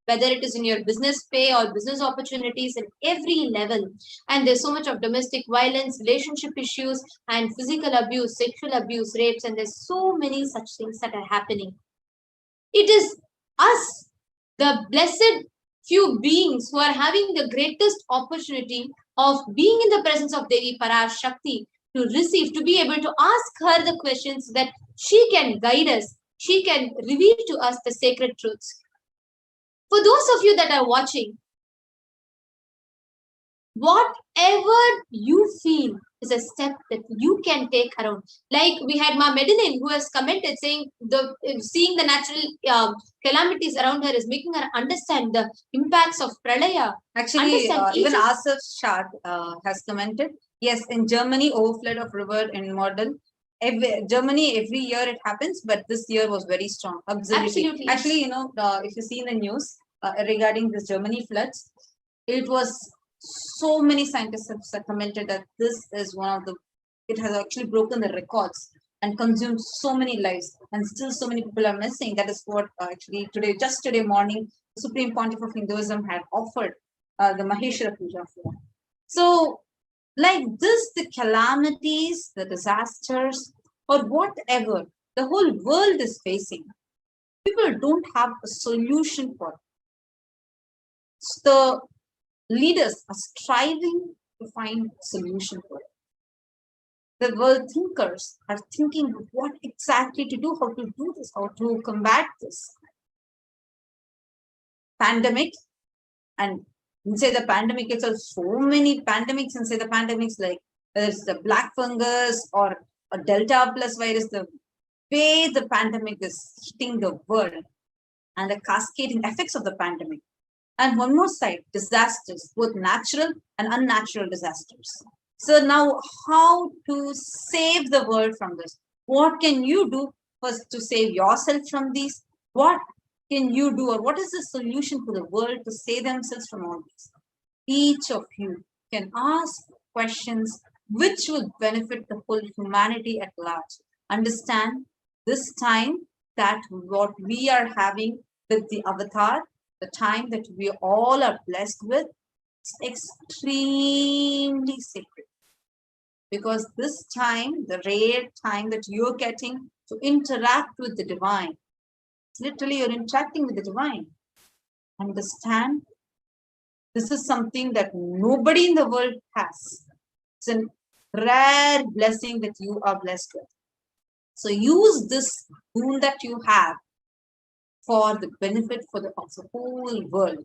Speaker 13: whether it is in your business pay or business opportunities at every level. And there's so much of domestic violence, relationship issues, and physical abuse, sexual abuse, rapes, and there's so many such things that are happening. It is us, the blessed few beings, who are having the greatest opportunity of being in the presence of Devi Parashakti, to receive, to be able to ask her the questions that she can guide us, she can reveal to us the sacred truths. For those of you that are watching, whatever you feel is a step that you can take around. Like we had Ma Medellin, who has commented saying seeing the natural calamities around her is making her understand the impacts of pralaya.
Speaker 14: Actually, even Asaf Shah has commented, yes, in Germany, overflood of river in model. Germany, every year it happens, but this year was very strong. Absolutely. Actually, if you see in the news regarding this Germany floods, it was so many scientists have commented that this is it has actually broken the records and consumed so many lives, and still so many people are missing. That is what actually just today morning, the Supreme Pontiff of Hinduism had offered the Maheshwara Puja for. So, like this, the calamities, the disasters, or whatever the whole world is facing, people don't have a solution for it. The leaders are striving to to find solution for it. The world thinkers are thinking what exactly to do, how to do this, how to combat this pandemic. And inside the pandemic itself, so many pandemics inside the pandemics, like whether it's the black fungus or a Delta plus virus, the way the pandemic is hitting the world and the cascading effects of the pandemic. And one more side, disasters, both natural and unnatural disasters. So now, how to save the world from this? What can you do first to save yourself from these? What can you do, or what is the solution for the world to save themselves from all this? Each of you can ask questions which will benefit the whole humanity at large. Understand this time that what we are having with the avatar, the time that we all are blessed with, is extremely sacred. Because this time, the rare time that you're getting to interact with the divine, literally you're interacting with the divine. Understand, this is something that nobody in the world has. It's a rare blessing that you are blessed with. So use this boon that you have for the benefit of the whole world.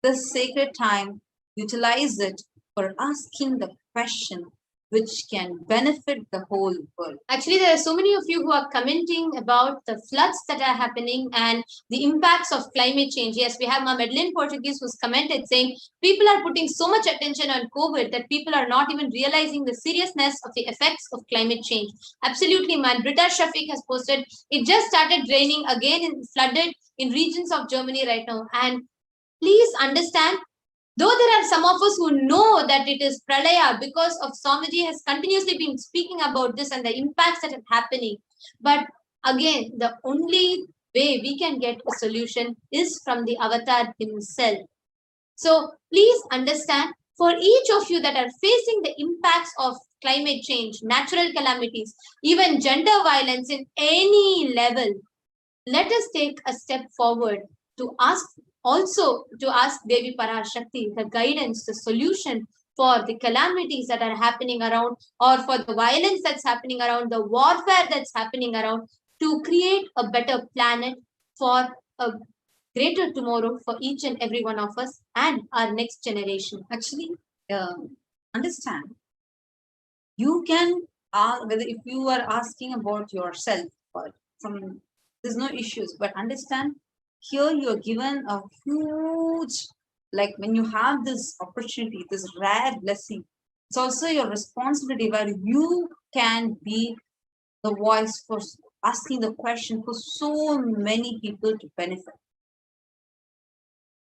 Speaker 14: This sacred time, utilize it for asking the question which can benefit the whole world.
Speaker 13: Actually, there are so many of you who are commenting about the floods that are happening and the impacts of climate change. Yes, we have Madeline Portuguese who's commented saying people are putting so much attention on COVID that people are not even realizing the seriousness of the effects of climate change. Absolutely, man. Brita Shafiq has posted, it just started raining again and flooded in regions of Germany right now. And please understand, though there are some of us who know that it is pralaya because of Swamiji has continuously been speaking about this and the impacts that are happening. But again, the only way we can get a solution is from the avatar himself. So please understand, for each of you that are facing the impacts of climate change, natural calamities, even gender violence in any level, let us take a step forward to ask Devi Parashakti the guidance, the solution for the calamities that are happening around, or for the violence that's happening around, the warfare that's happening around, to create a better planet for a greater tomorrow for each and every one of us and our next generation.
Speaker 14: Actually, understand, you can, whether if you are asking about yourself, or from, there's no issues, but understand, here you're given a huge, like when you have this opportunity, this rare blessing, it's also your responsibility where you can be the voice for asking the question for so many people to benefit.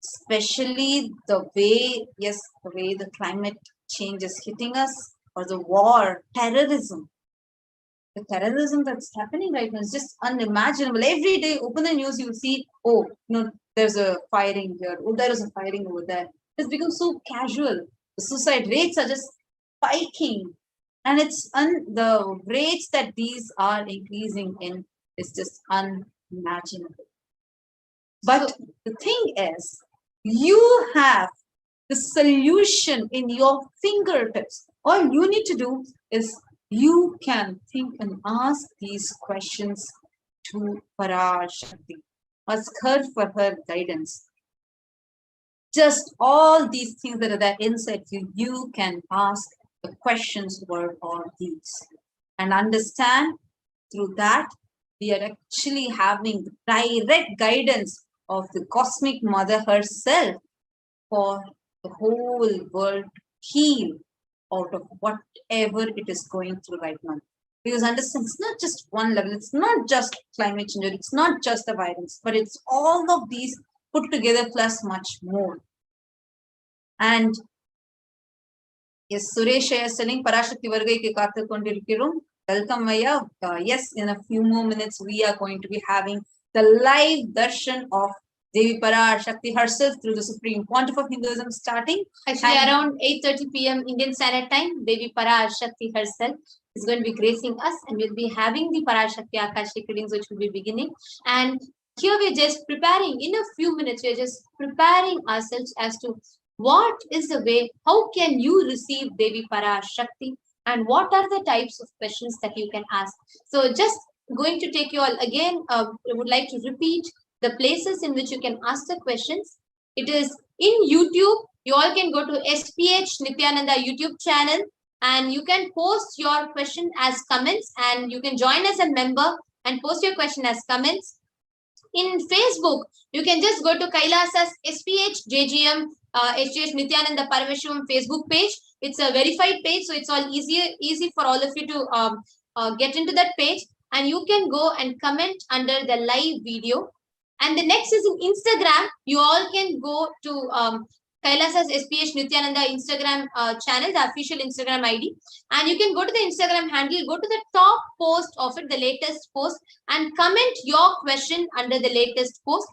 Speaker 14: Especially the way, yes, the way the climate change is hitting us, or the war, terrorism. The terrorism that's happening right now is just unimaginable. Every day, open the news, you'll see, oh, there's a firing here. Oh, there is a firing over there. It's become so casual. The suicide rates are just spiking. And it's the rates that these are increasing in is just unimaginable. But the thing is, you have the solution in your fingertips. All you need to do is you can think and ask these questions to Parashakti. Ask her for her guidance. Just all these things that are there inside you, you can ask the questions for all these. And understand, through that, we are actually having direct guidance of the cosmic mother herself for the whole world to heal out of whatever it is going through right now. Because understand, it's not just one level, it's not just climate change, it's not just the virus, but it's all of these put together plus much more. And yes, Suresh is telling Parashakti Vargai ke kaathu kondirukkirom. Welcome, Maya. Yes, in a few more minutes, we are going to be having the live darshan of Devi Parashakti herself through the Supreme Pontiff of Hinduism starting.
Speaker 13: Actually, around 8:30 p.m. Indian Standard Time, Devi Parashakti herself is going to be gracing us, and we'll be having the Parashakti Akashic readings, which will be beginning. And here we're just preparing, in a few minutes, we're just preparing ourselves as to what is the way, how can you receive Devi Parashakti, and what are the types of questions that you can ask. So just going to take you all again, I would like to repeat the places in which you can ask the questions. It is in YouTube. You all can go to HDH Nithyananda YouTube channel and you can post your question as comments, and you can join as a member and post your question as comments. In Facebook, you can just go to Kailasa's SPH JGM HDH Nithyananda Paramashivam Facebook page. It's a verified page, so it's all easy for all of you to get into that page, and you can go and comment under the live video. And the next is in Instagram. You all can go to Kailasa's SPH Nithyananda Instagram channel, the official Instagram ID, and you can go to the Instagram handle, go to the top post of it, the latest post, and comment your question under the latest post.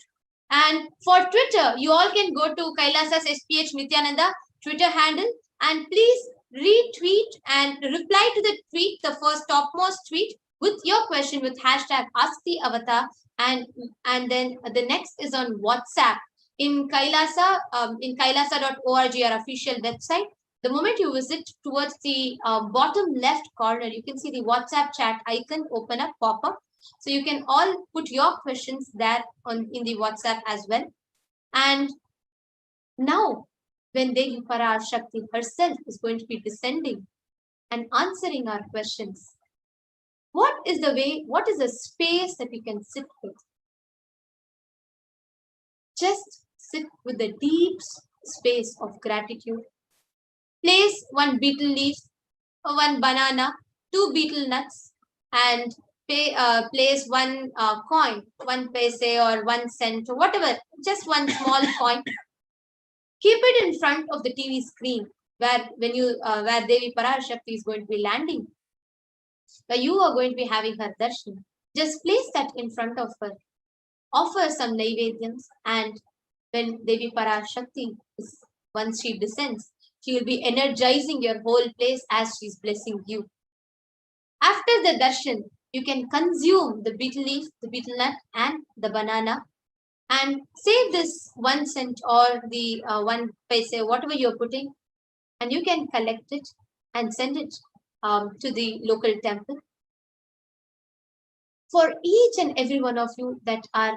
Speaker 13: And for Twitter, you all can go to Kailasa's SPH Nithyananda Twitter handle, and please retweet and reply to the tweet, the first topmost tweet, with your question with hashtag #AskTheAvatar, and then the next is on WhatsApp. In Kailasa, in kailasa.org, our official website, the moment you visit towards the bottom left corner, you can see the WhatsApp chat icon open up, pop up. So you can all put your questions there in the WhatsApp as well. And now, when Devi Parashakti herself is going to be descending and answering our questions, what is the way, what is the space that we can sit with? Just sit with the deep space of gratitude. Place one betel leaf, one banana, 2 betel nuts, and place one coin, 1 paise or 1 cent or whatever, just one small coin. Keep it in front of the TV screen where Devi Parashakti is going to be landing, where you are going to be having her darshan. Just place that in front of her. Offer some naivedyams, and when Devi Parashakti, once she descends, she will be energizing your whole place as she's blessing you. After the darshan, you can consume the betel leaf, the betel nut, and the banana, and save this 1 cent or the 1 paise, whatever you're putting, and you can collect it and send it to the local temple. For each and every one of you that are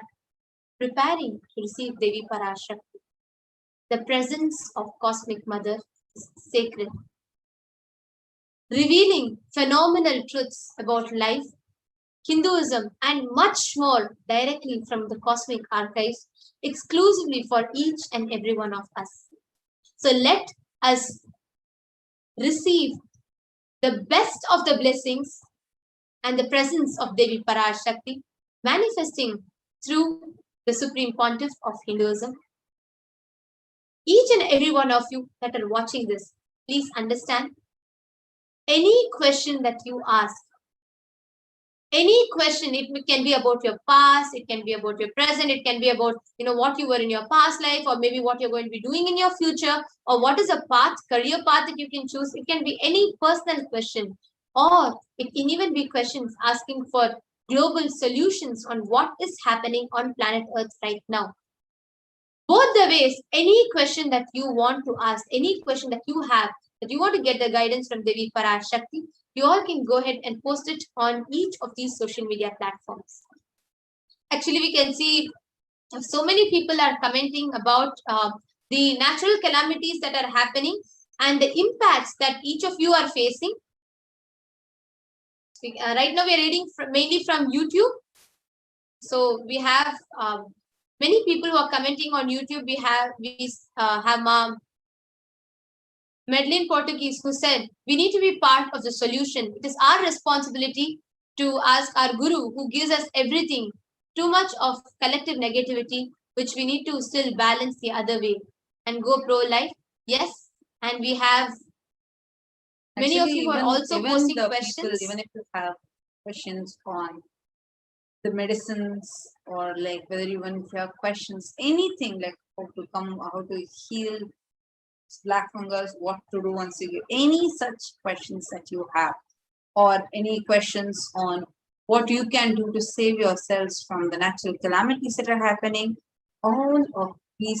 Speaker 13: preparing to receive Devi Parashakti, the presence of Cosmic Mother is sacred, revealing phenomenal truths about life, Hinduism, and much more directly from the cosmic archives, exclusively for each and every one of us. So let us receive the best of the blessings and the presence of Devi Parashakti manifesting through the Supreme Pontiff of Hinduism. Each and every one of you that are watching this, please understand, any question that you ask, any question, it can be about your past, it can be about your present, it can be about what you were in your past life, or maybe what you're going to be doing in your future, or what is a path, career path that you can choose. It can be any personal question, or it can even be questions asking for global solutions on what is happening on planet Earth right now. Both the ways, any question that you want to ask, any question that you have, that you want to get the guidance from Devi Parashakti, you all can go ahead and post it on each of these social media platforms. Actually, we can see so many people are commenting about the natural calamities that are happening and the impacts that each of you are facing. Right now, we are reading mainly from YouTube. So we have many people who are commenting on YouTube. We have Madeline Portuguese, who said, we need to be part of the solution. It is our responsibility to ask our Guru, who gives us everything, too much of collective negativity, which we need to still balance the other way and go pro-life. Yes, and we have many of you who are also posting questions.
Speaker 14: Even if you have questions on the medicines, or like whether even if you have questions, anything like how to heal black fungus, what to do once you get any such questions that you have, or any questions on what you can do to save yourselves from the natural calamities that are happening, all of these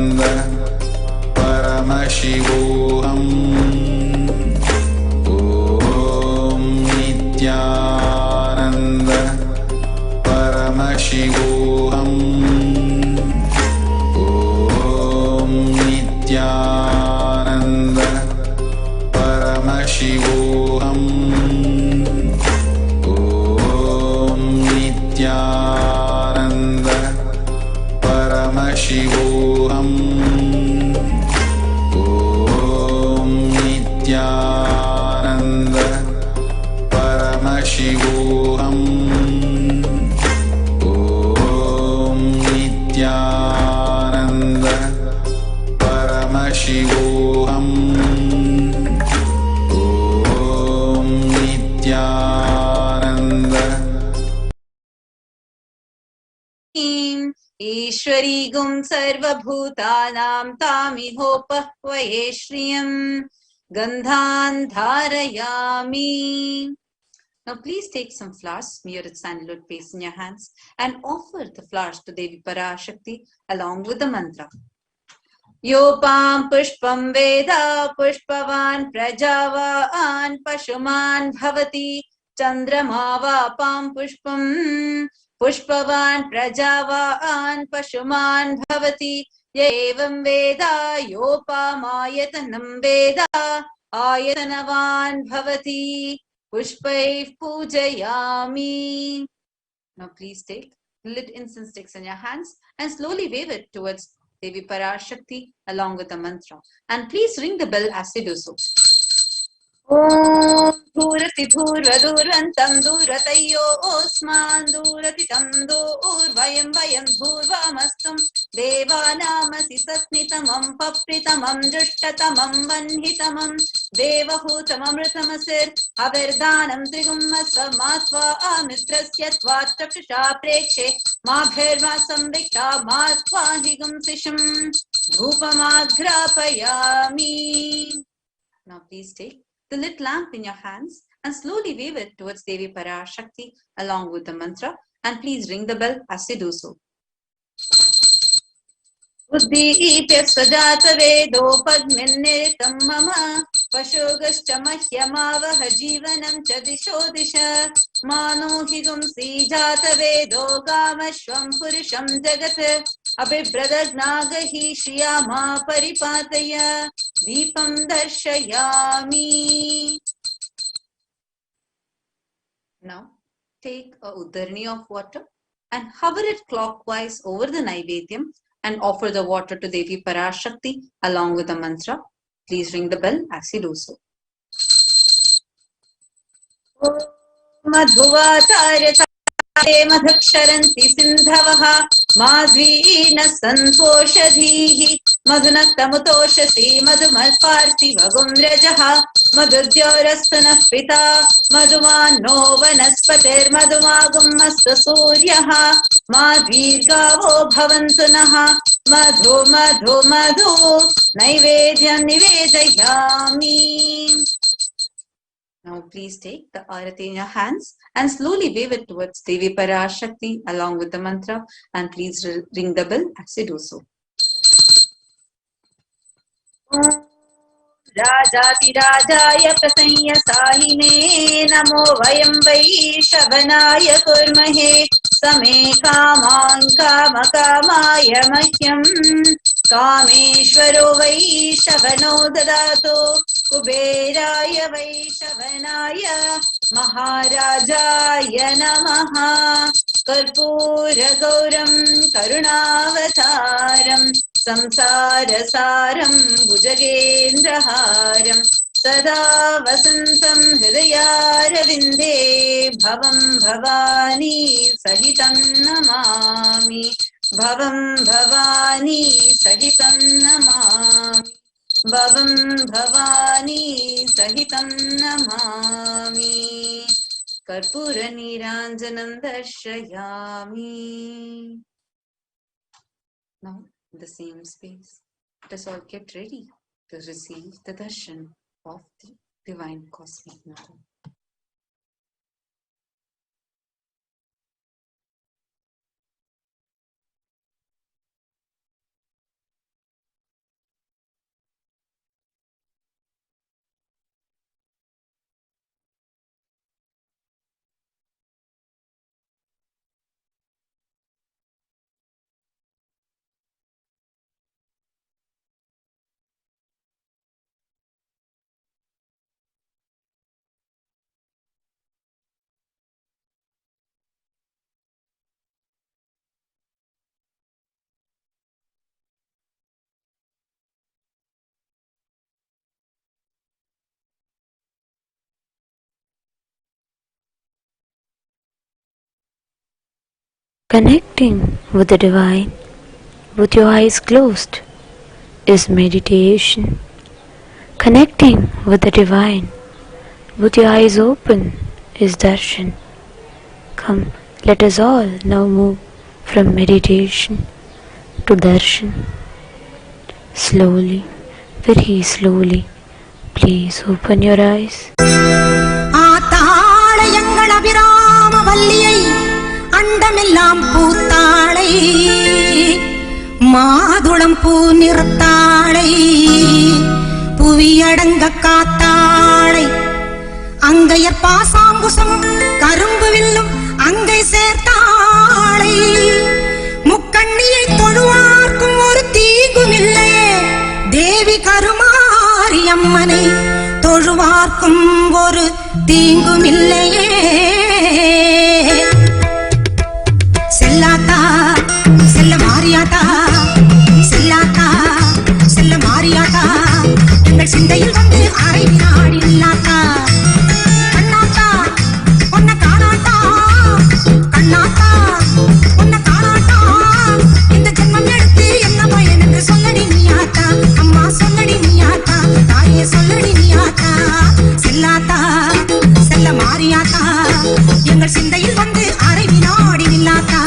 Speaker 1: Paramashivoham. Om Nithyananda Paramashivoham. Om Nithyananda Paramashivoham. Om Nithyananda Paramashivoham. Om Nithyananda Paramashivoham. Om Nithyananda.
Speaker 14: ईश्वरी गुं सर्वभूतानां तामिहोपह्वये श्रियं गन्धान् धारयामि. Now please take some flowers, smear its sandalwood paste in your hands and offer the flowers to Devi Parashakti along with the mantra. Yopam pushpam veda pushpavan prajavahan pashuman bhavati chandrama vapam pushpam pushpavan prajavahan pashuman bhavati yevam veda yopamaytanam veda ayatanavan bhavati pushpaiv pujayami. Now please take lit incense sticks in your hands and slowly wave it towards Devi Parashakti along with the mantra. And please ring the bell as you do so. Om Dhurati Dhurva Dhurvantam Dhuratayo Osman Dhurati Tam Dhurvayam Vayam Dhurvamastum Devanamasi Satnitamam Papritamam Drishtatamam Vanhitamam Devahutamamritamasir Averdanam Trigumasvamatva Amitrasya Tvatakshasha Prekshe Mabhervasam Vikta Matva Higum Sisham Dhupamagrapayami. Now please take the lit lamp in your hands and slowly wave it towards Devi Parashakti along with the mantra, and please ring the bell as you do so. Buddhi swajata vedo padminnitam mama pashogascha mahyamavaha jivanam cha disho disha mano higumsi jata vedo kamashvam purusham jagat abhibradagnaga shriyama paripataya deepam darshayami. Now take a udharni of water and hover it clockwise over the Naivedyam and offer the water to Devi Parashakti along with the mantra. Please ring the bell as you do so. Madhuvatarya madhaksharanti sindhavaha madhvina santoshadhihi madhunaktamutoshasi madhumalparthi vagumrajaha madhudyorastana pita madhumanno vanaspatir madhumagumasta suryaha madhvirgavo bhavantu naha madhu madhu madhu naivedyam nivedayami. Now please take the arati in your hands and slowly wave it towards Devi Parashakti along with the mantra, and please ring the bell as you do so. Rajati Rajaya Prasanya Sahine Namo Vayam Vaishavanaya Kurmahe Same Kamang Kama Kamaya Mahyam Kameshwaro Vaishavano Dadato Kuberaya Vaishavanaya Maharajaya Namaha Karpura Gauram Karunavataram Samsarasaram Bhujagendraharam Sada Vasantam Hridayaravinде Bhavam Bhavani Sahitam Namami Bhavam Bhavani Sahitam Namami Bhavam Bhavani Sahitam Namami Karpura Niranjanam Darshayami. Now, in the same space, let us all get ready to receive the darshan of the Divine Cosmic Mother.
Speaker 15: Connecting with the divine with your eyes closed is meditation. Connecting with the divine with your eyes open is darshan. Come, let us all now move from meditation to darshan. Slowly, very slowly, please open your eyes.
Speaker 16: அண்டமெல்லாம் பூத்தாளை மாதுளம் பூ நிறத்தாளை புவியடங்க காத்தாளை அங்கையர் பாசாங்குசம் கரும்பு வில்லும் அங்கை சேர்த்தாளை முக்கண்ணியை தொழுவார்க்கும் ஒரு தீங்கும் இல்லையே தேவி கருமாரி அம்மனை தொழுவார்க்கும் ஒரு தீங்கும் இல்லையே செல்லாத்தா செல்ல மாரியாத்தா செல்லாத்தா செல்ல மாரியாத்தா எங்கள் சிந்தையில் வந்து அரை நாடி இல்லாத்தா கண்ணாத்தா உன்னை காணாத்தா கண்ணாத்தா உன்னை காணாத்தா இந்த ஜென்மம் எடுத்து என்ன பயன் என்று சொல்லடி நீயாத்தா அம்மா சொல்லடி நீயாத்தா தாயே சொல்லடி நீயாத்தா செல்லாத்தா செல்ல மாரியாத்தா எங்கள் சிந்தையில் வந்து அரை வினாடி நில்லாத்தா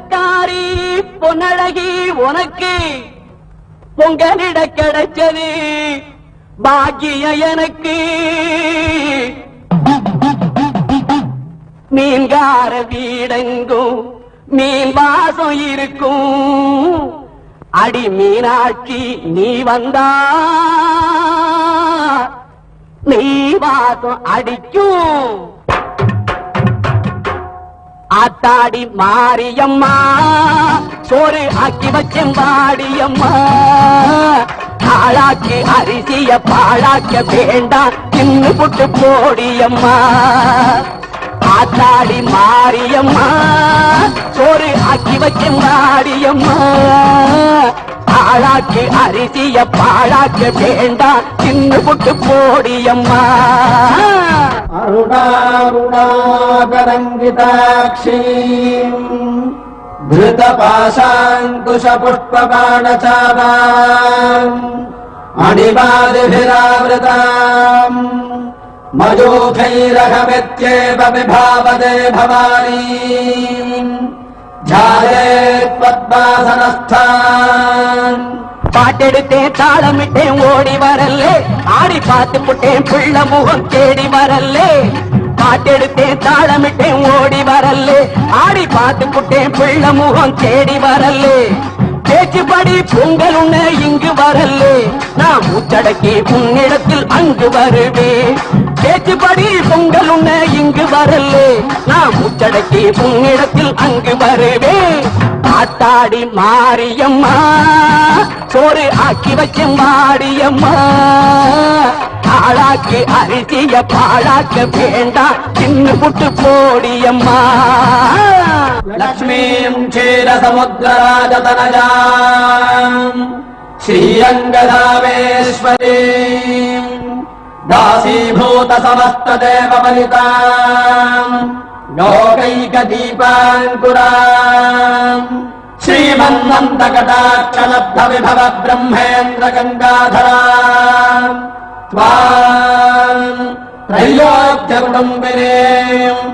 Speaker 17: பொங்கக்காரி பொன்னழகி உனக்கு பொங்கலிட கிடைச்சது பாக்கிய எனக்கு. மீன்கார வீடெங்கும் மீன் வாசம் இருக்கும். அடி மீனாட்சி நீ வந்தா நீ வாசம் அடிக்கும். ஆத்தாடி மாரியம்மா சோறு ஆக்கி வச்சேன் வாடியம்மா. ஆளாக்கு அரிசிய பாழாக்க வேண்டாம் தின்னு புட்டு போடியம்மா. ஆத்தாடி மாரியம்மா சோறு ஆக்கி வச்சேன் வாடியம்மா. ஆளாக்கு அரிசிய பாழாக்க வேண்டாம் தின்னு புட்டு போடியம்மா.
Speaker 18: அருணாருணாகரங்கிதாட்சீம் धृतपाशाङ्कुशपुष्पबाणचापाम् अणिमादिभिरावृताम् मयूखैरहमित्येव विभावदे भवानी ध्यायेत् पद्मासनस्थान्.
Speaker 17: பாட்டெடுத்தேன் தாளமிட்டேன் ஓடி வரல்லே. ஆடி பார்த்து புட்டேன் பிள்ளை முகம் தேடி வரல்லே. பாட்டெடுத்தேன் தாளமிட்டேன் ஓடி வரல்லே. ஆடி பார்த்து புட்டேன் பிள்ளை முகம் தேடி வரல்லே. பேச்சுப்படி பொங்கல் உன்ன இங்கு வரல்லே. நான் மூச்சடக்கி உன்னிடத்தில் அங்கு வருவேன். பேச்சுப்படி பொங்கல் உன்ன இங்கு வரல்லே. நான் மூச்சடக்கி உன்னிடத்தில் அங்கு வருவேன். ஆத்தாடி மாரியம்மா சோறு ஆக்கி வச்சும் வாடியம்மா. ஆளாக்கு அரிசிய பாழாக்க வேண்டாம் தின்னு புட்டு போடியம்மா.
Speaker 18: லக்ஷ்மீம் க்ஷீரசமுத்திரராஜதனஜாம் ஸ்ரீரங்கதாமேஸ்வரீம் दासीभूत समस्त देव बलिताम् लोकैक दीपाङ्कुराम् श्रीमन्नन्द कटाक्ष लब्ध विभव ब्रह्मेन्द्र गंगाधराम् त्वाम् त्रैलोक्य कुटुम्बिनीम्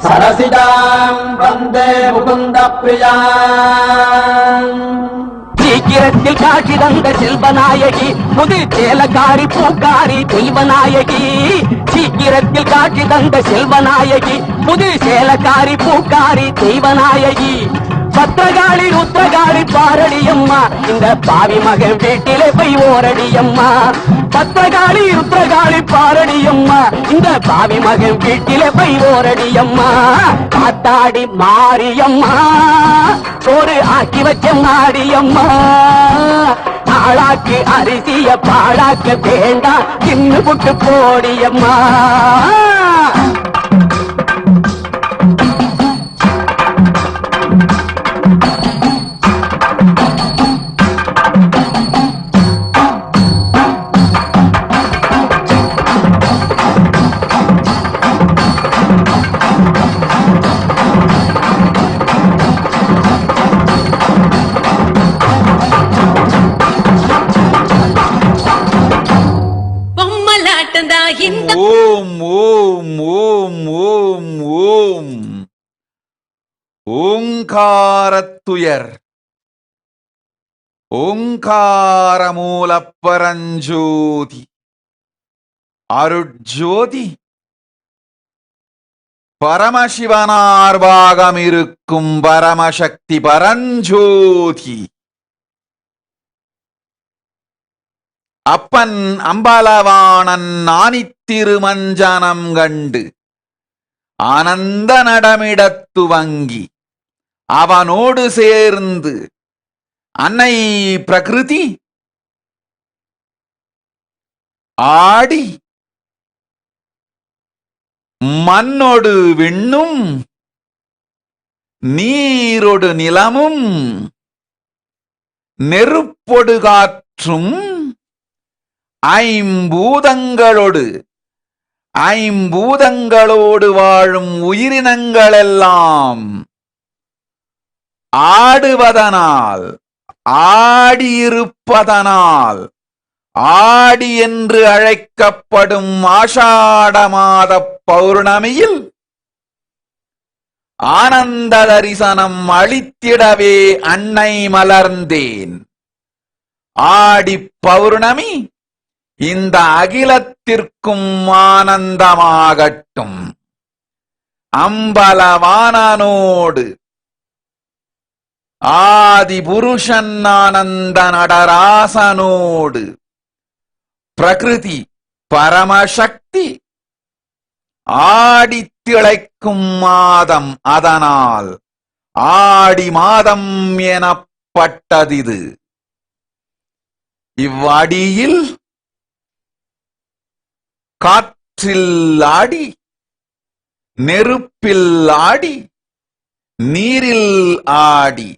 Speaker 18: सरसिजाम् वन्दे मुकुन्द प्रियाम्.
Speaker 17: சீக்கிரத்தில் காட்சி தந்த செல்வநாயகி புது சேலக்காரி பூக்காரி தெய்வநாயகி. சீக்கிரத்தில் காட்சி தந்த செல்வநாயகி புது சேலக்காரி பூக்காரி தெய்வநாயகி. பத்திரகாளி ருத்ரகாளி பாரடியம்மா இந்த பாவி மகன் வீட்டிலே போய் ஓரடியம்மா. பத்திரகாளி ருத்ரகாளி பாரடியம்மா இந்த பாவி மகன் வீட்டிலே போய் ஓரடியம்மா. காத்தாடி மாரியம்மா சோறு ஆக்கி வச்ச மாடியம்மா. ஆளாக்கு அரிசிய பாழாக்க வேண்டாம் தின்னு புட்டு போடியம்மா.
Speaker 3: ஓம் ஓம் ஓம் ஓம் ஓம். ஓங்காரத்துயர் ஓங்காரமூலப்பரஞ்சோதி அருட்ஜோதி பரமசிவனார்வாகம் இருக்கும் பரமசக்தி பரஞ்சோதி. அப்பன் அம்பலவாணன் நாணித்திருமஞ்சனம் கண்டு ஆனந்த நடமிடத்து வங்கி அவனோடு சேர்ந்து அன்னை பிரகிருதி ஆடி மண்ணொடு விண்ணும் நீரொடு நிலமும் நெருப்பொடு காற்றும் ஐம்பூதங்களோடு வாழும் உயிரினங்களெல்லாம் ஆடுவதனால் ஆடியிருப்பதனால் ஆடி என்று அழைக்கப்படும் ஆஷாட மாத பௌர்ணமியில் ஆனந்த தரிசனம் அளித்திடவே அன்னை மலர்ந்தேன். ஆடி பௌர்ணமி இந்த அகிலத்திற்கும் ஆனந்தமாகட்டும். அம்பலவானனோடு ஆதி புருஷன் ஆனந்த நடராசனோடு பிரகிருதி பரமசக்தி ஆடி திளைக்கும் மாதம், அதனால் ஆடி மாதம் எனப்பட்டதிது. இவ்வடியில் காற்றில் ஆடி, நெருப்பில் ஆடி, நீரில் ஆடி,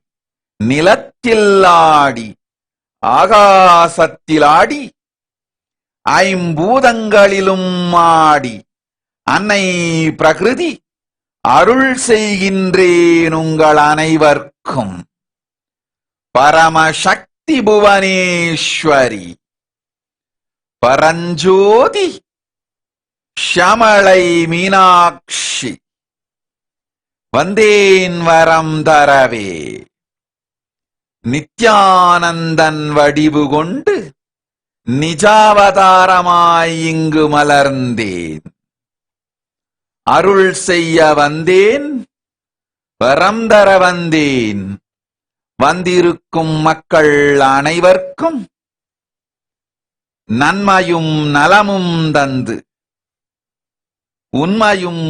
Speaker 3: நிலத்தில் ஆடி, ஆகாசத்தில் ஆடி, ஐம்பூதங்களிலும் ஆடி அன்னை பிரகிருதி அருள் செய்கின்றேன் உங்கள் அனைவர்க்கும். பரமசக்தி புவனேஸ்வரி பரஞ்சோதி ஷமளை மீனாட்சி வந்தேன் வரம் தரவே. நித்யானந்தன் வடிவு கொண்டு நிஜாவதாரமாய் இங்கு மலர்ந்தேன். அருள் செய்ய வந்தேன், வரம் தர வந்தேன். வந்திருக்கும் மக்கள் அனைவர்க்கும் நன்மையும் நலமும் தந்து, உண்மையும்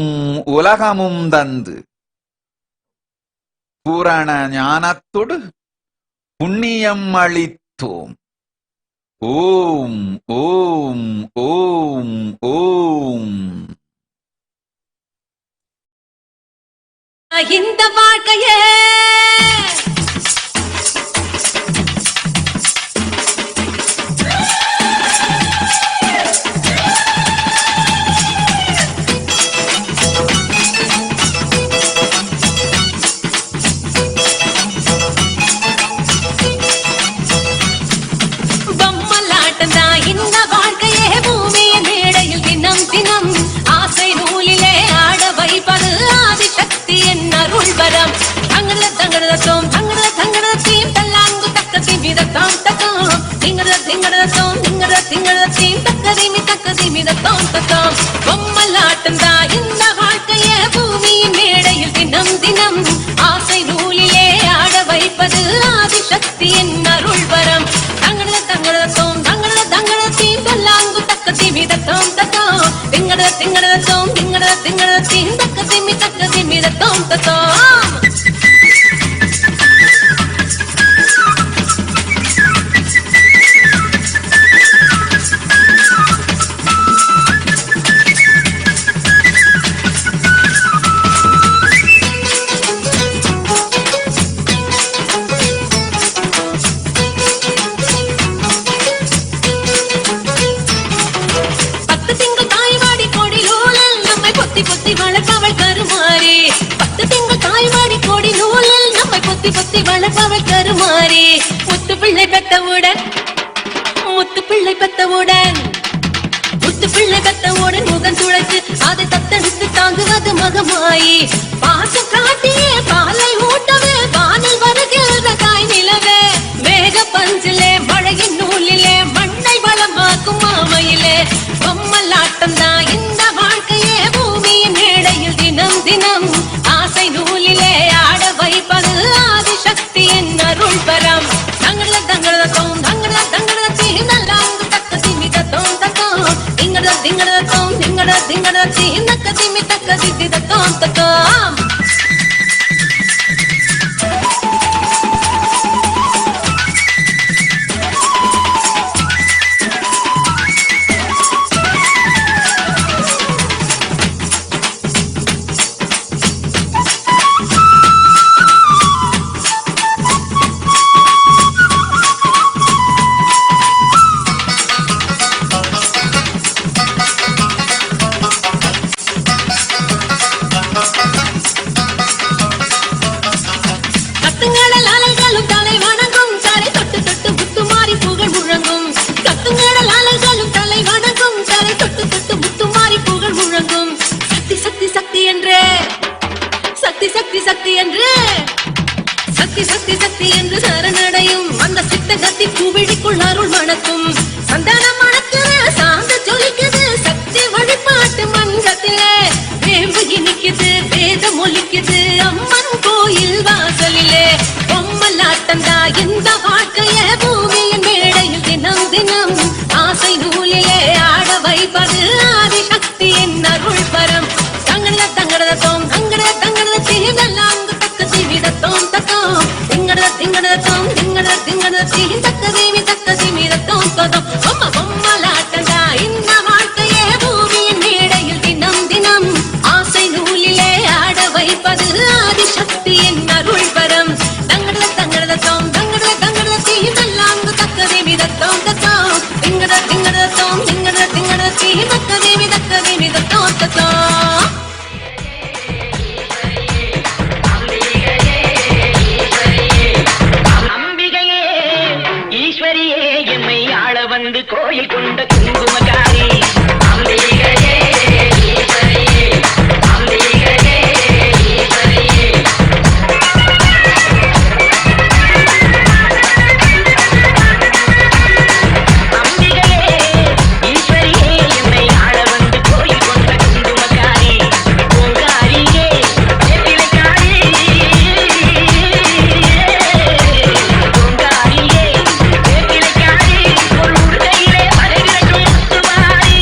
Speaker 3: உலகமும் தந்து, பூரண ஞானத்தோடு புண்ணியம் அளித்தோம். ஓம் ஓம் ஓம் ஓம்.
Speaker 16: இந்த வாழ்க்கையே முகம் துளைத்து அதை தத்தெடுத்து தாங்குவது மகமாயி பாசம் காட்டியே பாலை ஊட்டவே வானில் வருகிற தாய் நிலவே மேக பஞ்சிலே மழையின் நூலிலே மண்ணை வளமாக்கும் மாமையிலே பொம்மலாட்டம் தான் இந்த வாழ்க்கையே பூமியின் மேடையில் தினம் தினம் ஆசை நூலிலே ஆட வைப்பது ஆதிசக்தியின் அருள் பரம் தங்கள தங்கள தோம் தங்கள தங்கள தீனலாங்கு தக்க திமித தோம் தத்தோம் திங்கள திங்கள தோம் திங்கள திங்கள தீனக்க திமி தக்க திதி தோம் தத்தோம் சக்தி சக்தி என்று சரணடையும் அந்த சித்த கத்தி பூவிழிக்குள் அருள் மணக்கும் சந்தனம் மணக்குது சாந்த ஜொலிக்குது சக்தி வழிபாட்டு மன்றத்திலே வேம்பு இனிக்குது வேதம் ஒலிக்குது அம்மன் கோயில் வாசலிலே பொம்மலாட்டந்தா இந்த வாழ்க்கைய பூமியின் மேடையில் தினம் தினம் ஆசை நூலிலே ஆட வைப்பது ஆதிசக்தியின் அருள் பரம் தங்கட தங்கட தோம் தங்கட தங்கட தீங்கெல்லாம் தக்க தீவிதத்தோம் தத்தோம் திங்கட திங்கட தோம் திங்கட திங்கட தீ தக்க தீவிதத்தோம் தத்தோம் பொம்ம பொம்மலாட்டந்தா இந்த வாழ்க்கையே பூமியின் மேடையில் தினம் தினம் ஆசை நூலிலே ஆட வைப்பது ஆதிசக்தியின் அருள் பரம் தங்கட தங்கட தோம் தங்கட தங்கட தீங்கெல்லாம் தக்க தீவிதத்தோம் தத்தோம் திங்கட திங்கட தோம் திங்கட திங்கட தீ தக்க தீவிதத்தோம் தத்தோம்
Speaker 17: வந்து கோயில் கொண்ட குங்குமக்காரி அம்பிகையே ஈஸ்வரியே அம்பிகையே ஈஸ்வரியே அம்பிகையே ஈஸ்வரியே என்னை ஆள வந்து கோயில் கொண்ட குங்குமக்காரி பூங்காரியே வேப்பிலைக்காரி பூங்காரியே வேப்பிலைக்காரி ஒரு உடுக்கையிலே மலைவிளக்கும் முத்துமாரி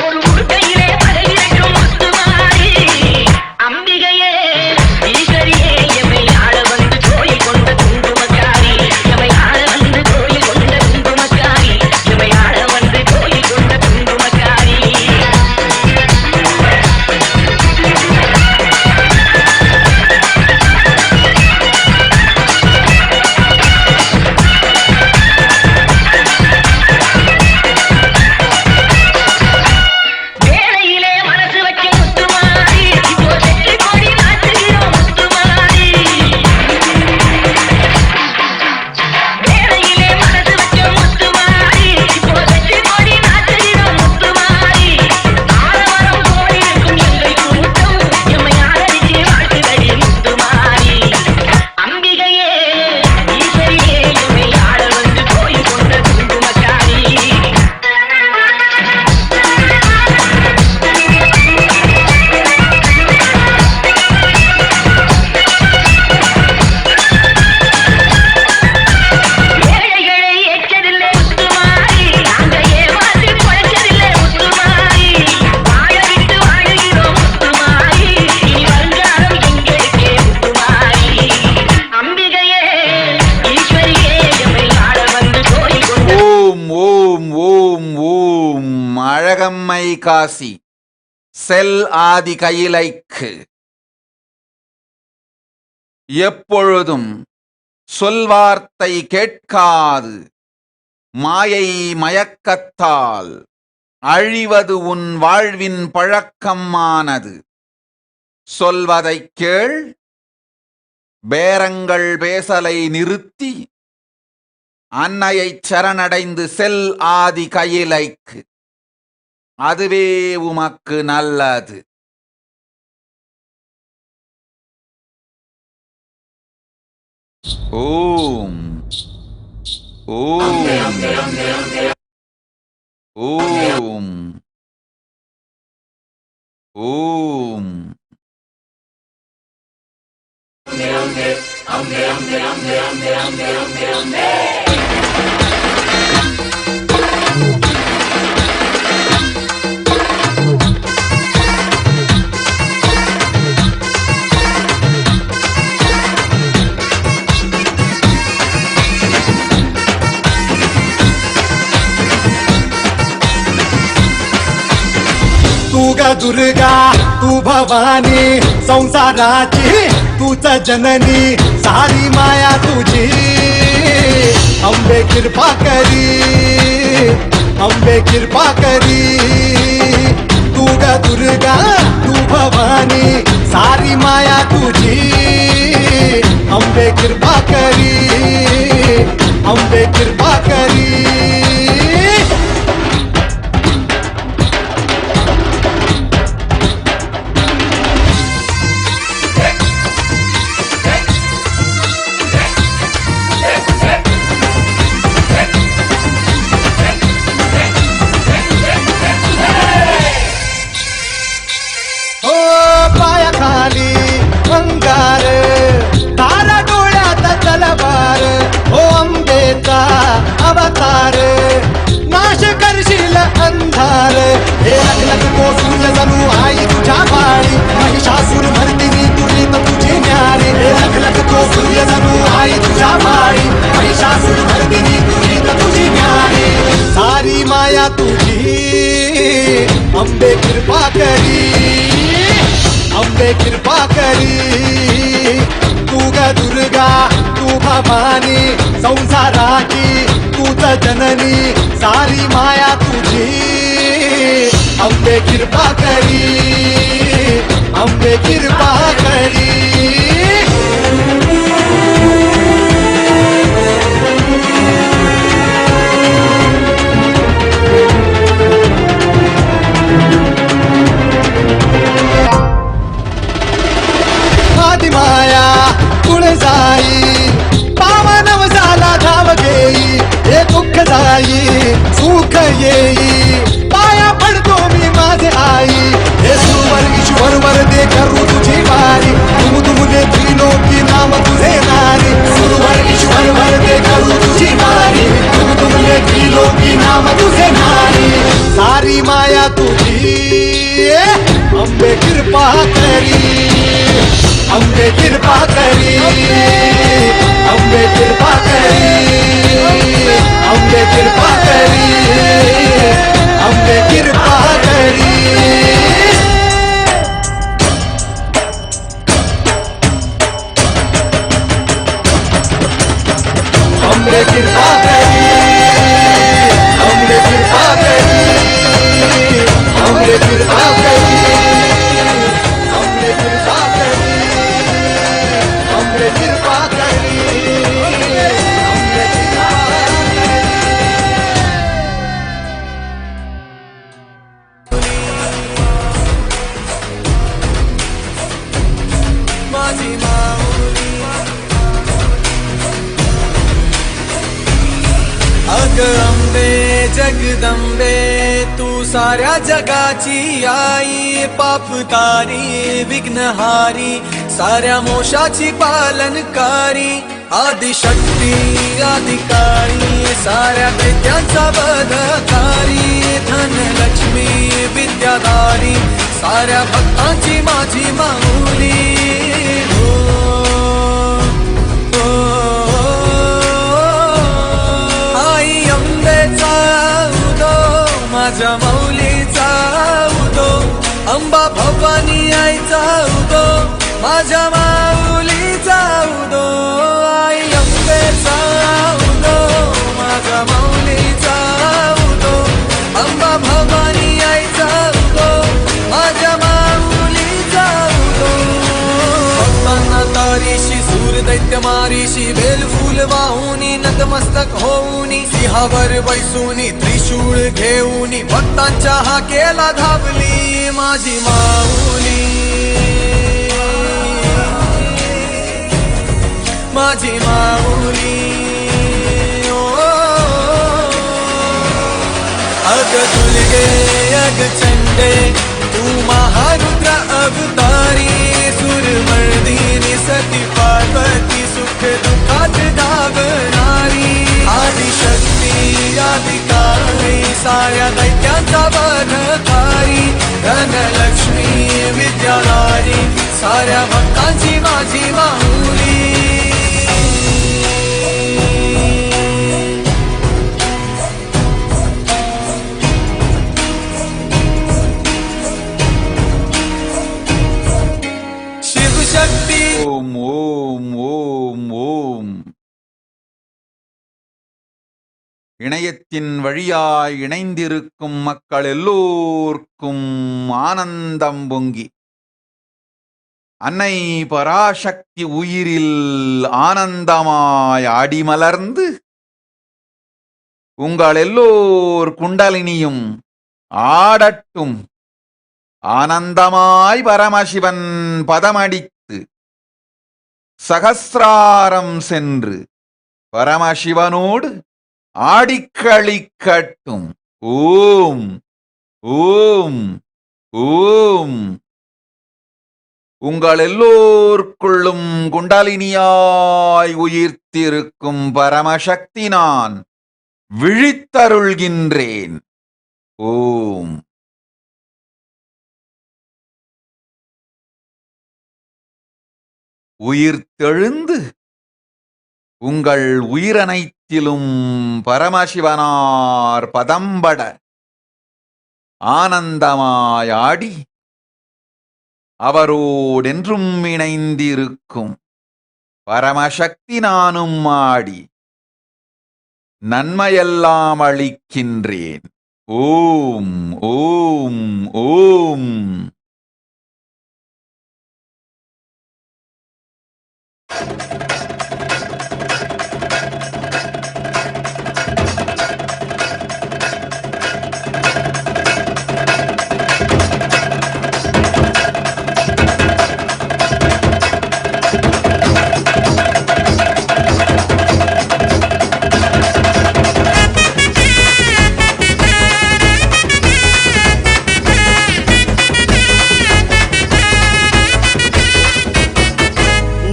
Speaker 17: ஒரு உடுக்கையிலே மலைவிளக்கும் முத்துமாரி அம்பிகையே ஈஸ்வரியே எம்மை ஆள வந்து கோயில் கொண்ட குங்குமக்காரி எம்மை ஆள வந்து கோயில் கொண்ட குங்குமக்காரி எம்மை ஆள வந்து கோயில் கொண்ட குங்குமக்காரி வேலையிலே மனசு வச்ச முத்துமாரி இப்போ வெற்றி கோடி நாட்டுகிறோம் முத்துமாரி வேலையிலே மனசு வச்ச முத்துமாரி இப்போ வெற்றி கோடி நாட்டுகிறோம் முத்துமாரி ஆரவரம் கோடிருக்கும் எங்கள் கூட்டம் எம்மை ஆதரிச்சு வாழ்த்துதடி முத்துமாரி அம்பிகையே ஈஸ்வரியே எம்மை ஆள வந்து கோயில் கொண்ட குங்குமக்காரி ஏழைகளை ஏற்றதில்லை முத்துமாரி நாங்க ஏமாற்றி குறைச்சதில்லை முத்துமாரி வாழ விட்டு வாழுகிறோம் முத்துமாரி இனி வருங்காலம் எங்களுக்கே முத்துமாரி அம்பிகையே ஈஸ்வரியே எம்மை ஆள வந்து கோயில் கொண்ட
Speaker 1: ஓம் ஓம் ஓம் ஓம் அழகம்மை காசி செல் ஆதி கையிலைக்கு எப்பொழுதும் சொல்வார்த்தை கேட்காது மாயை மயக்கத்தால் அழிவது உன் வாழ்வின் பழக்கமானது சொல்வதைக் கேள் பேரங்கள் பேசலை நிறுத்தி அன்னையைச் சரணடைந்து செல் ஆதி கையிலைக்கு அதுவே உமக்கு நல்லது. ஓம் ஓம் ஓம் ஓம்
Speaker 18: तू ग दुर्गा तू भवानी संसाराची तूच जननी सारी माया तुझी अंबे कृपा करी अंबे कृपा करी तू ग दुर्गा तू भवानी सारी माया तुझी अंबे कृपा करी अंबे कृपा करी अंबे कृपा करी तू ग दुर्गा तू भवानी संसाराची तूच जननी सारी माया तुझी अंबे कृपा करी अंबे कृपा करी आदि माया तुळजाई पावनव झाला धाव घेई हे दुःख जाई सुख येई पाया पडतो मी माझे आई हे सुवर ईश्वर वर दे करू तुझी वारी तुम तुमने त्रिलोकी नाम तुझे नारी सुवर ईश्वर वर दे करू तुझी वारी तुम तुमने त्रिलोकी नाम तुझे नारी सारी माया तुझी अंबे कृपा करी अंबे कृपा करी अंबे कृपा करी अंबे कृपा करी अंबे कृपा करी अंबे कृपा करी अंबे कृपा करी अंबे कृपा करी अंबे कृपा करी अंबे कृपा करी अंबे कृपा माझी माऊली अग अंबे जगदंबे तू साऱ्या जगाची आई पाप तारी विघ्नहारी साऱ्या मोशाची पालनकारी आदिशक्ती अधिकारी साऱ्या दैत्यांचा वधकारी धनलक्ष्मी विद्याधारी साऱ्या भक्तांची माझी माऊली हो, हो, आई अंबेचा उदो माझ्या माऊलीचा उदो अंबा भवानी आईचा उदो माझ्या माऊलीचा उदो आई अंबेचा उदो माझ्या माऊलीचा उदो अंबा भवानी आईचा उदो माझ्या माऊलीचा उदो भक्तांना तारीशी सूर दैत्य मारीशी बेल फूल वाहुनी नतमस्तक होऊनी सिंहावर बैसूनी त्रिशूळ घेऊनी भक्तांच्या हाकेला धावली माझी माऊली माझी माऊली अग दुर्गे अग चंडे तू महारुद्र अवतारी सुरमर्दिनी सती पार्वती सुख दुःखात धावणारी आदिशक्ती अधिकारी साऱ्या दैत्यांचा वधकारी धनलक्ष्मी विद्याधारी साऱ्या भक्तांची माझी माऊली शिवशक्ती
Speaker 3: ஓம் ஓம் ஓம் ஓம். இணையத்தின் வழியாய் இணைந்திருக்கும் மக்கள் எல்லோர்க்கும் ஆனந்தம் பொங்கி அன்னை பராசக்தி உயிரில் ஆனந்தமாய் ஆடிமலர்ந்து உங்கள் எல்லோர் குண்டலினியும் ஆடட்டும். ஆனந்தமாய் பரமசிவன் பதமடித்து சகஸ்ராரம் சென்று பரமசிவனோடு ஆடிக்களிக்கட்டும். ஓம் ஓம் ஓம். உங்கள் எல்லோருக்குள்ளும் குண்டலினியாய் உயிர்த்திருக்கும் பரமசக்தி நான் விழித்தருள்கின்றேன். ஓம். உயிர்த்தெழுந்து உங்கள் உயிரனைத்திலும் பரமசிவனார் பதம்பட ஆனந்தமாயாடி அவரோடென்றும் இணைந்திருக்கும் பரமசக்தி நானும் ஆடி நன்மையெல்லாம் அளிக்கின்றேன். ஓம் ஓம் ஓம்.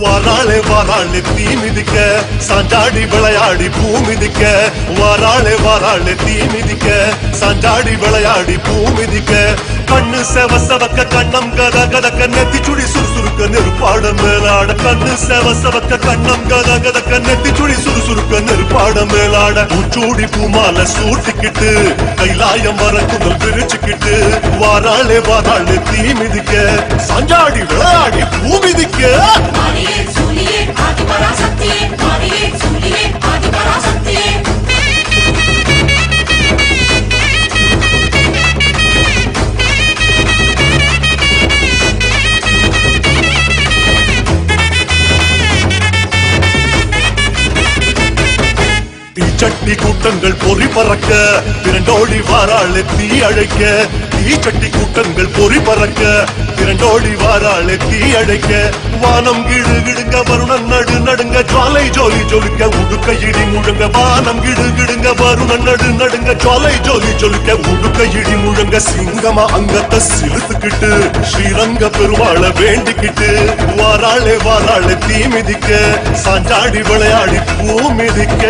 Speaker 19: வாராளே வாராளே தீ மிதிக்க சாஞ்சாடி விளையாடி பூ மிதிக்க வாராளே வாராளே தீ மிதிக்க சாஞ்சாடி விளையாடி பூ மிதிக்க கண்ணு செவ செவக்க கண்ணம் கத கதக்க நெத்தி சுடி சுறுசுறுக்க நெருப்பாட மேலாட கண்ணு செவ செவக்க கண்ணம் கத கதக்க நெத்தி சுடி சுறுசுறுக்க நெருப்பாட மேலாட பூச்சூடி பூமால சூட்டிக்கிட்டு கைலாயம் வர குதல் பிரிச்சுக்கிட்டு வாராளே வாராளே தீ மிதிக்க சாஞ்சாடி விளையாடி பூ மிதிக்க தீச்சட்டி கூட்டங்கள் பொறி பறக்க திரண்டோடி வாராளே தீ அழைக்க தீச்சட்டி கூட்டங்கள் பொறி பறக்க திரண்டோடி வாராளே தீ அழைக்க வானம் கிடு கிடுங்க வருணன் நடு நடுங்க ஜுவாலை ஜோலி ஜொலிக்க உடுக்க இடி முழங்க வானம் கிடு கிடுங்க வருணன் நடு நடுங்க ஜுவாலை ஜோலி ஜொலிக்க உடுக்க இடி முழங்க சிங்கமா அங்கத்தை சிலுத்துக்கிட்டு ஸ்ரீரங்க பெருமாள வேண்டிக்கிட்டு வாராளே வாராளே தீ மிதிக்க சாஞ்சாடி விளையாடி பூ மிதிக்க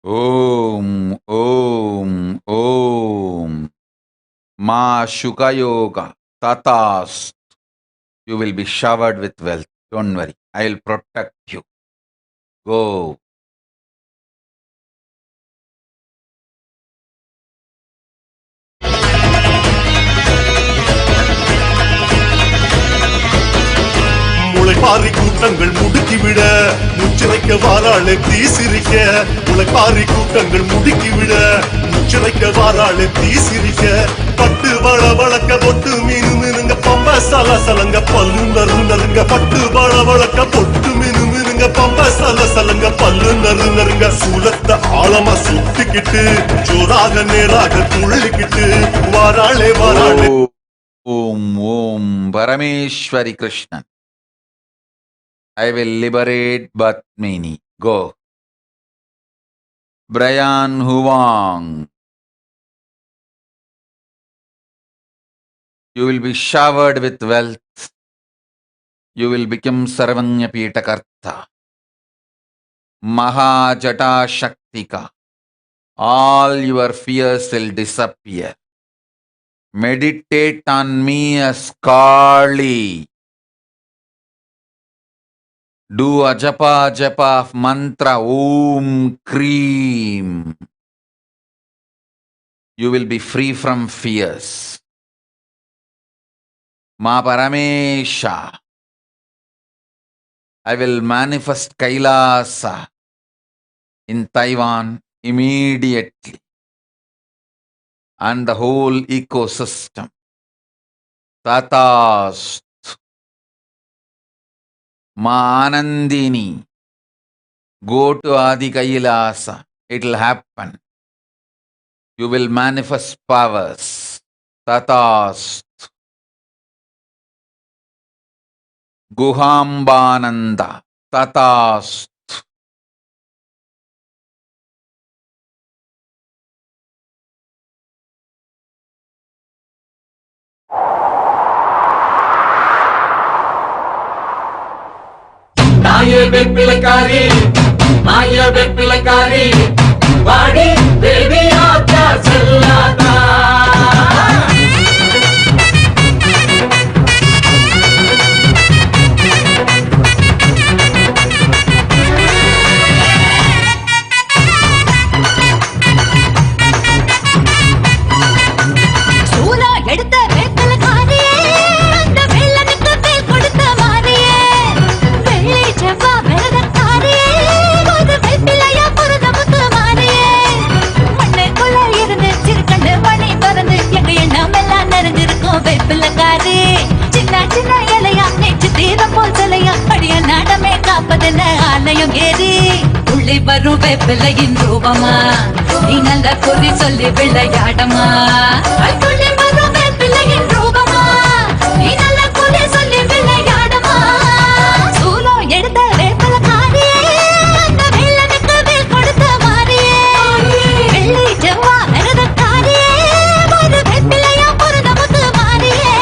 Speaker 3: ஓம் ஓம் ஓம். மா சுகயோகா ததாஸ்து. You will be showered with wealth. Don't worry. I will protect you. Go.
Speaker 19: முளைப்பாரி கூட்டங்கள் முடுக்கிவிட முச்சிறைக்க வாராளே தீ சிரிக்க முளைப்பாரி கூட்டங்கள் முடுக்கிவிட முச்சிறைக்க வாராளே தீ சிரிக்க பட்டு வள வளக்க பொட்டு மீனு மீனுங்க பம்ப சல சலங்க பல்லு நறு நறுங்க பட்டு வள வளக்க பொட்டு மீனு மீனுங்க பம்ப சல சலங்க பல்லு நறு நறுங்க சூலத்தை ஆழமா சுத்திக்கிட்டு ஜோராக நேராக துள்ளிக்கிட்டு வாராளே வாராளே.
Speaker 3: ஓம் ஓம் Parameswari Krishnan. I will liberate Batmini. Go. Brian Huang. You will be showered with wealth. You will become Sarvanya Pitakarta. Mahajata Shaktika. All your fears will disappear. Meditate on me as Kali. Do a japa of mantra Om Cream. You will be free from fears. Ma Paramesha. I will manifest Kailasa in Taiwan immediately and the whole ecosystem. Tathast. Ma Anandini, go to Adi Kailasa. It will happen. You will manifest powers. Tathast. Guhambananda. Tathast.
Speaker 18: மாய வெப்பிலக்காரி மாய வெப்பிலக்காரி வாடி baby ஆத்தா செல்லாதா
Speaker 16: காப்பாத்தன ஆலயம் ஏறி உள்ளே வரும் வேப்பிலையின் ரூபமா நீ நல்ல குறி சொல்லி விளையாடமா உள்ளே வரும் வேப்பிலையின் ரூபமா நீ நல்ல குறி சொல்லி விளையாடமா சூலம் எடுத்த வேப்பில காரியே அந்த வேலனுக்கு வேல் கொடுத்த மாறியே வெள்ளி செவ்வா விரத காரியே ஒரு வேப்பிலையா ஒரு நமக்கு மாறியே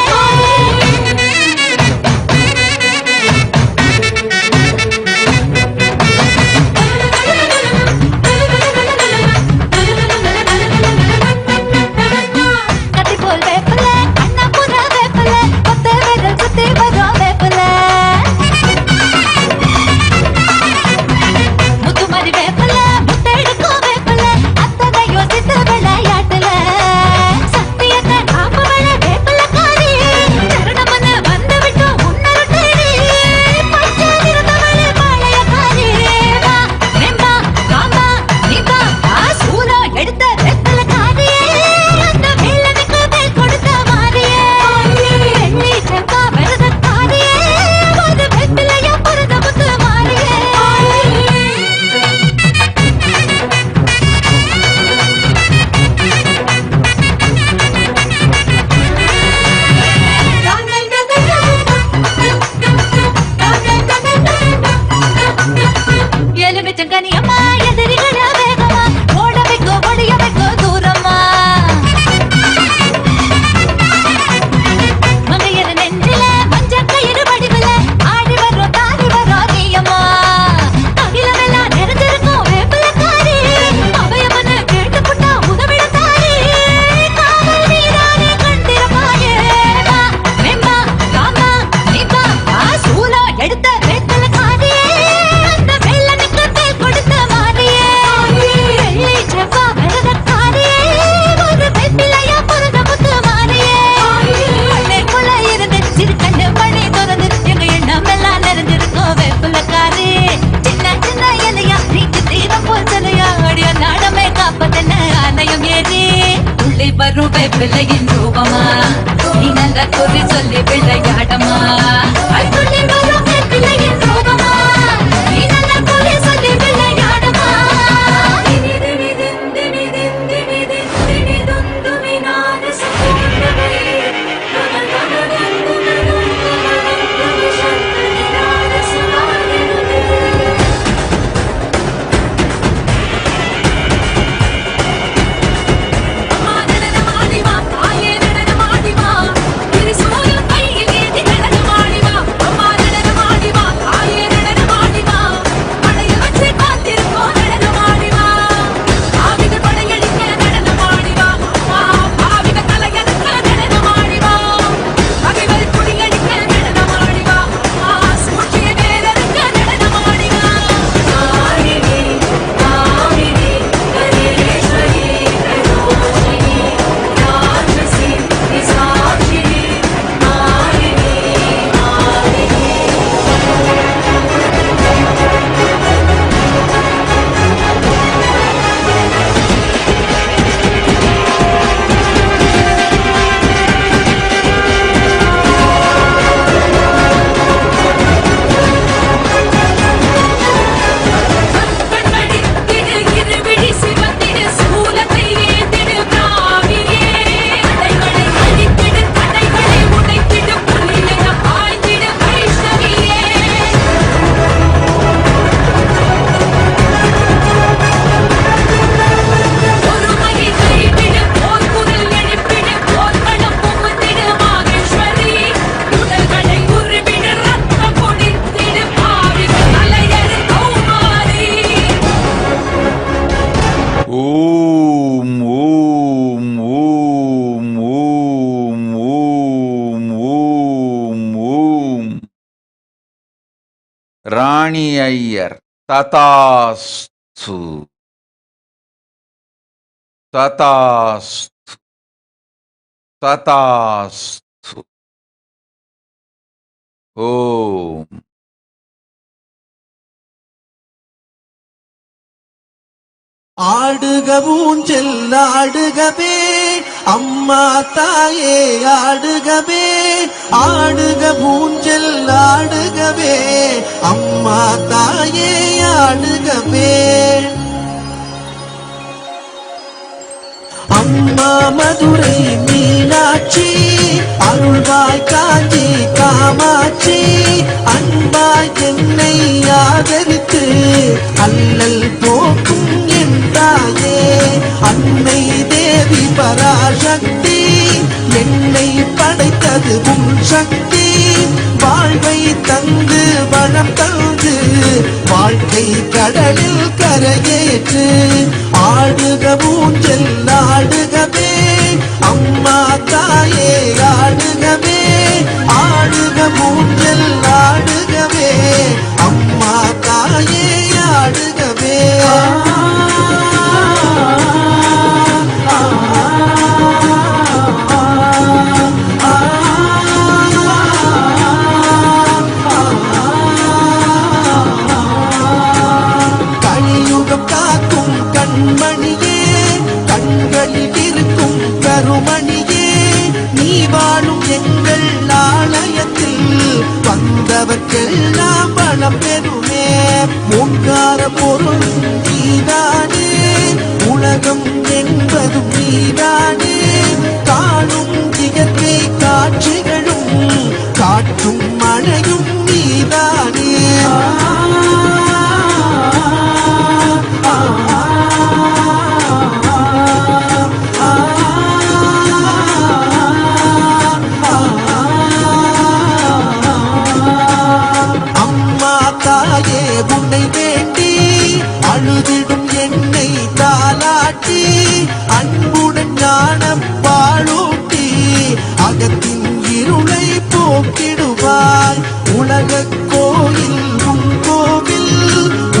Speaker 16: கத்தி போல் வேப்பில அண்ணா புற வேப்பில கொத்த விரல் குத்தி வரும் வேப்பில முத்து மாதிரி வேப்பில முத்தெடுக்கும் வேப்பில அத்தனை யோசித்த விளையாட்டுல சத்தியத்தை காப்பவள வேப்பில காரி சரணமன வந்து விட்டு உன்னரு தேடி பச்சை நிறத்தவளே பாளைய காரி வா வெம்பா காம்பா நீபா சூலம் எடுத்த வேப்பில காரியே அந்த வேலனுக்கு வேல் கொடுத்த மாறியே வெள்ளி செவ்வா விரத காரியே ஒரு வேப்பிலையா பொருத முத்து மாறியே எலுமிச்சங்கனி அம்மா எதிரிகள வேகமா ஓட வைக்கோ ஒளிய வைக்கோ தூரமா மங்கையர் நெஞ்சில மஞ்ச கயிறு வடிவில ஆடி வரும் தாரி வரும் நீயம்மா அகிலமெல்லாம் நிறைஞ்சிருக்கும் வேப்பிலக்காரி அவையம்மன கேட்டு புட்டா உதவிட தாரி காவல் வீரானே கண்டிருப்பாயே வா வெம்பா காம்பா நீபா சூலம் எடுத்த வேப்பிலக்காரியே அந்த வேலனுக்கு வேல் கொடுத்த மாறியே வெள்ளி செவ்வா விரத காரியே ஒரு வேப்பிலையா பொருத முத்து மாறியே மண்ணுக்குள்ள இருந்து சிறுகண்ணு மணி திறந்து எங்க எண்ணம் எல்லாம் நிறைஞ்சிருக்கும் வேப்பிலக்காரி சின்ன சின்ன இலையா நீக்கு தீரம் போல் சிலையா அடிய நாடமே காப்பதென்ன ஆலயம் ஏறி உள்ளே வரும் வேப்பிலையின் ரூபமா நீ நல்ல குறி சொல்லி விளையாடமா உள்ளே வரும் வேப்பிலையின் ரூபமா நீ நல்ல குறி சொல்லி விளையாடமா
Speaker 3: ராணி ஐயர் ததாஸ்து ததாஸ்து ததாஸ்து ஓம்
Speaker 18: ஆடுக ஊஞ்சல் ஆடுகவே அம்மா தாயே ஆடுகவே ஆடுக ஊஞ்சல் ஆடுகவே அம்மா தாயே ஆடுகவே அம்மா மதுரை மீனாட்சி அருள்வாய் காஞ்சி காமாட்சி அன்பாய் என்னை ஆதரித்து அல்லல் போக்கும் என் தாயே அன்னை தேவி பராசக்தி என்னை படைத்தது உன் சக்தி வாழ்வை தந்து வளம் தந்து வாழ்க்கை கடலில் கரையேற்று ஆடுக ஊஞ்சல் ஆடுகவே அம்மா தாயே ஆடுகவே ஆடுக ஊஞ்சல் ஆடுகவே அம்மா தாயே ஆடுகவே கலியுகம் காக்கும் கண்மணியே கண்களில் இருக்கும் கருமணியே நீ வாழும் எங்கள் ஆலயத்தில் வந்தவர்க்கெல்லாம் வளம் பெறுமே ஓங்கார பொருள் நீதானே உலகம் என்பதும் நீதானே காணும் இயற்கை காட்சிகளும் காற்றும் மழையும் நீதானே அம்மா தாயே உன்னை வேண்டி அழுதிடும் என்னை தாலாட்டி அன்புடன் ஞானம் பாழூட்டி அகத்தின் இருளை போக்கிடுவாய் உலக கோயில் உன் கோவில்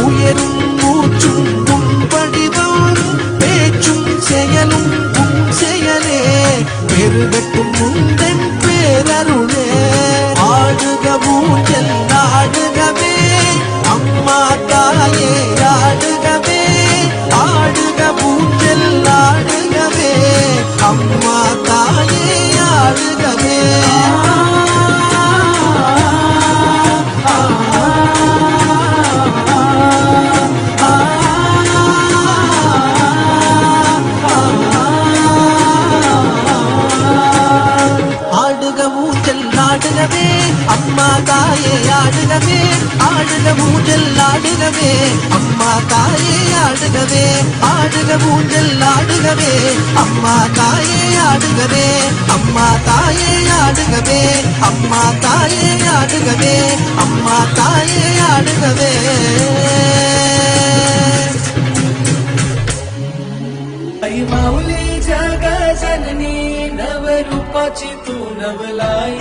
Speaker 18: உயரும் மூச்சும் உன் வடிவம் பேச்சும் செயலும் உன் செயலே பெருகட்டும் உந்தன் பேரருளே ஆடுக ஊஞ்சல் ஆடுகவே அம்மா தாயே ஆடுகவே ஆடுக ஊஞ்சல் ஆடுகவே அம்மா தாயே ஆடுகவே ஆடுக ஊஞ்சல் ஆடுகவே அம்மா தாயே ஆடுகவே ஆடுக ஊஞ்சல் ஆடுகவே அம்மா தாயே ஆடுகவே ஆடுக ஊஞ்சல் ஆடுகவே அம்மா தாயே ஆடுகவே அம்மா தாயே ஆடுகவே அம்மா தாயே ஆடுகவே அம்மா தாயே ஆடுகவே आई माऊली जग जननी नवरूपाची तू नवलाई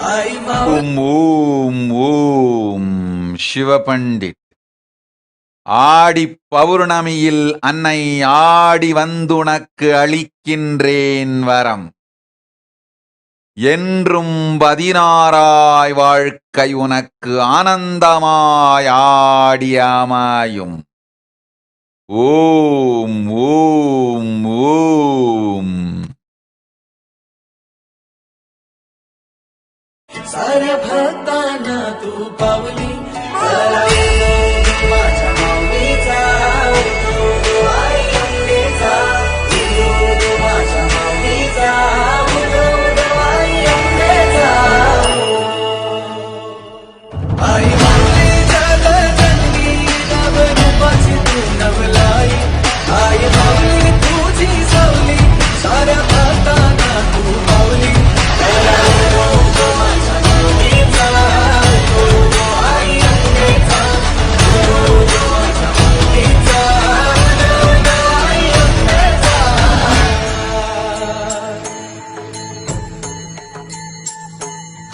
Speaker 18: आई
Speaker 3: ஓம் ஓம் ஓம் சிவபண்டிட் ஆடி பௌர்ணமியில் அன்னை ஆடி வந்துனக்கு அளிக்கின்றேன் வரம் என்றும் 16 வாழ்க்கை உனக்கு ஆனந்தமாய் ஆடியமாயும் ஓம் ஓம் ஓம்
Speaker 18: साऱ्या भक्तांना तू पावली माझ्या माऊलीचा आई अंबेचा माझ्या माऊलीचा आई अंबेचा आई माऊली जग जननी नवरूपाची तू नवलाई आई माऊली तुझी सावली साऱ्या भक्तांना तू पावली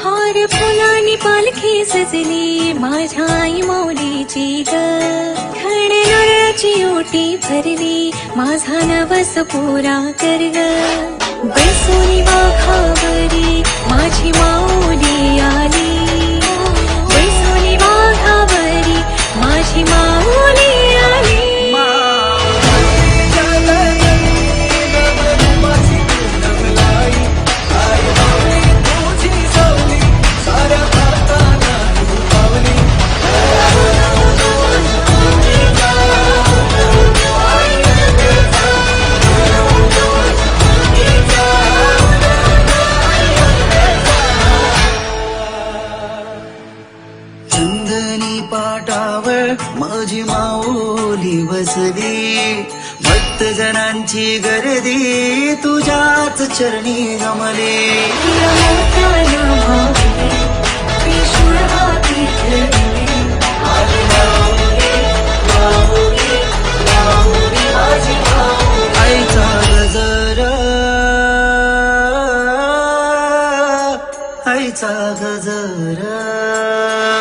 Speaker 16: हार फुलांनी पालखी सजली माझ्या आई माऊलीची ग खणनाची ओटी भरली माझा नवस पुरा कर ग बैसोनी वाघावरी माझी माऊली आली बैसोनी वाघावरी माझी माऊली आली
Speaker 18: माझी माऊली बसली भक्त जनांची गर्दी तुझ्याच चरणी गमले आईचा गजर आईचा गजर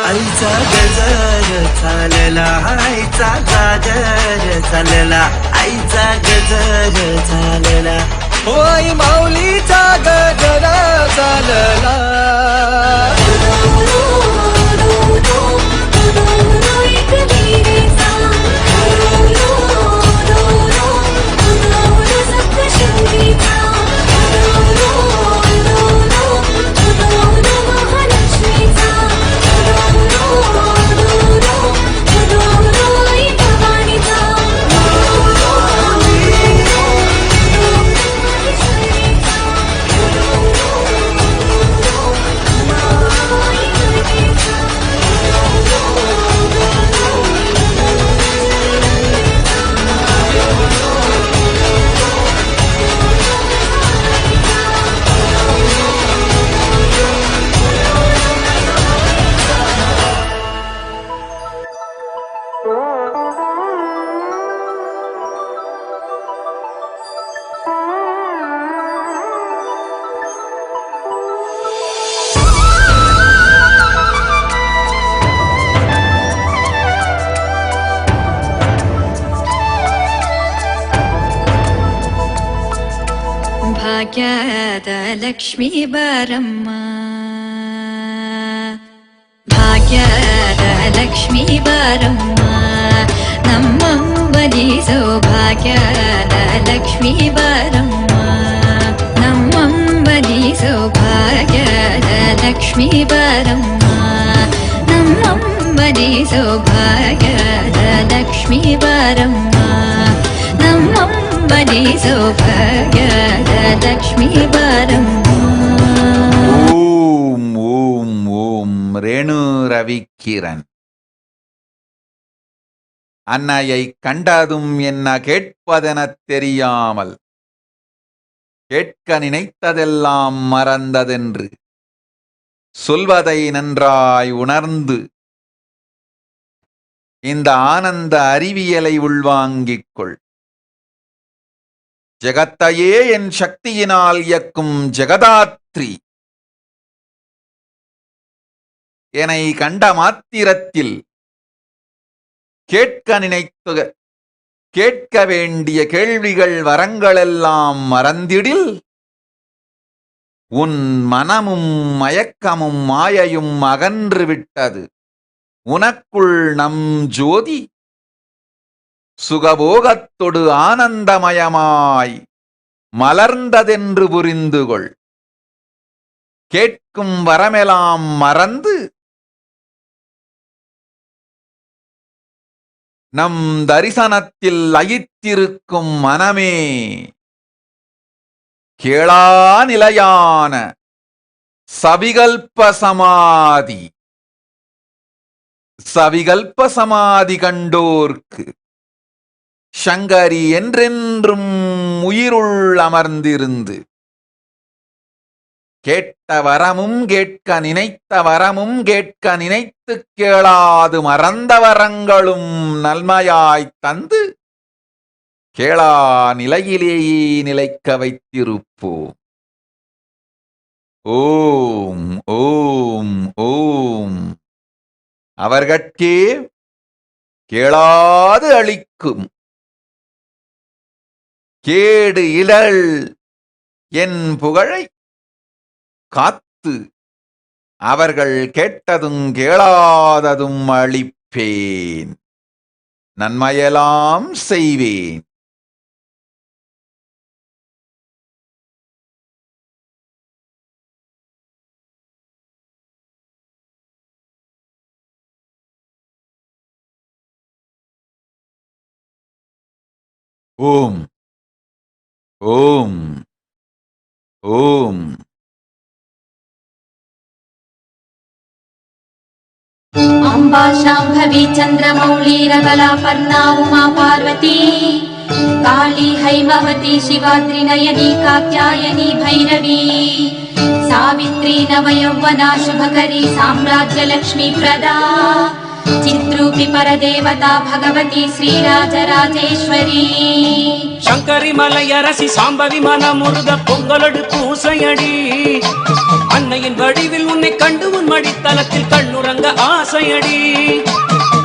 Speaker 18: आईचा गजर चालला आईचा गाजर चालला आईचा गजर चालला हो आई माऊलीचा गजर चालला
Speaker 20: ಭಾಗ್ಯದ ಲಕ್ಷ್ಮೀ ಬಾರಮ್ಮ ಭಾಗ್ಯದ ಲಕ್ಷ್ಮೀ ಬಾರಮ್ಮ ನಮ್ಮಂಬಲಿ ಸೌಭಾಗ್ಯದ ಲಕ್ಷ್ಮೀ ಬಾರಮ್ಮ ನಮ್ಮಂಬಲಿ ಸೌಭಾಗ್ಯದ ಲಕ್ಷ್ಮೀ ಬಾರಮ್ಮ ನಮ್ಮಂಬಲಿ ಸೌಭಾಗ್ಯದ ಲಕ್ಷ್ಮೀ ಬಾರಮ್ಮ ನಮ್ಮಂಬಲಿ ಸೌಭಾಗ್ಯದ ಲಕ್ಷ್ಮೀ ಬಾರಮ್ಮ
Speaker 2: ஓம் ஓம் ஓம் ரேணு ரவிக்கிரன். அன்னையை கண்டதும் என்ன கேட்பதெனத் தெரியாமல் கேட்க நினைத்ததெல்லாம் மறந்ததென்று சொல்வதை நன்றாய் உணர்ந்து இந்த ஆனந்த அறிவியலை உள்வாங்கிக் கொள். ஜெகத்தையே என் சக்தியினால் இயக்கும் ஜெகதாத்ரி என்னை கண்ட மாத்திரத்தில் கேட்க வேண்டிய கேள்விகள் வரங்களெல்லாம் மறந்திடில் உன் மனமும் மயக்கமும் மாயையும் அகன்று விட்டது. உனக்குள் நம் ஜோதி சுகபோகத்தொடு ஆனந்தமயமாய் மலர்ந்ததென்று புரிந்துகொள். கேட்கும் வரமெல்லாம் மறந்து நம் தரிசனத்தில் லயித்திருக்கும் மனமே கேளா நிலையான சவிகல்ப சமாதி. சவிகல்ப சமாதி கண்டோர்க்கு சங்கரி என்றென்றும் உயிருள் அமர்ந்திருந்து கேட்ட வரமும் கேட்க நினைத்த வரமும் கேட்க நினைத்து கேளாது மறந்த வரங்களும் நன்மையாய்த் தந்து கேளா நிலையிலேயே நிலைக்க வைத்திருப்போம். ஓம் ஓம் ஓம். அவர்கட்கே கேளாது அளிக்கும் கேடு இழல் என் புகழை காத்து அவர்கள் கேட்டதும் கேளாததும் அளிப்பேன். நன்மையெல்லாம் செய்வேன். ஓம் ஓம் ஓம்.
Speaker 16: अम्बा शाम्भवी चन्द्रमौळीरबला पर्णा उमा पार्वती काली हैमवती शिवाद्रिनयनी कात्यायनी भैरवी सावित्री नवयौवना शुभकरी साम्राज्यलक्ष्मी प्रदा चिद्रूपी परदेवता भगवती श्रीराजराजेश्वरी
Speaker 21: शंकरी मलयरसी சாம்பவி மனமுருக பொங்கலோடு பூசையடி அன்னையின் வடிவில் உன்னை கண்டு உன் மடித்தலத்தில் கண்ணுறங்க ஆசையடி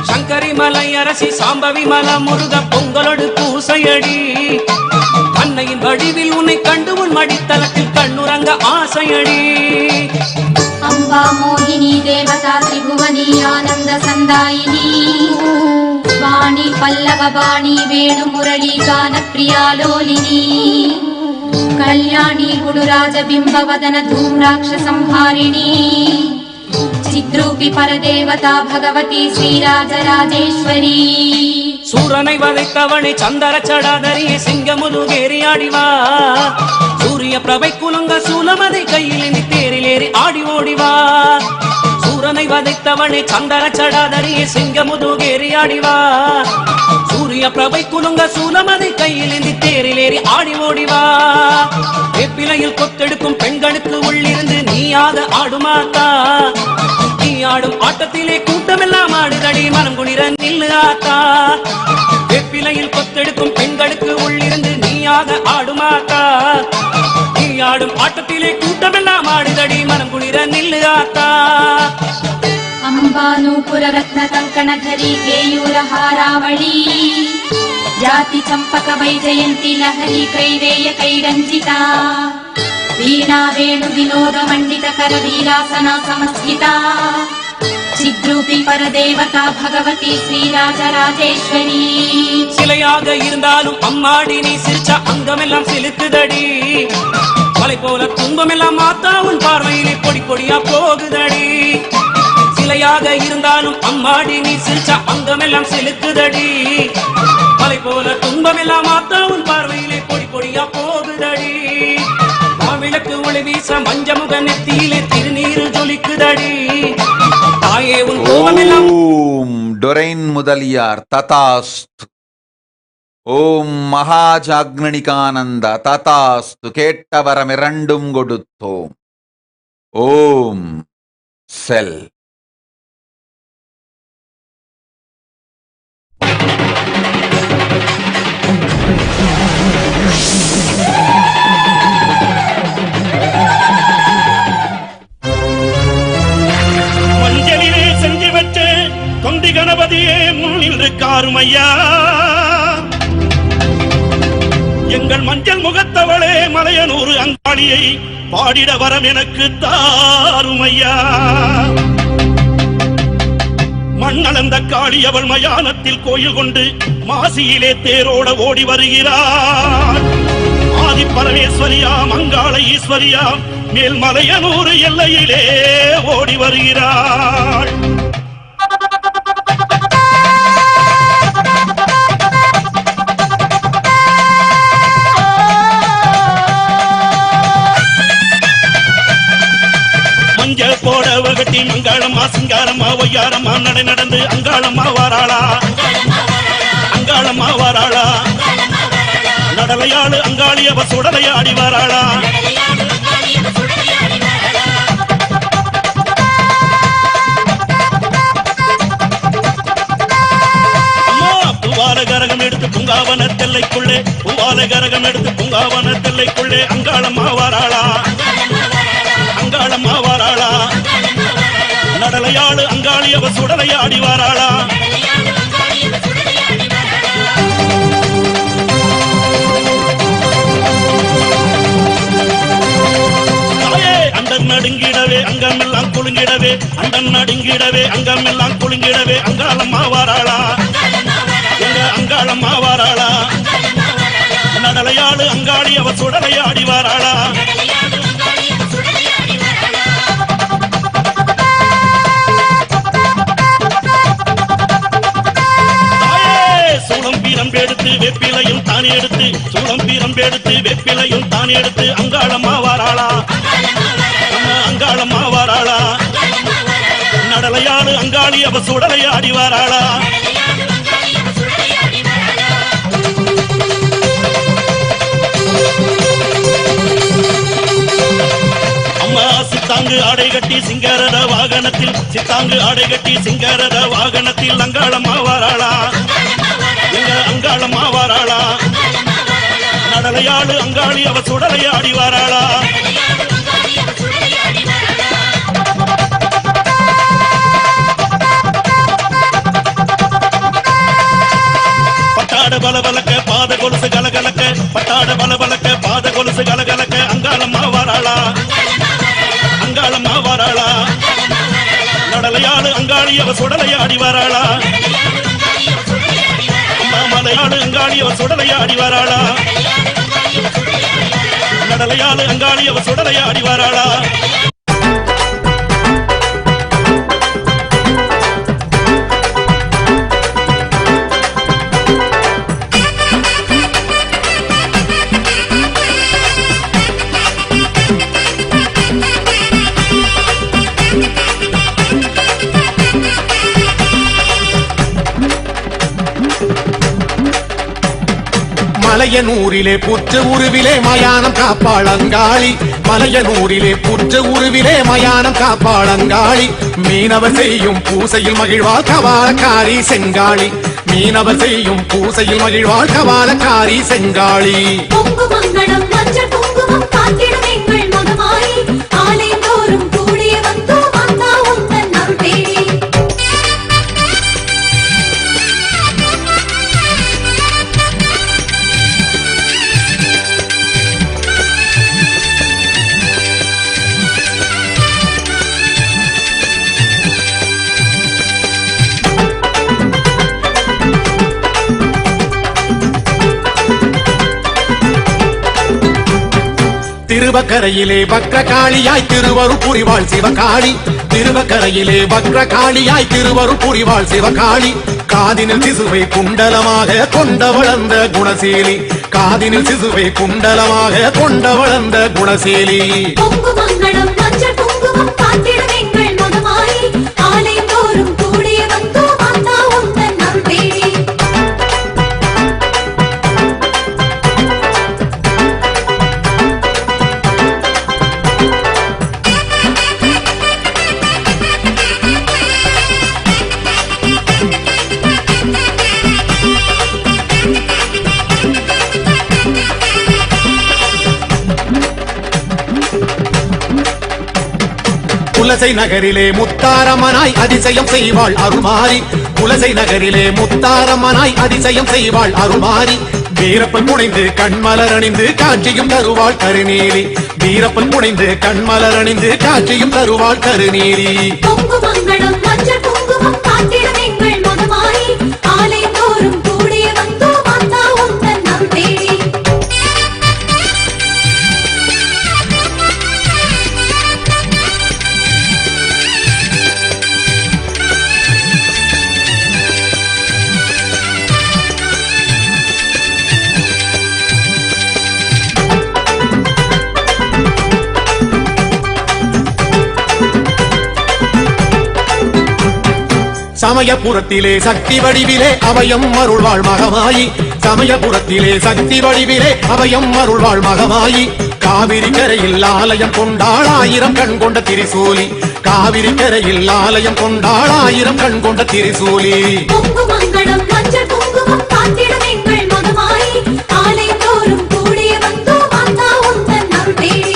Speaker 21: சங்கரி மலையரசி சாம்பவி மனமுருக பொங்கலோடு பூசையடி அன்னையின் வடிவில் உன்னை கண்டு உன் மடித்தலத்தில் கண்ணுறங்க ஆசையடி
Speaker 16: अम्बा मोहिनी देवता त्रिभुवनी आनंद संदायिनी वाणी पल्लव वाणी वेणु मुरली गान प्रिया लोलिनी कल्याणी गुडुराज बिंब वदन धूम्राक्ष संहारिणी चिद्रूपी परदेवता भगवती श्रीराजराजेश्वरी
Speaker 21: சூரனை வதைத்தவனை சந்தர சடாதரியை சிங்கமுதுகேறி ஆடிவா சூரிய பிரபை குலுங்க சூலமதை கையில் தேரிலேறி ஆடி ஓடிவா சூரனை வதைத்தவனை சந்தர சடாதரியை சிங்கமுதுகேறி ஆடிவா சூரிய பிரபை குலுங்க சூலமதை கையில் தேரிலேறி ஆடி ஓடிவா வேப்பிலையில் கொத்தெடுக்கும் பெண்களுக்கு உள்ளிருந்து நீயாக ஆடுமாத்தா நீ ஆடும் ஆட்டத்திலே கூட்டமெல்லாம் ஆடுதடி மனம் குளிர நில்லு ஆத்தா வேப்பிலையில் கொத்தெடுக்கும் பெண்களுக்கு உள்ளிருந்து நீயாக ஆடுமாத்தா நீ ஆடும் ஆட்டத்திலே கூட்டமெல்லாம் ஆடுதடி மனம் குளிர நில்லு ஆத்தா
Speaker 16: अंबानूपुर रत्न कंकणधरी केयूर हारावळी जाति चंपक वैजयंती लहरी कैवेय कैरंजिता वीणा वेणु विनोद मंडित कर वीरासना समस्थिता चिद्रूपी परदेवता भगवती श्रीराजराजेश्वरी
Speaker 21: சிலையாக இருந்தாலும் அம்மாடி நீ சிரிச்ச அங்கமெல்லாம் செலுத்துதடி மலை போல துன்பமெல்லாம் மாத்தா உன் பார்வையிலே பொடி பொடியா போகுதடி சிலையாக இருந்தாலும் அம்மாடி நீ சிரிச்ச அங்கமெல்லாம் செலுத்துதடி மலை போல துன்பமெல்லாம் மாத்தா உன் பார்வையிலே பொடி பொடியா போகுதடி மாவிளக்கு ஒளி வீச மஞ்சமுக நெத்தியிலே திருநீரு ஜொலிக்குதடி தாயே உன் கோபமெல்லாம்
Speaker 1: ஓம் டொரைன் முதலியார் ததாஸ்து. ஓம் மகாஜாக்னிகானந்த ததாஸ்து. கேட்டவரம் இரண்டும் கொடுத்தோம். ஓம் செல்.
Speaker 19: மஞ்சளிலே செஞ்சு வச்ச கொண்டி கணபதியே முன்னின்று காருமையா எங்கள் மஞ்சள் முகத்தவளே மலையனூறு அங்காளியை பாடிட வரம் எனக்கு தாருமையா மண்ணளந்த காளி அவள் மயானத்தில் கோயில் கொண்டு மாசியிலே தேரோட ஓடி வருகிறாள். ஆதி பரமேஸ்வரியாம் அங்காள ஈஸ்வரியாம் மேல் மலையனூறு எல்லையிலே ஓடி வருகிறாள். மஞ்சள் போட வகட்டி மங்காளம்மா சிங்காரம்மா ஒய்யாரம்மா நடை நடந்து அங்காளம்மா வாராளா அங்காளம்மா வாராளா நடலையாடு அங்காளி அவ சுடலையாடி வாராளா பூவால கரகம் எடுத்து பூங்காவன தெல்லைக்குள்ளே பூவால கரகம் எடுத்து பூங்காவன தெல்லைக்குள்ளே அங்காளம்மா வாராளா அங்காளம்மா வாராளா நடலையாடு அங்காளி அவ சுடலையாடி வாராளா அண்டன் நடுங்கிடவே அங்கமெல்லாம் குலுங்கிடவே அண்டன் நடுங்கிடவே அங்கமெல்லாம் குலுங்கிடவே அங்காளம்மா வாராளா எங்க அங்காளம்மா வாராளா நடலையாடு அங்காளி அவ சுடலையாடி வாராளா சூளம் பீரம் எடுத்து வெப்பிலையும் தானே எடுத்து சூளம் பீரம் எடுத்து வெப்பிலையும் தானே எடுத்து அங்காளம்மா வாராளா அங்காளம்மா வாராளா நடலையாடு அங்காளி அவ சுடலையாடி வாராளா அம்மா சித்தாங்கு ஆடை கட்டி சிங்காரத வாகனத்தில் சித்தாங்கு ஆடை கட்டி சிங்காரத வாகனத்தில் அங்காளம்மா வாராளா எங்க அங்காளம்மா வாராளா நடலையாடு அங்காளி அவ சுடலையாடி வாராளா பட்டாட பலபலக்க பாத கொலுசு கலகலக்க பட்டாட பலபலக்க பாத கொலுசு கலகலக்க அங்காளம்மா வாராளா அங்காளம்மா வாராளா நடலையாடு அங்காளி அவ சுடலையாடி வாராளா அம்மா மலையாடு அங்காளி அவ சுடலையாடி வாராளா நடலையாடு அங்காளி அவ சுடலையாடி வாராளா
Speaker 4: மலையனூரிலே புற்ற உருவிலே மயானம் காப்பாளங்காளி மலையனூரிலே புற்ற உருவிலே மயானம் காப்பாளங்காளி மீனவர் செய்யும் பூசையில் மகிழ்வாள் கவாலக்காரி செங்காளி மீனவர் செய்யும் பூசையில் மகிழ்வாள் கவாலக்காரி செங்காளி
Speaker 16: பொங்குமங்கடம் மஞ்சள் குங்குமம் காத்திடும் எங்கள் மகமாயி ஆலைந்தோறும் கூடிய வந்தோ வந்தா உந்தன் அருள் தேடி
Speaker 4: திருவக்கரையிலே வக்ரகாளியாய் திருவரு புரிவாள் சிவகாளி திருவக்கரையிலே வக்ரகாளியாய் திருவரு புரிவாள் சிவகாளி காதினில் சிசுவை குண்டலமாக கொண்ட வளர்ந்த குணசீலி காதினில் சிசுவை குண்டலமாக கொண்ட வளர்ந்த குணசீலி
Speaker 16: பொங்குமங்கடம் மஞ்சள் குங்குமம் காத்திடும் எங்கள் மகமாயி ஆலைந்தோறும் கூடிய வந்தோ வந்தா உந்தன் அருள் தேடி
Speaker 4: குலசை நகரிலே முத்தாரம்மனாய் அதிசயம் செய்வாள் அருமாரி குலசை நகரிலே முத்தாரம்மனாய் அதிசயம் செய்வாள் அருமாரி வீரப்பன் புனைந்து கண்மலர் அணிந்து காட்சியும் தருவாள் கருநீலி வீரப்பன் புனைந்து கண்மலர் அணிந்து காட்சியும் தருவாள் கருநீலி
Speaker 16: பொங்குமங்கடம் மஞ்சள் குங்குமம் காத்திடும் எங்கள் மகமாயி ஆலைந்தோறும் கூடிய வந்தோ வந்தா உந்தன் அருள் தேடி
Speaker 4: சமயபுரத்திலே சக்தி வடிவிலே அபயம் அருள்வாள் மகமாயி சமயபுரத்திலே சக்தி வடிவிலே அபயம் அருள்வாள் மகமாயி காவிரி கரையில் ஆலயம் கொண்டாள் ஆயிரம் கண் கொண்ட திரிசூலி காவிரி கரையில் ஆலயம் கொண்டாள் ஆயிரம் கண் கொண்ட திரிசூலி
Speaker 16: பொங்குமங்கடம் மஞ்சள் குங்குமம் காத்திடும் எங்கள் மகமாயி ஆலைந்தோறும் கூடிய வந்தோ வந்தா உந்தன் அருள் தேடி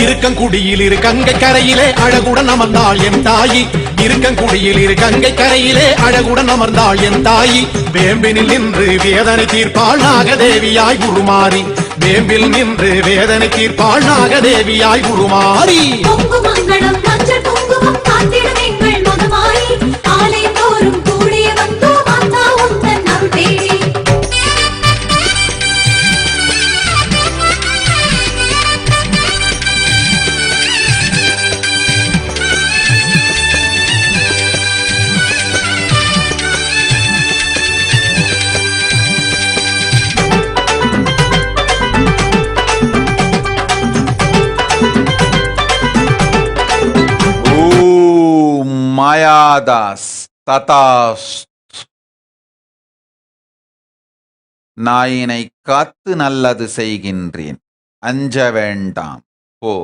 Speaker 4: இருக்கங்குடியில் இரு கங்கை கரையிலே அழகுடன் அமர்ந்தாள் என் தாயி இருக்கங்குடியில் இரு கங்கை கரையிலே அழகுடன் அமர்ந்தாள் என் தாயி வேம்பினில் நின்று வேதனை தீர்ப்பாள் நாகதேவியாய் உருமாறி வேம்பில் நின்று வேதனை தீர்ப்பாள் நாகதேவியாய் உருமாறி
Speaker 16: பொங்குமங்கடம் மஞ்சள் குங்குமம் காத்திடும் எங்கள் மகமாயி ஆலைந்தோறும் கூடிய வந்தோ வந்தா உந்தன் அருள் தேடி
Speaker 3: மாயாதாஸ் ததாஸ். நாயினை காத்து நல்லது செய்கின்றேன், அஞ்ச வேண்டாம் போ.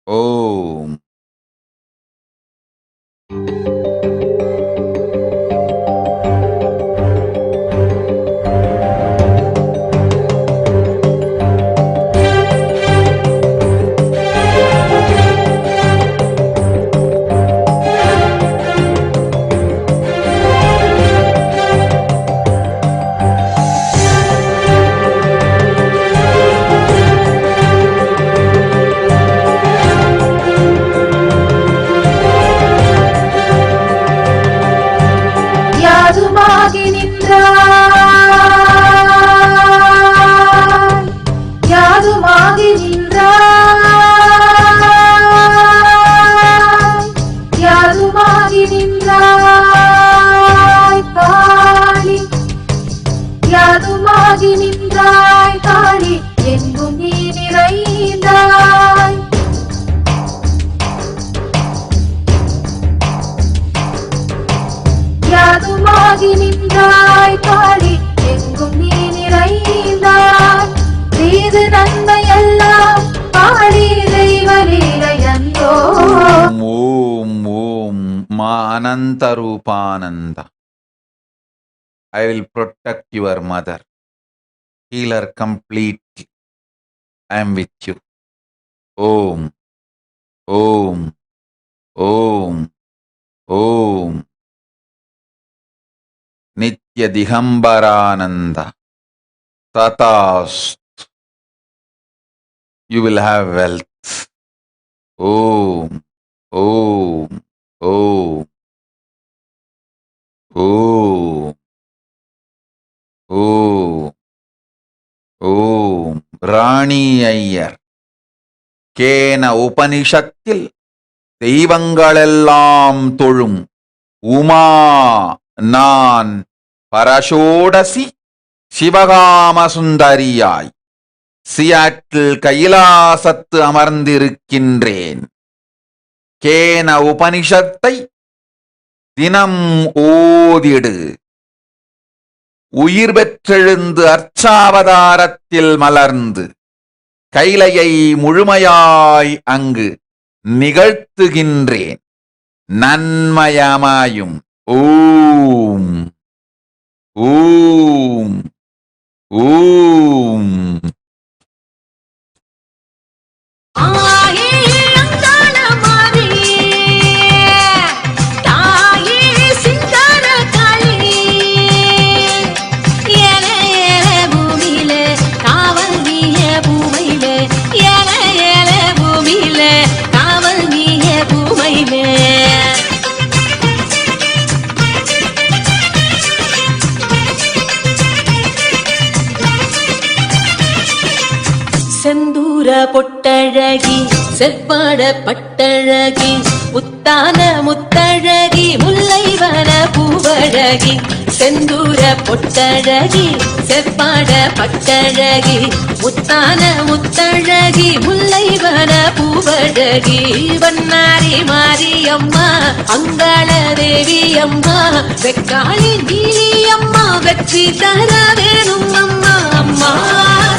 Speaker 3: ஓம்.
Speaker 17: யாதுமாகி நின்றாய், யாதுமாகி நின்றாய், யாதுமாகி நின்றாய் காளி, யாதுமாகி நின்றாய் காளி, எங்கும் நீ நிறைந்தாய். யாதுமாகி நின்றாய் காளி, எங்கும் நீ நிறைந்தாய். தீது நன்மையெல்லாம் காளி தெய்வலீலையன்றோ.
Speaker 3: ஓம் ஓம் மா அனந்த ரூபானந்த. I will protect your mother. Heal her completely. I am with you. Om. Om. Om. Om. Nitya Digambarananda. Tatast. You will have wealth. Om. Om. Om. Om. Om. Om. ராணி ஐயர். கேன உபனிஷத்தில் தெய்வங்களெல்லாம் தொழும் உமா நான் பரஷோடசி சிவகாம சுந்தரியாய் சியாட்டில் கைலாசத்து அமர்ந்திருக்கின்றேன். கேன உபனிஷத்தை தினம் ஓதிடு. உயிர் பெற்றெழுந்து அர்ச்சாவதாரத்தில் மலர்ந்து கைலையை முழுமையாய் அங்கு நிகழ்த்துகின்றேன். நன்மயமாயும். ஓம் ஓம் ஓம்.
Speaker 16: செந்தூர பொட்டழகி செவ்வாட பட்டழகி முத்தான முத்தழகி முல்லைவன பூவழகி. செந்தூர பொட்டழகி செவ்வாட பட்டழகி முத்தான முத்தழகி முல்லைவன பூவழகி. வண்ணாரி மாரியம்மா அங்காள தேவி அம்மா வெக்காளி நீலி அம்மா வெற்றி தர வேணும் அம்மா. அம்மா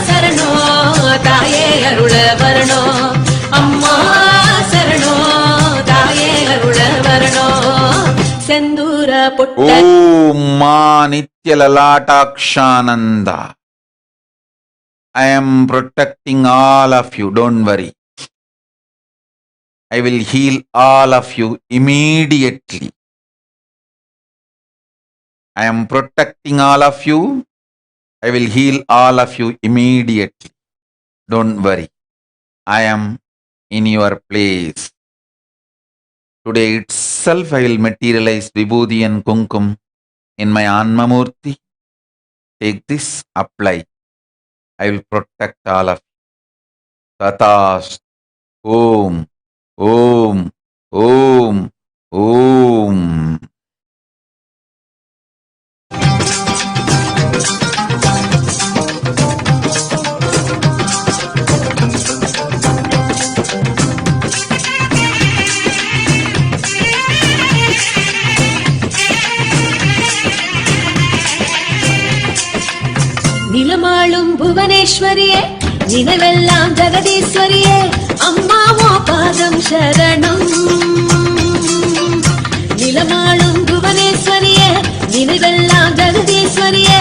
Speaker 16: சரணோ தாயே அருள வரணோ. அம்மா சரணோ தாயே அருள வரணோ. செந்தூர பொட்ட.
Speaker 3: ஓம் மா நித்ய லலாட்டாக்ஷானந்தா. I am protecting all of you. Don't worry. I will heal all of you immediately. I am protecting all of you. I will heal all of you immediately. Don't worry. I am in your place. Today itself I will materialize Vibhuti and Kumkum in my Anma Murti. Take this, apply. I will protect all of you. Tatast. Om. Om. Om. Om.
Speaker 16: மகேஸ்வரியே நினைவெல்லாம் ஜெகதீஸ்வரியே அம்மாவோ பாதம் சரணம் நிலமாளும் புவனேஸ்வரியே நினைவெல்லாம் ஜெகதீஸ்வரியே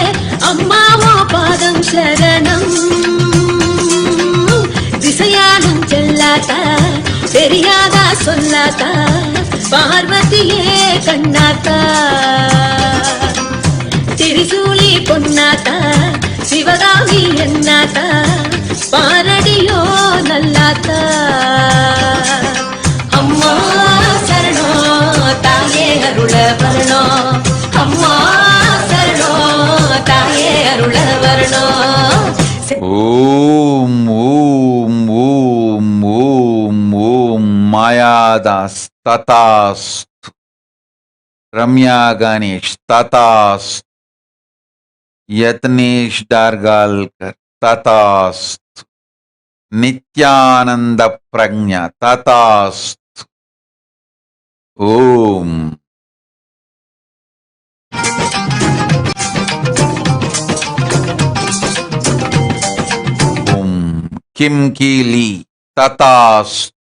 Speaker 16: அம்மாவோ பாதம் சரணம் திசையானும் செல்லாதா தெரியாதா சொல்லாதா பார்வதியே கண்ணாத்தா திரிசூலி பொன்னாத்தா சிவகாமி என்னாத்தா பாரடியோ நல்லாத்தா அம்மா சரணோ தாயே அருள வரணோ அம்மா சரணோ தாயே அருள வரணோ
Speaker 3: ஓம் ஓம் ஓம் ஓம் ஓம் மாயாதாஸ் ததாஸ்து ரம்யா கணேஷ் ததாஸ்து யத்னேஷ் டார்கால்கர் ததாஸ்து நித்யானந்த பிரக்ஞா ததாஸ்து ஓம் கிம் கீலி ததாஸ்து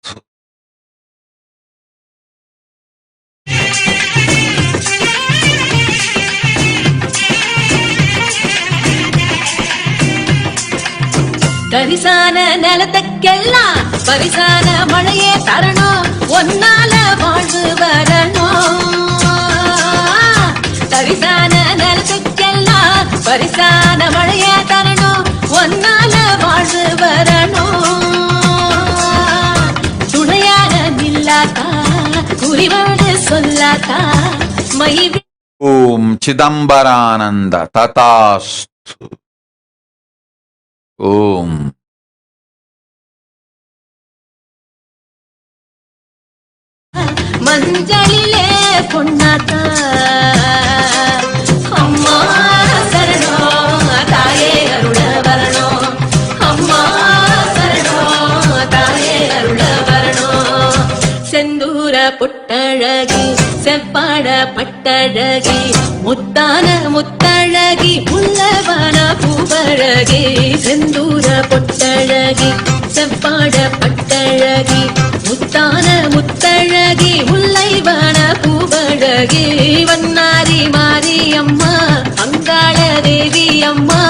Speaker 16: தரிசான நிலத்துக்கெல்லாம் பரிசான மழையே தரணும் ஒன்னால வாழ்வு வரணும் தரிசான நிலத்துக்கெல்லாம் பரிசான மழையே தரணும் ஒன்னால வாழ்வு வரணும் துணையாக நில்லாதா குறிவோடு சொல்லாதா மயி
Speaker 3: ஓம் சிதம்பரானந்த ததாஸ்து ஓம்
Speaker 16: மஞ்சளிலே பொன்னாத்தா அம்மா சரணோ தாயே அருள வரணோ அம்மா சரணோ தாயே அருள வரணோ செந்தூர புட்டழகி செவ்வாட பட்டழகி முத்தான முத்தழகி முள்ளவன பூவழகி செந்தூர பொட்டழகி செவ்வாட பட்டழகி முத்தான முத்தழகி முல்லைவன பூவழகி வண்ணாரி மாரி அம்மா அங்காள தேவி அம்மா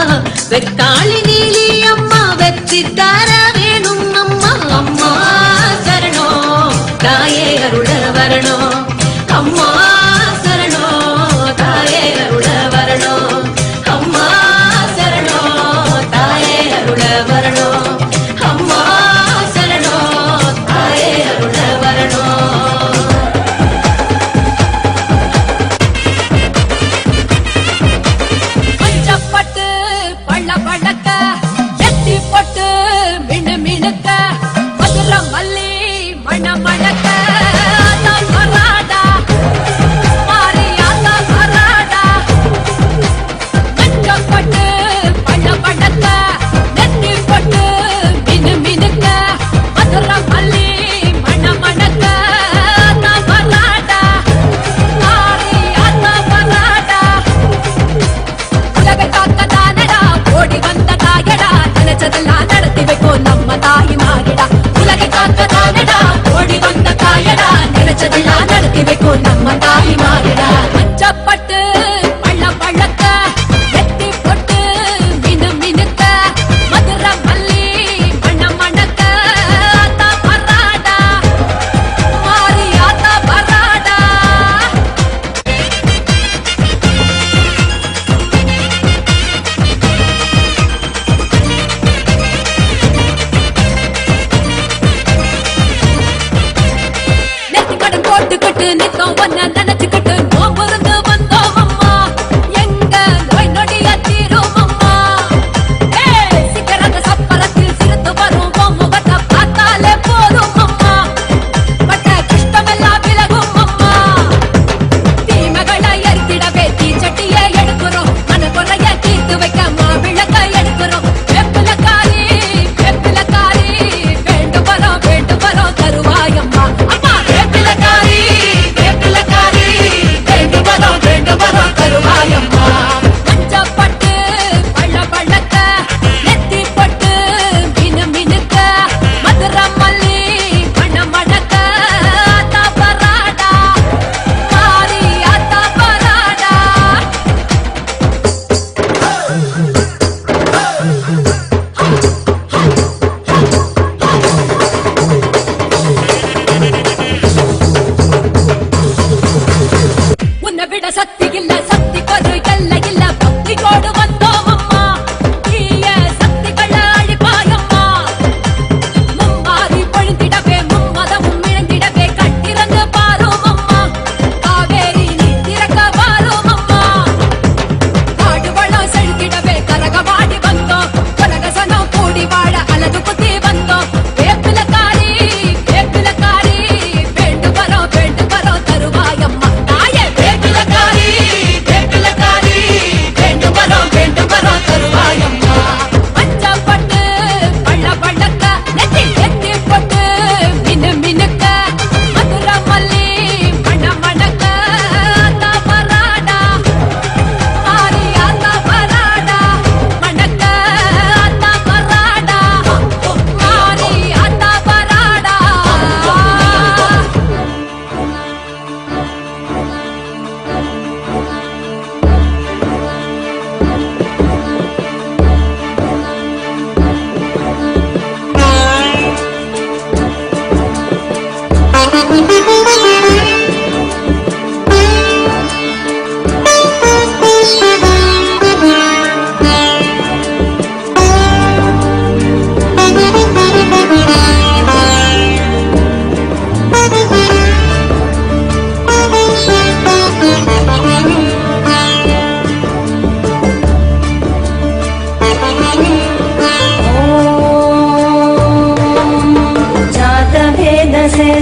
Speaker 16: வெக்காளி நீலி அம்மா வெற்றி தர வேணும் அம்மா அம்மா சரணோ தாயே அருள வரணோ அம்மா சரணோ தாயே அருள வரணோ அம்மா சரணோ தாயே அருள வரணோ அம்மா சரணோ தாயே அருள வரணோ பச்சப்பட்டு பள்ள பழக்க எத்தி போட்டு மினு மினுக்க மதுர மல்லி மண மணக்க நம்ம தாய் மாறிடா உலகை காக்கதானடா ஓடி வந்த காயடா நினைச்சதெல்லாம் நடத்தி வைக்கும் நம்ம தாய் மாறிடா மச்சப்பட்டு பள்ள பழக்க எத்தி போட்டு மினு மினுக்க மதுர மல்லி மண மணக்க ஆத்தா பராடா மாறி ஆத்தா பராடா நித்தம்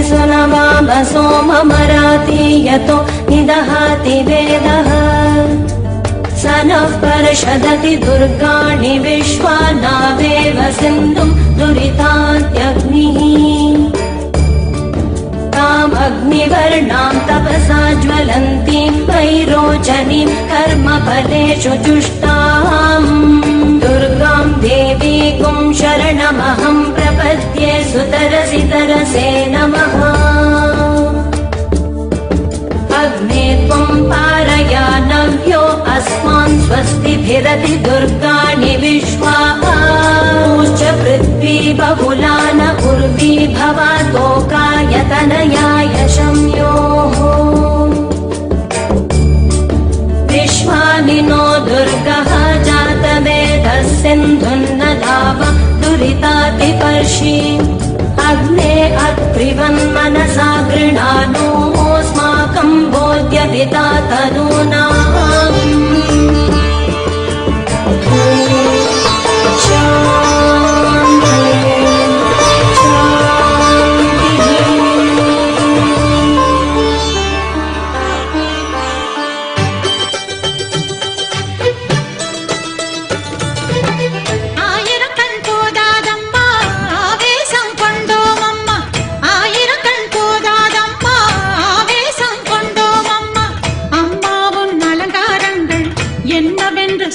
Speaker 16: सुनवाम सोममराति यतो निदहाति वेदः स नः परषदति दुर्गाणि विश्वा नावेव सिन्धुं दुरितात्यग्निः तामग्निवर्णां तपसा ज्वलन्तीं वैरोचनीं कर्मफलेषु जुष्टाम् दुर्गां देवीं शरणमहं प्रपद्ये सुतरसि तरसे नमः अग्ने त्वं पारयानव्यो अस्मान् स्वस्तिभिरति दुर्गाणि विश्वा च पृथ्वी बहुला न उर्वी भवातोकायतनयाय शम्योः विश्वानि नो दुर्गः जातवेदः सिन्धुन्नदाव दुरितातिपर्षि अग्ने अत्रिवन्मनसा गृणानोऽस्माकं बोध्यपिता तनूनाम्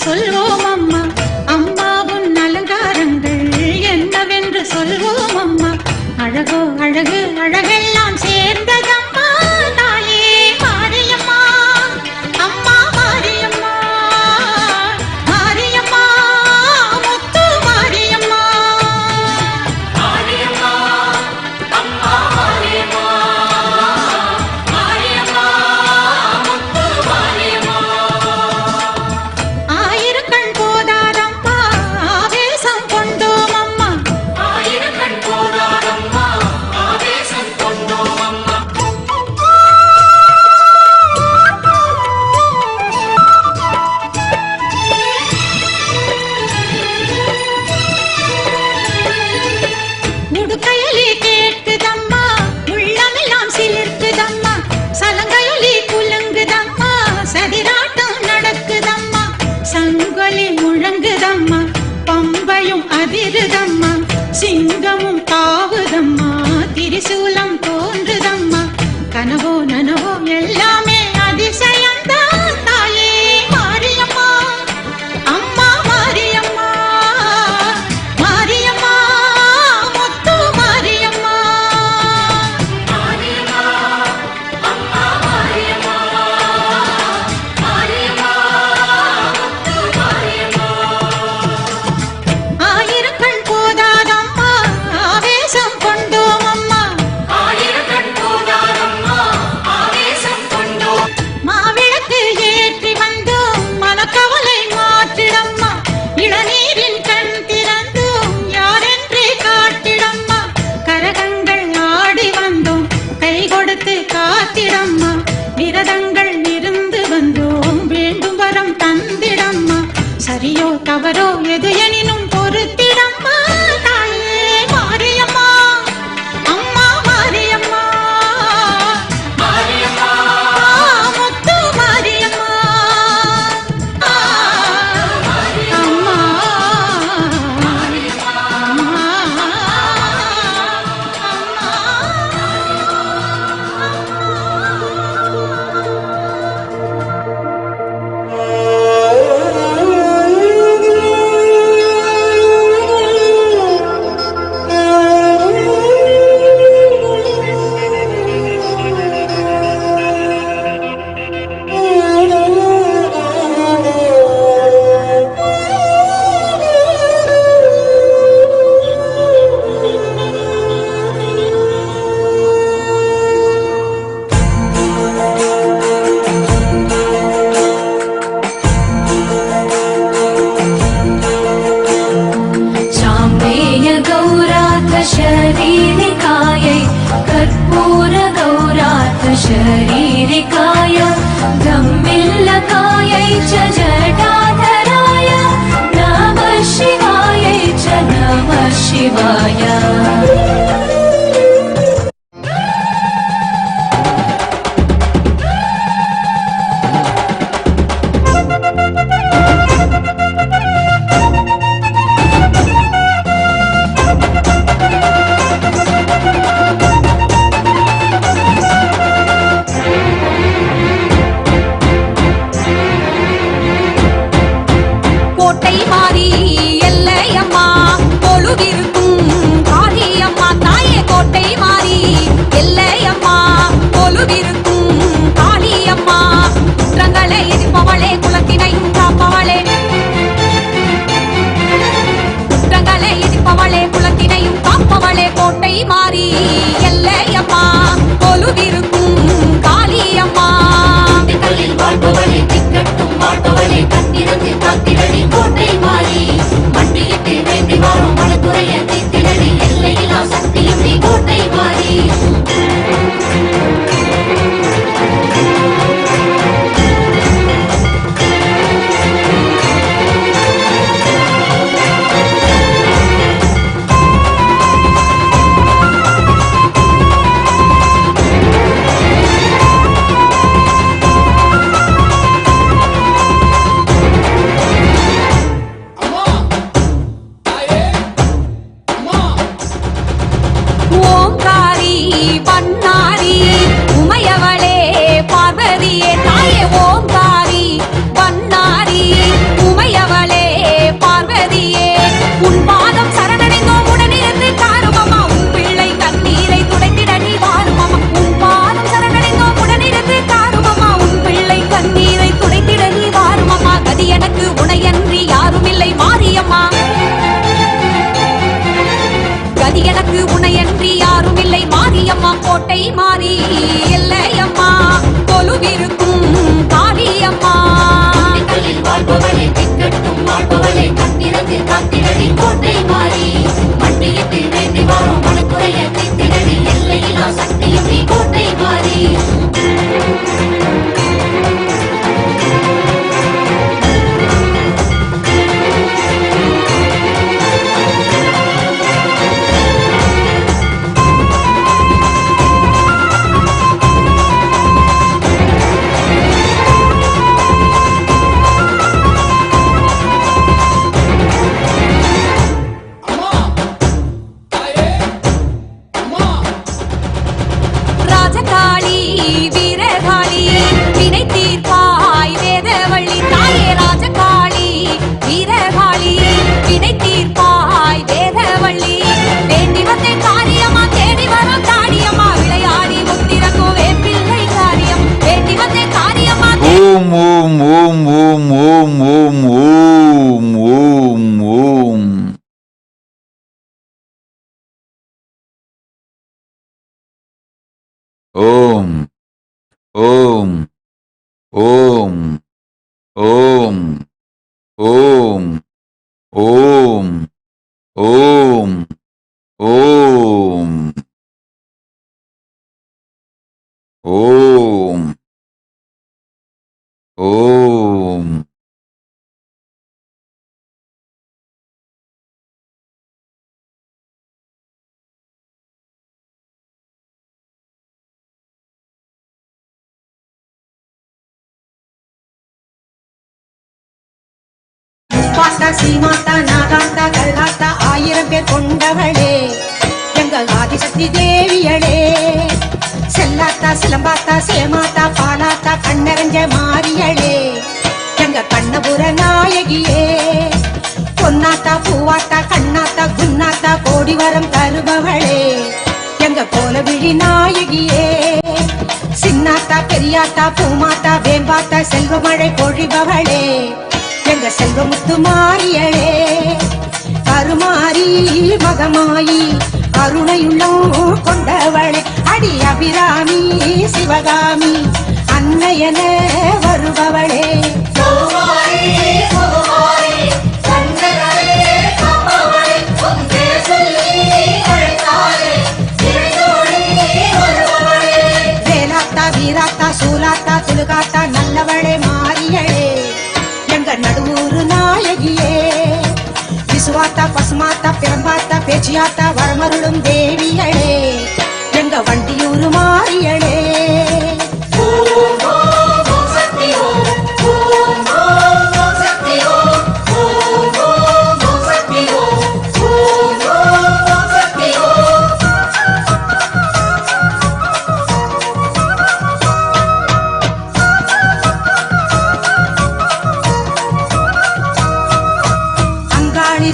Speaker 7: சொல்வோம் அம்மா அம்மா உன் அலங்காரங்கள் என்னவென்று சொல்வோம் அம்மா அழகோ அழகு அழகெல்லாம் சேர்ந்ததம்மா தாயே மாரியம்மா அம்மா மாரியம்மா மாரியம்மா முத்து மாரியம்மா மாரியம்மா அம்மா மாரியம்மா மாரியம்மா முத்து மாரியம்மா ஆயிரக்கண் போதாதம்மா ஆவேசம் கொண்டோம் அம்மா ஆயிரக்கண் போதாதம்மா ஆவேசம் கொண்டோம் அம்மா எல்லையம்மா கொலுவிருக்கும் காளியம்மா வாழ்பவளே திக்கட்டும் வாழ்பவளே கத்திரந்து காத்திரடி கோட்டை மாறி மண்டியிட்டு வேண்டி வாரும் மனத்துறைய தீர்த்திரடி எல்லையிலா சக்தியும் நீ கோட்டை மாறி எனக்கு உனையன்றி யாரும் இல்லை மாரியம்மா கோட்டை மாறி எல்லையம்மா கொலுவிருக்கும் காளியம்மா வாழ்பவளே திக்கட்டும் வாழ்பவளே கத்திரந்து காத்திரடி கோட்டை மாறி மண்டியிட்டு வேண்டி வாரும் மனக்குறைய தீர்த்திரடி எல்லையிலா சக்தியும் நீ கோட்டை மாறி
Speaker 8: சீமாத்தா நாகாத்தா கருகாத்தா 1000 பேர் கொண்டவளே எங்கள் ஆதிசக்தி தேவியளே செல்லாத்தா சிலம்பாத்தா சேமாத்தா பாலாத்தா கண்ணறிஞ்ச மாரியளே எங்க கண்ணபுர நாயகியே பொன்னாத்தா பூவாத்தா கண்ணாத்தா குன்னாத்தா கோடி வரம் தருபவளே எங்க கோலவிழி நாயகியே சின்னாத்தா பெரியாத்தா பூமாத்தா வேம்பாத்தா செல்வமழை பொழிபவளே எங்க செல்வமுத்து மாரியளே கருமாரி மகமாயி கருணையுள்ளம் கொண்டவளே அடி அபிராமி சிவகாமி அன்னையன வருபவளே வேலாத்தா வீராத்தா சூலாத்தா துலுகாத்தா நல்லவளே மாரியளே எங்க நடுவூரு நாயகியே விசுவாத்தா பசுமாத்தா பிரம்பாத்தா பேச்சியாத்தா வரமருளும் தேவியளே எங்க வண்டியூரு மாரியளே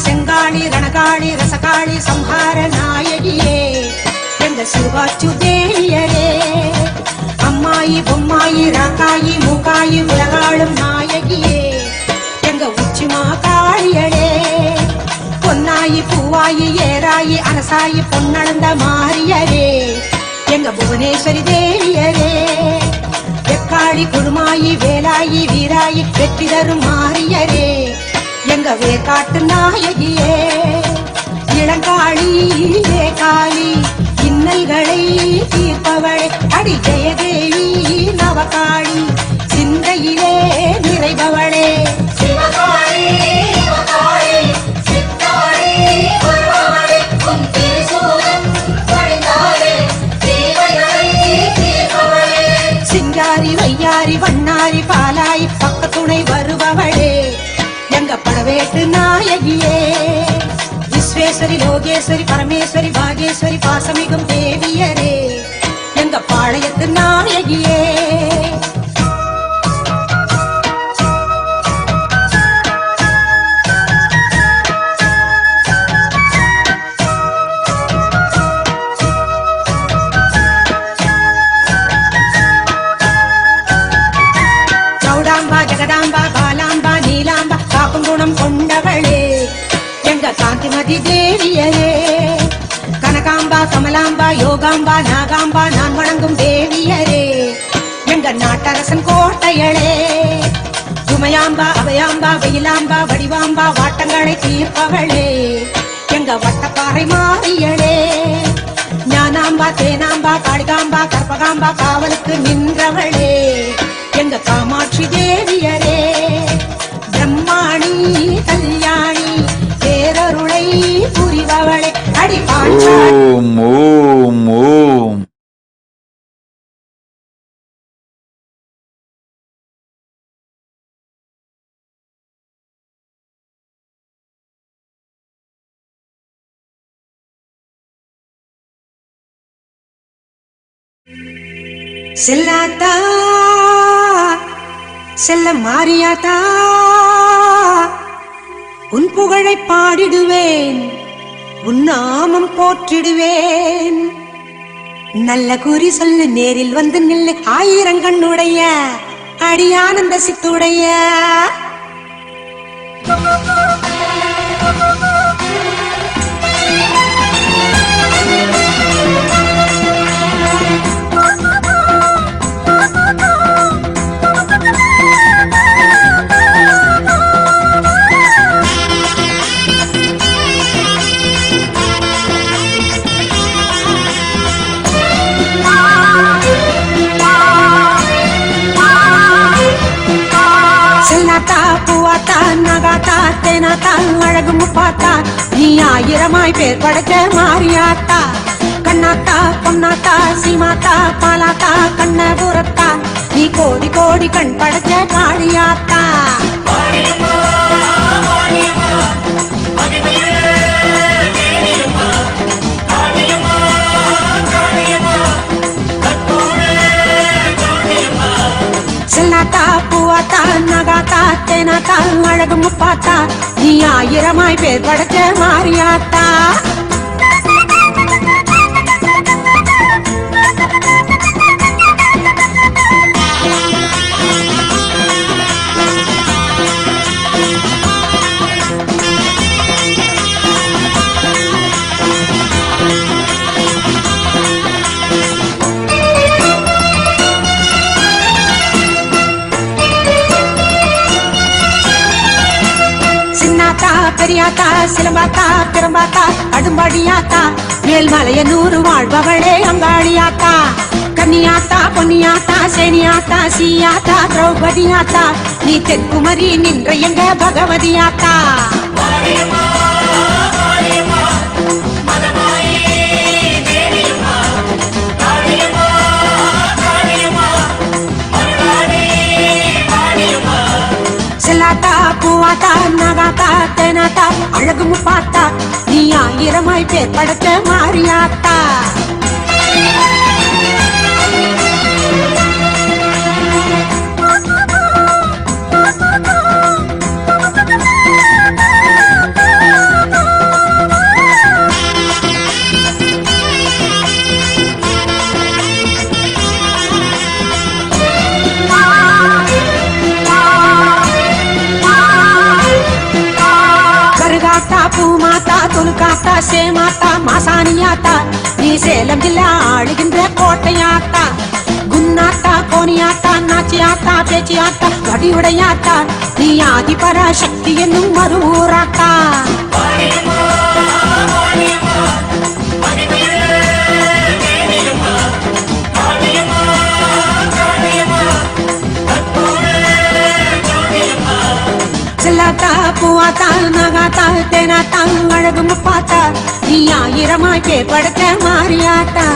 Speaker 8: செங்காளி ரணகாளி ரசகாளி சம்ஹார நாயகியே எங்க சிவாச்சு தேவியரே அம்மாயி பொம்மாயி ராக்காயி மூக்காயி உலகாளும் நாயகியே எங்க உச்சிமா காளியளே பொன்னாயி பூவாயி ஏராயி அழகாயி அரசாயி பொன்னளந்த மாரியரே எங்க புவனேஸ்வரி தேவியரே வெக்காளி குருமாயி வேலாயி வீராயி வெற்றி தரும் மாரியரே எங்க வேக்காட்டு நாயகியே இளங்காளி வேகாளி இன்னல்களை தீர்ப்பவளே அடி ஜெயதேவி நவகாளி சிந்தையிலே நிறைபவளே சிங்காரி வையாரி வண்ணாரி பாலாய் பக்கத்துணை வருபவளே எங்க படவேட்டு நாயகியே விஸ்வேஸ்வரி லோகேஸ்வரி பரமேஸ்வரி பாகேஸ்வரி பாசமிகும் தேவியரே எங்க பாளையத்து நாயகியே கொண்டவளே எங்க காந்திமதி தேவியரே கனகாம்பா கமலாம்பா யோகாம்பா நாகாம்பா நான் வணங்கும் தேவியரே எங்க நாட்டரசன் கோட்டையளே உமையாம்பா அபயாம்பா வெயிலாம்பா வடிவாம்பா வாட்டங்களை தீர்ப்பவளே எங்க வட்டப்பாறை மாறியளே ஞானாம்பா தேனாம்பா காளிகாம்பா கற்பகாம்பா காவலுக்கு நின்றவளே எங்க காமாட்சி தேவியரே பிரம்மாணி கல்யாணி பேரருளை புரிபவளே அடி
Speaker 3: ஓம் ஓம் ஓம்.
Speaker 8: செல்லாத்தா செல்ல மாறியாத்தா உன் புகழை பாடிடுவேன் உன் நாமம் போற்றிடுவேன் நல்ல குறி சொல்லு நேரில் வந்து நில்லு ஆயிரங்கண்ணுடைய அடியானந்த சித்துடைய செல்லாத்தா பூவாத்தா நகாத்தா தேனாத்தா அழகு முப்பாத்தா நீ ஆயிரமாய் பேர் படைச்ச மாரியாத்தா கண்ணாத்தா பொன்னாத்தா சீமாத்தா பாலாத்தா கண்ணபுரத்தா நீ கோடி கோடி கண் படைச்ச காளியாத்தா செல்லாத்தா பூவாத்தா நகாத்தா தேனாத்தா அழகு முப்பாத்தா நீ ஆயிரமாய் பேர் படைச்ச மாரியாத்தா பெரியாத்தா சிலம்பாத்தா பெரும்பாத்தா அடும்பாடியாத்தா மேல்மலைய நூறு வாழ்பவளே அங்காளியாத்தா கன்னியாத்தா பொன்னியாத்தா சேனியாத்தா சீயாத்தா திரௌபதியாத்தா நீ தென்குமரி நின்ற எங்க பகவதியாத்தா செல்லாத்தா பூவாத்தா நகாத்தா தேனாத்தா அழகு முப்பாத்தா நீ ஆயிரமாய் பேர் படைச்ச மாரியாத்தா பூமாத்தா துலுக்காத்தா சேமாத்தா மாசாணியாத்தா நீ சேலம் ஜில்லா ஆளுகின்ற கோட்டையாத்தா குன்னாத்தா கோனியாத்தா நாச்சியாத்தா பேச்சியாத்தா வடிவுடையாத்தா நீ ஆதி பராசக்தி என்னும் மறுவூராத்தா செல்லாத்தா பூவாத்தா நகாத்தா தேனாத்தா அழகு முப்பாத்தா நீ ஆயிரமாய் பேர் படுத்த மாறியாத்தா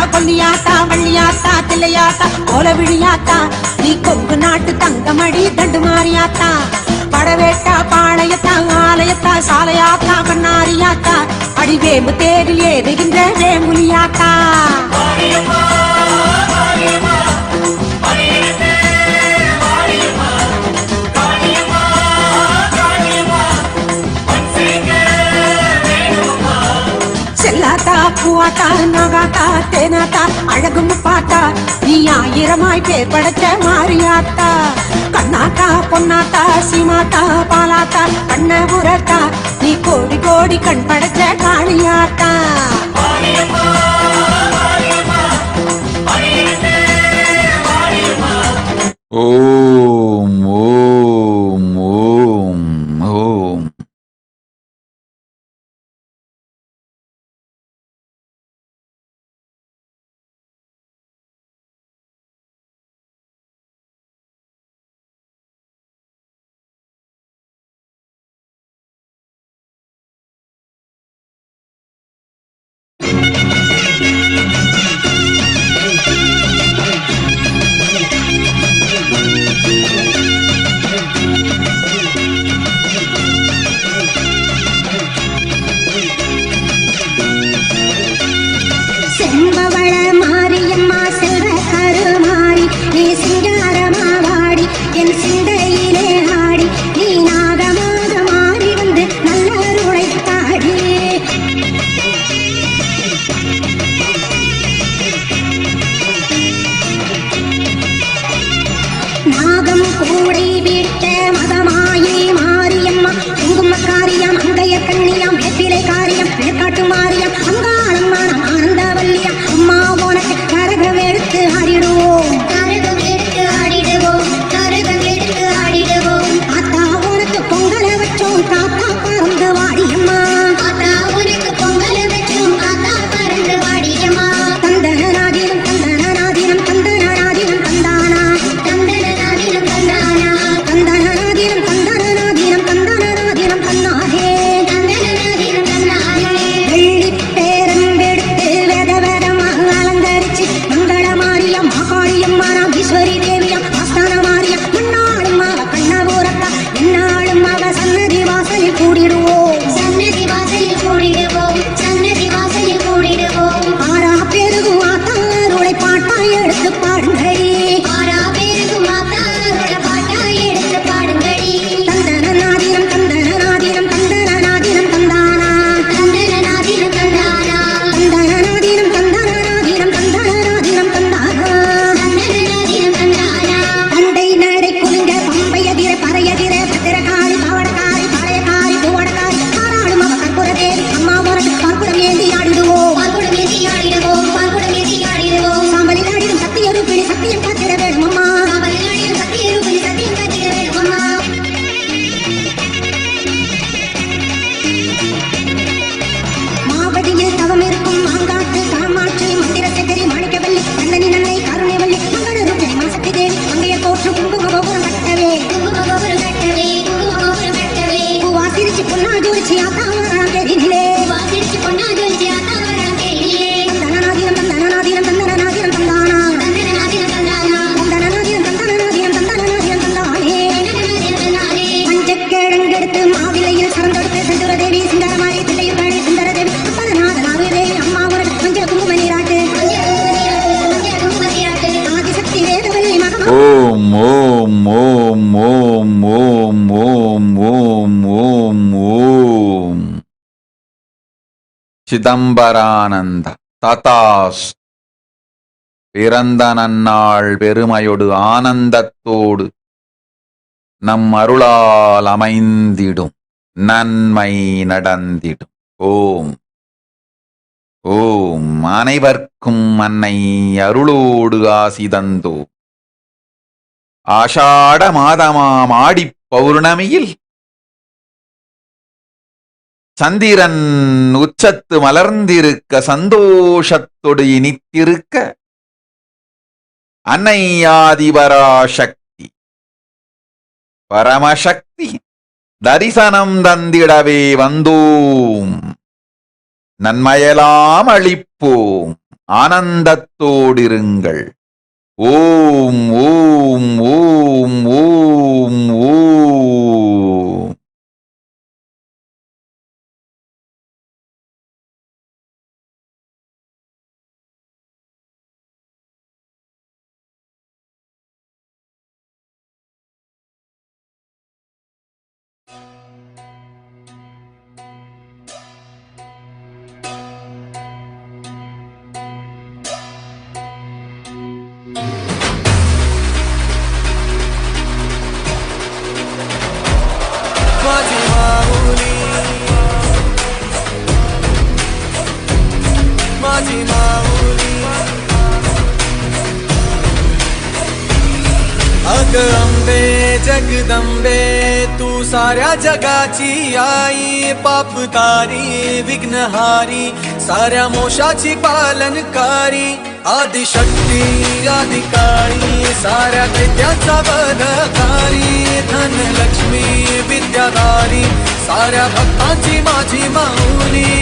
Speaker 8: கொல்லியாத்தா வள்ளியாத்தா தில்லையாத்தா கோலவிழியாத்தா நீ கொங்கு நாட்டு தங்கமடி தண்டு மாறியாத்தா படவேட்டா பாளையத்தா ஆலயத்தா சாலையாத்தா பண்ணாரியாத்தா அடிவேம்பு தேரில் ஏறுகின்ற வேமுலியாத்தா செல்லாத்தா பூவாத்தா நகாத்தா தேனாத்தா அழகு முப்பாத்தா நீ ஆயிரமாய் பேர் படைச்ச மாறியாத்தா கண்ணாத்தா பொன்னாத்தா சீமாத்தா பாலாத்தா கண்ணபுரத்தா நீ கோடி கோடி கண் படைச்ச காளியாத்தா
Speaker 2: ஓம் ஓம் ஓம் ஓம்.
Speaker 8: செம்பவள மாரியம்மா செல்வ கருமாரி நீ சிங்காரமா வாடி என் சிந்தையிலே ஆடி நீ நாகமாக மாறி வந்து நல்லருளை தாடி நாகம் கூடை விட்ட மதமாயி மாரியம்மா குங்குமக்காரியம் அங்கைய கண்ணியம் வேப்பிலை காரியம் மேற்காட்டு மாரியம் அங்காளம்மா ஆனந்தவல்லியம் அம்மா உனக்கு கரகம் எடுத்து ஆடிடுவோம் கரகம் எடுத்து ஆடிடுவோம் கரகம் எடுத்து ஆடிடுவோம் தாத்தா உனக்கு பொங்கல வச்சோம் தாத்தா பறந்து வாடியம்மா தாத்தா உனக்கு பொங்கல வச்சோம் தாத்தா பறந்து வாடியம்மா தந்தனாதீனம் தந்தனாதீனம் தந்தனாதீனம் தந்தானா தந்தனாதீனம் தந்தானா தந்தனாதீனம் தந்தனாதீனம் தந்தனாதீனம் தந்தானே தந்தனாதீனம் தந்தானே வெள்ளி
Speaker 1: சிதம்பரானந்த ததாஸ் பிறந்த நன்னாள் பெருமையொடு ஆனந்தத்தோடு நம் அருளால் அமைந்திடும் நன்மை நடந்திடும். ஓம் ஓம். அனைவர்க்கும் அன்னை அருளோடு ஆசி தந்தோ. ஆஷாட மாதமாம் ஆடிப் பௌர்ணமியில் சந்திரன் உச்சத்து மலர்ந்திருக்க சந்தோஷத்தொடு இனித்திருக்க அன்னை ஆதிபராசக்தி பரமசக்தி தரிசனம் தந்திடவே வந்தோம். நன்மையெல்லாம் அளிப்போம், ஆனந்தத்தோடிருங்கள். ஓம் ஓம் ஓம் ஓம் ஓம்.
Speaker 18: अंबे जगदंबे तू साऱ्या जगाची आई, पाप तारी विघ्नहारी साऱ्या मोशाची पालनकारी, आदिशक्ती आदिकाळी साऱ्या दैत्याचा वधकारी, धनलक्ष्मी विद्याधारी साऱ्या भक्तांची माझी माऊली.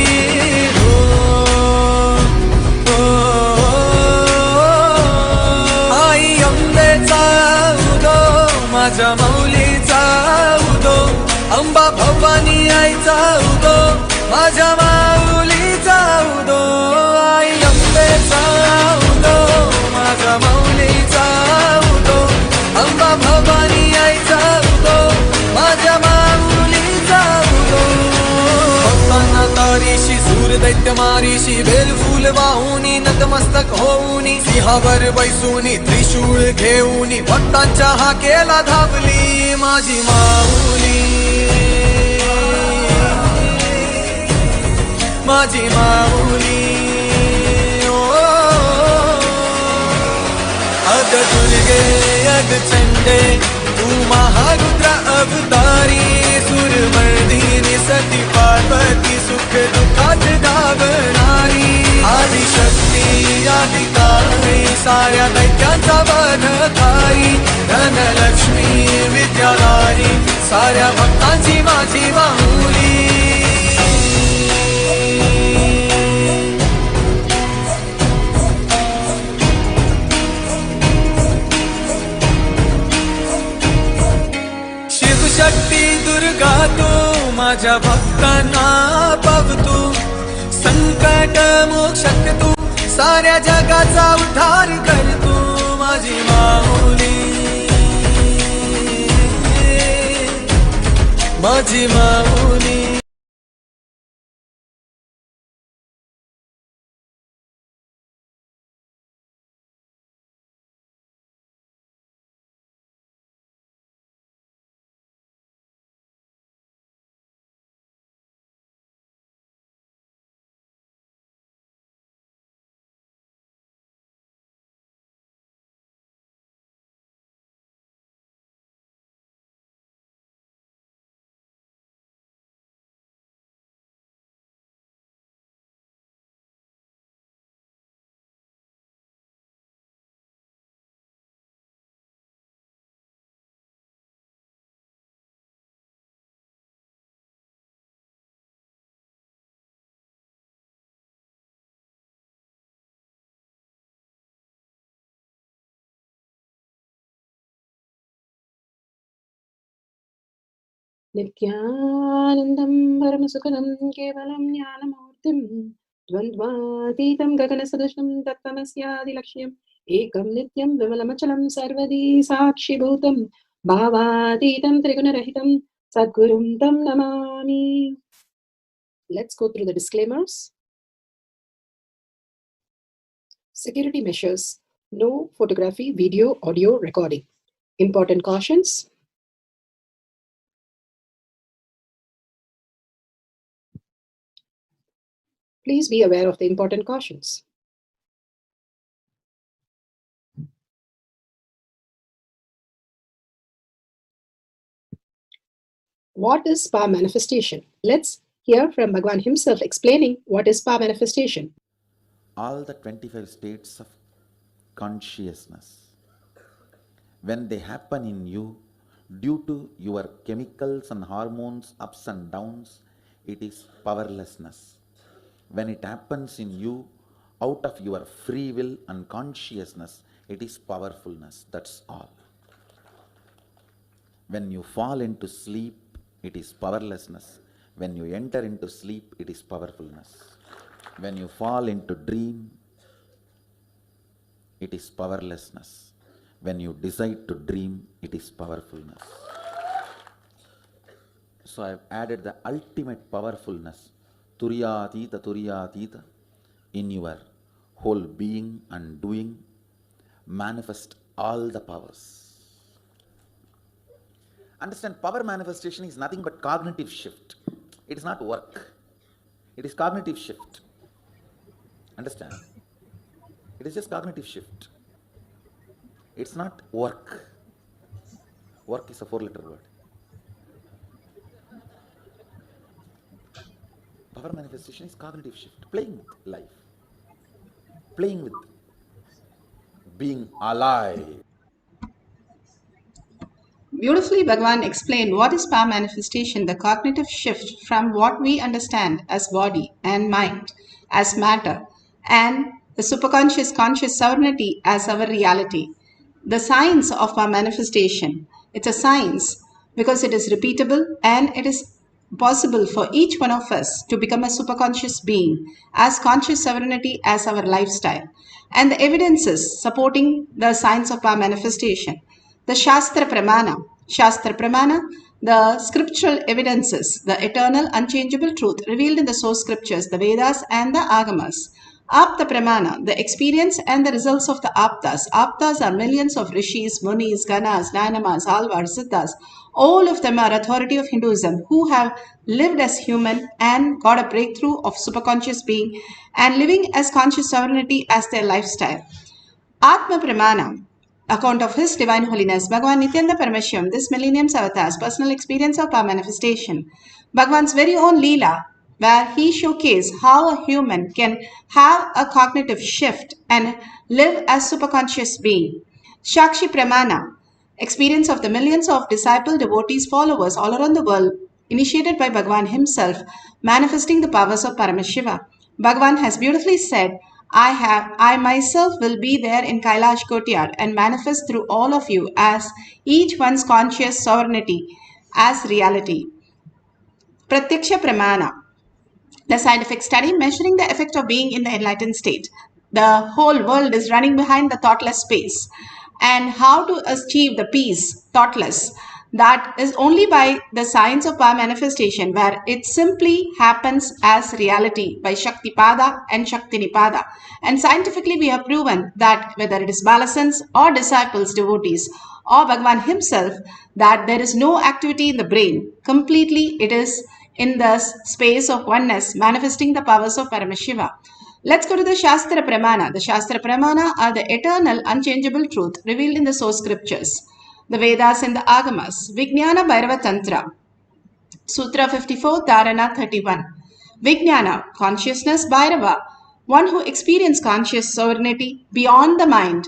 Speaker 18: आई अंबेचा उदो माझ्या माऊलीचा उदो, अंबा भवानी आईचा उदो माझ्या माऊलीचा उदो. आई अंबेचा उदो माझ्या माऊलीचा उदो, अंबा भवानी आईचा उदो माझ्या माऊलीचा उदो. भक्तांना तारीशी सूर दैत्य मारीशी बेलफूल वाहुनी नतमस्तक होऊनी, सिंहावर बैसूनी त्रिशूळ घेऊनी भक्तांच्या हाकेला धावली माझी माऊली. माझी माऊली अग दुर्गे अग चंडे तू महारुद्र अवतारी, सुरमर्दिनी सती पार्वती सुख दुःखात धावणारी, आदिशक्ती आदिकाळी साऱ्या दैत्यांचा वधकारी, धनलक्ष्मी विद्याधारी साऱ्या भक्तांची माझी माऊली. शक्ती दुर्गा तू माझ्या भक्तांना पावतू, संकट मोक्षक तू साऱ्या जगाचा उद्धार कर तू माझी माऊली. माझी माऊली.
Speaker 6: नित्यानन्दं परमसुखदं केवलं ज्ञानमूर्तिं, द्वन्द्वातीतं गगनसदृशं तत्त्वमस्यादिलक्ष्यम्, एकं नित्यं विमलमचलं सर्वदी साक्षिभूतं, भावातीतं त्रिगुणरहितं सद्गुरुं तं Namami. Let's go through the disclaimers. Security measures. No photography, video, audio recording. Important cautions. Please be aware of the important cautions. What is power manifestation? Let's hear from Bhagwan himself explaining what is power manifestation.
Speaker 2: All the 25 states of consciousness, when they happen in you, due to your chemicals and hormones ups and downs, it is powerlessness. When it happens in you, out of your free will and consciousness, it is powerfulness. That's all. When you fall into sleep, it is powerlessness. When you enter into sleep, it is powerfulness. When you fall into dream, it is powerlessness. When you decide to dream, it is powerfulness. So I have added the ultimate powerfulness, Turiyatita, in your whole being and doing. Manifest all the powers. Understand, power manifestation is nothing but cognitive shift. It is not work. It is cognitive shift. Understand? It is just cognitive shift. It's not work. Work is a 4-letter word. Power manifestation is cognitive shift. Playing with life. Playing with being alive.
Speaker 14: Beautifully, Bhagavan explained what is power manifestation, the cognitive shift from what we understand as body and mind, as matter, and the superconscious conscious sovereignty as our reality. The science of power manifestation. It's a science because it is repeatable and it is possible for each one of us to become a superconscious being as conscious sovereignty as our lifestyle. And the evidences supporting the science of power manifestation. The Shastra Pramana, the scriptural evidences, the eternal unchangeable truth revealed in the source scriptures, the Vedas and the Agamas. Apta Pramana, the experience and the results of the Aptas. Aptas are millions of rishis, munis, ganas, nayamas, alvars, siddhas. All of them are authority of Hinduism who have lived as human and got a breakthrough of superconscious being and living as conscious sovereignty as their lifestyle. Atma Pramana, account of His Divine Holiness, Bhagavan Nithyananda Paramashivam, this millennium's avatar's personal experience of power manifestation. Bhagavan's very own Leela, where he showcased how a human can have a cognitive shift and live as superconscious being. Shakshi Pramana, experience of the millions of disciple, devotees, followers all around the world, initiated by Bhagavan himself, manifesting the powers of Paramashiva. Bhagavan has beautifully said, I myself will be there in Kailash Courtyard and manifest through all of you as each one's conscious sovereignty as reality. Pratyaksha Pramana, the scientific study measuring the effect of being in the enlightened state. The whole world is running behind the thoughtless space. And how to achieve the peace, thoughtless, that is only by the science of power manifestation, where it simply happens as reality by Shaktipada and Shaktinipada. And scientifically we have proven that whether it is Balasans or disciples, devotees, or Bhagavan himself, that there is no activity in the brain. Completely it is in the space of oneness, manifesting the powers of Paramashiva. Let's go to the Shastra Pramana. The Shastra Pramana are the eternal, unchangeable truth revealed in the source scriptures, the Vedas and the Agamas. Vijnana Bhairava Tantra, Sutra 54, Dharana 31. Vijnana, consciousness, Bhairava, one who experiences conscious sovereignty beyond the mind,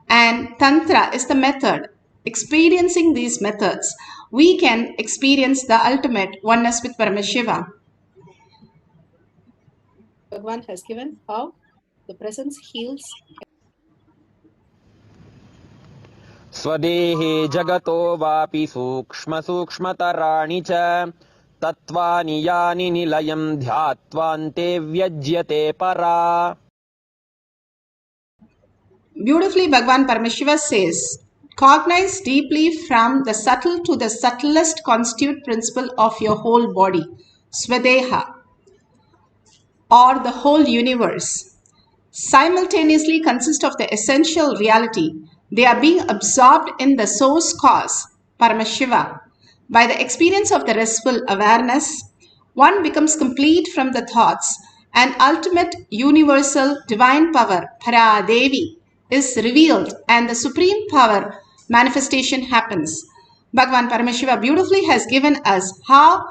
Speaker 14: and Tantra is the method. Experiencing these methods, we can experience the ultimate oneness with Paramashiva.
Speaker 6: Bhagavan has given how the presence heals.
Speaker 9: स्वदेहे जगतो वापि सूक्ष्म सूक्ष्मतराणि च तत्त्वानि यानि निलयं ध्यात्वान्ते व्यज्यते परा.
Speaker 14: Beautifully, Bhagavan Paramashiva says, cognize deeply from the subtle to the subtlest constitute principle of your whole body, Swadeha, or the whole universe.
Speaker 6: simultaneously consist of the essential reality. They are being absorbed in the source cause, Paramashiva. By the experience of the restful awareness, one becomes complete from the thoughts, and ultimate universal divine power, Paradevi, is revealed, and the supreme power manifestation happens. Bhagavan Paramashiva beautifully has given us how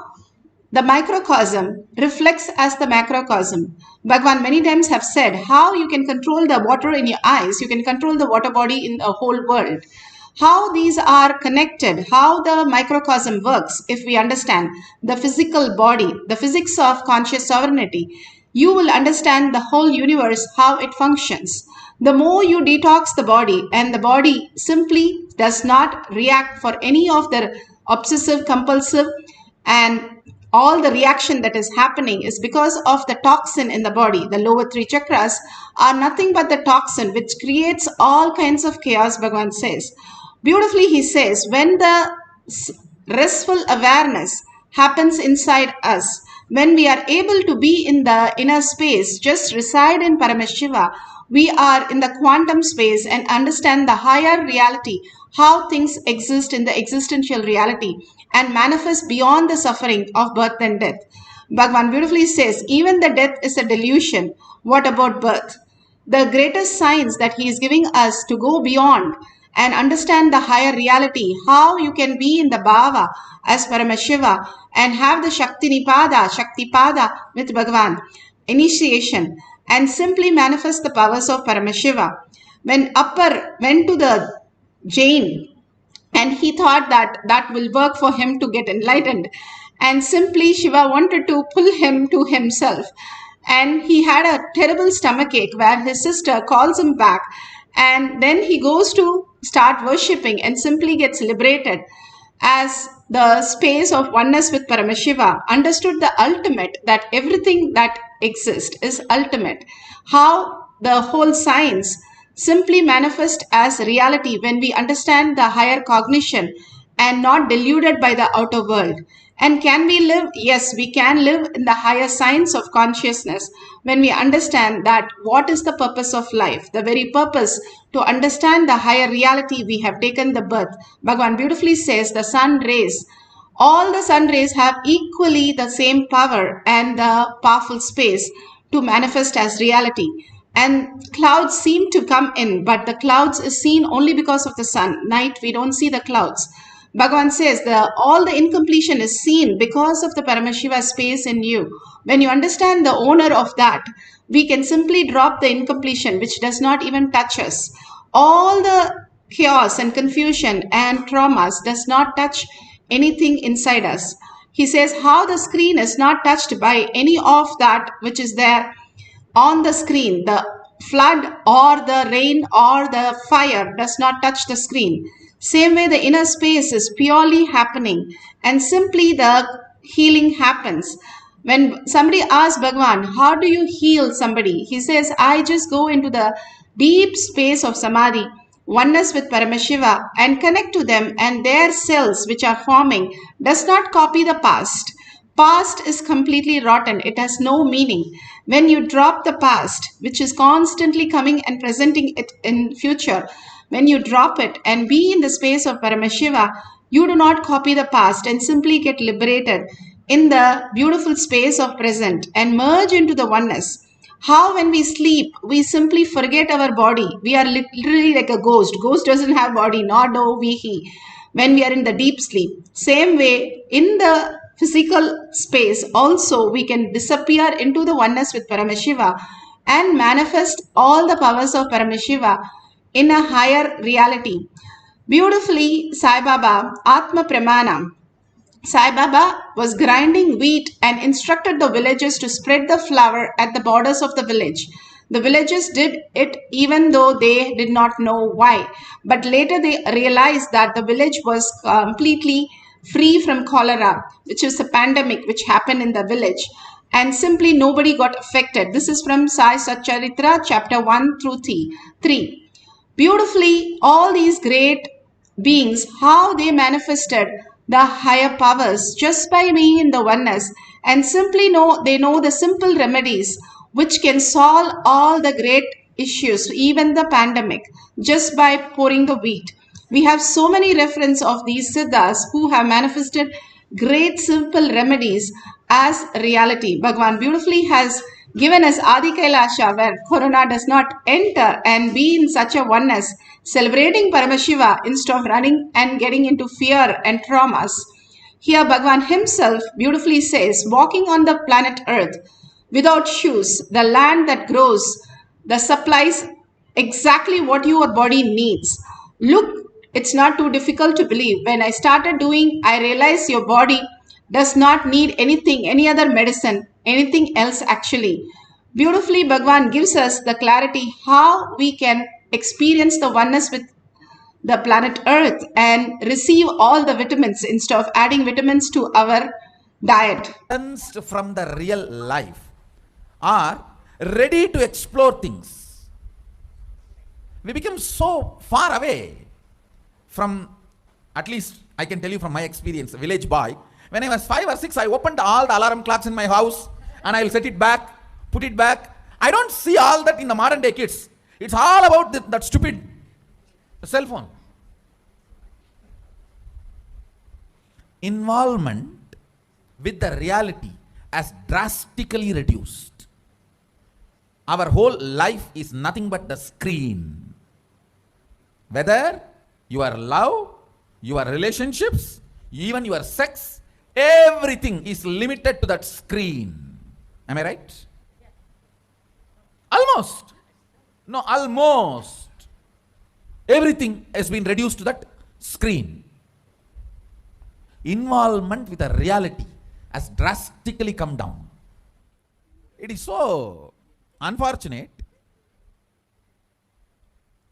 Speaker 6: the microcosm reflects as the macrocosm. Bhagavan many times have said how you can control the water in your eyes, you can control the water body in the whole world. How these are connected, how the microcosm works if we understand the physical body, the physics of conscious sovereignty, you will understand the whole universe, how it functions. The more you detox the body, and the body simply does not react for any of the obsessive, compulsive, and all the reaction that is happening is because of the toxin in the body. The lower three chakras are nothing but the toxin which creates all kinds of chaos, Bhagavan says. Beautifully he says, when the restful awareness happens inside us, when we are able to be in the inner space, just reside in Paramashiva, we are in the quantum space and understand the higher reality, how things exist in the existential reality and manifest beyond the suffering of birth and death. Bhagavan beautifully says, even the death is a delusion. What about birth? The greatest science that he is giving us to go beyond and understand the higher reality, how you can be in the bhava as Paramashiva and have the Shakti Pada with Bhagavan, initiation, and simply manifest the powers of Paramashiva. When Appar went to the Jain and he thought that that will work for him to get enlightened, and simply Shiva wanted to pull him to himself, and he had a terrible stomachache where his sister calls him back, and then he goes to start worshipping and simply gets liberated as the space of oneness with Paramashiva, understood the ultimate, that everything that exists is ultimate. How the whole science simply manifest as reality when we understand the higher cognition and not deluded by the outer world. And can we live? Yes, we can live in the higher science of consciousness when we understand that what is the purpose of life, the very purpose to understand the higher reality. We have taken the birth. Bhagavan beautifully says the sun rays, all the sun rays have equally the same power and the powerful space to manifest as reality. And clouds seem to come in, but the clouds is seen only because of the sun. Night, we don't see the clouds. Bhagavan says all the incompletion is seen because of the Paramashiva space in you. When you understand the owner of that, we can simply drop the incompletion which does not even touch us. All the chaos and confusion and traumas does not touch anything inside us. He says how the screen is not touched by any of that which is there on the screen. The flood or the rain or the fire does not touch the screen. Same way the inner space is purely happening and simply the healing happens. When somebody asks Bhagavan, how do you heal somebody? He says, I just go into the deep space of Samadhi, oneness with Paramashiva, and connect to them, and their cells which are forming does not copy the past. Past is completely rotten. It has no meaning. When you drop the past, which is constantly coming and presenting it in future, when you drop it and be in the space of Paramashiva, you do not copy the past and simply get liberated in the beautiful space of present and merge into the oneness. How when we sleep, we simply forget our body. We are literally like a ghost. Ghost doesn't have body, nor do we he. When we are in the deep sleep. Same way, in the physical space also we can disappear into the oneness with Paramashiva and manifest all the powers of Paramashiva in a higher reality. Beautifully, Sai Baba, Atma Pramana. Sai Baba was grinding wheat and instructed the villagers to spread the flour at the borders of the village. The villagers did it even though they did not know why. But later they realized that the village was completely free from cholera, which is a pandemic which happened in the village. And simply nobody got affected. This is from Sai Satcharitra, chapter 1 through 3. Beautifully, all these great beings, how they manifested the higher powers just by being in the oneness, and simply they know the simple remedies which can solve all the great issues, even the pandemic, just by pouring the wheat. We have so many reference of these siddhas who have manifested great simple remedies as reality. Bhagwan beautifully has given us Adi Kailasa, where Corona does not enter, and be in such a oneness, celebrating Paramashiva instead of running and getting into fear and traumas. Here Bhagwan himself beautifully says, walking on the planet Earth without shoes, the land that grows, the supplies exactly what your body needs. Look, it's not too difficult to believe. When I started doing, I realized your body does not need anything, any other medicine, anything else actually. Beautifully, Bhagwan gives us the clarity how we can experience the oneness with the planet Earth and receive all the vitamins instead of adding vitamins to our diet.
Speaker 2: From the real life are ready to explore things. We become so far away from, at least I can tell you from my experience, a village boy. When I was 5 or 6, I opened all the alarm clocks in my house and I will set it back, put it back. I don't see all that in the modern day kids. It's all about that stupid cell phone. Involvement with the reality has drastically reduced. Our whole life is nothing but the screen. Whether your love, your relationships, even your sex, everything is limited to that screen. Am I right? Almost. No, almost. Everything has been reduced to that screen. Involvement with a reality has drastically come down. It is so unfortunate,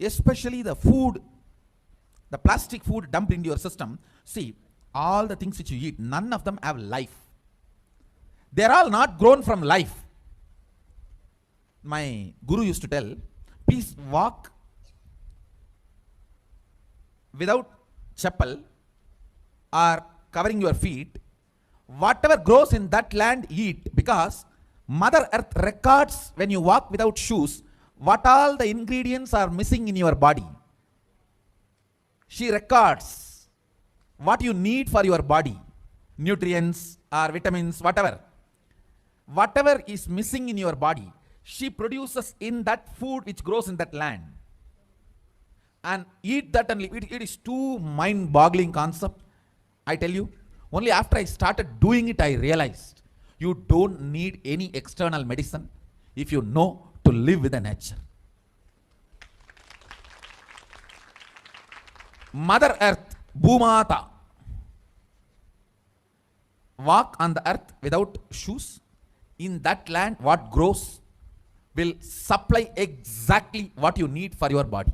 Speaker 2: especially the food, the plastic food dumped into your system. See, all the things which you eat, none of them have life. They are all not grown from life. My guru used to tell, please walk without chappal or covering your feet. Whatever grows in that land, eat, because Mother Earth records when you walk without shoes what all the ingredients are missing in your body. She records what you need for your body, nutrients or vitamins, whatever. Whatever is missing in your body, she produces in that food which grows in that land. And eat that and live. It is too mind-boggling concept. I tell you, only after I started doing it, I realized you don't need any external medicine if you know to live with the nature. Mother Earth, Bhumata, walk on the earth without shoes. In that land, what grows will supply exactly what you need for your body.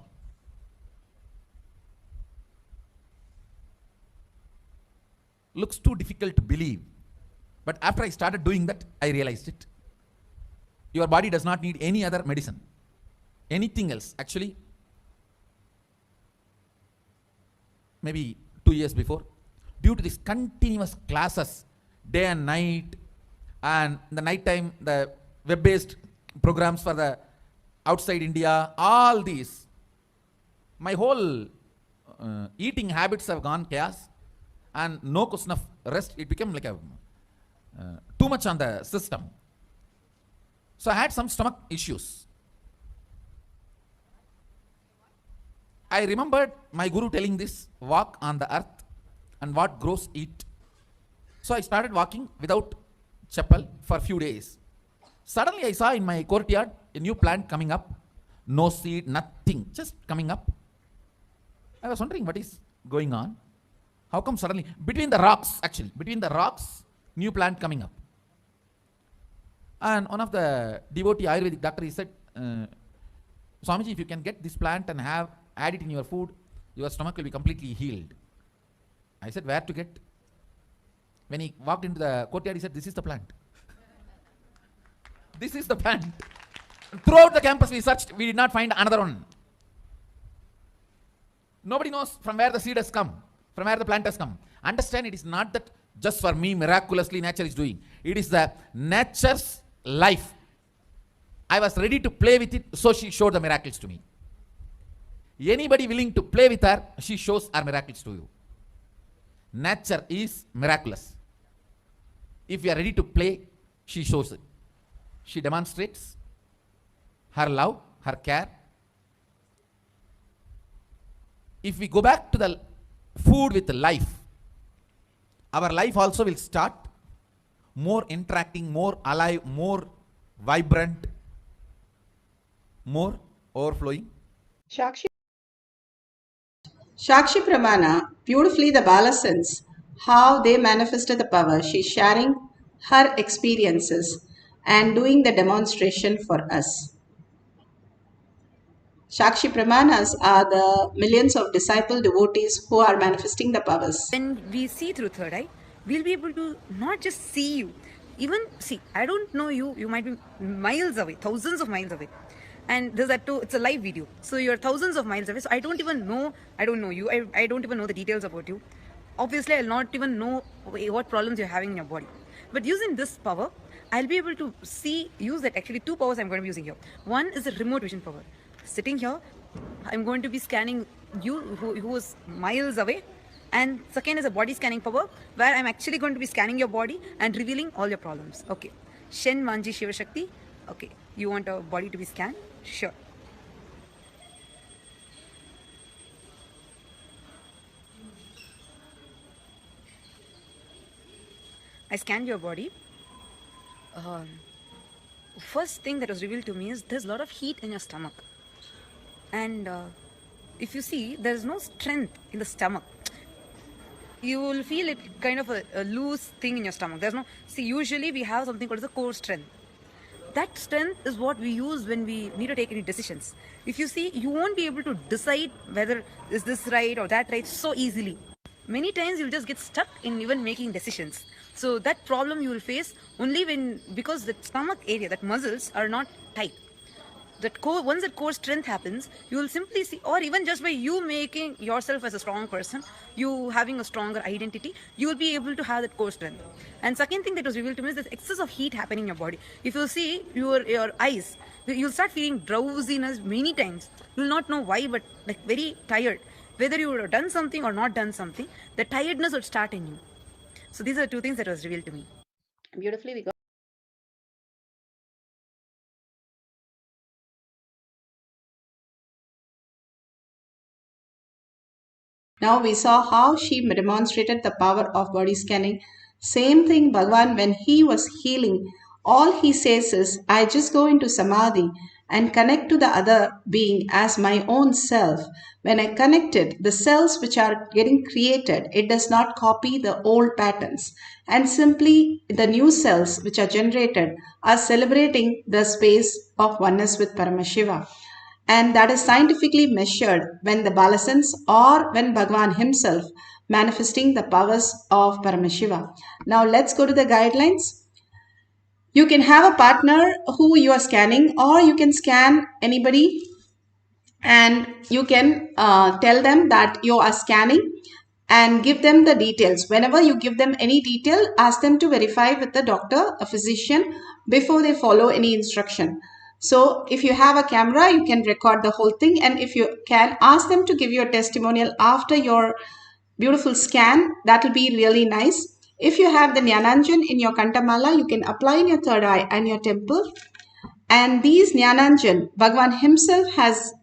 Speaker 2: Looks too difficult to believe, but after I started doing that, I realized it. Your body does not need any other medicine, anything else. Actually, maybe 2 years before, due to these continuous classes, day and night, and the night time, the web-based programs for the outside India, all these, my whole eating habits have gone chaos. And no question of rest, it became like a too much on the system. So I had some stomach issues. I remembered my guru telling this, walk on the earth and what grows eat. So I started walking without chappal for a few days. Suddenly I saw in my courtyard a new plant coming up. No seed, nothing, just coming up. I was wondering what is going on. How come suddenly, between the rocks, new plant coming up. And one of the devotee Ayurvedic doctor, he said, Swamiji, if you can get this plant and add it in your food, your stomach will be completely healed. I said, where to get? When he walked into the courtyard, he said, this is the plant. This is the plant. Throughout the campus we searched, we did not find another one. Nobody knows from where the seed has come, from where the plant has come. Understand, it is not that just for me miraculously nature is doing. It is the nature's life. I was ready to play with it, so she showed the miracles to me. Anybody willing to play with her, she shows her miracles to you. Nature is miraculous. If you are ready to play, she shows it. She demonstrates her love, her care. If we go back to the food with life, our life also will start more interacting, more alive, more vibrant, more overflowing.
Speaker 6: Shakshi Pramana, beautifully the Balasans, how they manifested the power. She's sharing her experiences and doing the demonstration for us. Shakshi Pramanas are the millions of disciple devotees who are manifesting the powers.
Speaker 11: When we see through third eye, we'll be able to not just see you, even see, I don't know you, you might be miles away, thousands of miles away. And there's that too, it's a live video. So you're thousands of miles away. So I don't know you. I don't even know the details about you. Obviously, I'll not even know what problems you're having in your body. But using this power, I'll be able to use that. Actually, two powers I'm going to be using here. One is a remote vision power. Sitting here, I'm going to be scanning you who is miles away. And second is a body scanning power, where I'm actually going to be scanning your body and revealing all your problems. Okay. Shen Manji Shiva Shakti. Okay. You want a body to be scanned? Sure. I scanned your body. First thing that was revealed to me is there's a lot of heat in your stomach. And if you see, there's no strength in the stomach. You will feel it kind of a loose thing in your stomach. There's no, see, usually we have something called the core strength. That strength is what we use when we need to take any decisions. If you see, you won't be able to decide whether is this right or that right so easily. Many times you'll just get stuck in even making decisions. So that problem you will face only because the stomach area, that muscles are not tight. Once that core strength happens, you will simply see, or even just by you making yourself as a strong person, you having a stronger identity, you will be able to have that core strength. And second thing that was revealed to me is this excess of heat happening in your body. If you see your eyes, you'll start feeling drowsiness many times. You'll not know why, but like very tired. Whether you would have done something or not done something, the tiredness would start in you. So these are two things that was revealed to me.
Speaker 6: Beautifully we got. Now we saw how she demonstrated the power of body scanning. Same thing Bhagavan, when he was healing, all he says is, I just go into Samadhi and connect to the other being as my own self. When I connected, the cells which are getting created, it does not copy the old patterns. And simply the new cells which are generated are celebrating the space of oneness with Paramashiva. And that is scientifically measured when the Balasans or when Bhagavan himself manifesting the powers of Paramashiva. Now let's go to the guidelines. You can have a partner who you are scanning, or you can scan anybody and you can tell them that you are scanning and give them the details. Whenever you give them any detail, ask them to verify with the doctor, a physician, before they follow any instruction. So if you have a camera, you can record the whole thing, and if you can, ask them to give you a testimonial after your beautiful scan. That will be really nice. If you have the Jnananjan in your Kantamala, you can apply in your third eye and your temple. And these Jnananjan, Bhagavan himself has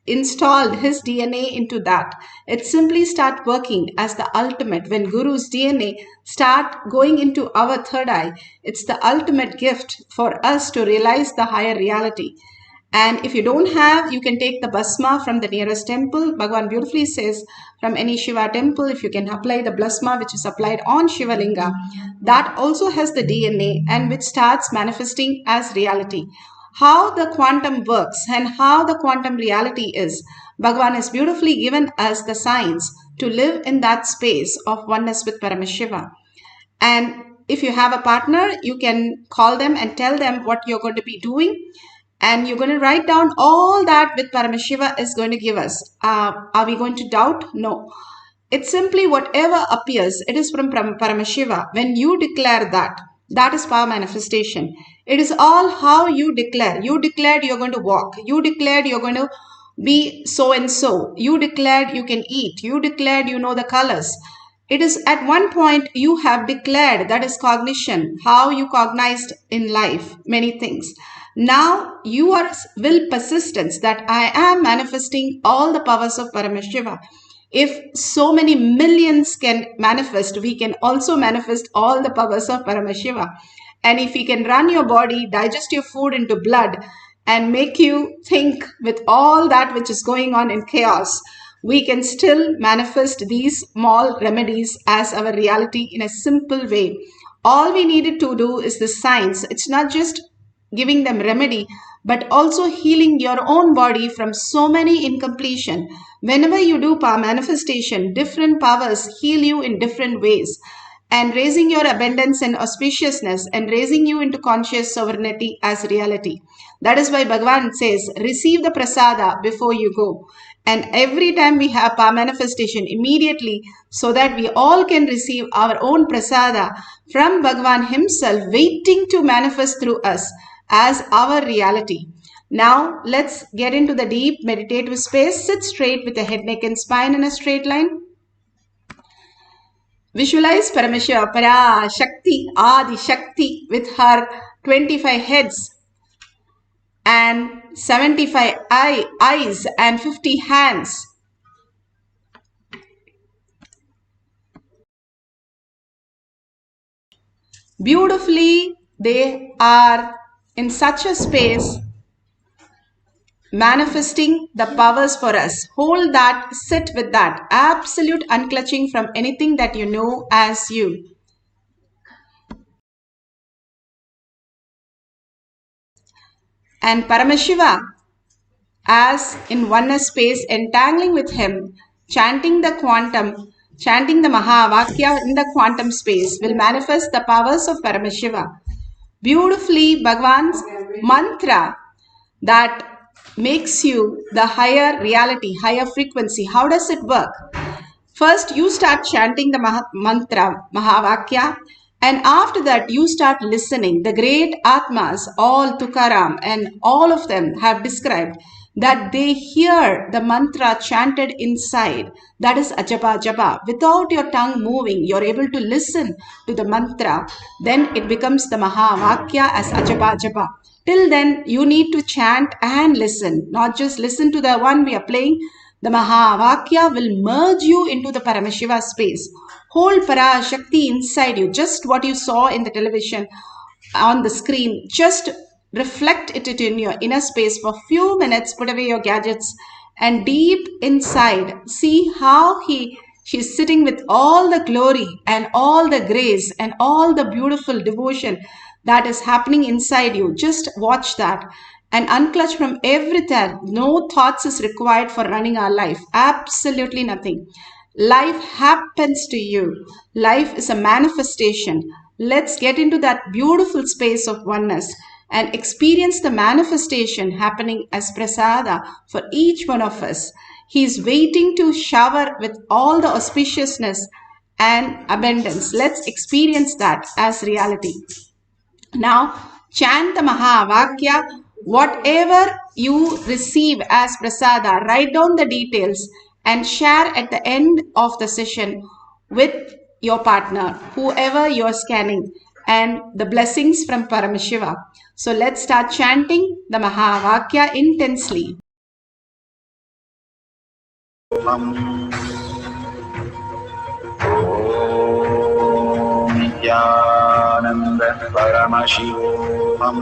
Speaker 6: installed his DNA into that. It simply start working as the ultimate. When Guru's DNA start going into our third eye, it's the ultimate gift for us to realize the higher reality. And if you don't have, you can take the Bhasma from the nearest temple. Bhagavan beautifully says, from any Shiva temple, if you can apply the Bhasma which is applied on Shiva Linga, that also has the DNA and which starts manifesting as reality. How the quantum works and how the quantum reality is, Bhagavan has beautifully given us the science to live in that space of oneness with Paramashiva. And if you have a partner, you can call them and tell them what you're going to be doing. And you're going to write down all that with Paramashiva is going to give us. Are we going to doubt? No. It's simply whatever appears, it is from Paramashiva. When you declare that, That is power manifestation. It is all how you declare. You declared you're going to walk. You declared you're going to be so and so. You declared you can eat. You declared you know the colors. It is at one point you have declared, that is cognition, how you cognized in life many things. Now you are will persistence that I am manifesting all the powers of Paramashiva. If so many millions can manifest, we can also manifest all the powers of Paramashiva. And if we can run your body, digest your food into blood, and make you think with all that which is going on in chaos, we can still manifest these small remedies as our reality in a simple way. All we needed to do is the science. It's not just giving them remedy, but also healing your own body from so many incompletion. Whenever you do power manifestation, different powers heal you in different ways, and raising your abundance and auspiciousness and raising you into conscious sovereignty as reality. That is why Bhagavan says, receive the prasada before you go. And every time we have power manifestation, immediately, so that we all can receive our own prasada from Bhagavan himself, waiting to manifest through us as our reality. Now let's get into the deep meditative space. Sit straight with the head, neck and spine in a straight line. Visualize Paramashiva, Parashakti, Adi Shakti with her 25 heads and 75 eyes and 50 hands. Beautifully, they are in such a space manifesting the powers for us. Hold that, sit with that. Absolute unclutching from anything that you know as you. And Paramashiva, as in oneness space, entangling with him, chanting the quantum, chanting the Mahavakya in the quantum space, will manifest the powers of Paramashiva. Beautifully, Bhagavan's mantra that makes you the higher reality, higher frequency. How does it work? First, you start chanting the mantra, Mahavakya, and after that, you start listening. The great Atmas, all Tukaram, and all of them have described that they hear the mantra chanted inside. That is ajapa japa. Without your tongue moving, you're able to listen to the mantra. Then it becomes the Mahavakya as ajapa japa. Till then, you need to chant and listen, not just listen to the one we are playing. The Mahavakya will merge you into the Paramashiva space. Hold Parashakti inside you, just what you saw in the television on the screen. Just reflect it in your inner space for a few minutes. Put away your gadgets and deep inside, see how she's sitting with all the glory and all the grace and all the beautiful devotion that is happening inside you. Just watch that and unclutch from everything. No thoughts is required for running our life. Absolutely nothing. Life happens to you. Life is a manifestation. Let's get into that beautiful space of oneness and experience the manifestation happening as prasada for each one of us. He is waiting to shower with all the auspiciousness and abundance. Let's experience that as reality. Now, chant the Mahavakya. Whatever you receive as prasada, write down the details and share at the end of the session with your partner, whoever you're scanning, and the blessings from Paramashiva. So let's start chanting the Mahavakya intensely.
Speaker 10: Nithyananda Paramashivoham.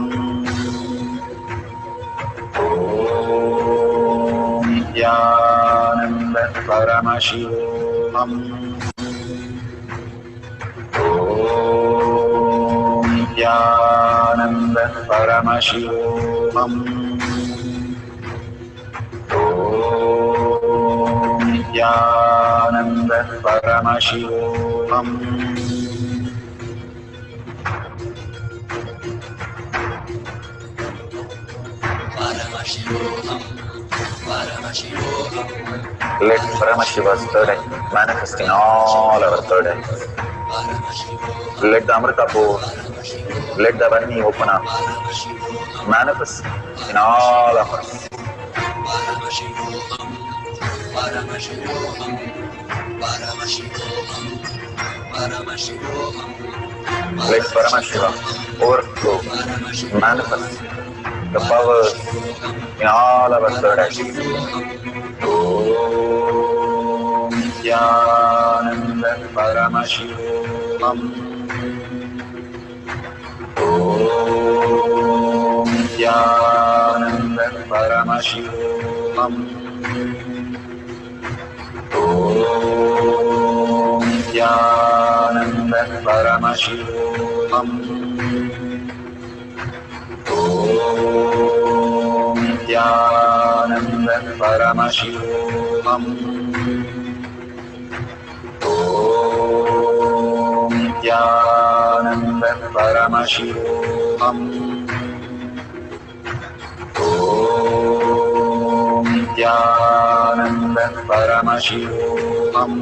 Speaker 10: Nithyananda Paramashivoham. Nithyananda Paramashivoham. Nithyananda Paramashivoham.
Speaker 22: Paramashivoham, Paramashivoham.
Speaker 10: Let Paramashiva's third eye manifest in all our third eyes. Let the Amrita pour. Let the Vani open up. Manifest in all of us. Let Paramashiva overflow, manifest the powers in all our third eye. Om Nithyananda Paramashivoham. Om Nithyananda Paramashivoham. Om Nithyananda Paramashivoham. Om Nithyananda Paramashivoham. Om Nithyananda Paramashivoham. Om Nithyananda Paramashivoham. Om Nithyananda Paramashivoham.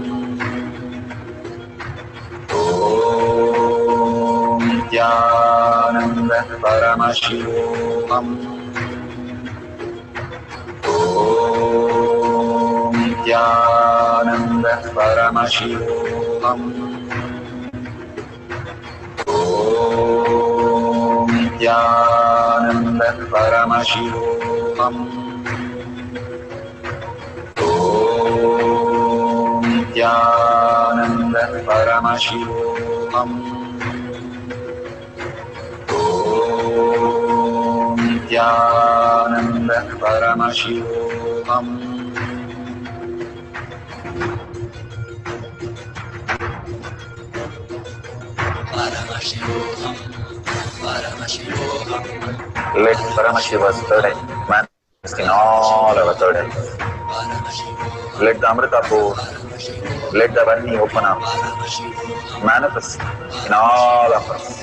Speaker 10: Om Nithyananda Paramashivoham. Om Nithyananda Paramashivoham. Om Nithyananda Paramashivoham. Om Nithyananda Paramashivoham. Let Paramashiva's third eye manifest in all our third eyes. Let the Amrita pour. Let the Vani open up. Manifest in all of us.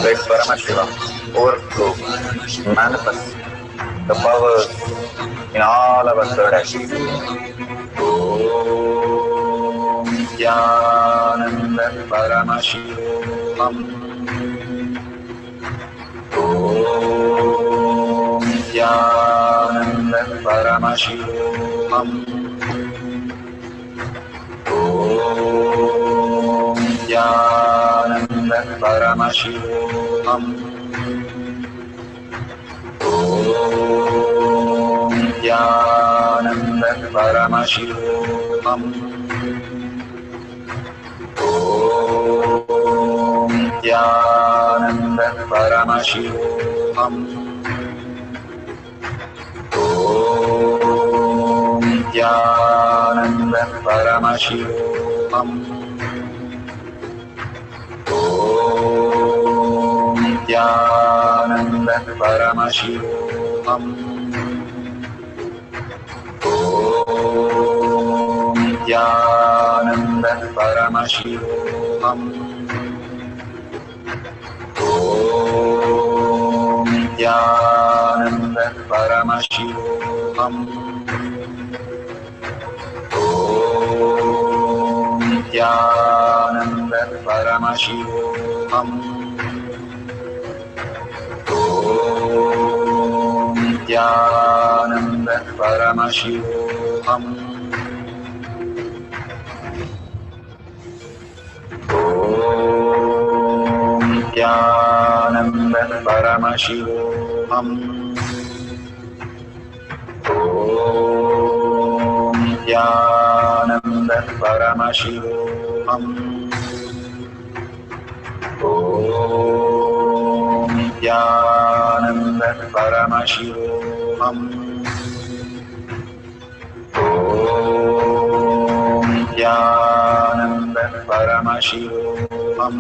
Speaker 10: Let Paramashiva overflow, manifest the powers in all our third eyes. Om Nithyananda Paramashivoham. Om Nithyananda Paramashivoham. Om Nithyananda Paramashivoham. Om Nithyananda Paramashivoham. Om Nithyananda Paramashivoham. Om Nithyananda Paramashivoham. Om Nithyananda Paramashivoham. Om Nithyananda Paramashivoham. Om Nithyananda Paramashivoham. Om Nithyananda Paramashivoham. Om Nithyananda Paramashivoham. Om Nithyananda Paramashivoham. Om Nithyananda Paramashivoham. Om Nithyananda Paramashivoham. Om Nithyananda Paramashivoham.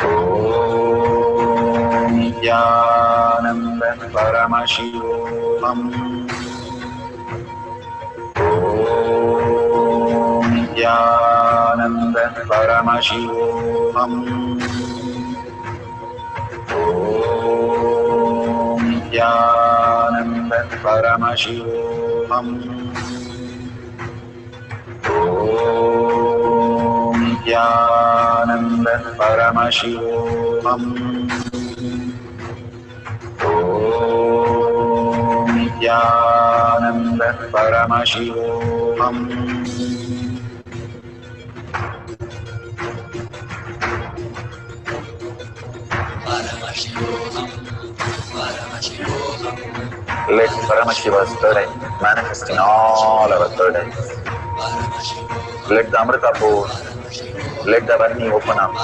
Speaker 10: Om Nithyananda Paramashivoham. Om Nithyananda Paramashivoham. Om Paramashivoham. Om Nithyananda Paramashivoham. Om Nithyananda Paramashivoham. Let Paramashiva's third eye manifest in all our third eyes. Let the Amrita pour. Let the Varni open up.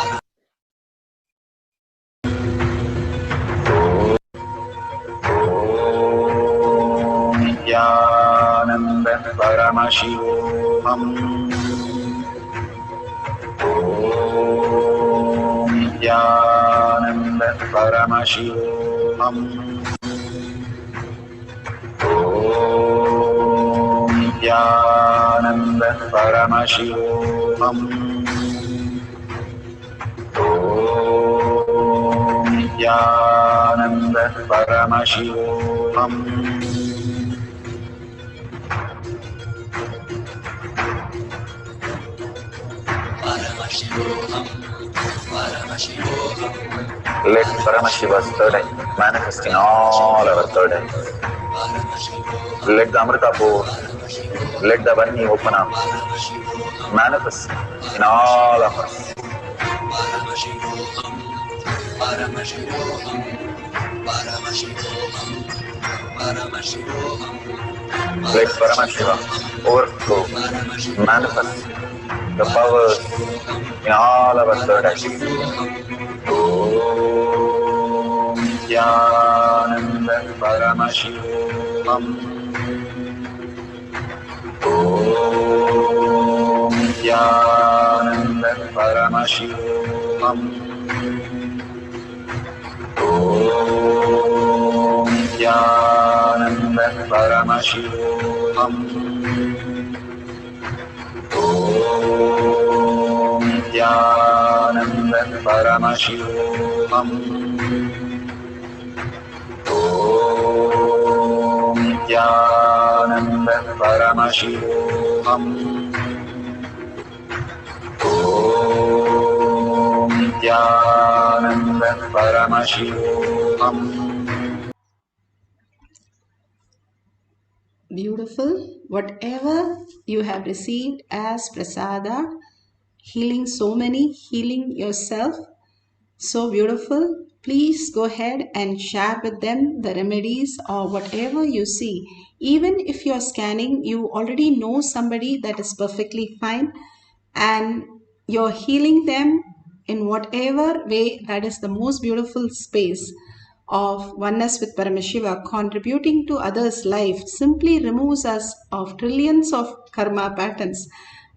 Speaker 10: Om Nithyananda Paramashivoham. Om Nithyananda Paramashivoham. Om Nithyananda Paramashivoham. Om Nithyananda Paramashivoham. Let Paramashiva's third eye manifest in all our third eyes. Let the Amrita pour. Let the Varni open up. Manifest in all of us. Let Paramashiva overflow, manifest the powers in all our third eyes. Om Nithyananda Paramashivoham. Om Nithyananda Paramashivoham. Om Nithyananda Paramashivoham. Om Nithyananda Paramashivoham. Om Nithyananda Paramashivoham. Om Nithyananda Paramashivoham.
Speaker 6: Beautiful. Whatever you have received as prasada, healing so many, healing yourself, so beautiful. Please go ahead and share with them the remedies or whatever you see. Even if you're scanning, you already know somebody that is perfectly fine and you're healing them in whatever way. That is the most beautiful space of oneness with Paramashiva. Contributing to others' life simply removes us of trillions of karma patterns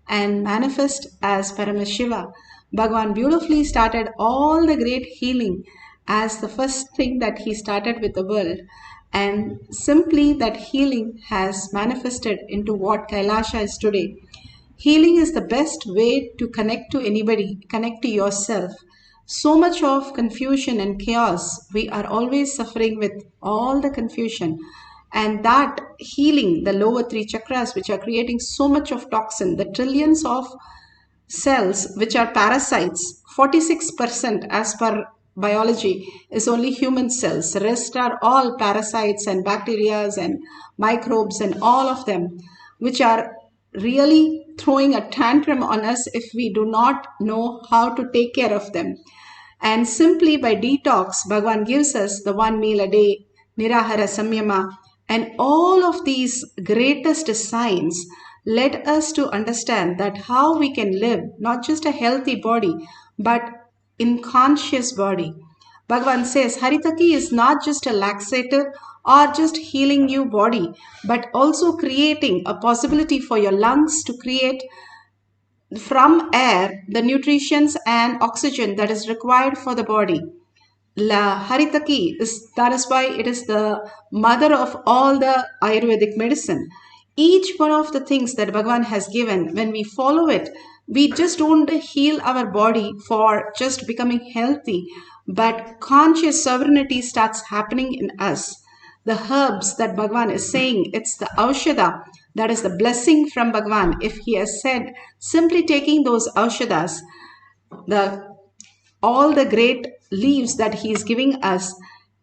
Speaker 6: and manifest as Paramashiva. Bhagavan beautifully started all the great healing as the first thing that he started with the world, and simply that healing has manifested into what Kailasa is today. Healing is the best way to connect to anybody, connect to yourself. So much of confusion and chaos, we are always suffering with all the confusion. And that healing, the lower three chakras, which are creating so much of toxin, the trillions of cells which are parasites, 46% as per biology is only human cells. The rest are all parasites and bacteria and microbes and all of them, which are really throwing a tantrum on us if we do not know how to take care of them. And simply by detox, Bhagavan gives us the 1 meal a day, Nirahara Samyama, and all of these greatest signs led us to understand that how we can live not just a healthy body, but in conscious body. Bhagavan says Haritaki is not just a laxative or just healing your body, but also creating a possibility for your lungs to create from air the nutrients and oxygen that is required for the body. La Haritaki that is why it is the mother of all the Ayurvedic medicine. Each one of the things that Bhagavan has given, when we follow it, we just don't heal our body for just becoming healthy, but conscious sovereignty starts happening in us. the herbs that Bhagavan is saying, it's the Aushadha, that is the blessing from Bhagavan. If he has said, simply taking those Aushadhas, all the great leaves that he is giving us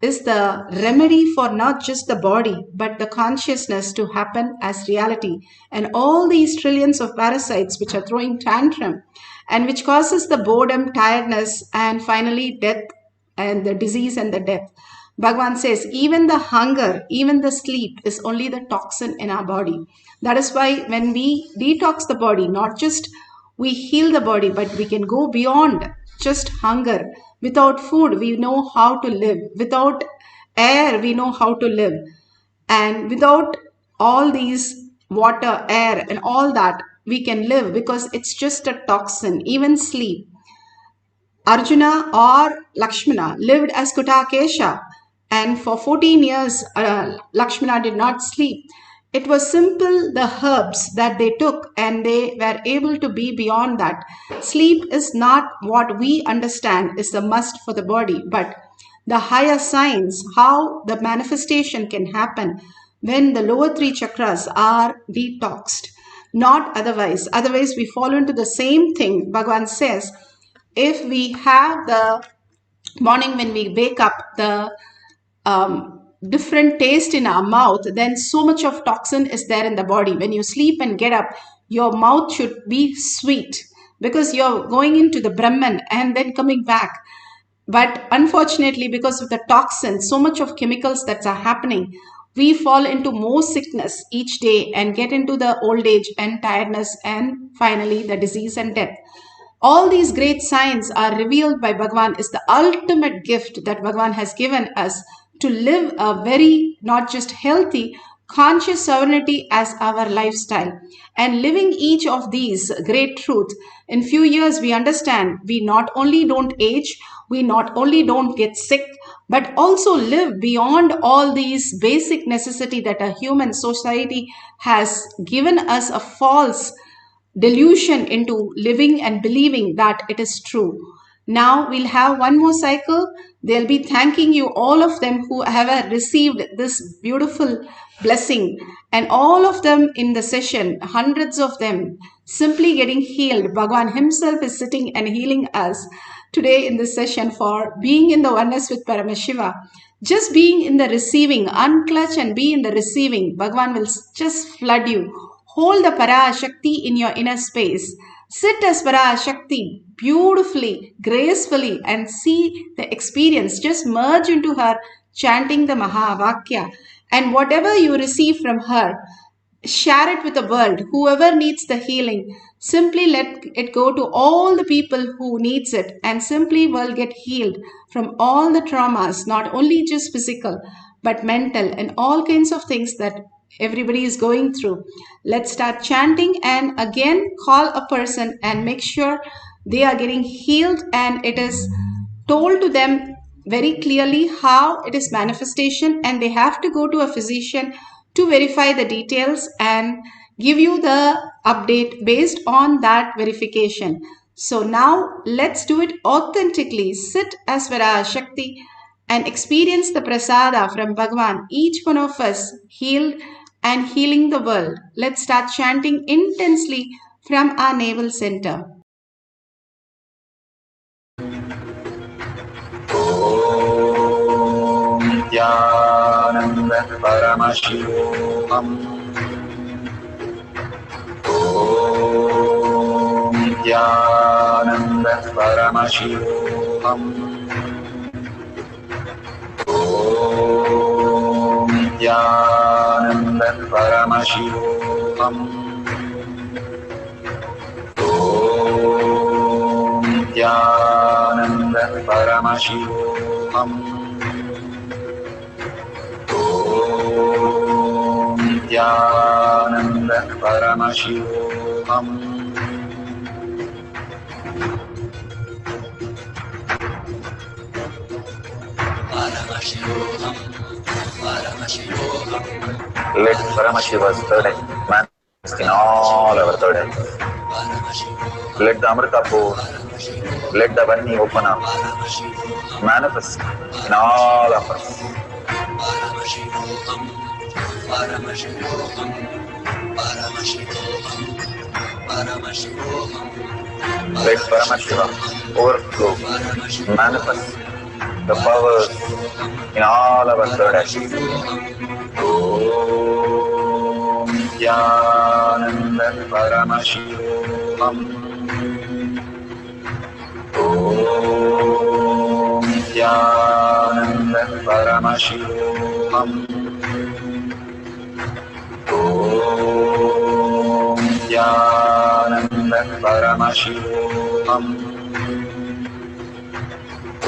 Speaker 6: is the remedy for not just the body, but the consciousness to happen as reality. And all these trillions of parasites which are throwing tantrum and which causes the boredom, tiredness, and finally death and the disease and the death. Bhagavan says, even the hunger, even the sleep is only the toxin in our body. That is why when we detox the body, not just we heal the body, but we can go beyond just hunger. Without food, we know how to live. Without air, we know how to live. And without all these water, air, and all that, we can live because it's just a toxin. Even sleep. Arjuna or Lakshmana lived as Kutakesha, and for 14 years, Lakshmana did not sleep. It was simple, the herbs that they took, and they were able to be beyond that. Sleep is not what we understand is the must for the body, but the higher science, how the manifestation can happen when the lower three chakras are detoxed, not otherwise. Otherwise, we fall into the same thing. Bhagavan says, if we have the morning when we wake up, the different taste in our mouth, then so much of toxin is there in the body. When you sleep and get up, your mouth should be sweet because you're going into the Brahman and then coming back. But unfortunately, because of the toxins, so much of chemicals that are happening, we fall into more sickness each day and get into the old age and tiredness and finally the disease and death. All these great signs are revealed by Bhagavan is the ultimate gift that Bhagavan has given us to live a very, not just healthy, conscious sovereignty as our lifestyle. And living each of these great truths, in few years we understand we not only don't age, we not only don't get sick, but also live beyond all these basic necessity that a human society has given us a false delusion into living and believing that it is true. Now we'll have one more cycle. They'll be thanking you, all of them who have received this beautiful blessing, and all of them in the session, hundreds of them, simply getting healed. Bhagavan himself is sitting and healing us today in this session for being in the oneness with Paramashiva. Just being in the receiving, unclutch and be in the receiving. Bhagavan will just flood you. Hold the Parashakti in your inner space. Sit as Parashakti beautifully, gracefully, and see the experience. Just merge into her, chanting the Mahavakya. And whatever you receive from her, share it with the world. Whoever needs the healing, simply let it go to all the people who needs it, and simply will get healed from all the traumas, not only just physical, but mental and all kinds of things that everybody is going through. Let's start chanting and again call a person and make sure they are getting healed, and it is told to them very clearly how it is manifestation, and they have to go to a physician to verify the details and give you the update based on that verification. So now let's do it authentically. Sit as Parashakti and experience the prasada from Bhagavan, each one of us healed and healing the world. Let's start chanting intensely from our navel center.
Speaker 10: Om Nithyananda Paramashivoham. Om Nithyananda Paramashivoham. Om Nithyananda Paramashivoham. Om Nithyananda Paramashivoham. Om Nithyananda Paramashivoham. Paramashivoham. Paramashivoham. Let Paramashiva's third eye manifest in all our third eyes. Let the Amrita pour, let the Vani open up, manifest in all of us.
Speaker 17: Paramashivoham, Paramashivoham, Paramashivoham, Paramashivoham.
Speaker 10: Let Paramashiva overflow, manifest the powers in all our third eye. Om Nithyananda Paramashivam. Om Nithyananda Paramashivam. Om Nithyananda Paramashivoham.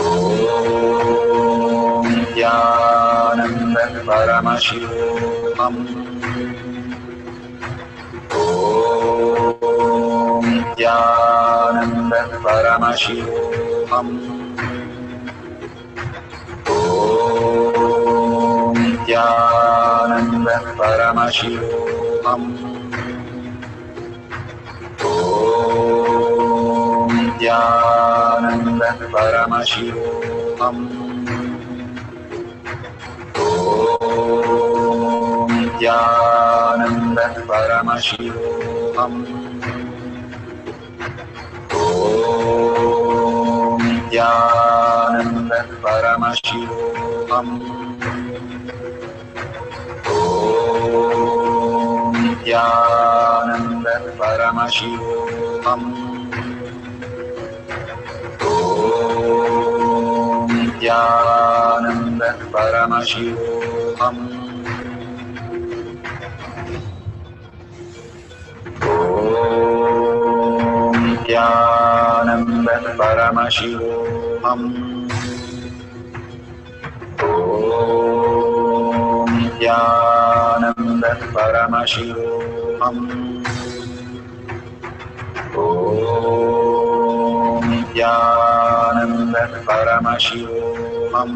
Speaker 10: Om Nithyananda Paramashivoham. Om Nithyananda Paramashivoham. Om Nithyananda Paramashivoham. Om Nithyananda Paramashivoham. Om Nithyananda Paramashivoham. Om Nithyananda Paramashivoham. Om Nithyananda Paramashivoham. Om Nithyananda Paramashivoham. Om Nithyananda Paramashivoham. Om Nithyananda Paramashivoham. Om Nithyananda Paramashivoham. Om Nithyananda Paramashivoham. Om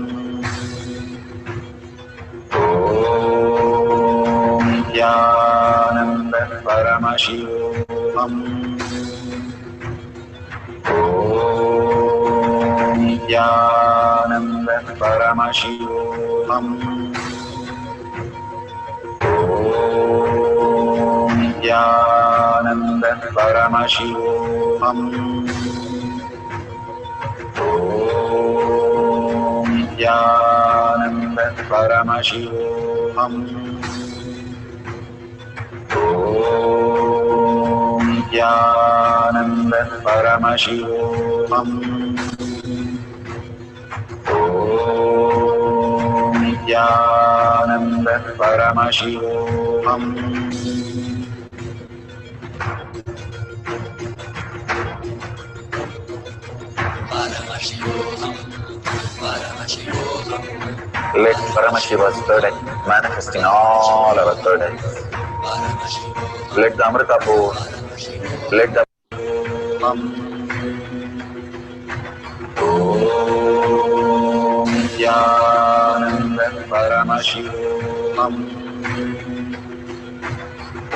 Speaker 10: Nithyananda Paramashivoham. Om Nithyananda Paramashivoham. Om Nithyananda Paramashivoham. Om Nithyananda Paramashivoham. Om Nithyananda Paramashivoham.
Speaker 17: Paramashivoham, Paramashivoham.
Speaker 10: Let Paramashiva's third eye manifest in all our third eyes. Let the Amrita pour, let the Om Nithyananda Paramashivoham.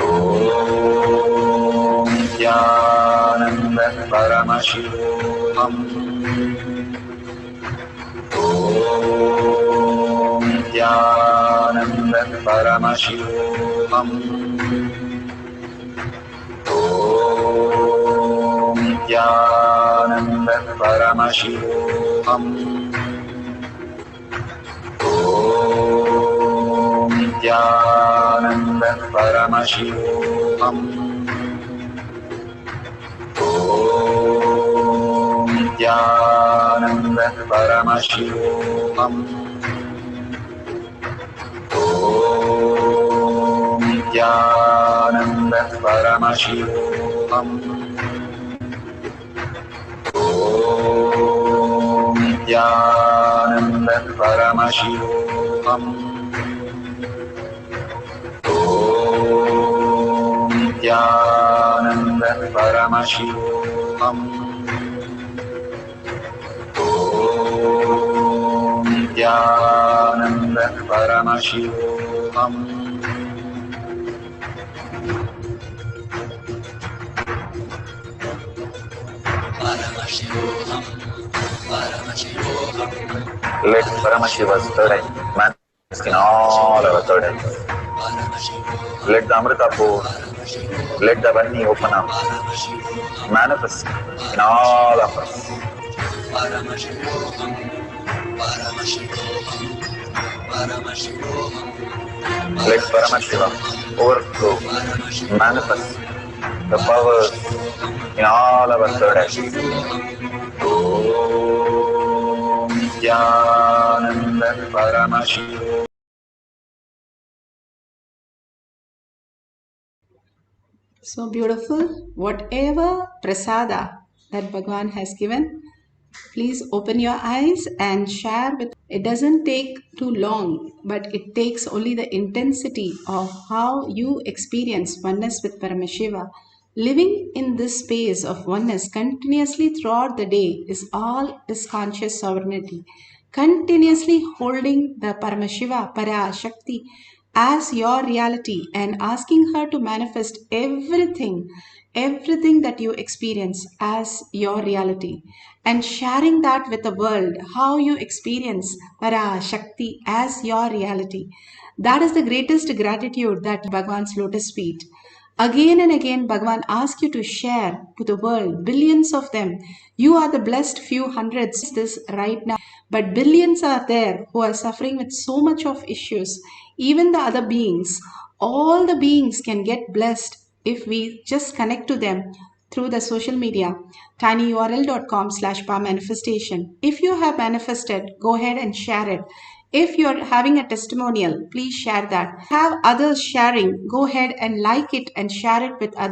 Speaker 10: Om Nithyananda Paramashivoham. Om Nithyananda Paramashivoham. Om Nithyananda Paramashivoham. Om Nithyananda Paramashivoham. Om Nithyananda Paramashivoham. Om Nithyananda Paramashivoham. Om Nithyananda Paramashivoham. Om Nithyananda Paramashivoham. Om Nithyananda Paramashivoham.
Speaker 17: Paramashivoham, Paramashivoham.
Speaker 10: Let Paramashiva's third eye manifest in all our third. Let the Amrita pour, let the Vani open up, manifest in all of us. Let Paramashivoham overflow, manifest the powers in all our third axis. Om Nithyananda Paramashivam.
Speaker 6: So beautiful. Whatever prasada that Bhagwan has given, please open your eyes and share with. It doesn't take too long, but it takes only the intensity of how you experience oneness with Paramashiva. Living in this space of oneness continuously throughout the day is all is conscious sovereignty. Continuously holding the Paramashiva, Parashakti as your reality and asking her to manifest everything that you experience as your reality, and sharing that with the world, how you experience Parashakti as your reality. That is the greatest gratitude that Bhagwan's lotus feet. Again and again, Bhagwan asks you to share to the world, billions of them. You are the blessed few hundreds this right now, but billions are there who are suffering with so much of issues. Even the other beings, all the beings can get blessed if we just connect to them through the social media, tinyurl.com/powermanifestation. If you have manifested, go ahead and share it. If you're having a testimonial, please share that. Have others sharing, go ahead and like it and share it with others.